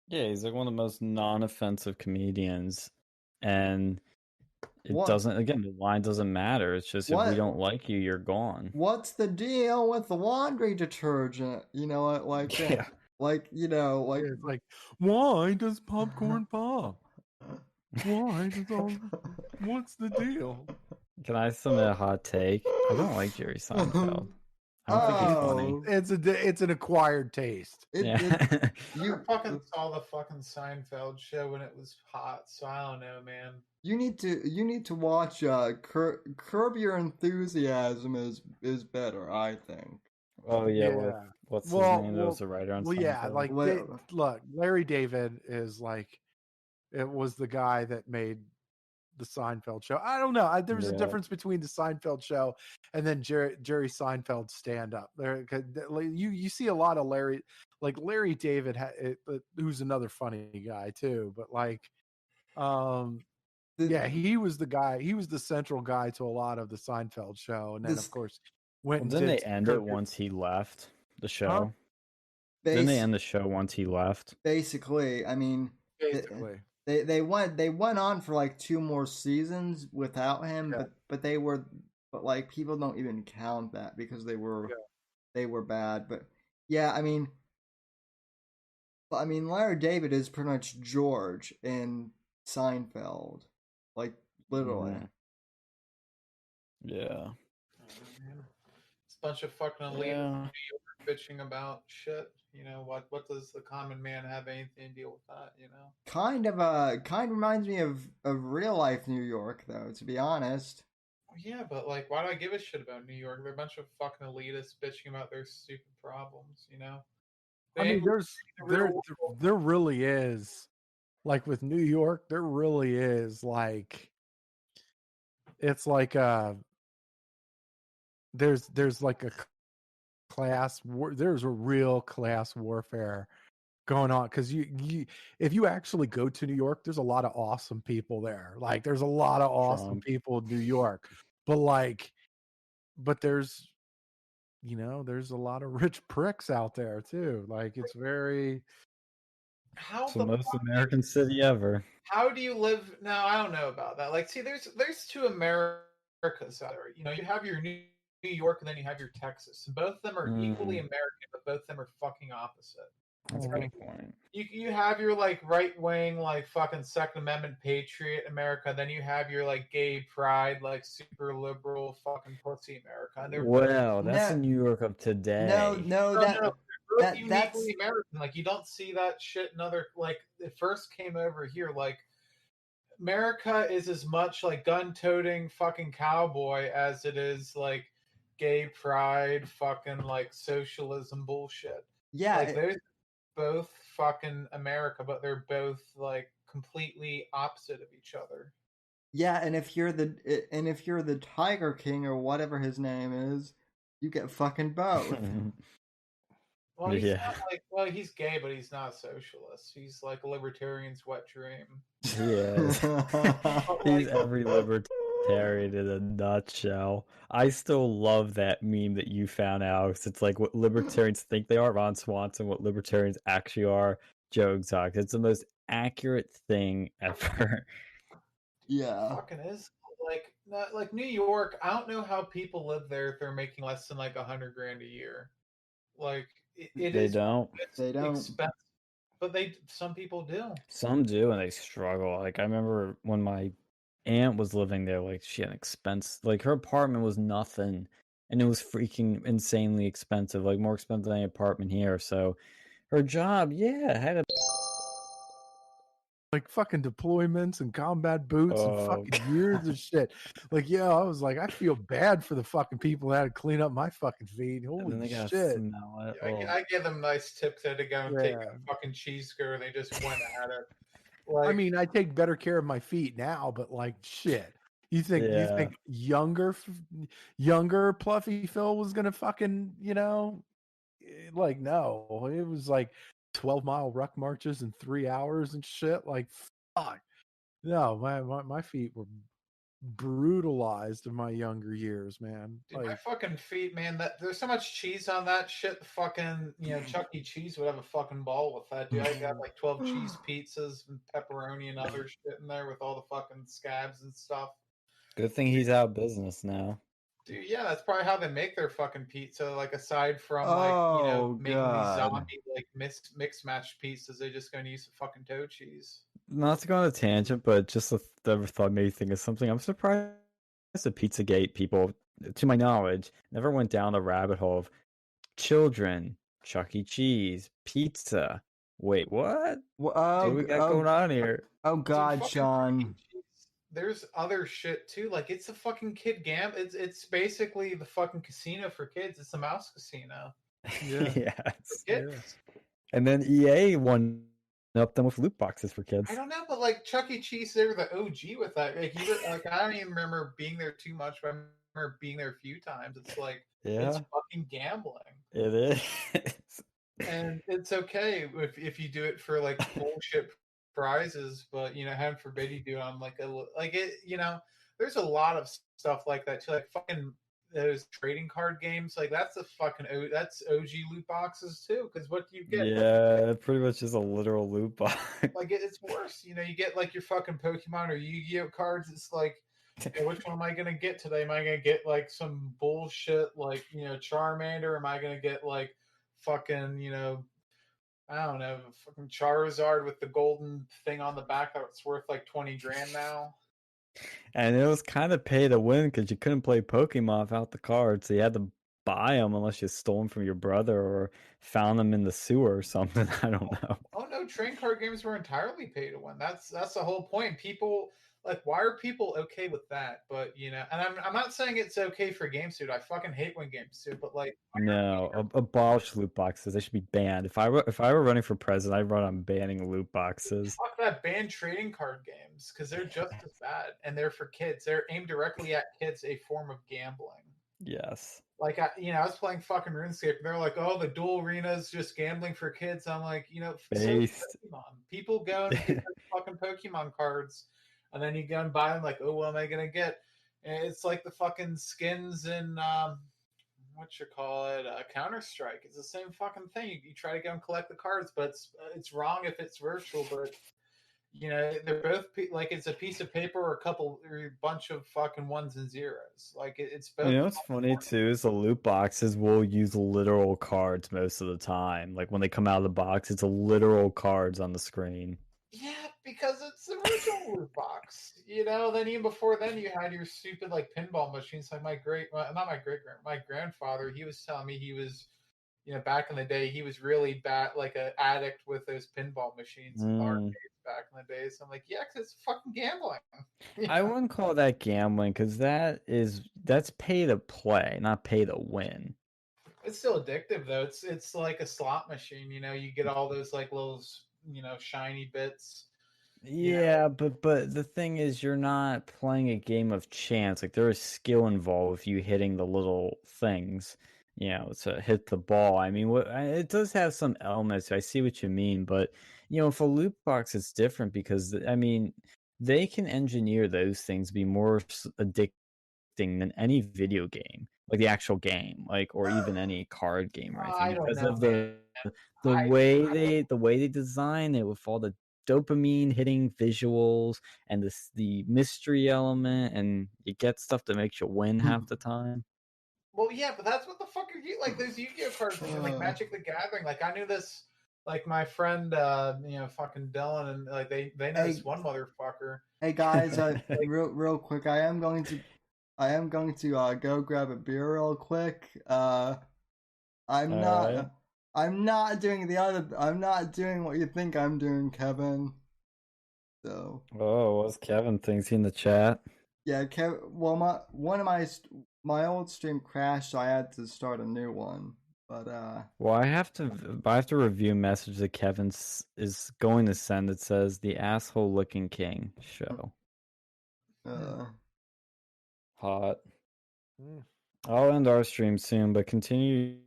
yeah, he's like one of the most non-offensive comedians, and it doesn't. Again, the line doesn't matter. It's just if we don't like you, you're gone. What's the deal with the laundry detergent? You know, like Yeah. like it's like, why does popcorn pop? Why does all? What's the deal? Can I submit a hot take? I don't like Jerry Seinfeld. I don't think he's funny. It's an acquired taste. Yeah. You fucking saw the fucking Seinfeld show when it was hot, so I don't know, man. You need to watch Curb Your Enthusiasm is better, I think. Oh yeah, what's his name? That was the writer on Seinfeld. Yeah, like look, Larry David is like, it was the guy that made the Seinfeld show. I don't know. There's a difference between the Seinfeld show and then Jerry Seinfeld stand up. There, you see a lot of Larry David, who's another funny guy too. But yeah, he was the guy. He was the central guy to a lot of the Seinfeld show, and then of course didn't they end it once he left the show? Didn't they end the show once he left? Basically, I mean, they went on for like 2 more seasons without him, but like people don't even count that because they were bad. But yeah, I mean, Larry David is pretty much George in Seinfeld, like literally. Yeah. It's a bunch of fucking elite bitching about shit. You know what does the common man have anything to deal with that? You know, kind of reminds me of real life New York, though. To be honest. Yeah, but like, why do I give a shit about New York? They're a bunch of fucking elitists bitching about their stupid problems. You know. I mean, there really is, like with New York, there really is like, it's like there's like a class war. There's a real class warfare going on because you if you actually go to New York, there's a lot of awesome people there. Like there's a lot of awesome people in New York, but there's there's a lot of rich pricks out there too. Like it's very it's the most American city ever. How do you live now? I don't know about that. Like, see, there's 2 Americas out there. You know, you have your New York and then you have your Texas. And both of them are equally American, but both of them are fucking opposite. That's a good point. You have your like right wing, like fucking Second Amendment patriot America. Then you have your like gay pride, like super liberal fucking pussy America. Wow, that's the New York of today. No, that's uniquely American. Like you don't see that shit in other. Like it first came over here. Like America is as much like gun-toting fucking cowboy as it is like gay pride, fucking like socialism bullshit. Yeah, like there's both fucking America, but they're both like completely opposite of each other. Yeah, and if you're the Tiger King or whatever his name is, you get fucking both. Well, he's not like, he's gay, but he's not a socialist. He's like a libertarian's wet dream. Yeah, he's every libertarian in a nutshell. I still love that meme that you found, Alex. It's like what libertarians think they are, Ron Swanson, what libertarians actually are, Joe Exotic. It's the most accurate thing ever. Yeah, it fucking is. Like New York, I don't know how people live there if they're making less than like $100,000 a year. Like they don't expensive, but some people do. Some do, and they struggle. Like I remember when my aunt was living there, like she had an expense, like her apartment was nothing, and it was freaking insanely expensive, like more expensive than any apartment here. So her job, had a like fucking deployments and combat boots and fucking years of shit. Like, I was like, I feel bad for the fucking people that had to clean up my fucking feet. Holy shit. I give them nice tips to go and take a fucking cheese screw and they just went at it. Like, I mean, I take better care of my feet now, but like shit. You think younger Pluffy Phil was gonna fucking, like, no, it was like 12-mile ruck marches in 3 hours and shit. Like, fuck. No, my feet were brutalized in my younger years, man. Dude, my fucking feet, man. There's so much cheese on that shit. Fucking, Chuck E. Cheese would have a fucking ball with that, dude. I got like 12 cheese pizzas and pepperoni and other shit in there with all the fucking scabs and stuff. Good thing he's out of business now. Dude, yeah, that's probably how they make their fucking pizza. Like, aside from making these zombie like mix match pizzas, they're just gonna use the fucking toe cheese. Not to go on a tangent, but just the thought made me think of something. I'm surprised the Pizzagate people, to my knowledge, never went down the rabbit hole of children, Chuck E. Cheese, pizza. Wait, what? What do we got going on here? Oh God, Sean. There's other shit too. Like, it's a fucking kid it's basically the fucking casino for kids. It's a mouse casino. Yeah. Yes. And then EA won up them with loot boxes for kids. I don't know, but like Chuck E. Cheese, they were the OG with that. Like, I don't even remember being there too much, but I remember being there a few times. It's like, it's fucking gambling. It is. And it's okay if you do it for like bullshit prizes, but heaven forbid you do it on there's a lot of stuff like that too, like fucking those trading card games, like that's that's OG loot boxes too, because what do you get? Yeah, it pretty much is a literal loot box. Like, it's worse, you get like your fucking Pokemon or Yu-Gi-Oh cards. It's like, which one am I gonna get today? Am I gonna get like some bullshit like Charmander? Am I gonna get like fucking I don't know, fucking Charizard with the golden thing on the back that's worth like 20 grand now? And it was kind of pay to win because you couldn't play Pokemon without the cards, so you had to buy them unless you stole them from your brother or found them in the sewer or something. I don't know. Oh no, trading card games were entirely pay to win. That's the whole point. People, like, why are people okay with that? But and I'm not saying it's okay for GameSuit. I fucking hate when GameSuit, but like, no, abolish loot boxes. They should be banned. If I were running for president, I'd run on banning loot boxes. Fuck that, ban trading card games because they're just as bad and they're for kids. They're aimed directly at kids, a form of gambling. Yes. Like, I was playing fucking RuneScape, and they're like, "Oh, the dual arena is just gambling for kids." I'm like, based. Pokemon. People go and get fucking Pokemon cards, and then you go and buy them. Like, oh, what am I gonna get? And it's like the fucking skins in Counter-Strike. It's the same fucking thing. You try to go and collect the cards, but it's wrong if it's virtual. But they're both like, it's a piece of paper or a bunch of fucking ones and zeros. Like, it's both. What's funny too is the loot boxes will use literal cards most of the time. Like when they come out of the box, it's a literal cards on the screen. Yeah, because it's the original loot box. Then even before then, you had your stupid like pinball machines. Like my grandfather, he was telling me he was, back in the day, he was really bad, like an addict with those pinball machines in arcades back in the day. So I'm like, yeah, because it's fucking gambling. I wouldn't call that gambling because that's pay to play, not pay to win. It's still addictive though. It's like a slot machine. You get all those like little shiny bits. Yeah, but the thing is, you're not playing a game of chance. Like, there is skill involved with you hitting the little things, to hit the ball. I mean, it does have some elements. I see what you mean, but for loot box, it's different because I mean, they can engineer those things to be more addicting than any video game, like the actual game, like, or even any card game or anything, because of the way they design it with all the dopamine hitting visuals and the mystery element, and you get stuff that makes you win half the time. Well, yeah, but that's what the fuck are you like? Those Yu-Gi-Oh cards, like Magic the Gathering. Like, I knew this. Like, my friend, fucking Dylan, and like they know this one motherfucker. Hey guys, real quick, I am going to go grab a beer real quick. I'm not doing what you think I'm doing, Kevin. So. Oh, what's Kevin thinks in the chat? Yeah, Kevin. Well, my old stream crashed, so I had to start a new one. But well, I have to review a message that Kevin is going to send that says the asshole looking king show. Hot. Mm. I'll end our stream soon, but continue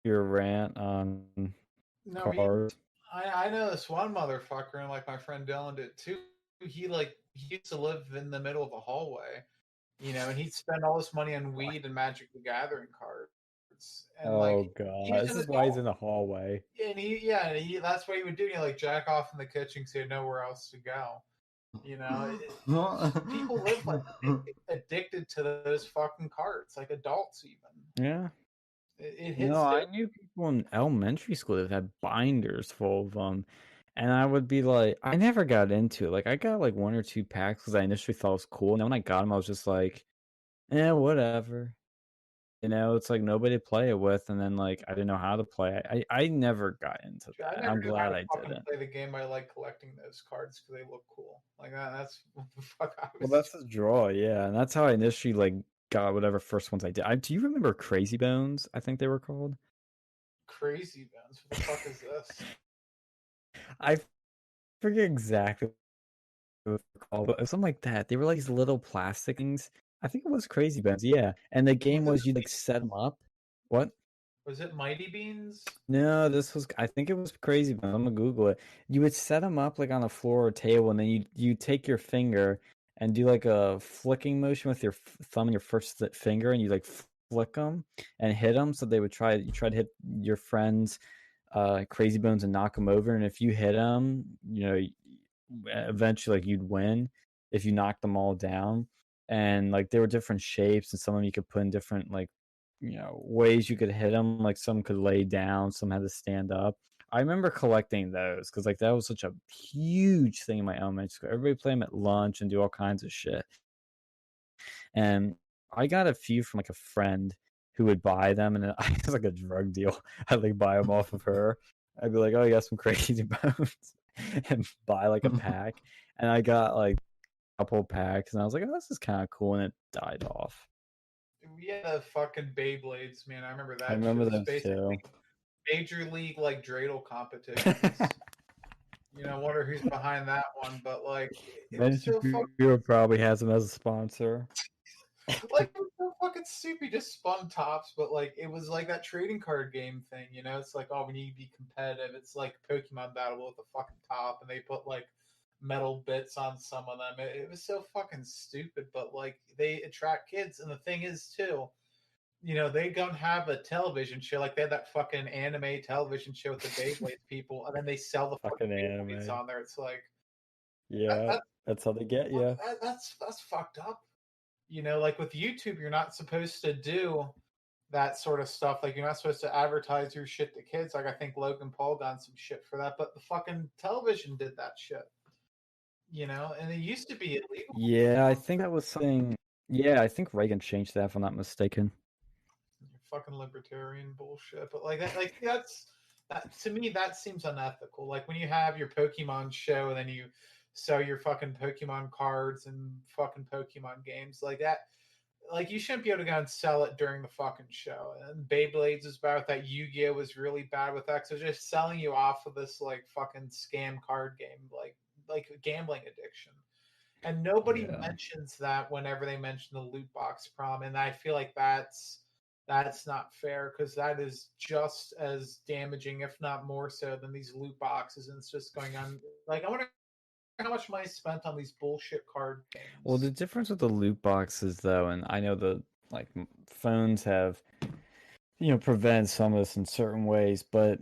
your rant on No, cars. I know this one motherfucker, and like my friend Dylan did too. He used to live in the middle of a hallway, and he'd spend all this money on weed and Magic the Gathering cards, and like Oh he god, was this an is why he's adult, in the hallway. and that's what he would do. Like jack off in the kitchen, so he had nowhere else to go. People live like addicted to those fucking cards, like adults even. Yeah. It hits. No, I knew people in elementary school that had binders full of them. And I would be like, I never got into it. Like, I got like 1 or 2 packs because I initially thought it was cool. And then when I got them, I was just like, whatever. It's like nobody to play it with. And then, like, I didn't know how to play it. I never got into I that. never I'm knew how glad to I fucking didn't. play the game. I like collecting those cards because they look cool. Like that's what the fuck I was. Well, that's the draw, yeah. And that's how I initially, like, got whatever first ones I did. Do you remember Crazy Bones? I think they were called. Crazy Bones. What the fuck is this? I forget exactly what they're called, but something like that. They were like these little plastic things. I think it was Crazy Bones, yeah. And the game was you like set them up. What? Was it Mighty Beans? No, I think it was Crazy Bones. I'm gonna Google it. You would set them up like on a floor or table, and then you take your finger and do like a flicking motion with your thumb and your first finger, and you like flick them and hit them. So you try to hit your friends, Crazy Bones, and knock them over. And if you hit them, eventually like you'd win if you knocked them all down. And like there were different shapes, and some of them you could put in different like ways you could hit them. Like some could lay down, some had to stand up. I remember collecting those because like that was such a huge thing in my elementary school. Everybody play them at lunch and do all kinds of shit. And I got a few from like a friend who would buy them, and it was like a drug deal. I'd like buy them off of her. I'd be like, "Oh, you got some Crazy Bones," and buy like a pack. And I got like a couple packs, and I was like, "Oh, this is kind of cool," and it died off. We had the fucking Beyblades, man. I remember that. I remember shit. those too. Major league like dreidel competitions. Wonder who's behind that one, but like it was so fucking. Probably has them as a sponsor. Like it was so fucking stupid. Just spun tops, but like it was like that trading card game thing. It's like, oh, we need to be competitive. It's like Pokemon Battle with a fucking top, and they put like metal bits on some of them. It was so fucking stupid, but like they attract kids. And the thing is too, they don't have a television show. Like they had that fucking anime television show with the Beyblade people, and then they sell the fucking Beyblades on there. It's like, yeah, that's how they get you. That's fucked up. Like with YouTube, you're not supposed to do that sort of stuff. Like you're not supposed to advertise your shit to kids. Like I think Logan Paul got some shit for that, but the fucking television did that shit. And it used to be illegal. Yeah, I think that was something. Yeah, I think Reagan changed that, if I'm not mistaken. Fucking libertarian bullshit, but like that's to me that seems unethical. Like when you have your Pokemon show and then you sell your fucking Pokemon cards and fucking Pokemon games like that. Like you shouldn't be able to go and sell it during the fucking show. And Beyblades is bad with that. Yu-Gi-Oh was really bad with that. So just selling you off of this like fucking scam card game, like a gambling addiction. And nobody mentions that whenever they mention the loot box problem. And I feel like that's not fair because that is just as damaging, if not more so, than these loot boxes. And it's just going on. Like I wonder how much money spent on these bullshit card games. Well, the difference with the loot boxes, though, and I know the like phones have, prevented some of this in certain ways, but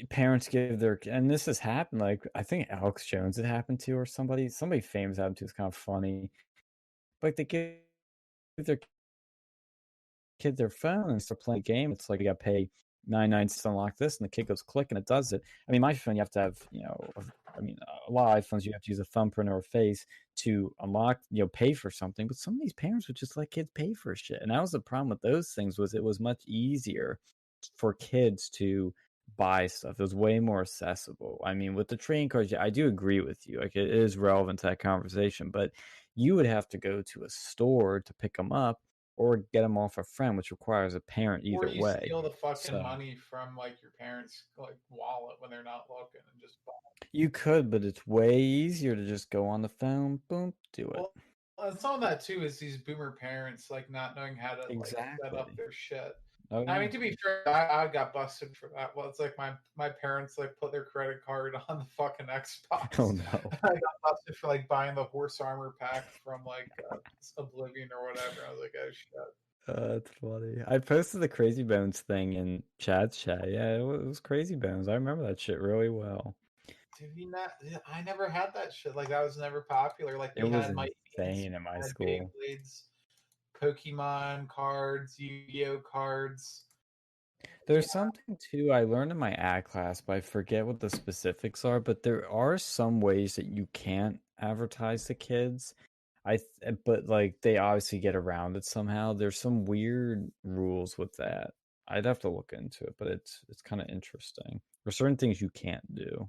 parents give their, and this has happened. Like I think Alex Jones had happened to, or somebody famous happened to. It's kind of funny, but they give their kid their phone and start playing a game. It's like you got to pay 99 cents to unlock this, and the kid goes click and it does it. I mean, my phone, you have to have, a lot of iPhones, you have to use a thumbprint or a face to unlock, pay for something. But some of these parents would just let kids pay for shit. And that was the problem with those things, was it was much easier for kids to buy stuff. It was way more accessible. I mean, with the trading cards, I do agree with you. Like it is relevant to that conversation, but you would have to go to a store to pick them up or get them off a friend, which requires a parent either or you way. Steal the fucking money from like your parents' like wallet when they're not looking and just buy. You could, but it's way easier to just go on the phone, boom, do it. Well, Some of that too is these boomer parents like not knowing how to like set up their shit. Oh, I yeah. mean, to be fair, I got busted for that. Well, it's like my parents like put their credit card on the fucking Xbox. Oh no. I got busted for like buying the horse armor pack from like Oblivion or whatever. I was like, oh shit. That's funny. I posted the Crazy Bones thing in Chad's chat. Yeah, it was Crazy Bones. I remember that shit really well. Did you not? I never had that shit. Like that was never popular. Like It we was had Mighty Beans, insane in my had school. Beyblades, Pokemon cards, Yu-Gi-Oh cards. There's something too I learned in my ad class, but I forget what the specifics are. But there are some ways that you can't advertise to kids. But like they obviously get around it somehow. There's some weird rules with that. I'd have to look into it, but it's kind of interesting. There's certain things you can't do.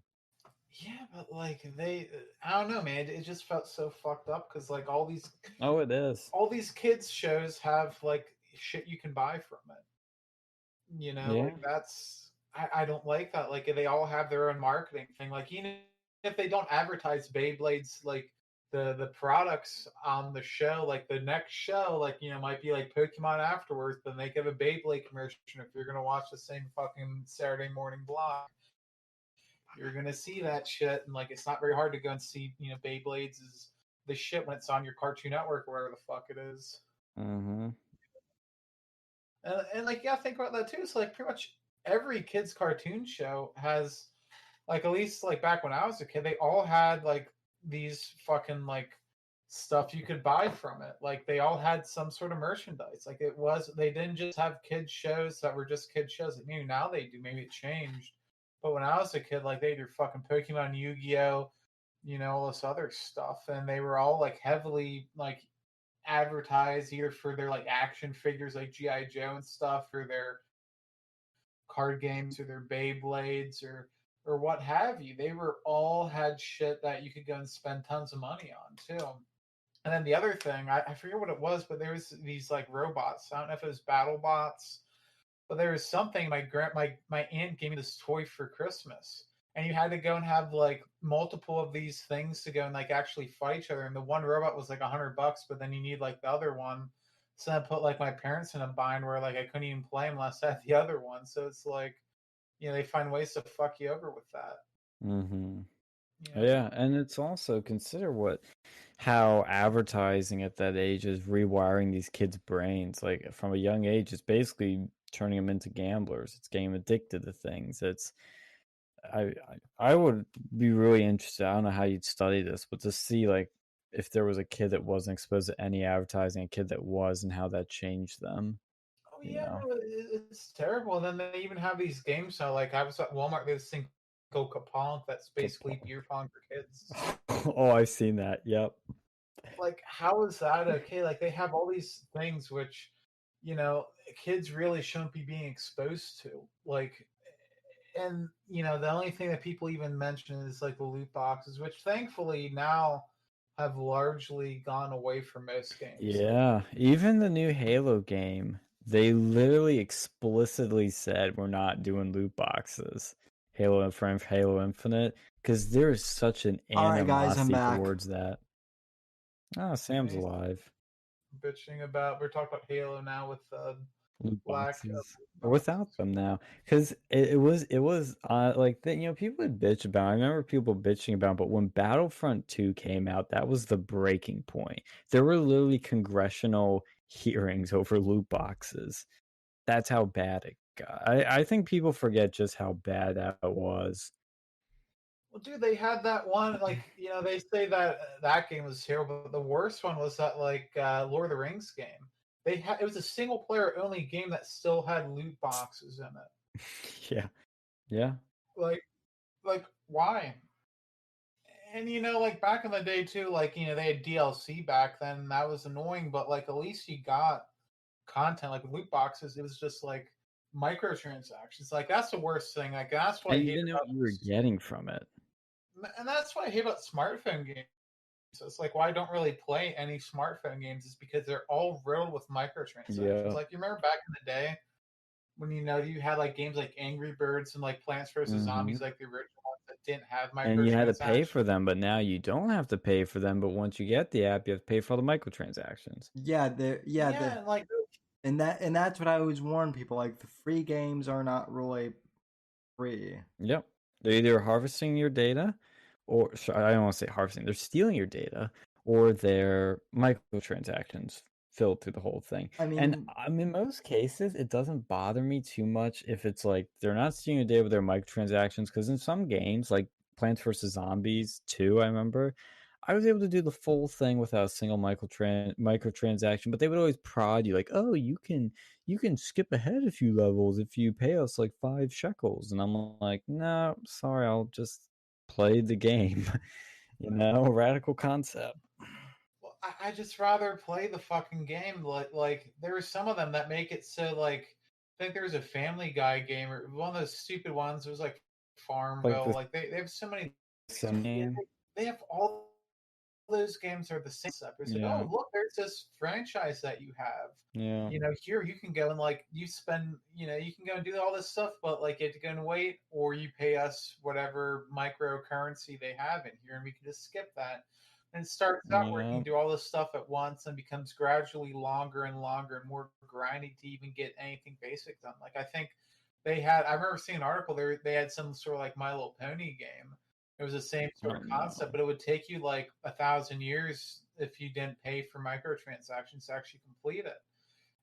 Yeah, but like I don't know, man. It just felt so fucked up because like all these. Oh, it is. All these kids shows have like shit you can buy from it. You know, Yeah. like that's I don't like that. Like they all have their own marketing thing. Like even if they don't advertise Beyblades, like the products on the show, like the next show, like might be like Pokemon afterwards, then they give a Beyblade commercial. If you're gonna watch the same fucking Saturday morning block, you're gonna see that shit, and like it's not very hard to go and see Beyblades is the shit when it's on your Cartoon Network or wherever the fuck it is. Mm-hmm. And like, yeah, think about that too. It's like pretty much every kid's cartoon show has, like, at least like back when I was a kid, they all had like these fucking like stuff you could buy from it. Like they all had some sort of merchandise. Like they didn't just have kids shows that were just kids shows. Like maybe now they do. Maybe it changed. But when I was a kid, like they did fucking Pokemon, Yu-Gi-Oh, all this other stuff, and they were all like heavily like advertised either for their like action figures like G.I. Joe and stuff, or their card games or their Beyblades or what have you. They were all had shit that you could go and spend tons of money on too. And then the other thing, I forget what it was, but there was these like robots. I don't know if it was battle bots, but there was something. My aunt gave me this toy for Christmas, and you had to go and have like multiple of these things to go and like actually fight each other. And the one robot was like $100, but then you need like the other one. So I put like my parents in a bind where like I couldn't even play unless I had the other one. So it's like, they find ways to fuck you over with that. Mm-hmm. Yeah, and it's also consider how advertising at that age is rewiring these kids' brains. Like from a young age, it's basically turning them into gamblers. It's getting them addicted to things. I would be really interested. I don't know how you'd study this, but to see like if there was a kid that wasn't exposed to any advertising, a kid that was, and how that changed them. Oh yeah, it's terrible. And then they even have these games now. Like I was at Walmart, there's this thing called Kapong that's basically beer pong for kids. Oh, I've seen that. Yep. Like, how is that okay? Like they have all these things which, kids really shouldn't be being exposed to. Like, and the only thing that people even mention is like the loot boxes, which thankfully now have largely gone away from most games. Yeah, even the new Halo game, they literally explicitly said we're not doing loot boxes. Halo Infinite, because there is such an animosity towards that. Oh, Sam's alive. Bitching about, we're talking about Halo now with loot boxes or without them now, because it was like that. People would bitch about. I remember people bitching about, but when Battlefront 2 came out, that was the breaking point. There were literally congressional hearings over loot boxes. That's how bad it got. I think people forget just how bad that was. Well, dude, they had that one, like, they say that game was terrible, but the worst one was that, like, Lord of the Rings game. It was a single player only game that still had loot boxes in it. Yeah. Like, why? And, like, back in the day, too, like, they had DLC back then, and that was annoying, but, like, at least you got content. Like, loot boxes, it was just, like, microtransactions. Like, that's the worst thing. Like, that's what I hate about what you were getting from it. And that's what I hate about smartphone games. So it's like why I don't really play any smartphone games is because they're all riddled with microtransactions. Yeah. Like you remember back in the day when you had like games like Angry Birds and like Plants vs. Zombies, like the original ones that didn't have And you had to pay microtransactions. for them, but now you don't have to pay for them. But once you get the app, you have to pay for all the microtransactions. Like and that's what I always warn people. Like the free games are not really free. Yep, they're either harvesting your data, or I don't want to say harvesting. They're stealing your data, or they're microtransactions filled through the whole thing. I And mean, in most cases, it doesn't bother me too much if it's like they're not stealing your data with their microtransactions. Because in some games, like Plants vs Zombies 2, I remember I was able to do the full thing without a single microtransaction, but they would always prod you like, "Oh, you can skip ahead a few levels if you pay us like 5 shekels." And I'm like, "No, sorry, I'll just play the game." Radical concept. Well, I just rather play the fucking game. Like there are some of them that make it so like I think there was a Family Guy game or one of those stupid ones. It was like Farmville. Like they have so many. They have all those games are the same stuff. It's like, oh look, there's this franchise that you have. Yeah. Here you can go and like you spend, you can go and do all this stuff, but like you have to go and wait, or you pay us whatever microcurrency they have in here, and we can just skip that. And it starts out where you can do all this stuff at once and becomes gradually longer and longer and more grindy to even get anything basic done. Like I think I remember seeing an article there, they had some sort of like My Little Pony game. It was the same sort of concept, but it would take you like 1,000 years if you didn't pay for microtransactions to actually complete it.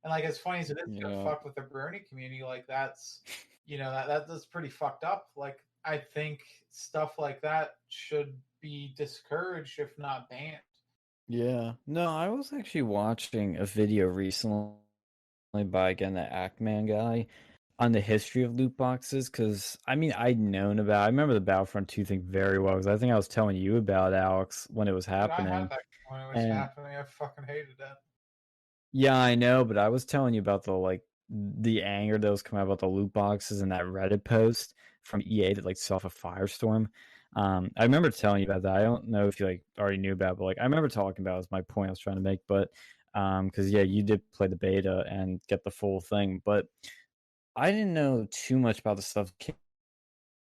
And like as funny as it is to fuck with the brony community, like that's that's pretty fucked up. Like I think stuff like that should be discouraged, if not banned. Yeah. No, I was actually watching a video recently by again the Ackman guy on the history of loot boxes, because I remember the Battlefront 2 thing very well, because I think I was telling you about Alex when it was happening. I had that when it was happening. I fucking hated that. Yeah, I know, but I was telling you about the anger that was coming out about the loot boxes and that Reddit post from EA that like set off a firestorm. I remember telling you about that. I don't know if you like already knew about it, but like I remember talking about it was my point I was trying to make. But because you did play the beta and get the full thing, but I didn't know too much about the stuff that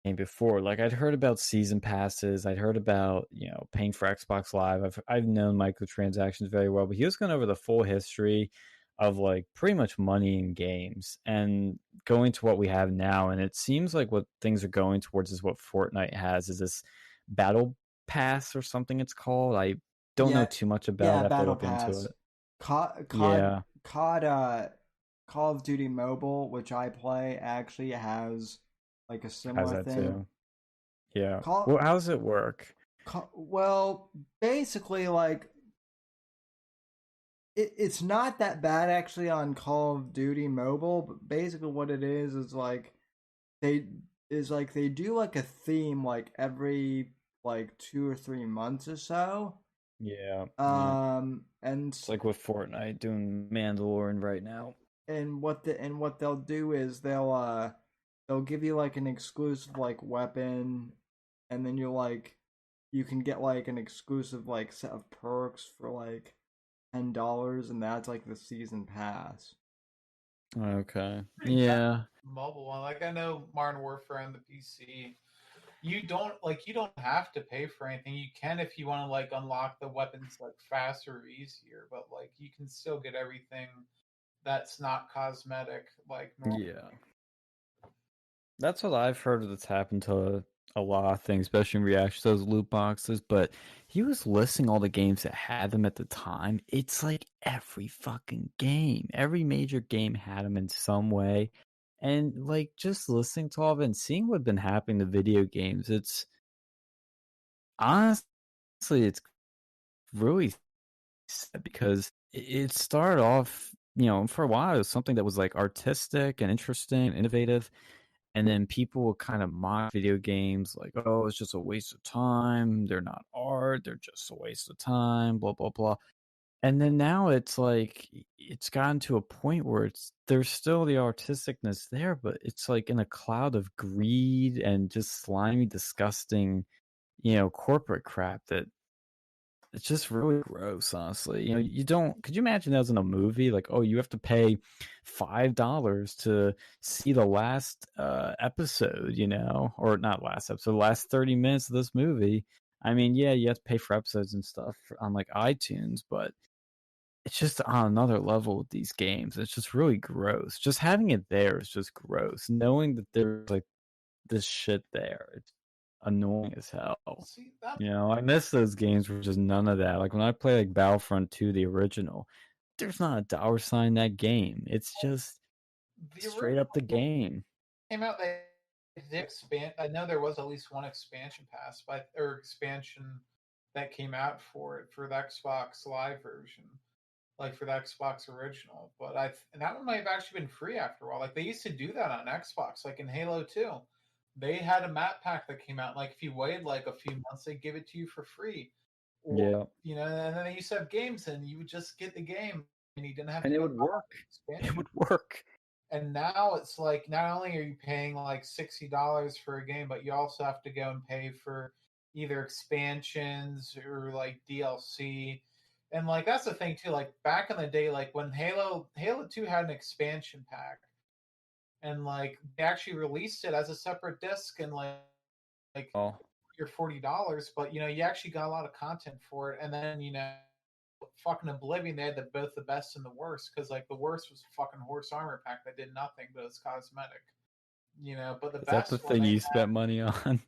came before. Like I'd heard about season passes, I'd heard about paying for Xbox Live. I've known microtransactions very well, but he was going over the full history of like pretty much money in games and going to what we have now. And it seems like what things are going towards is what Fortnite has, is this battle pass or something it's called. I don't know too much about it. I have to look into it. Call of Duty Mobile, which I play, actually has like a similar thing. Too. Yeah. Well, how does it work? Well, basically, like it's not that bad actually on Call of Duty Mobile, but basically what it is like they do like a theme like every like 2 or 3 months or so. Yeah. And it's like with Fortnite doing Mandalorian right now. And what they'll do is they'll give you like an exclusive like weapon, and then you can get like an exclusive like set of perks for like $10, and that's like the season pass. Okay. Yeah. Mobile one, like I know Modern Warfare on the PC. You don't have to pay for anything. You can if you want to like unlock the weapons like faster or easier, but like you can still get everything that's not cosmetic like normal. Yeah. That's what I've heard that's happened to a lot of things, especially in reaction to those loot boxes. But he was listing all the games that had them at the time. It's like every fucking game, every major game had them in some way. And like just listening to all of it and seeing what had been happening to video games, it's honestly, it's really sad, because it started off, for a while, it was something that was like artistic and interesting and innovative. And then people will kind of mock video games like, oh, it's just a waste of time. They're not art. They're just a waste of time, blah, blah, blah. And then now it's like, it's gotten to a point where there's still the artisticness there, but it's like in a cloud of greed and just slimy, disgusting, corporate crap that it's just really gross, honestly. You know, you don't. Could you imagine that was in a movie? Like, oh, you have to pay $5 to see the last episode. You know, or not last episode, the last 30 minutes of this movie. I mean, yeah, you have to pay for episodes and stuff on like iTunes, but it's just on another level with these games. It's just really gross. Just having it there is just gross. Knowing that there's like this shit there, it's annoying as hell. See, that You know, I miss those games where just none of that. Like when I play like Battlefront 2, the original, there's not a dollar sign in that game. It's just the straight up the original game. came out, they did expand. I know there was at least one expansion pass, or expansion that came out for the Xbox Live version, like for the Xbox original. But and that one might have actually been free after a while. Like they used to do that on Xbox, like in Halo 2. They had a map pack that came out. Like if you waited like a few months, they give it to you for free. Or, Yeah. you know, and then they used to have games, and you would just get the game, and you didn't have And to it go would buy work. the It expansion. would work. And now it's like not only are you paying like $60 for a game, but you also have to go and pay for either expansions or like DLC. And like that's the thing too. Like back in the day, like when Halo 2 had an expansion pack, and like they actually released it as a separate disc, and like Oh, your $40, but you know you actually got a lot of content for it. And then fucking Oblivion, they had both the best and the worst, because like the worst was fucking horse armor pack that did nothing, but it was cosmetic. You know, but the is that the best one thing they you spent money on?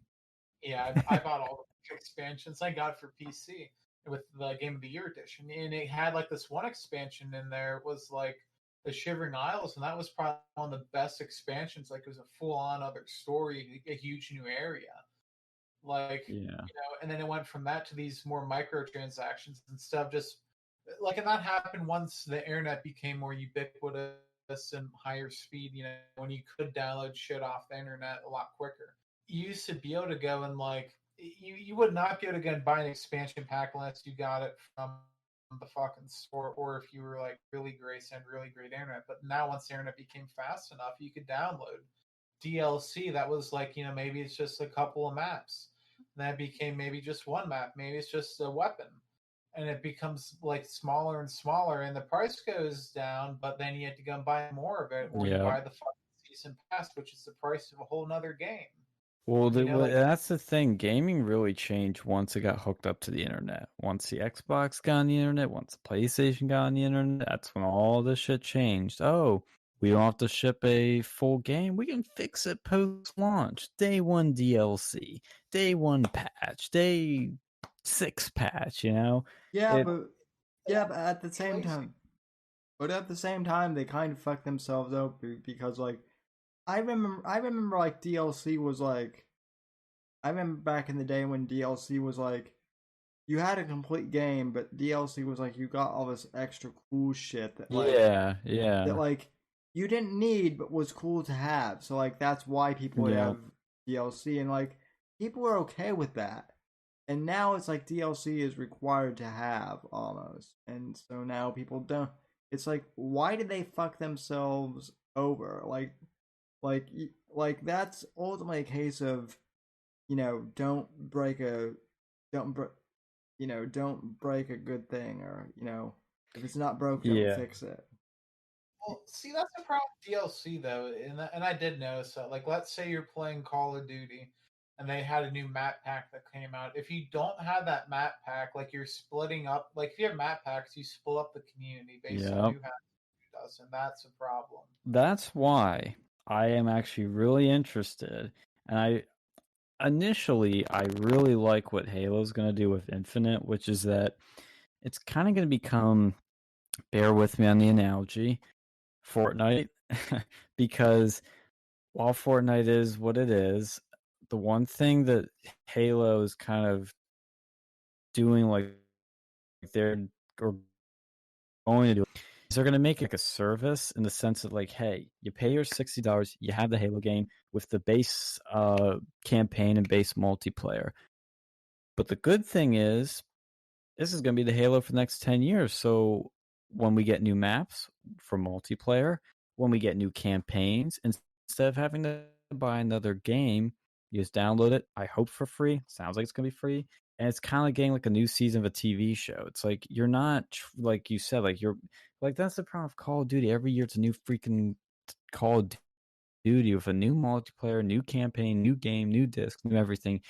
yeah, I bought all the expansions. I got it for PC with the Game of the Year edition, and it had like this one expansion in there. It was like the Shivering Isles, and that was probably one of the best expansions. Like it was a full-on other story, a huge new area. Like Yeah. and then it went from that to these more microtransactions instead of just like, and that happened once the internet became more ubiquitous and higher speed. You know, when you could download shit off the internet a lot quicker. You used to be able to go and like you would not be able to go and buy an expansion pack unless you got it from the fucking store, or if you were like really great and really great internet. But now once the internet became fast enough, you could download DLC that was like, maybe it's just a couple of maps. And that became maybe just one map, maybe it's just a weapon. And it becomes like smaller and smaller, and the price goes down, but then you have to go and buy more of it, or you buy the fucking season pass, which is the price of a whole nother game. Well, Like, that's the thing. Gaming really changed once it got hooked up to the internet. Once the Xbox got on the internet, once the PlayStation got on the internet, that's when all this shit changed. Oh, we don't have to ship a full game. We can fix it post-launch. Day 1 DLC, day 1 patch, day 6 patch, you know? Yeah, but at the same time, they kind of fuck themselves up because like I remember like DLC was like, I remember back in the day when DLC was like, you had a complete game, but DLC was like you got all this extra cool shit that like that like you didn't need but was cool to have. So like that's why people would have DLC, and like people were okay with that. And now it's like DLC is required to have almost, and so now people don't. It's like, why did they fuck themselves over? Like that's ultimately a case of, don't break a don't break a good thing, or if it's not broke, don't fix it. Well, see, that's the problem with DLC though, and I did notice that. Like, let's say you're playing Call of Duty, and they had a new map pack that came out. If you don't have that map pack, like you're splitting up. Like if you have map packs, you split up the community based on who has who doesn't. That's a problem. That's why I am actually really interested, and I really like what Halo's going to do with Infinite, which is that it's kind of going to become, bear with me on the analogy, Fortnite, because while Fortnite is what it is, the one thing that Halo is kind of doing, like they're going to do, is they're going to make it like a service, in the sense that like, hey, you pay your $60, you have the Halo game with the base campaign and base multiplayer. But the good thing is, this is going to be the Halo for the next 10 years. So when we get new maps for multiplayer, when we get new campaigns, instead of having to buy another game, you just download it. I hope for free. Sounds like it's going to be free. and it's kind of getting like a new season of a TV show. It's like you're not like you said, like you're like that's the problem of Call of Duty. Every year it's a new freaking Call of Duty with a new multiplayer, new campaign, new game, new disc, new everything.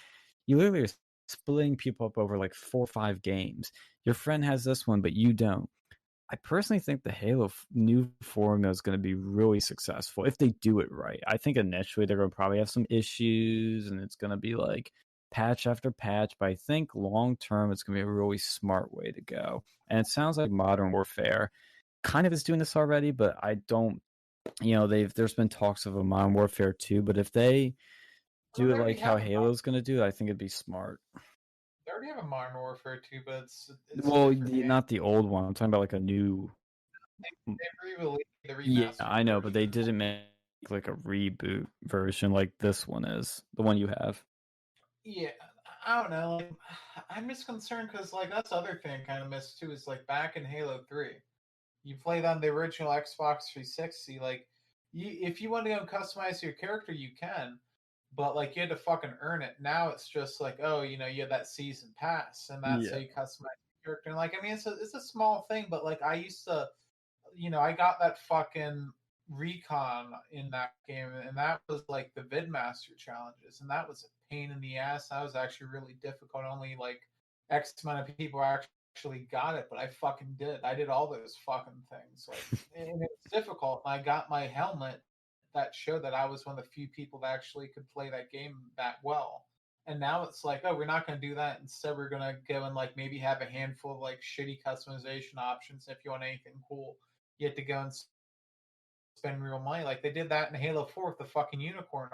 You literally are splitting people up over like 4 or 5 games. Your friend has this one, but you don't. I personally think the Halo new formula is going to be really successful if they do it right. I think initially they're going to probably have some issues and it's going to be like patch after patch, but I think long term it's going to be a really smart way to go. And it sounds like Modern Warfare kind of is doing this already, but I don't, there's been talks of a Modern Warfare 2, but if they do it like how Halo's going to do it, I think it'd be smart. They already have a Modern Warfare 2, but it's well, not the old one. I'm talking about like a new. They re-released the remastered. Yeah, I know, but they didn't make like a reboot version like this one is, the one you have. Yeah, I don't know. Like, I'm just concerned because like that's the other thing I kind of missed too is like back in Halo 3, you played on the original Xbox 360. Like, if you want to go and customize your character, you can, but like you had to fucking earn it. Now it's just like, oh, you have that season pass, and that's how you customize your character. And like, I mean, it's a small thing, but like I used to, I got that fucking recon in that game, and that was like the vidmaster challenges, and that was a pain in the ass. That was actually really difficult. Only like X amount of people actually got it, but I fucking did. I did all those fucking things, like, and it was difficult. And I got my helmet that showed that I was one of the few people that actually could play that game that well. And now it's like, oh, we're not going to do that. Instead, we're going to go and like maybe have a handful of like shitty customization options. If you want anything cool, you have to go and spend real money. Like they did that in Halo 4 with the fucking unicorn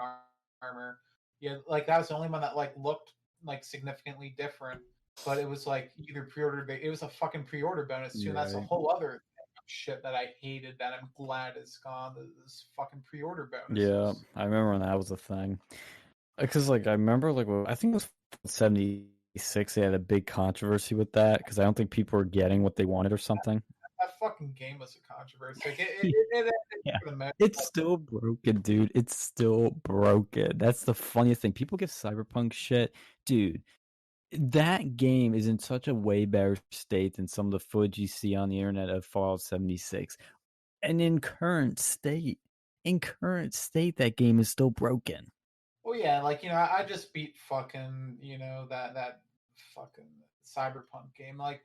armor. Yeah, like that was the only one that like looked like significantly different. But it was like either pre-ordered. It was a fucking pre-order bonus too. And that's a whole other shit that I hated. That I'm glad is gone. This fucking pre-order bonuses. Yeah, I remember when that was a thing. Because like I remember like I think it was 76. They had a big controversy with that because I don't think people were getting what they wanted or something. That fucking game was a controversy. Like, it's still broken, dude. It's still broken. That's the funniest thing. People give Cyberpunk shit, dude. That game is in such a way better state than some of the footage you see on the internet of Fallout 76. And in current state, that game is still broken. Well, yeah, like I just beat fucking that fucking Cyberpunk game. Like,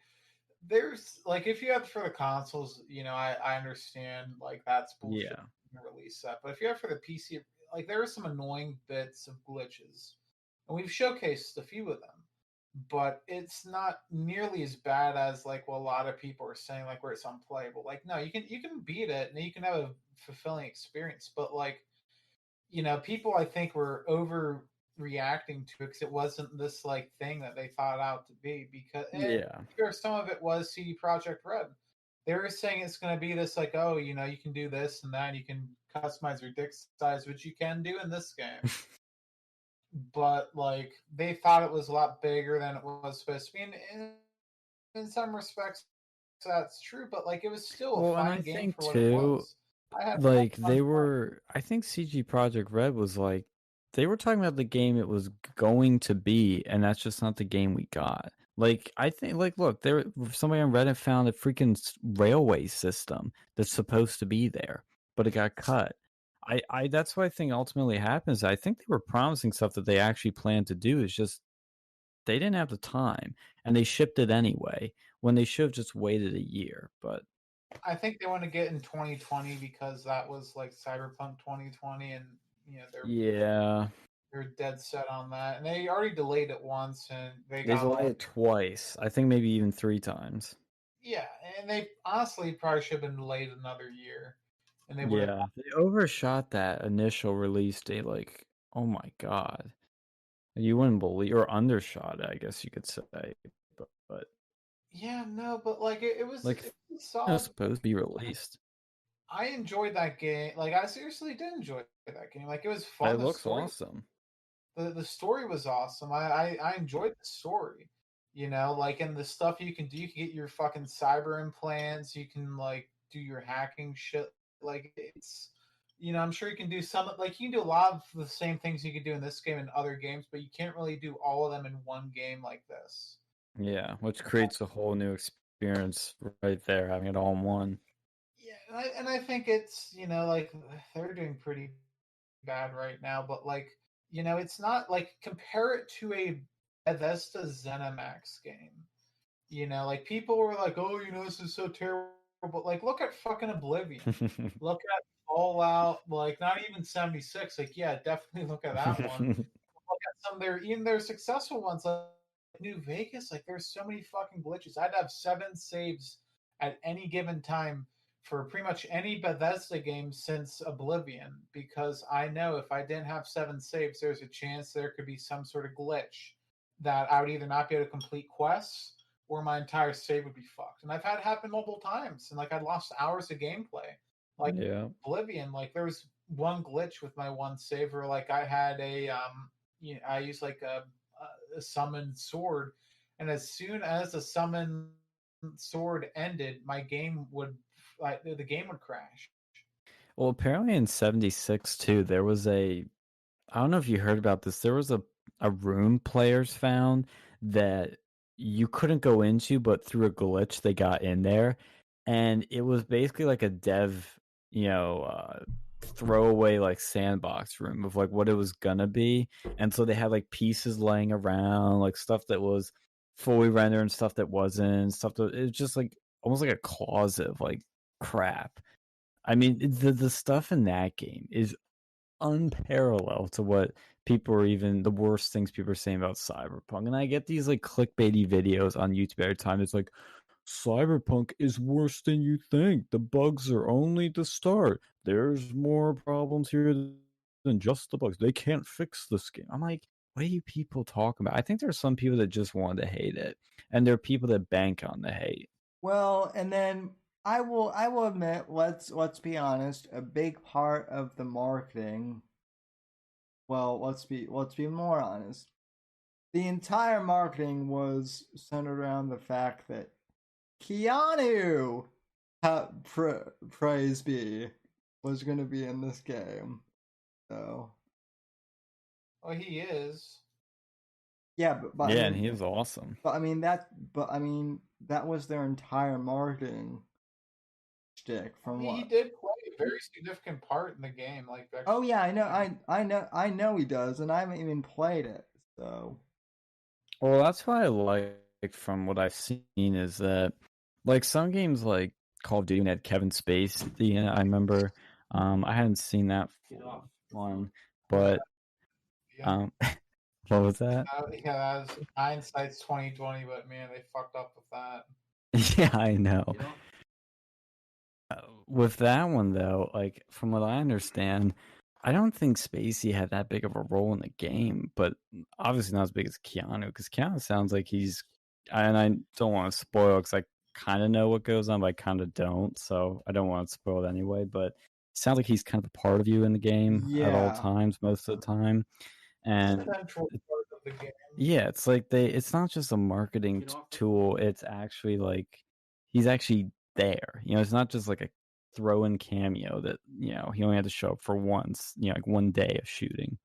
there's like if you have for the consoles, I understand like that's bullshit. Yeah. Release that, but if you have for the PC, like there are some annoying bits of glitches, and we've showcased a few of them. But it's not nearly as bad as like what a lot of people are saying, like where it's unplayable. Like, no, you can beat it and you can have a fulfilling experience, but like people I think were overreacting to it because it wasn't this like thing that they thought out to be. Because some of it was CD Projekt Red. They were saying it's going to be this like, oh, you can do this and that, and you can customize your dick size, which you can do in this game. But like they thought it was a lot bigger than it was supposed to be, and in some respects that's true. But like it was still a fun game for what it was. Like they were, I think CG Project Red was like they were talking about the game it was going to be, and that's just not the game we got. Like I think, like look, somebody on Reddit found a freaking railway system that's supposed to be there, but it got cut. I that's what I think ultimately happens. I think they were promising stuff that they actually planned to do. It's just they didn't have the time, and they shipped it anyway when they should have just waited a year. But I think they want to get in 2020 because that was like Cyberpunk 2020, and they're dead set on that. And they already delayed it once, and they delayed it twice. I think maybe even 3 times. Yeah, and they honestly probably should have been delayed another year. And they they overshot that initial release date. Like, oh my god, you wouldn't believe, or undershot it, I guess you could say. But yeah, no, but like it was like it was it was supposed to be released. I enjoyed that game. Like I seriously did enjoy that game. Like it was fun. It looks awesome. The story was awesome. I enjoyed the story. Like and the stuff you can do. You can get your fucking cyber implants. You can like do your hacking shit. Like I'm sure you can do some, like you can do a lot of the same things you can do in this game and other games, but you can't really do all of them in one game like this. Yeah, which creates a whole new experience right there, having it all in one. Yeah, and I think it's like they're doing pretty bad right now, but like it's not like compare it to a Bethesda ZeniMax game. Like people were like, "Oh, this is so terrible." But like, look at fucking Oblivion. Look at Fallout. Like, not even 76. Like, yeah, definitely look at that one. Look at some of their successful ones, like New Vegas. Like, there's so many fucking glitches. I'd have 7 saves at any given time for pretty much any Bethesda game since Oblivion, because I know if I didn't have 7 saves, there's a chance there could be some sort of glitch that I would either not be able to complete quests or my entire save would be fucked. And I've had it happen multiple times, and like I lost hours of gameplay. Like Yeah. Oblivion, like there was one glitch with my one save where like I had I used like a summoned sword, and as soon as the summoned sword ended, my game would the game would crash. Well, apparently in 76 too, there was I don't know if you heard about this. There was a room players found that you couldn't go into, but through a glitch they got in there, and it was basically like a dev, throwaway like sandbox room of like what it was gonna be, and so they had like pieces laying around, like stuff that was fully rendered and stuff that wasn't, stuff that it was just like almost like a closet of like crap. I mean, the stuff in that game is unparalleled to what people are even the worst things people are saying about Cyberpunk. And I get these like clickbaity videos on YouTube every time. It's like Cyberpunk is worse than you think. The bugs are only the start. There's more problems here than just the bugs. They can't fix this game. I'm like, what are you people talking about? I think there's some people that just want to hate it, and there are people that bank on the hate. Well, and then I will admit, let's be honest, a big part of the marketing, well, let's be more honest. The entire marketing was centered around the fact that Keanu, praise be, was going to be in this game. So, Oh, he is. yeah, but yeah, I mean, and he is awesome. But I mean that was their entire marketing shtick. From he what? did play a very significant part in the game. Like, Oh yeah, I know he does, and I haven't even played it. So, well, that's what I like from what I've seen is that, like some games like Call of Duty had Kevin Spacey. I remember, I hadn't seen that one, but what was that? Yeah, that was hindsight's 2020, but man, they fucked up with that. Yeah, I know. With that one though, like from what I understand, I don't think Spacey had that big of a role in the game, but obviously not as big as Keanu, because Keanu sounds like he's, and I don't want to spoil because I kind of know what goes on, but I kind of don't, so I don't want to spoil it anyway. But it sounds like he's kind of a part of you in the game at all times, most of the time, and Central part of the game. yeah, it's like it's not just a marketing tool; it's actually like he's actually there. It's not just like a throw-in cameo that he only had to show up for once. Like one day of shooting.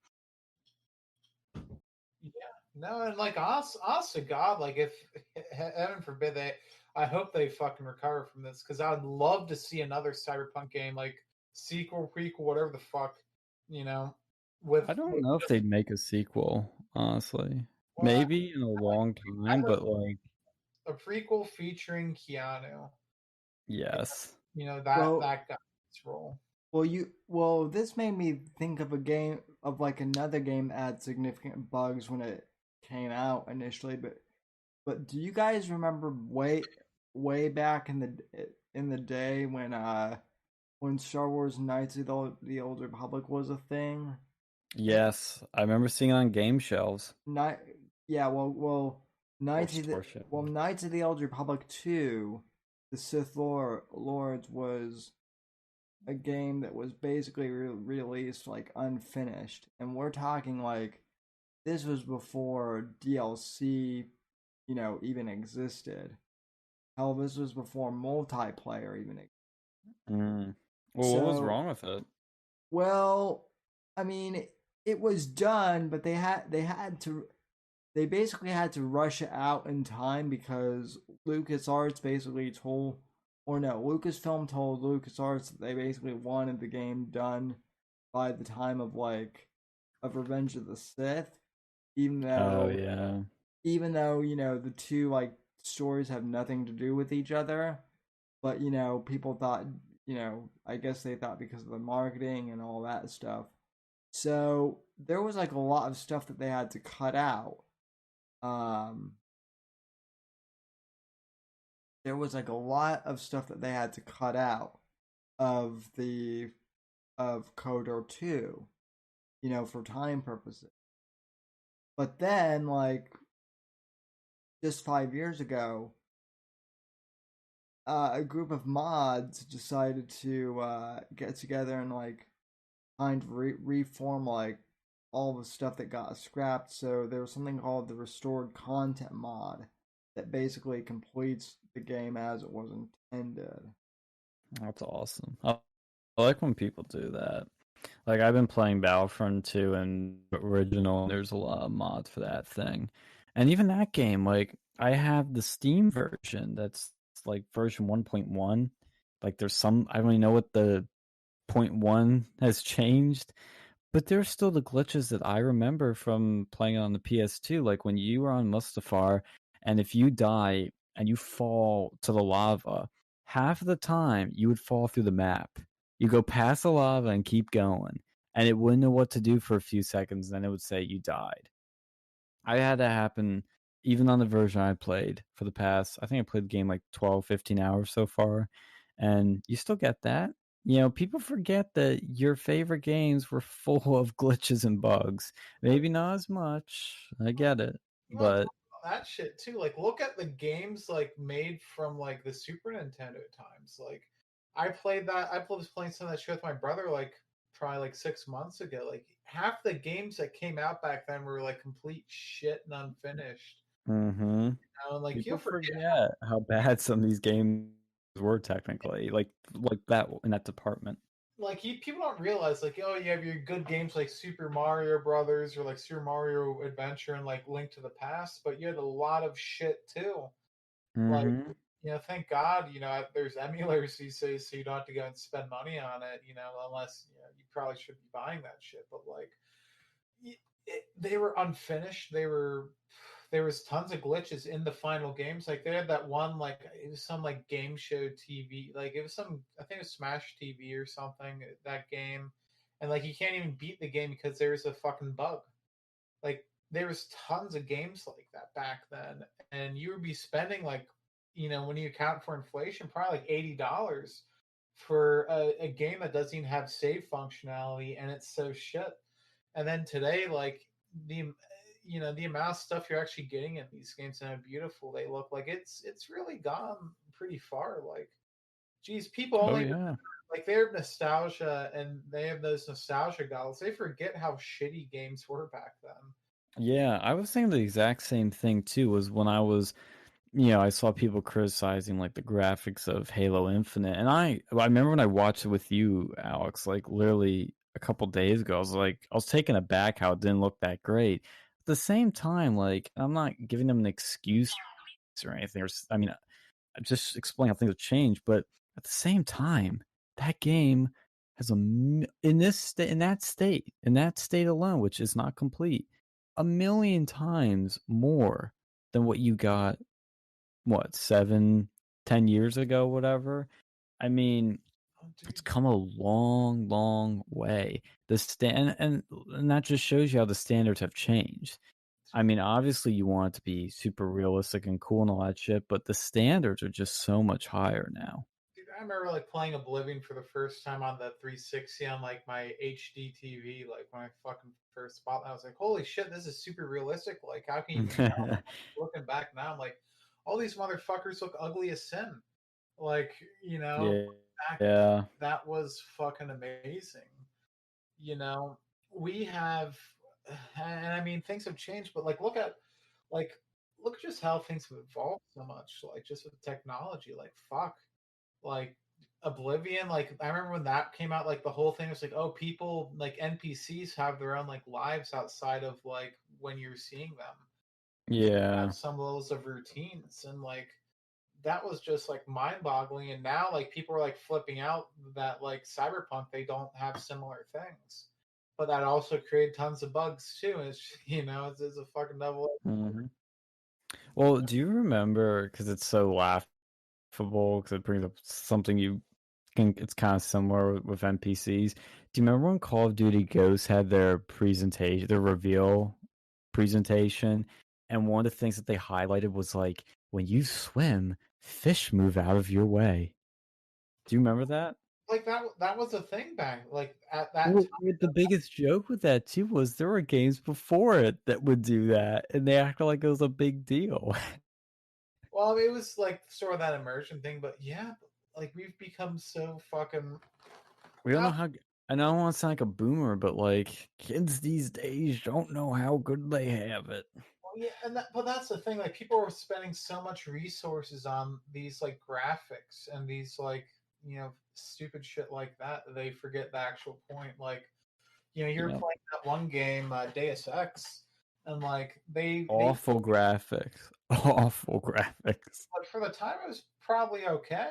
Yeah, no, and like honest to God, like if heaven forbid I hope they fucking recover from this because I would love to see another Cyberpunk game, like sequel, prequel, whatever the fuck, With I don't know if they'd make a sequel, honestly. Well, Maybe in a long time, but like a prequel featuring Keanu. yes. That guy's role. Well, this made me think of like another game that had significant bugs when it came out initially. But do you guys remember way back in the day when Star Wars Knights of the Old Republic was a thing? Yes, I remember seeing it on game shelves. Yeah, well, Knights of the Old Republic 2, the Sith Lords was a game that was basically released like unfinished, and we're talking like this was before DLC, even existed. Hell, this was before multiplayer even existed. Well, what was wrong with it? Well, I mean, it was done, but they basically had to rush it out in time because LucasArts basically told, or no, Lucasfilm told LucasArts that they basically wanted the game done by the time of Revenge of the Sith, even Oh though yeah. the two stories have nothing to do with each other, but people thought, I guess they thought because of the marketing and all that stuff. So there was a lot of stuff that they had to cut out. Um, there was a lot of stuff that they had to cut out of KOTOR 2, for time purposes. But then just 5 years ago, a group of mods decided to get together and kind of reform all the stuff that got scrapped. So there was something called the restored content mod that basically completes the game as it was intended. That's awesome. I like when people do that. Like I've been playing Battlefront 2 and original, and there's a lot of mods for that thing. And even that game, like I have the Steam version that's like version 1.1. Like there's some I don't even know what the point 1 has changed, but there's still the glitches that I remember from playing on the PS2, like when you were on Mustafar and if you die and you fall to the lava, half of the time you would fall through the map. You go past the lava and keep going, and it wouldn't know what to do for a few seconds, then it would say you died. I had that happen even on the version I played for the past, I think I played the game like 12, 15 hours so far, and you still get that. People forget that your favorite games were full of glitches and bugs. Maybe not as much. I get it. But that shit too. Like, look at the games made from the Super Nintendo times. Like, I played that. I was playing some of that shit with my brother probably 6 months ago. Like, half the games that came out back then were complete shit and unfinished. People forget how bad some of these games were technically, like that in that department. People don't realize oh, you have your good games like Super Mario Brothers or Super Mario Adventure and Link to the Past, but you had a lot of shit too. Thank God, there's emulators these days, so you don't have to go and spend money on it, unless you probably should be buying that shit. But they were unfinished. There was tons of glitches in the final games. Like they had that one, it was some game show TV, it was some, I think it was Smash TV or something. That game, and you can't even beat the game because there's a fucking bug. There was tons of games like that back then, and you would be spending when you account for inflation, probably $80 for a game that doesn't even have save functionality, and it's so shit. And then today, the the amount of stuff you're actually getting in these games and how beautiful they look, it's really gone pretty far. Geez, people only they have nostalgia, and they have those nostalgia goggles. They forget how shitty games were back then. Yeah, I was saying the exact same thing too. Was when I was, I saw people criticizing the graphics of Halo Infinite, and I remember when I watched it with you, Alex, literally a couple days ago. I was taken aback how it didn't look that great. At the same time, I'm not giving them an excuse or anything. I mean, I'm just explaining how things have changed, but at the same time, that game has in that state alone, which is not complete, a million times more than what you got 7, 10 years ago, whatever. I mean, it's come a long, long way. And that just shows you how the standards have changed. I mean, obviously you want it to be super realistic and cool and all that shit, but the standards are just so much higher now. Dude, I remember playing Oblivion for the first time on the 360 on my HD TV. When I fucking first bought that, I was like, "Holy shit, this is super realistic!" How can you do that? Looking back now, I'm like, all these motherfuckers look ugly as sin. Yeah. That was fucking amazing. We have, and I mean, things have changed, but look just how things have evolved so much. Just with technology, fuck, like Oblivion, like I remember when that came out, like the whole thing was like, oh, people like NPCs have their own like lives outside of like when you're seeing them. Yeah. Have some levels of routines, and like that was just like mind-boggling. And now like people are like flipping out that like Cyberpunk they don't have similar things, but that also created tons of bugs too. It's it's a fucking double. Mm-hmm. Well, do you remember, because it's so laughable, because it brings up something you think it's kind of similar with NPCs. Do you remember when Call of Duty Ghosts had their presentation, their reveal presentation, and one of the things that they highlighted was like, when you swim, fish move out of your way. Do you remember that? Like that was a thing back like at that Well, time. the biggest joke with that too was there were games before it that would do that, and they acted like it was a big deal. Well, it was like sort of that immersion thing, but yeah, like we've become so fucking. We don't know how. I don't want to sound like a boomer, but like kids these days don't know how good they have it. Well, yeah, but that's the thing. Like people are spending so much resources on these like graphics and these like stupid shit like that they forget the actual point. Like you're Yep. playing that one game, Deus Ex, and like they Awful graphics. Awful graphics. but for the time it was probably okay.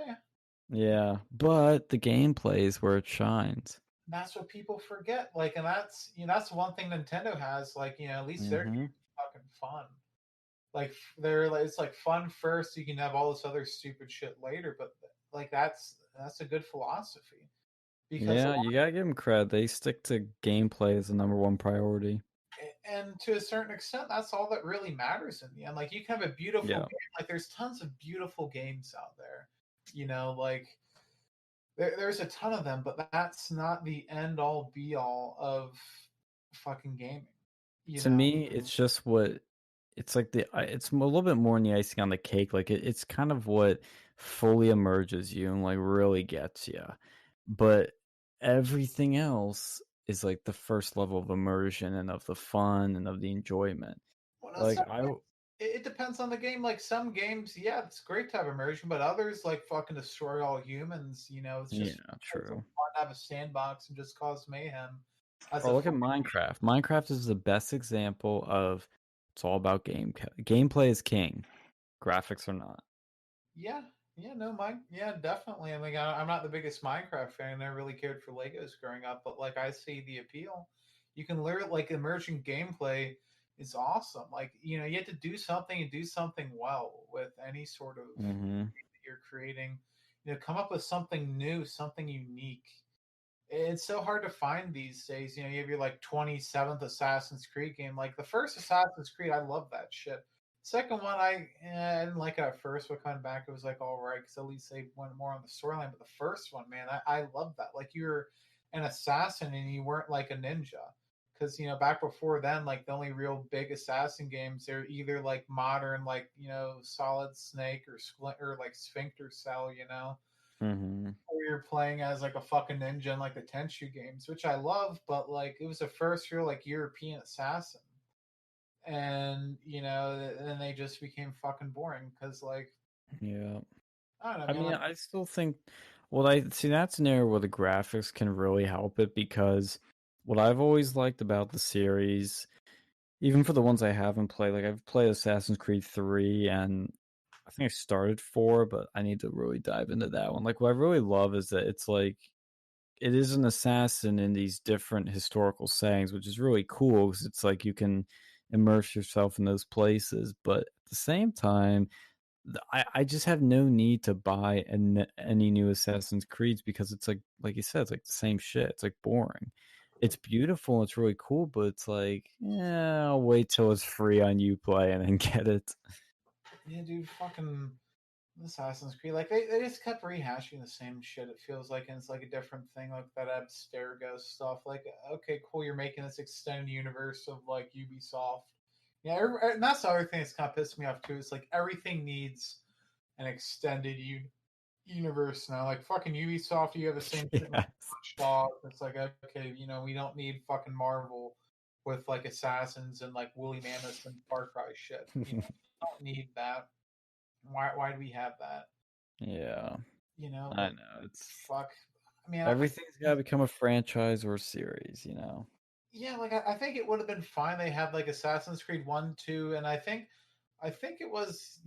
Yeah, but the gameplay is where it shines. That's what people forget. Like, and that's one thing Nintendo has. Like, at least their games are fucking fun. Like, it's like fun first. You can have all this other stupid shit later. But like, that's a good philosophy. Because Yeah, you gotta give them credit. They stick to gameplay as the number one priority. And to a certain extent, that's all that really matters in the end. Like, you can have a beautiful game. Like, there's tons of beautiful games out there. Like. There's a ton of them, but that's not the end all be all of fucking gaming. To me, it's just what it's like. It's a little bit more than the icing on the cake. Like it's kind of what fully immerses you and like really gets you. But everything else is like the first level of immersion and of the fun and of the enjoyment. Well, like it depends on the game. Like some games, yeah, it's great to have immersion, but others like fucking destroy all humans. It's just true. Fun to have a sandbox and just cause mayhem. Look at Minecraft. Minecraft is the best example of it's all about gameplay is king. Graphics are not. Yeah, definitely. I mean, I'm not the biggest Minecraft fan. I never really cared for Legos growing up, but like I see the appeal. You can learn like immersion gameplay is awesome. Like you have to do something and do something well with any sort of Mm-hmm. that you're creating. Come up with something new, something unique. It's so hard to find these days. You have your like 27th Assassin's Creed game. Like the first Assassin's Creed, I love that shit. Second one, I didn't like it at first, but coming back, it was like all right because at least they went more on the storyline. But the first one, man, I love that. Like you're an assassin and you weren't like a ninja. Because back before then, like the only real big assassin games, they're either like modern, like Solid Snake or or like Sphincter Cell, Mm-hmm. Or you're playing as like a fucking ninja in like the Tenchu games, which I love, but like it was the first real like European assassin, and then they just became fucking boring because like yeah, I don't know. I mean, Like, I still think. Well, I see that's an area where the graphics can really help it because what I've always liked about the series, even for the ones I haven't played, like I've played Assassin's Creed 3 and I think I started 4, but I need to really dive into that one. Like what I really love is that it's like it is an assassin in these different historical settings, which is really cool because it's like you can immerse yourself in those places, but at the same time I just have no need to buy any new Assassin's Creeds because it's like you said, it's like the same shit. It's like boring. It's beautiful and it's really cool, but it's like, yeah, I'll wait till it's free on Uplay and then get it. yeah, dude, fucking Assassin's Creed. Like they just kept rehashing the same shit. It feels like, and it's like a different thing, like that Abstergo stuff. Like, okay, cool, you're making this extended universe of like Ubisoft. Yeah, and that's the other thing that's kind of pissed me off too. Is like everything needs an extended universe now. Like fucking Ubisoft, you have the same shit with Watch Dogs. It's like okay, we don't need fucking Marvel with like assassins and like woolly mammoths and Far Cry shit. We don't need that. Why do we have that? Yeah. You know, I but know it's fuck. I mean, everything's got to become a franchise or a series. You know. yeah, like I think it would have been fine. They had like Assassin's Creed 1, 2, and I think it was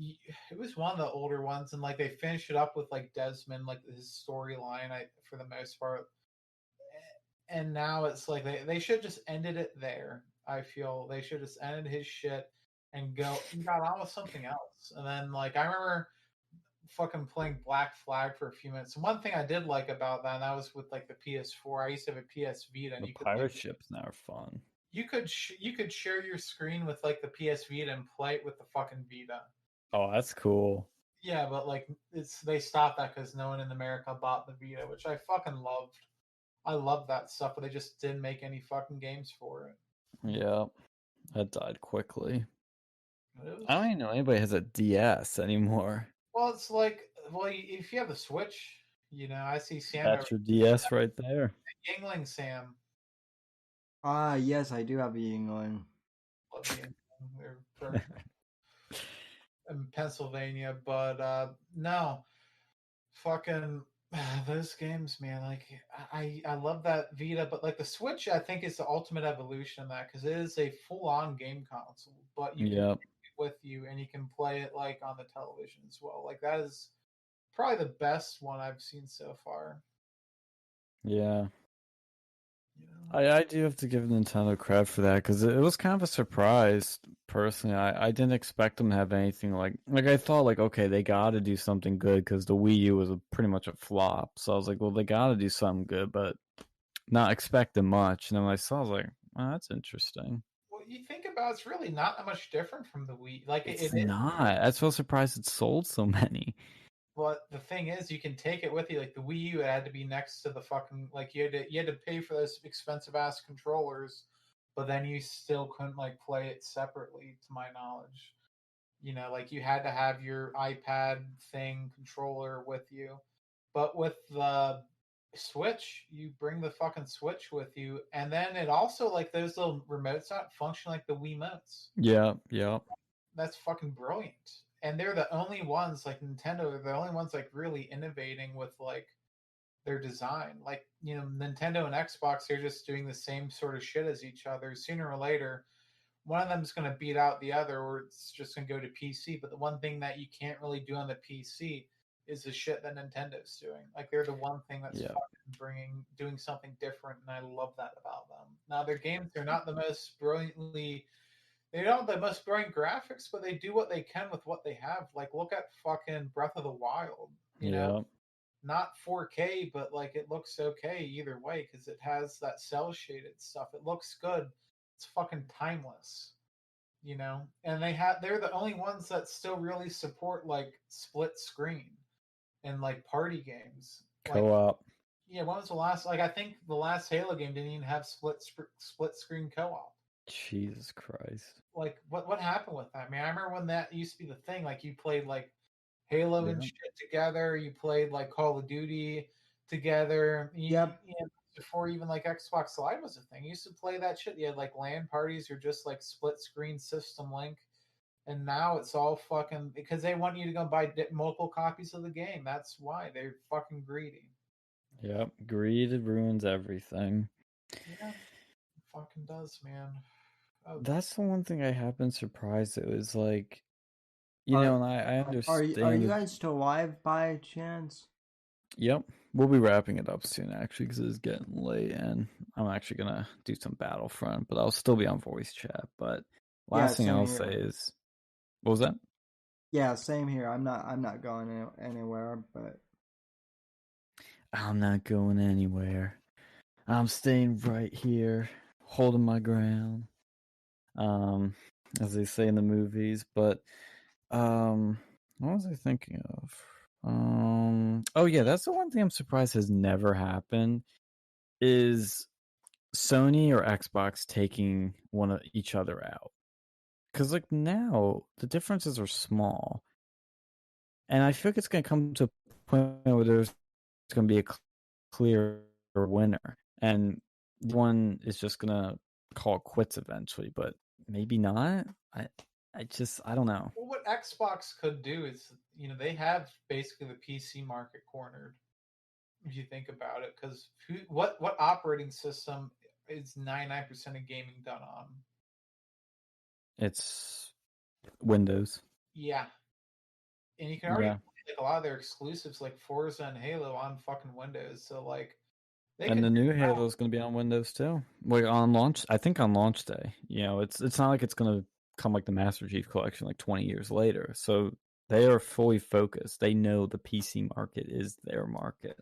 one of the older ones, and like they finished it up with like Desmond, like his storyline. I for the most part, and now it's like they should just ended it there. I feel they should just ended his shit and got on with something else. And then like I remember fucking playing Black Flag for a few minutes. And one thing I did like about that, and that was with like the PS4. I used to have a PS Vita, and The you could pirate like ships now are fun. you could share your screen with like the PS Vita and play it with the fucking Vita. Oh, that's cool. Yeah, but like they stopped that because no one in America bought the Vita, which I fucking loved. I love that stuff, but they just didn't make any fucking games for it. Yeah, that died quickly. Was... I don't even know anybody has a DS anymore. Well, it's like, if you have the Switch, you know, I see Sam. That's your DS right there. Yingling Sam. Yes, I do have a Yingling. Love the They're perfect. In Pennsylvania, but no, fucking those games, man. Like I love that Vita, but like the Switch, I think is the ultimate evolution of that because it is a full-on game console, but you can take it with you and you can play it like on the television as well. Like that is probably the best one I've seen so far. Yeah. I do have to give Nintendo credit for that because it was kind of a surprise. Personally, I didn't expect them to have anything like I thought like okay they got to do something good because the Wii U was pretty much a flop. So I was like, well they got to do something good, but not expecting much. And then when I saw, I was like, oh, that's interesting. Well, you think about it's really not that much different from the Wii. Like it's not. That's so surprised it sold so many. But the thing is, you can take it with you. Like the Wii U, it had to be next to the fucking like you had to pay for those expensive ass controllers, but then you still couldn't like play it separately, to my knowledge. You know, like you had to have your iPad thing controller with you. But with the Switch, you bring the fucking Switch with you, and then it also like those little remotes don't function like the Wiimotes. Yeah, yeah. That's fucking brilliant. And they're the only ones like Nintendo. They're the only ones like really innovating with like their design. Like you know, Nintendo and Xbox, they're just doing the same sort of shit as each other. Sooner or later, one of them is going to beat out the other, or it's just going to go to PC. But the one thing that you can't really do on the PC is the shit that Nintendo's doing. Like they're the one thing that's fucking doing something different, and I love that about them. Now their games, they're not the most brilliantly. They don't have the most brilliant graphics, but they do what they can with what they have. Like, look at fucking Breath of the Wild. You know, not 4K, but like it looks okay either way because it has that cell shaded stuff. It looks good. It's fucking timeless. You know, and they're the only ones that still really support like split screen and like party games. Co-op. Like, yeah, when was the last? Like, I think the last Halo game didn't even have split screen co-op. Jesus Christ. Like what happened with that? I mean, I remember when that used to be the thing. Like you played like Halo and shit together. You played like Call of Duty together. Before even like Xbox Live was a thing, you used to play that shit. You had like LAN parties or just like split screen system link. And now it's all fucking because they want you to go buy multiple copies of the game. That's why they're fucking greedy. Yep, greed ruins everything. Yeah, it fucking does, man. Oh. That's the one thing I have been surprised. It was like, you know, and I understand. Are you guys still live by chance? Yep, we'll be wrapping it up soon actually because it's getting late, and I'm actually gonna do some Battlefront, but I'll still be on voice chat. But last thing I'll say is, what was that? Yeah, same here. I'm not going anywhere, but I'm not going anywhere. I'm staying right here, holding my ground. As they say in the movies. But what was I thinking of? Oh yeah, that's the one thing I'm surprised has never happened is Sony or Xbox taking one of each other out. Because like now the differences are small, and I feel like it's gonna come to a point where there's gonna be a clear winner, and one is just gonna call it quits eventually. But maybe not. I don't know. Well, what Xbox could do is they have basically the PC market cornered if you think about it. Because what operating system is 99% of gaming done on? It's Windows. Yeah, and you can already play like a lot of their exclusives like Forza and Halo on fucking Windows. So like, and the new Halo is going to be on Windows too. Like on launch, I think on launch day. It's not like it's going to come like the Master Chief Collection like 20 years later. So they are fully focused. They know the PC market is their market.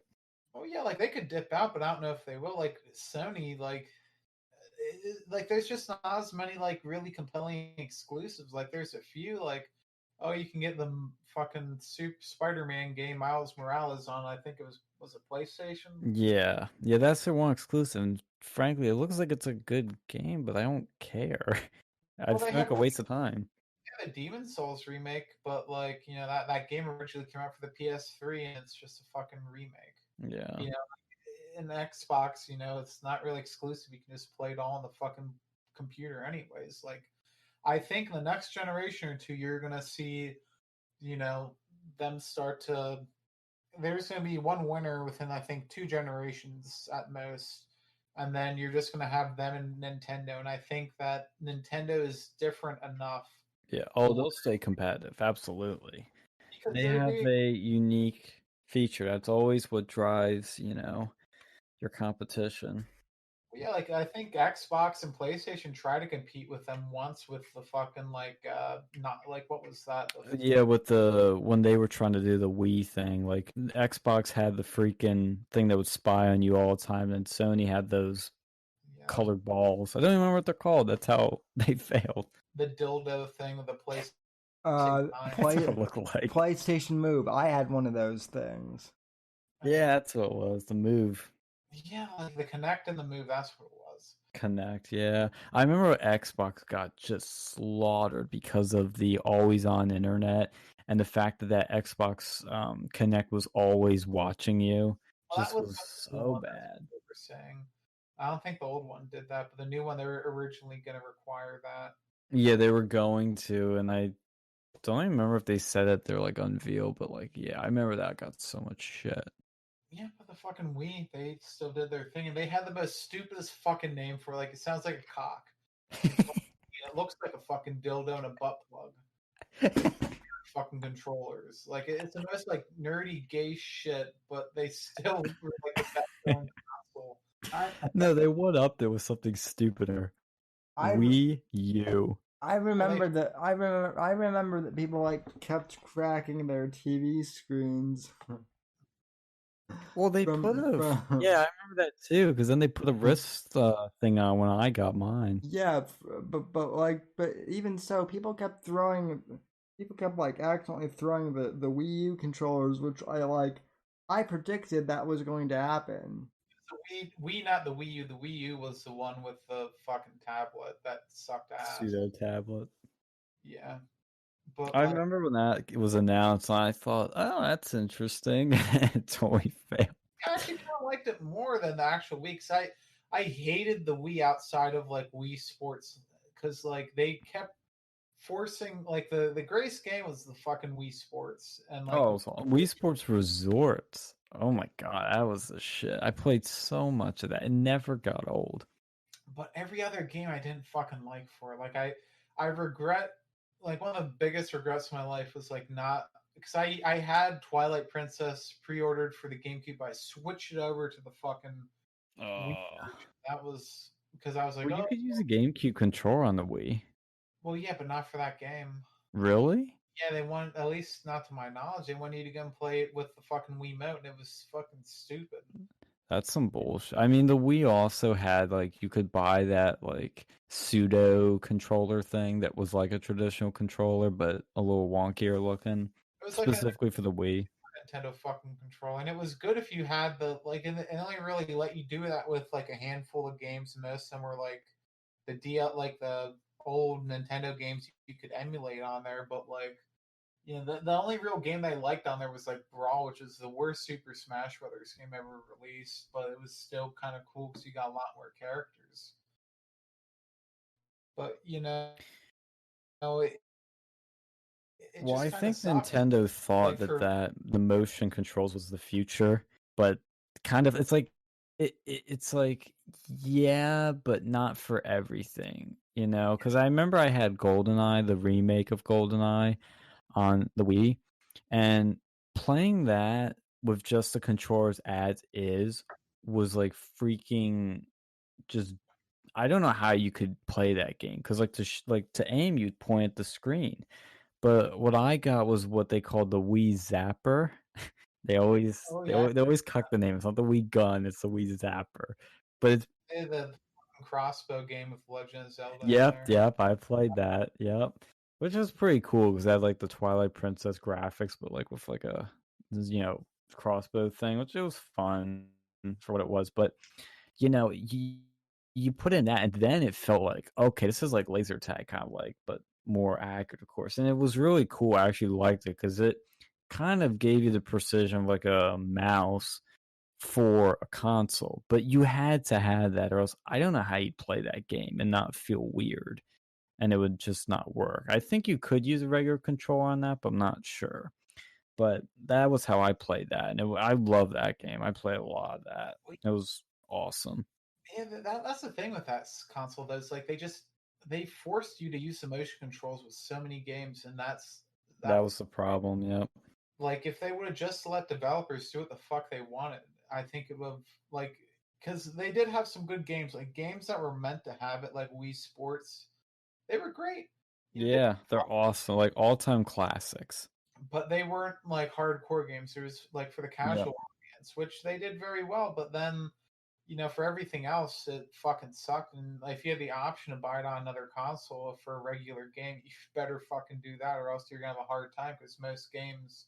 Oh yeah, like they could dip out, but I don't know if they will. Like Sony, like there's just not as many like really compelling exclusives. Like there's a few like, oh, you can get the fucking Super Spider-Man game Miles Morales on. I think it was a PlayStation. Yeah, that's their one exclusive. And frankly, it looks like it's a good game, but I don't care. I feel like a waste of time. Yeah, the Demon Souls remake, but like that game originally came out for the PS3, and it's just a fucking remake. Yeah. In Xbox, it's not really exclusive. You can just play it all on the fucking computer, anyways. Like, I think in the next generation or two, you're gonna see, them start to. There's gonna be one winner within, I think, 2 generations at most, and then you're just gonna have them and Nintendo. And I think that Nintendo is different enough. Yeah. Oh, they'll stay competitive. Absolutely. Because they have a unique feature. That's always what drives, your competition. Yeah, like I think Xbox and PlayStation try to compete with them once with the fucking not like what was that? Yeah, with when they were trying to do the Wii thing, like Xbox had the freaking thing that would spy on you all the time, and Sony had those colored balls. I don't even remember what they're called. That's how they failed. The dildo thing with the place. PlayStation Move. I had one of those things. Yeah, that's what it was. The Move. Yeah, like the Kinect and the Move. That's what it was. Kinect. Yeah, I remember Xbox got just slaughtered because of the always-on internet and the fact that Xbox Kinect was always watching you. Just was so bad. They were saying. I don't think the old one did that, but the new one they were originally going to require that. Yeah, they were going to, and I don't even remember if they said it. They're like unveiled, but like, yeah, I remember that got so much shit. Yeah, but the fucking Wii, they still did their thing, and they had the most stupidest fucking name for it. Like, it sounds like a cock. It looks like a fucking dildo and a butt plug. Fucking controllers. Like, it's the most like nerdy gay shit, but they still were like the best selling console. No, they went up there with something stupider. Wii U. I remember that. I remember that people like kept cracking their TV screens. Well, they put a yeah, I remember that too. Because then they put a wrist thing on when I got mine. Yeah, but even so, people kept like accidentally throwing the Wii U controllers, which I predicted that was going to happen. The Wii, not the Wii U. The Wii U was the one with the fucking tablet that sucked ass. Pseudo tablet. Yeah. But I remember when that was announced, and I thought, "Oh, that's interesting." It totally failed. I actually kind of liked it more than the actual Wii. Cause I hated the Wii outside of like Wii Sports because like they kept forcing like the greatest game was the fucking Wii Sports and like Wii Sports Resorts. Oh my god, that was the shit. I played so much of that. It never got old. But every other game I didn't fucking like for it. Like I regret like one of the biggest regrets of my life was like not because I had Twilight Princess pre-ordered for the GameCube. I switched it over to the fucking Wii version. That was because I was like, well, you could use a GameCube controller on the Wii. Well, yeah, but not for that game. Really? Yeah, they want, at least not to my knowledge, they want you to go and play it with the fucking Wiimote, and it was fucking stupid. That's some bullshit. I mean, the Wii also had like you could buy that like pseudo controller thing that was like a traditional controller, but a little wonkier looking, It was specifically for the Wii. Nintendo fucking controller, and it was good if you had the like, and it only really let you do that with like a handful of games. Most of them were like the DL, like the old Nintendo games you could emulate on there, but like. You know, the only real game I liked on there was like Brawl, which is the worst Super Smash Brothers game ever released, but it was still kind of cool because you got a lot more characters. But it Well, I just kind of think sucks. Nintendo thought Like, that the motion controls was the future, but kind of it's like it's like yeah, but not for everything, you know? Because I remember I had GoldenEye, the remake of GoldenEye, on the Wii, and playing that with just the controllers as is was like freaking just. I don't know how you could play that game because like to aim, you'd point at the screen. But what I got was what they called the Wii Zapper. They always oh they yeah, always, they always cuck the name. It's not the Wii Gun, it's the Wii Zapper. But it's the crossbow game with Legend of Zelda in yep, there. yep, I played that. Yep. Which is pretty cool because I had like the Twilight Princess graphics, but like with like a crossbow thing, which it was fun for what it was. But you put in that, and then it felt like okay, this is like laser tag kind of like, but more accurate, of course. And it was really cool. I actually liked it because it kind of gave you the precision of like a mouse for a console, but you had to have that, or else I don't know how you'd play that game and not feel weird, and it would just not work. I think you could use a regular controller on that, but I'm not sure. But that was how I played that, and I love that game. I played a lot of that. It was awesome. Yeah, that's the thing with that console. Though, is like they forced you to use the motion controls with so many games, and that was the problem. Yep. Like if they would have just let developers do what the fuck they wanted, I think it would have like because they did have some good games, like games that were meant to have it, like Wii Sports. They were great. Yeah, they're awesome, like all-time classics. But they weren't like hardcore games. It was like for the casual audience, which they did very well. But then, for everything else, it fucking sucked. And if you had the option to buy it on another console for a regular game, you better fucking do that, or else you're gonna have a hard time because most games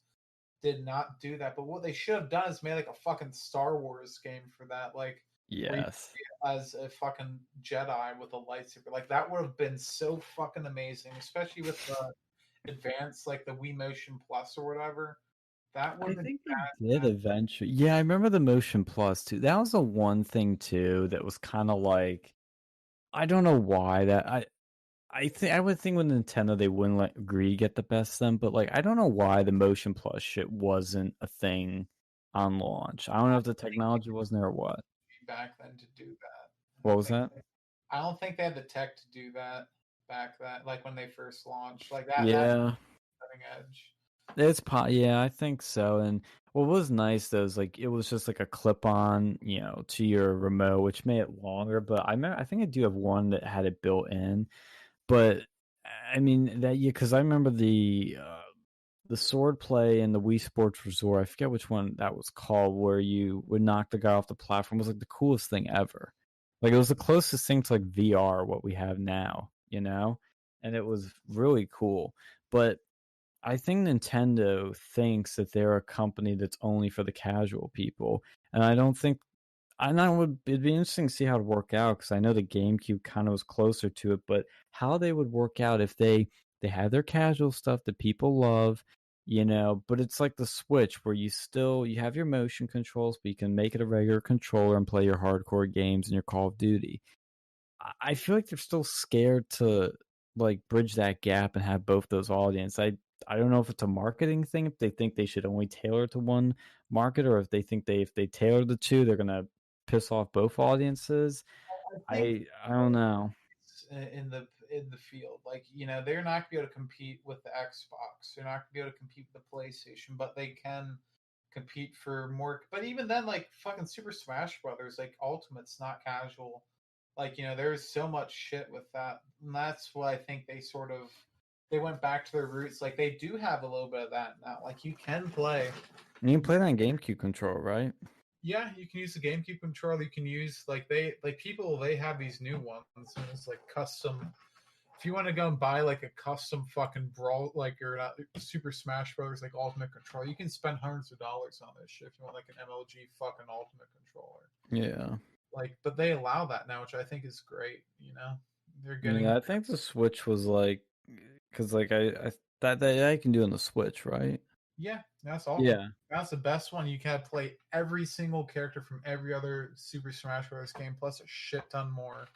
did not do that. But what they should have done is made like a fucking Star Wars game for that, like where you Yes. as a fucking Jedi with a lightsaber. Like that would have been so fucking amazing, especially with the advanced, like the Wii Motion Plus or whatever. That would I have been think they did eventually. Yeah, I remember the Motion Plus too. That was the one thing too that was kind of like I don't know why that I would think with Nintendo they wouldn't let Gree get the best of them, but like I don't know why the Motion Plus shit wasn't a thing on launch. I don't know if the technology wasn't there or what. back then to do that. What was that? I don't think they had the tech to do that back then, like when they first launched. Like that Yeah. cutting edge. Yeah, I think so. And what was nice though is like it was just like a clip on, to your remote, which made it longer. But I think I do have one that had it built in. But I mean because I remember the sword play in the Wii Sports Resort. I forget which one that was called, where you would knock the guy off the platform. It was like the coolest thing ever. Like it was the closest thing to like VR what we have now, and it was really cool. But I think Nintendo thinks that they're a company that's only for the casual people, and I don't think. It'd be interesting to see how it would work out because I know the GameCube kind of was closer to it, but how they would work out if they have their casual stuff that people love, but it's like the Switch where you have your motion controls, but you can make it a regular controller and play your hardcore games and your Call of Duty. I feel like they're still scared to like bridge that gap and have both those audience. I don't know if it's a marketing thing, if they think they should only tailor to one market, or if they think if they tailor the two, they're gonna piss off both audiences. I don't know. In the field, like they're not gonna be able to compete with the Xbox. They're not gonna be able to compete with the PlayStation, but they can compete for more. But even then, like fucking Super Smash Brothers, like Ultimate's not casual. Like there's so much shit with that, and that's what I think they went back to their roots. Like they do have a little bit of that now. Like you can play. You can play that on GameCube controller, right? Yeah, you can use the GameCube controller. You can use they have these new ones, and it's like custom. If you want to go and buy like a custom fucking brawl, like you're not Super Smash Brothers like Ultimate controller, you can spend hundreds of dollars on this shit if you want like an MLG fucking Ultimate controller. Yeah. Like, but they allow that now, which I think is great. They're getting. Yeah, I think the Switch was like, because like I that I can do on the Switch, right? Yeah, that's all. Yeah. That's the best one. You can play every single character from every other Super Smash Bros. Game, plus a shit ton more.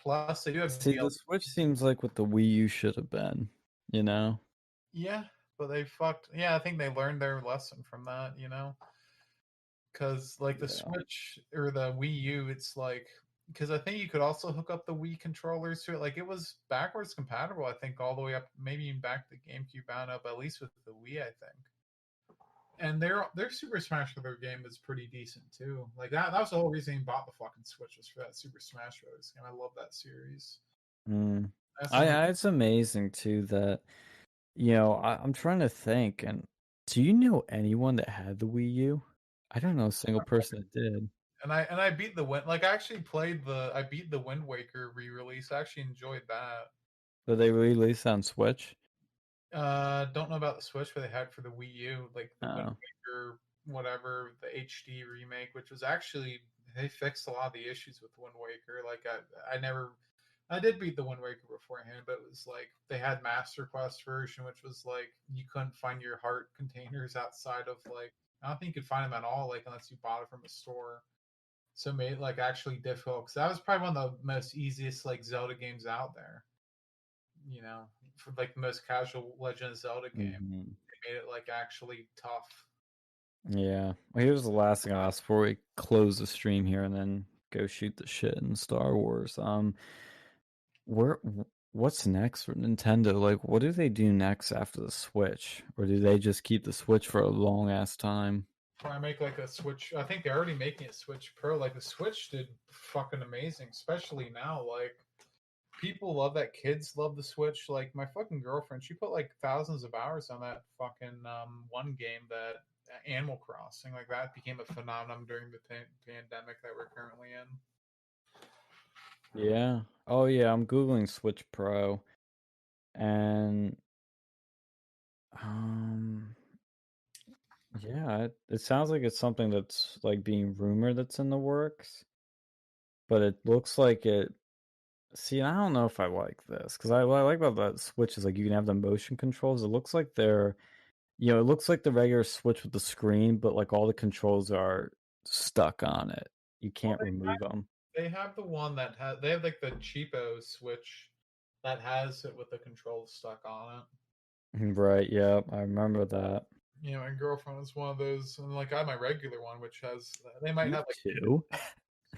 Plus, they do have See, the Switch seems like what the Wii U should have been, Yeah, but they fucked. Yeah, I think they learned their lesson from that. Because like the Switch or the Wii U, it's like because I think you could also hook up the Wii controllers to it. Like it was backwards compatible, I think, all the way up, maybe even back to GameCube bound up, at least with the Wii, I think. And their Super Smash Bros. Game is pretty decent too. Like that was the whole reason he bought the fucking Switch, was for that Super Smash Bros. game. I love that series. It's amazing too that I'm trying to think. And do you know anyone that had the Wii U? I don't know a single person that did. And I beat the Wind. Like I actually I beat the Wind Waker re-release. I actually enjoyed that. Did they release on Switch? Don't know about the Switch, but they had for the Wii U, like the Wind Waker, whatever, the HD remake, which was actually, they fixed a lot of the issues with Wind Waker. Like I did beat the Wind Waker beforehand, but it was like they had Master Quest version, which was like you couldn't find your heart containers outside of like, I don't think you could find them at all, like unless you bought it from a store. So it made it like actually difficult, because that was probably one of the most easiest like Zelda games out there. For like the most casual Legend of Zelda game. They made it like actually tough. Yeah. Well, here's the last thing I'll ask before we close the stream here and then go shoot the shit in Star Wars. What's next for Nintendo? Like, what do they do next after the Switch? Or do they just keep the Switch for a long ass time? Try make like a Switch. I think they're already making a Switch Pro. Like the Switch did fucking amazing, especially now. Like people love that. Kids love the Switch. Like my fucking girlfriend, she put like thousands of hours on that fucking one game, that Animal Crossing. Like that became a phenomenon during the pandemic that we're currently in. Yeah. Oh yeah, I'm googling Switch Pro, and yeah, it sounds like it's something that's like being rumored that's in the works, but it looks like it. See, I don't know if I like this, because what I like about that Switch is like you can have the motion controls. It looks like it looks like the regular Switch with the screen, but like all the controls are stuck on it. You can't remove them. They have the one that they have like the cheapo Switch that has it with the controls stuck on it. Right. Yeah, I remember that. My girlfriend was one of those, and like I have my regular one, which has, they might have like two.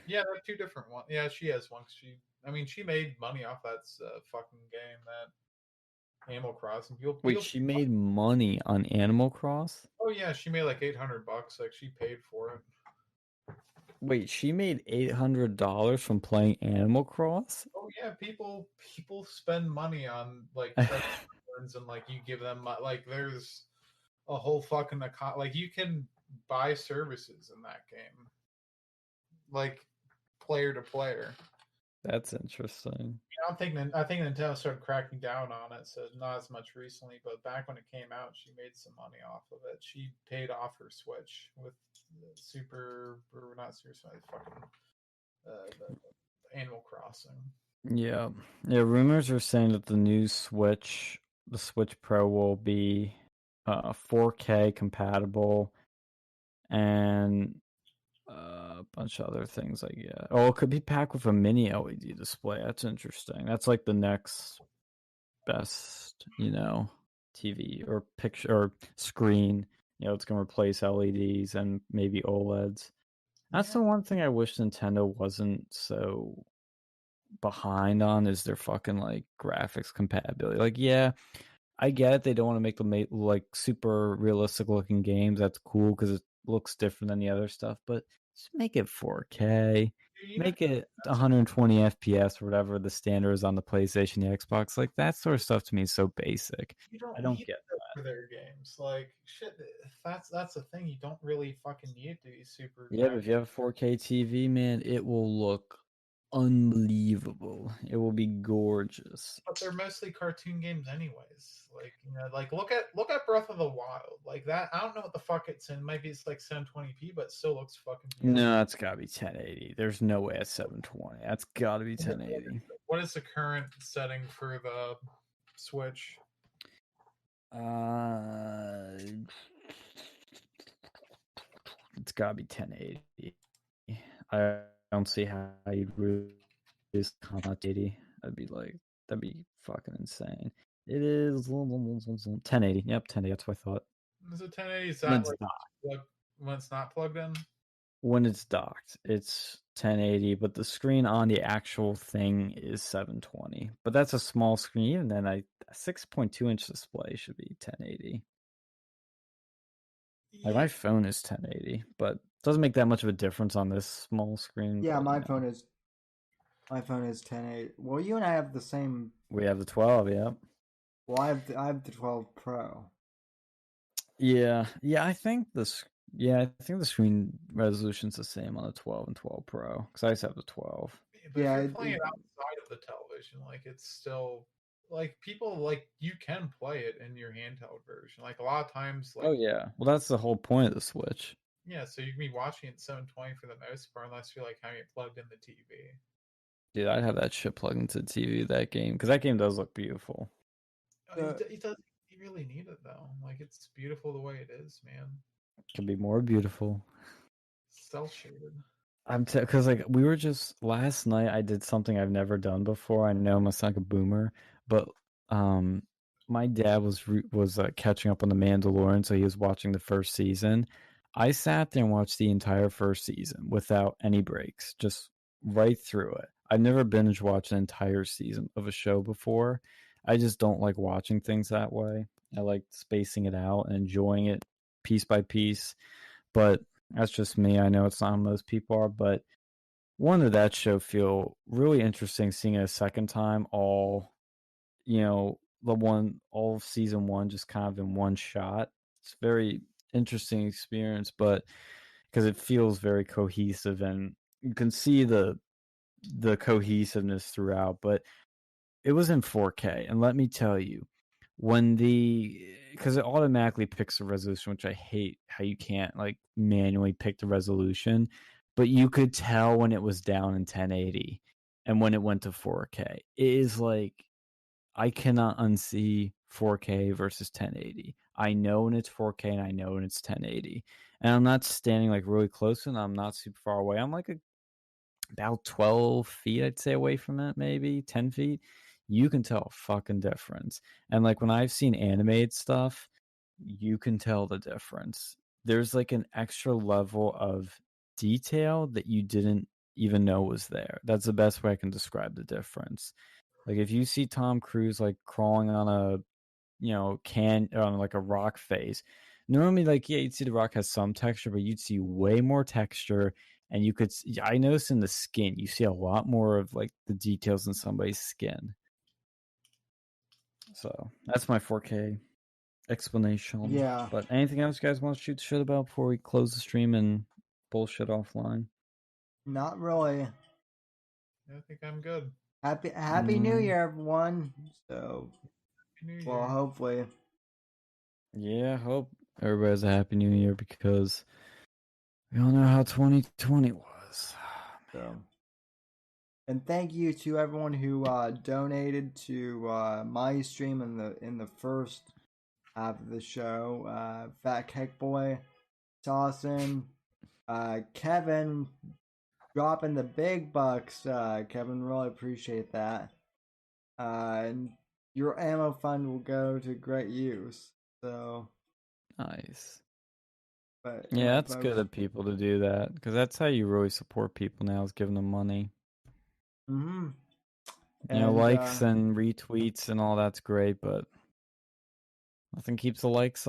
Yeah, they're two different ones. Yeah, she has one. She made money off that fucking game, that Animal Crossing. Wait, she made money on Animal Cross? Oh yeah, she made like $800. Like she paid for it. Wait, she made $800 from playing Animal Cross? Oh yeah, people spend money on like credit cards, and like you give them like there's a whole fucking like you can buy services in that game, like player to player. That's interesting. I think Nintendo started cracking down on it, so not as much recently. But back when it came out, she made some money off of it. She paid off her Switch with the Animal Crossing. Yeah. Rumors are saying that the new Switch, the Switch Pro, will be 4K compatible, and a bunch of other things like it could be packed with a mini LED display. That's interesting. That's like the next best, TV or picture or screen. It's gonna replace LEDs and maybe OLEDs. That's the one thing I wish Nintendo wasn't so behind on, is their fucking like graphics compatibility. Like, yeah, I get it. They don't want to make them like super realistic looking games. That's cool because it looks different than the other stuff, but just make it 4K. Make it 120 FPS or whatever the standard is on the PlayStation, the Xbox. Like that sort of stuff to me is so basic. I don't get that for their games. Like shit, that's the thing. You don't really fucking need to be super. Yeah, but if you have a 4K TV, man, it will look unbelievable. It will be gorgeous. But they're mostly cartoon games anyways. Like look at Breath of the Wild. Like that, I don't know what the fuck it's in. Maybe it's like 720p, but it still looks fucking beautiful. No, it's gotta be 1080. There's no way it's 720. That's gotta be 1080. What is the current setting for the Switch? It's gotta be 1080. I don't see how you'd really just 1080. That'd be fucking insane. It is 1080. Yep, 1080. That's what I thought. Is it 1080? Is When that it's like docked. when it's not plugged in? When it's docked, it's 1080, but the screen on the actual thing is 720. But that's a small screen. Even then, a 6.2-inch display should be 1080. Like my phone is 1080, but it doesn't make that much of a difference on this small screen. Yeah, but, my phone is 1080. Well, you and I have the same. We have the 12, yeah. Well, I have the 12 Pro. Yeah, I think the screen resolution's the same on the 12 and 12 Pro because I just have the 12. But if you're playing it outside of the television, like it's still like people like you can play it in your handheld version. Like a lot of times, like Oh yeah, well that's the whole point of the Switch. Yeah, so you can be watching it 720 for the most part, unless you're like having it plugged in the TV. Dude, I'd have that shit plugged into the TV. That game, because that game does look beautiful. It does. You really need it though. Like it's beautiful the way it is, man. Could be more beautiful. Cell shaded. Because like we were just last night, I did something I've never done before. I know I'm like a boomer, but my dad was catching up on the Mandalorian, so he was watching the first season. I sat there and watched the entire first season without any breaks, just right through it. I've never binge watched an entire season of a show before. I just don't like watching things that way. I like spacing it out and enjoying it piece by piece. But that's just me. I know it's not how most people are, but wanted that show feel really interesting seeing it a second time, all all of season one just kind of in one shot. It's a very interesting experience, but because it feels very cohesive and you can see the cohesiveness throughout, but it was in 4K, and let me tell you, because it automatically picks the resolution, which I hate how you can't like manually pick the resolution, but you could tell when it was down in 1080 and when it went to 4K. It is like I cannot unsee 4K versus 1080. I know when it's 4K and I know when it's 1080. And I'm not standing like really close and I'm not super far away. I'm like about 12 feet, I'd say, away from it, maybe 10 feet. You can tell a fucking difference. And like when I've seen animated stuff, you can tell the difference. There's like an extra level of detail that you didn't even know was there. That's the best way I can describe the difference. Like if you see Tom Cruise like crawling on a on like a rock face, normally like yeah, you'd see the rock has some texture, but you'd see way more texture. And I noticed in the skin, you see a lot more of like the details in somebody's skin. So that's my 4K explanation. Yeah. But anything else you guys want to shoot the shit about before we close the stream and bullshit offline? Not really. I think I'm good. Happy New Year, everyone. So, well, hopefully. Yeah, hope everybody has a happy New Year because we all know how 2020 was. So, and thank you to everyone who donated to my stream in the first half of the show. Fat Cake Boy, Dawson, Kevin, dropping the big bucks. Kevin, really appreciate that. And your ammo fund will go to great use. So nice. But yeah, that's good of people to do that because that's how you really support people now is giving them money. Mm-hmm. Likes and retweets and all that's great, but nothing keeps the lights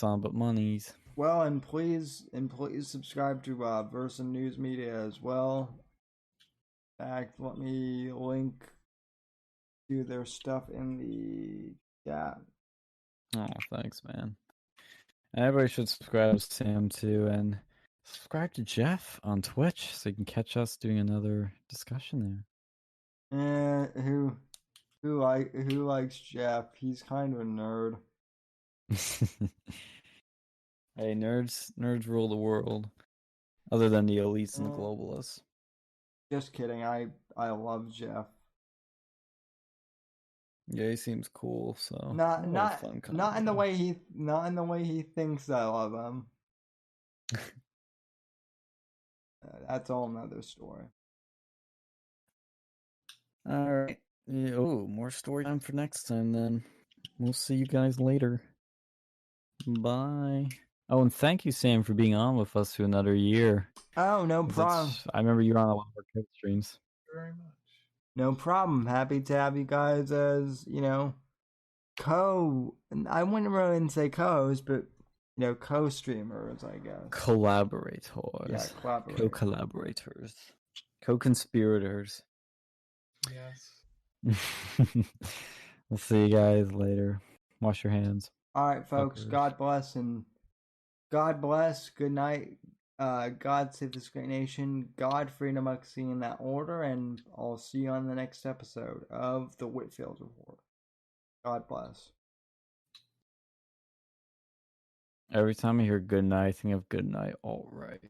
on but monies. Well, and please subscribe to Versa News Media as well. In fact, let me link to their stuff in the chat. Oh, thanks, man. Everybody should subscribe to Sam too, and subscribe to Jeff on Twitch so you can catch us doing another discussion there. Who likes Jeff? He's kind of a nerd. Hey, nerds rule the world. Other than the elites and the globalists. Just kidding. I love Jeff. Yeah, he seems cool. So not in the way he thinks I love him. That's all another story. All right. Yeah, more story time for next time then. we'll see you guys later. Bye. Oh, and thank you, Sam, for being on with us for another year. Oh, no problem. I remember you were on a lot of our code streams. Very much. No problem. Happy to have you guys as, I wouldn't really say co-host, but, co-streamers, I guess. Collaborators. Yeah, collaborators. Co-collaborators. Co-conspirators. Yes. We'll see you guys later. Wash your hands. All right, folks. Fuckers. God bless and God bless. Good night. God save this great nation. God, freedom, Uxie in that order, and I'll see you on the next episode of the Whitfield Report. God bless. Every time I hear good night, I think of good night. All right.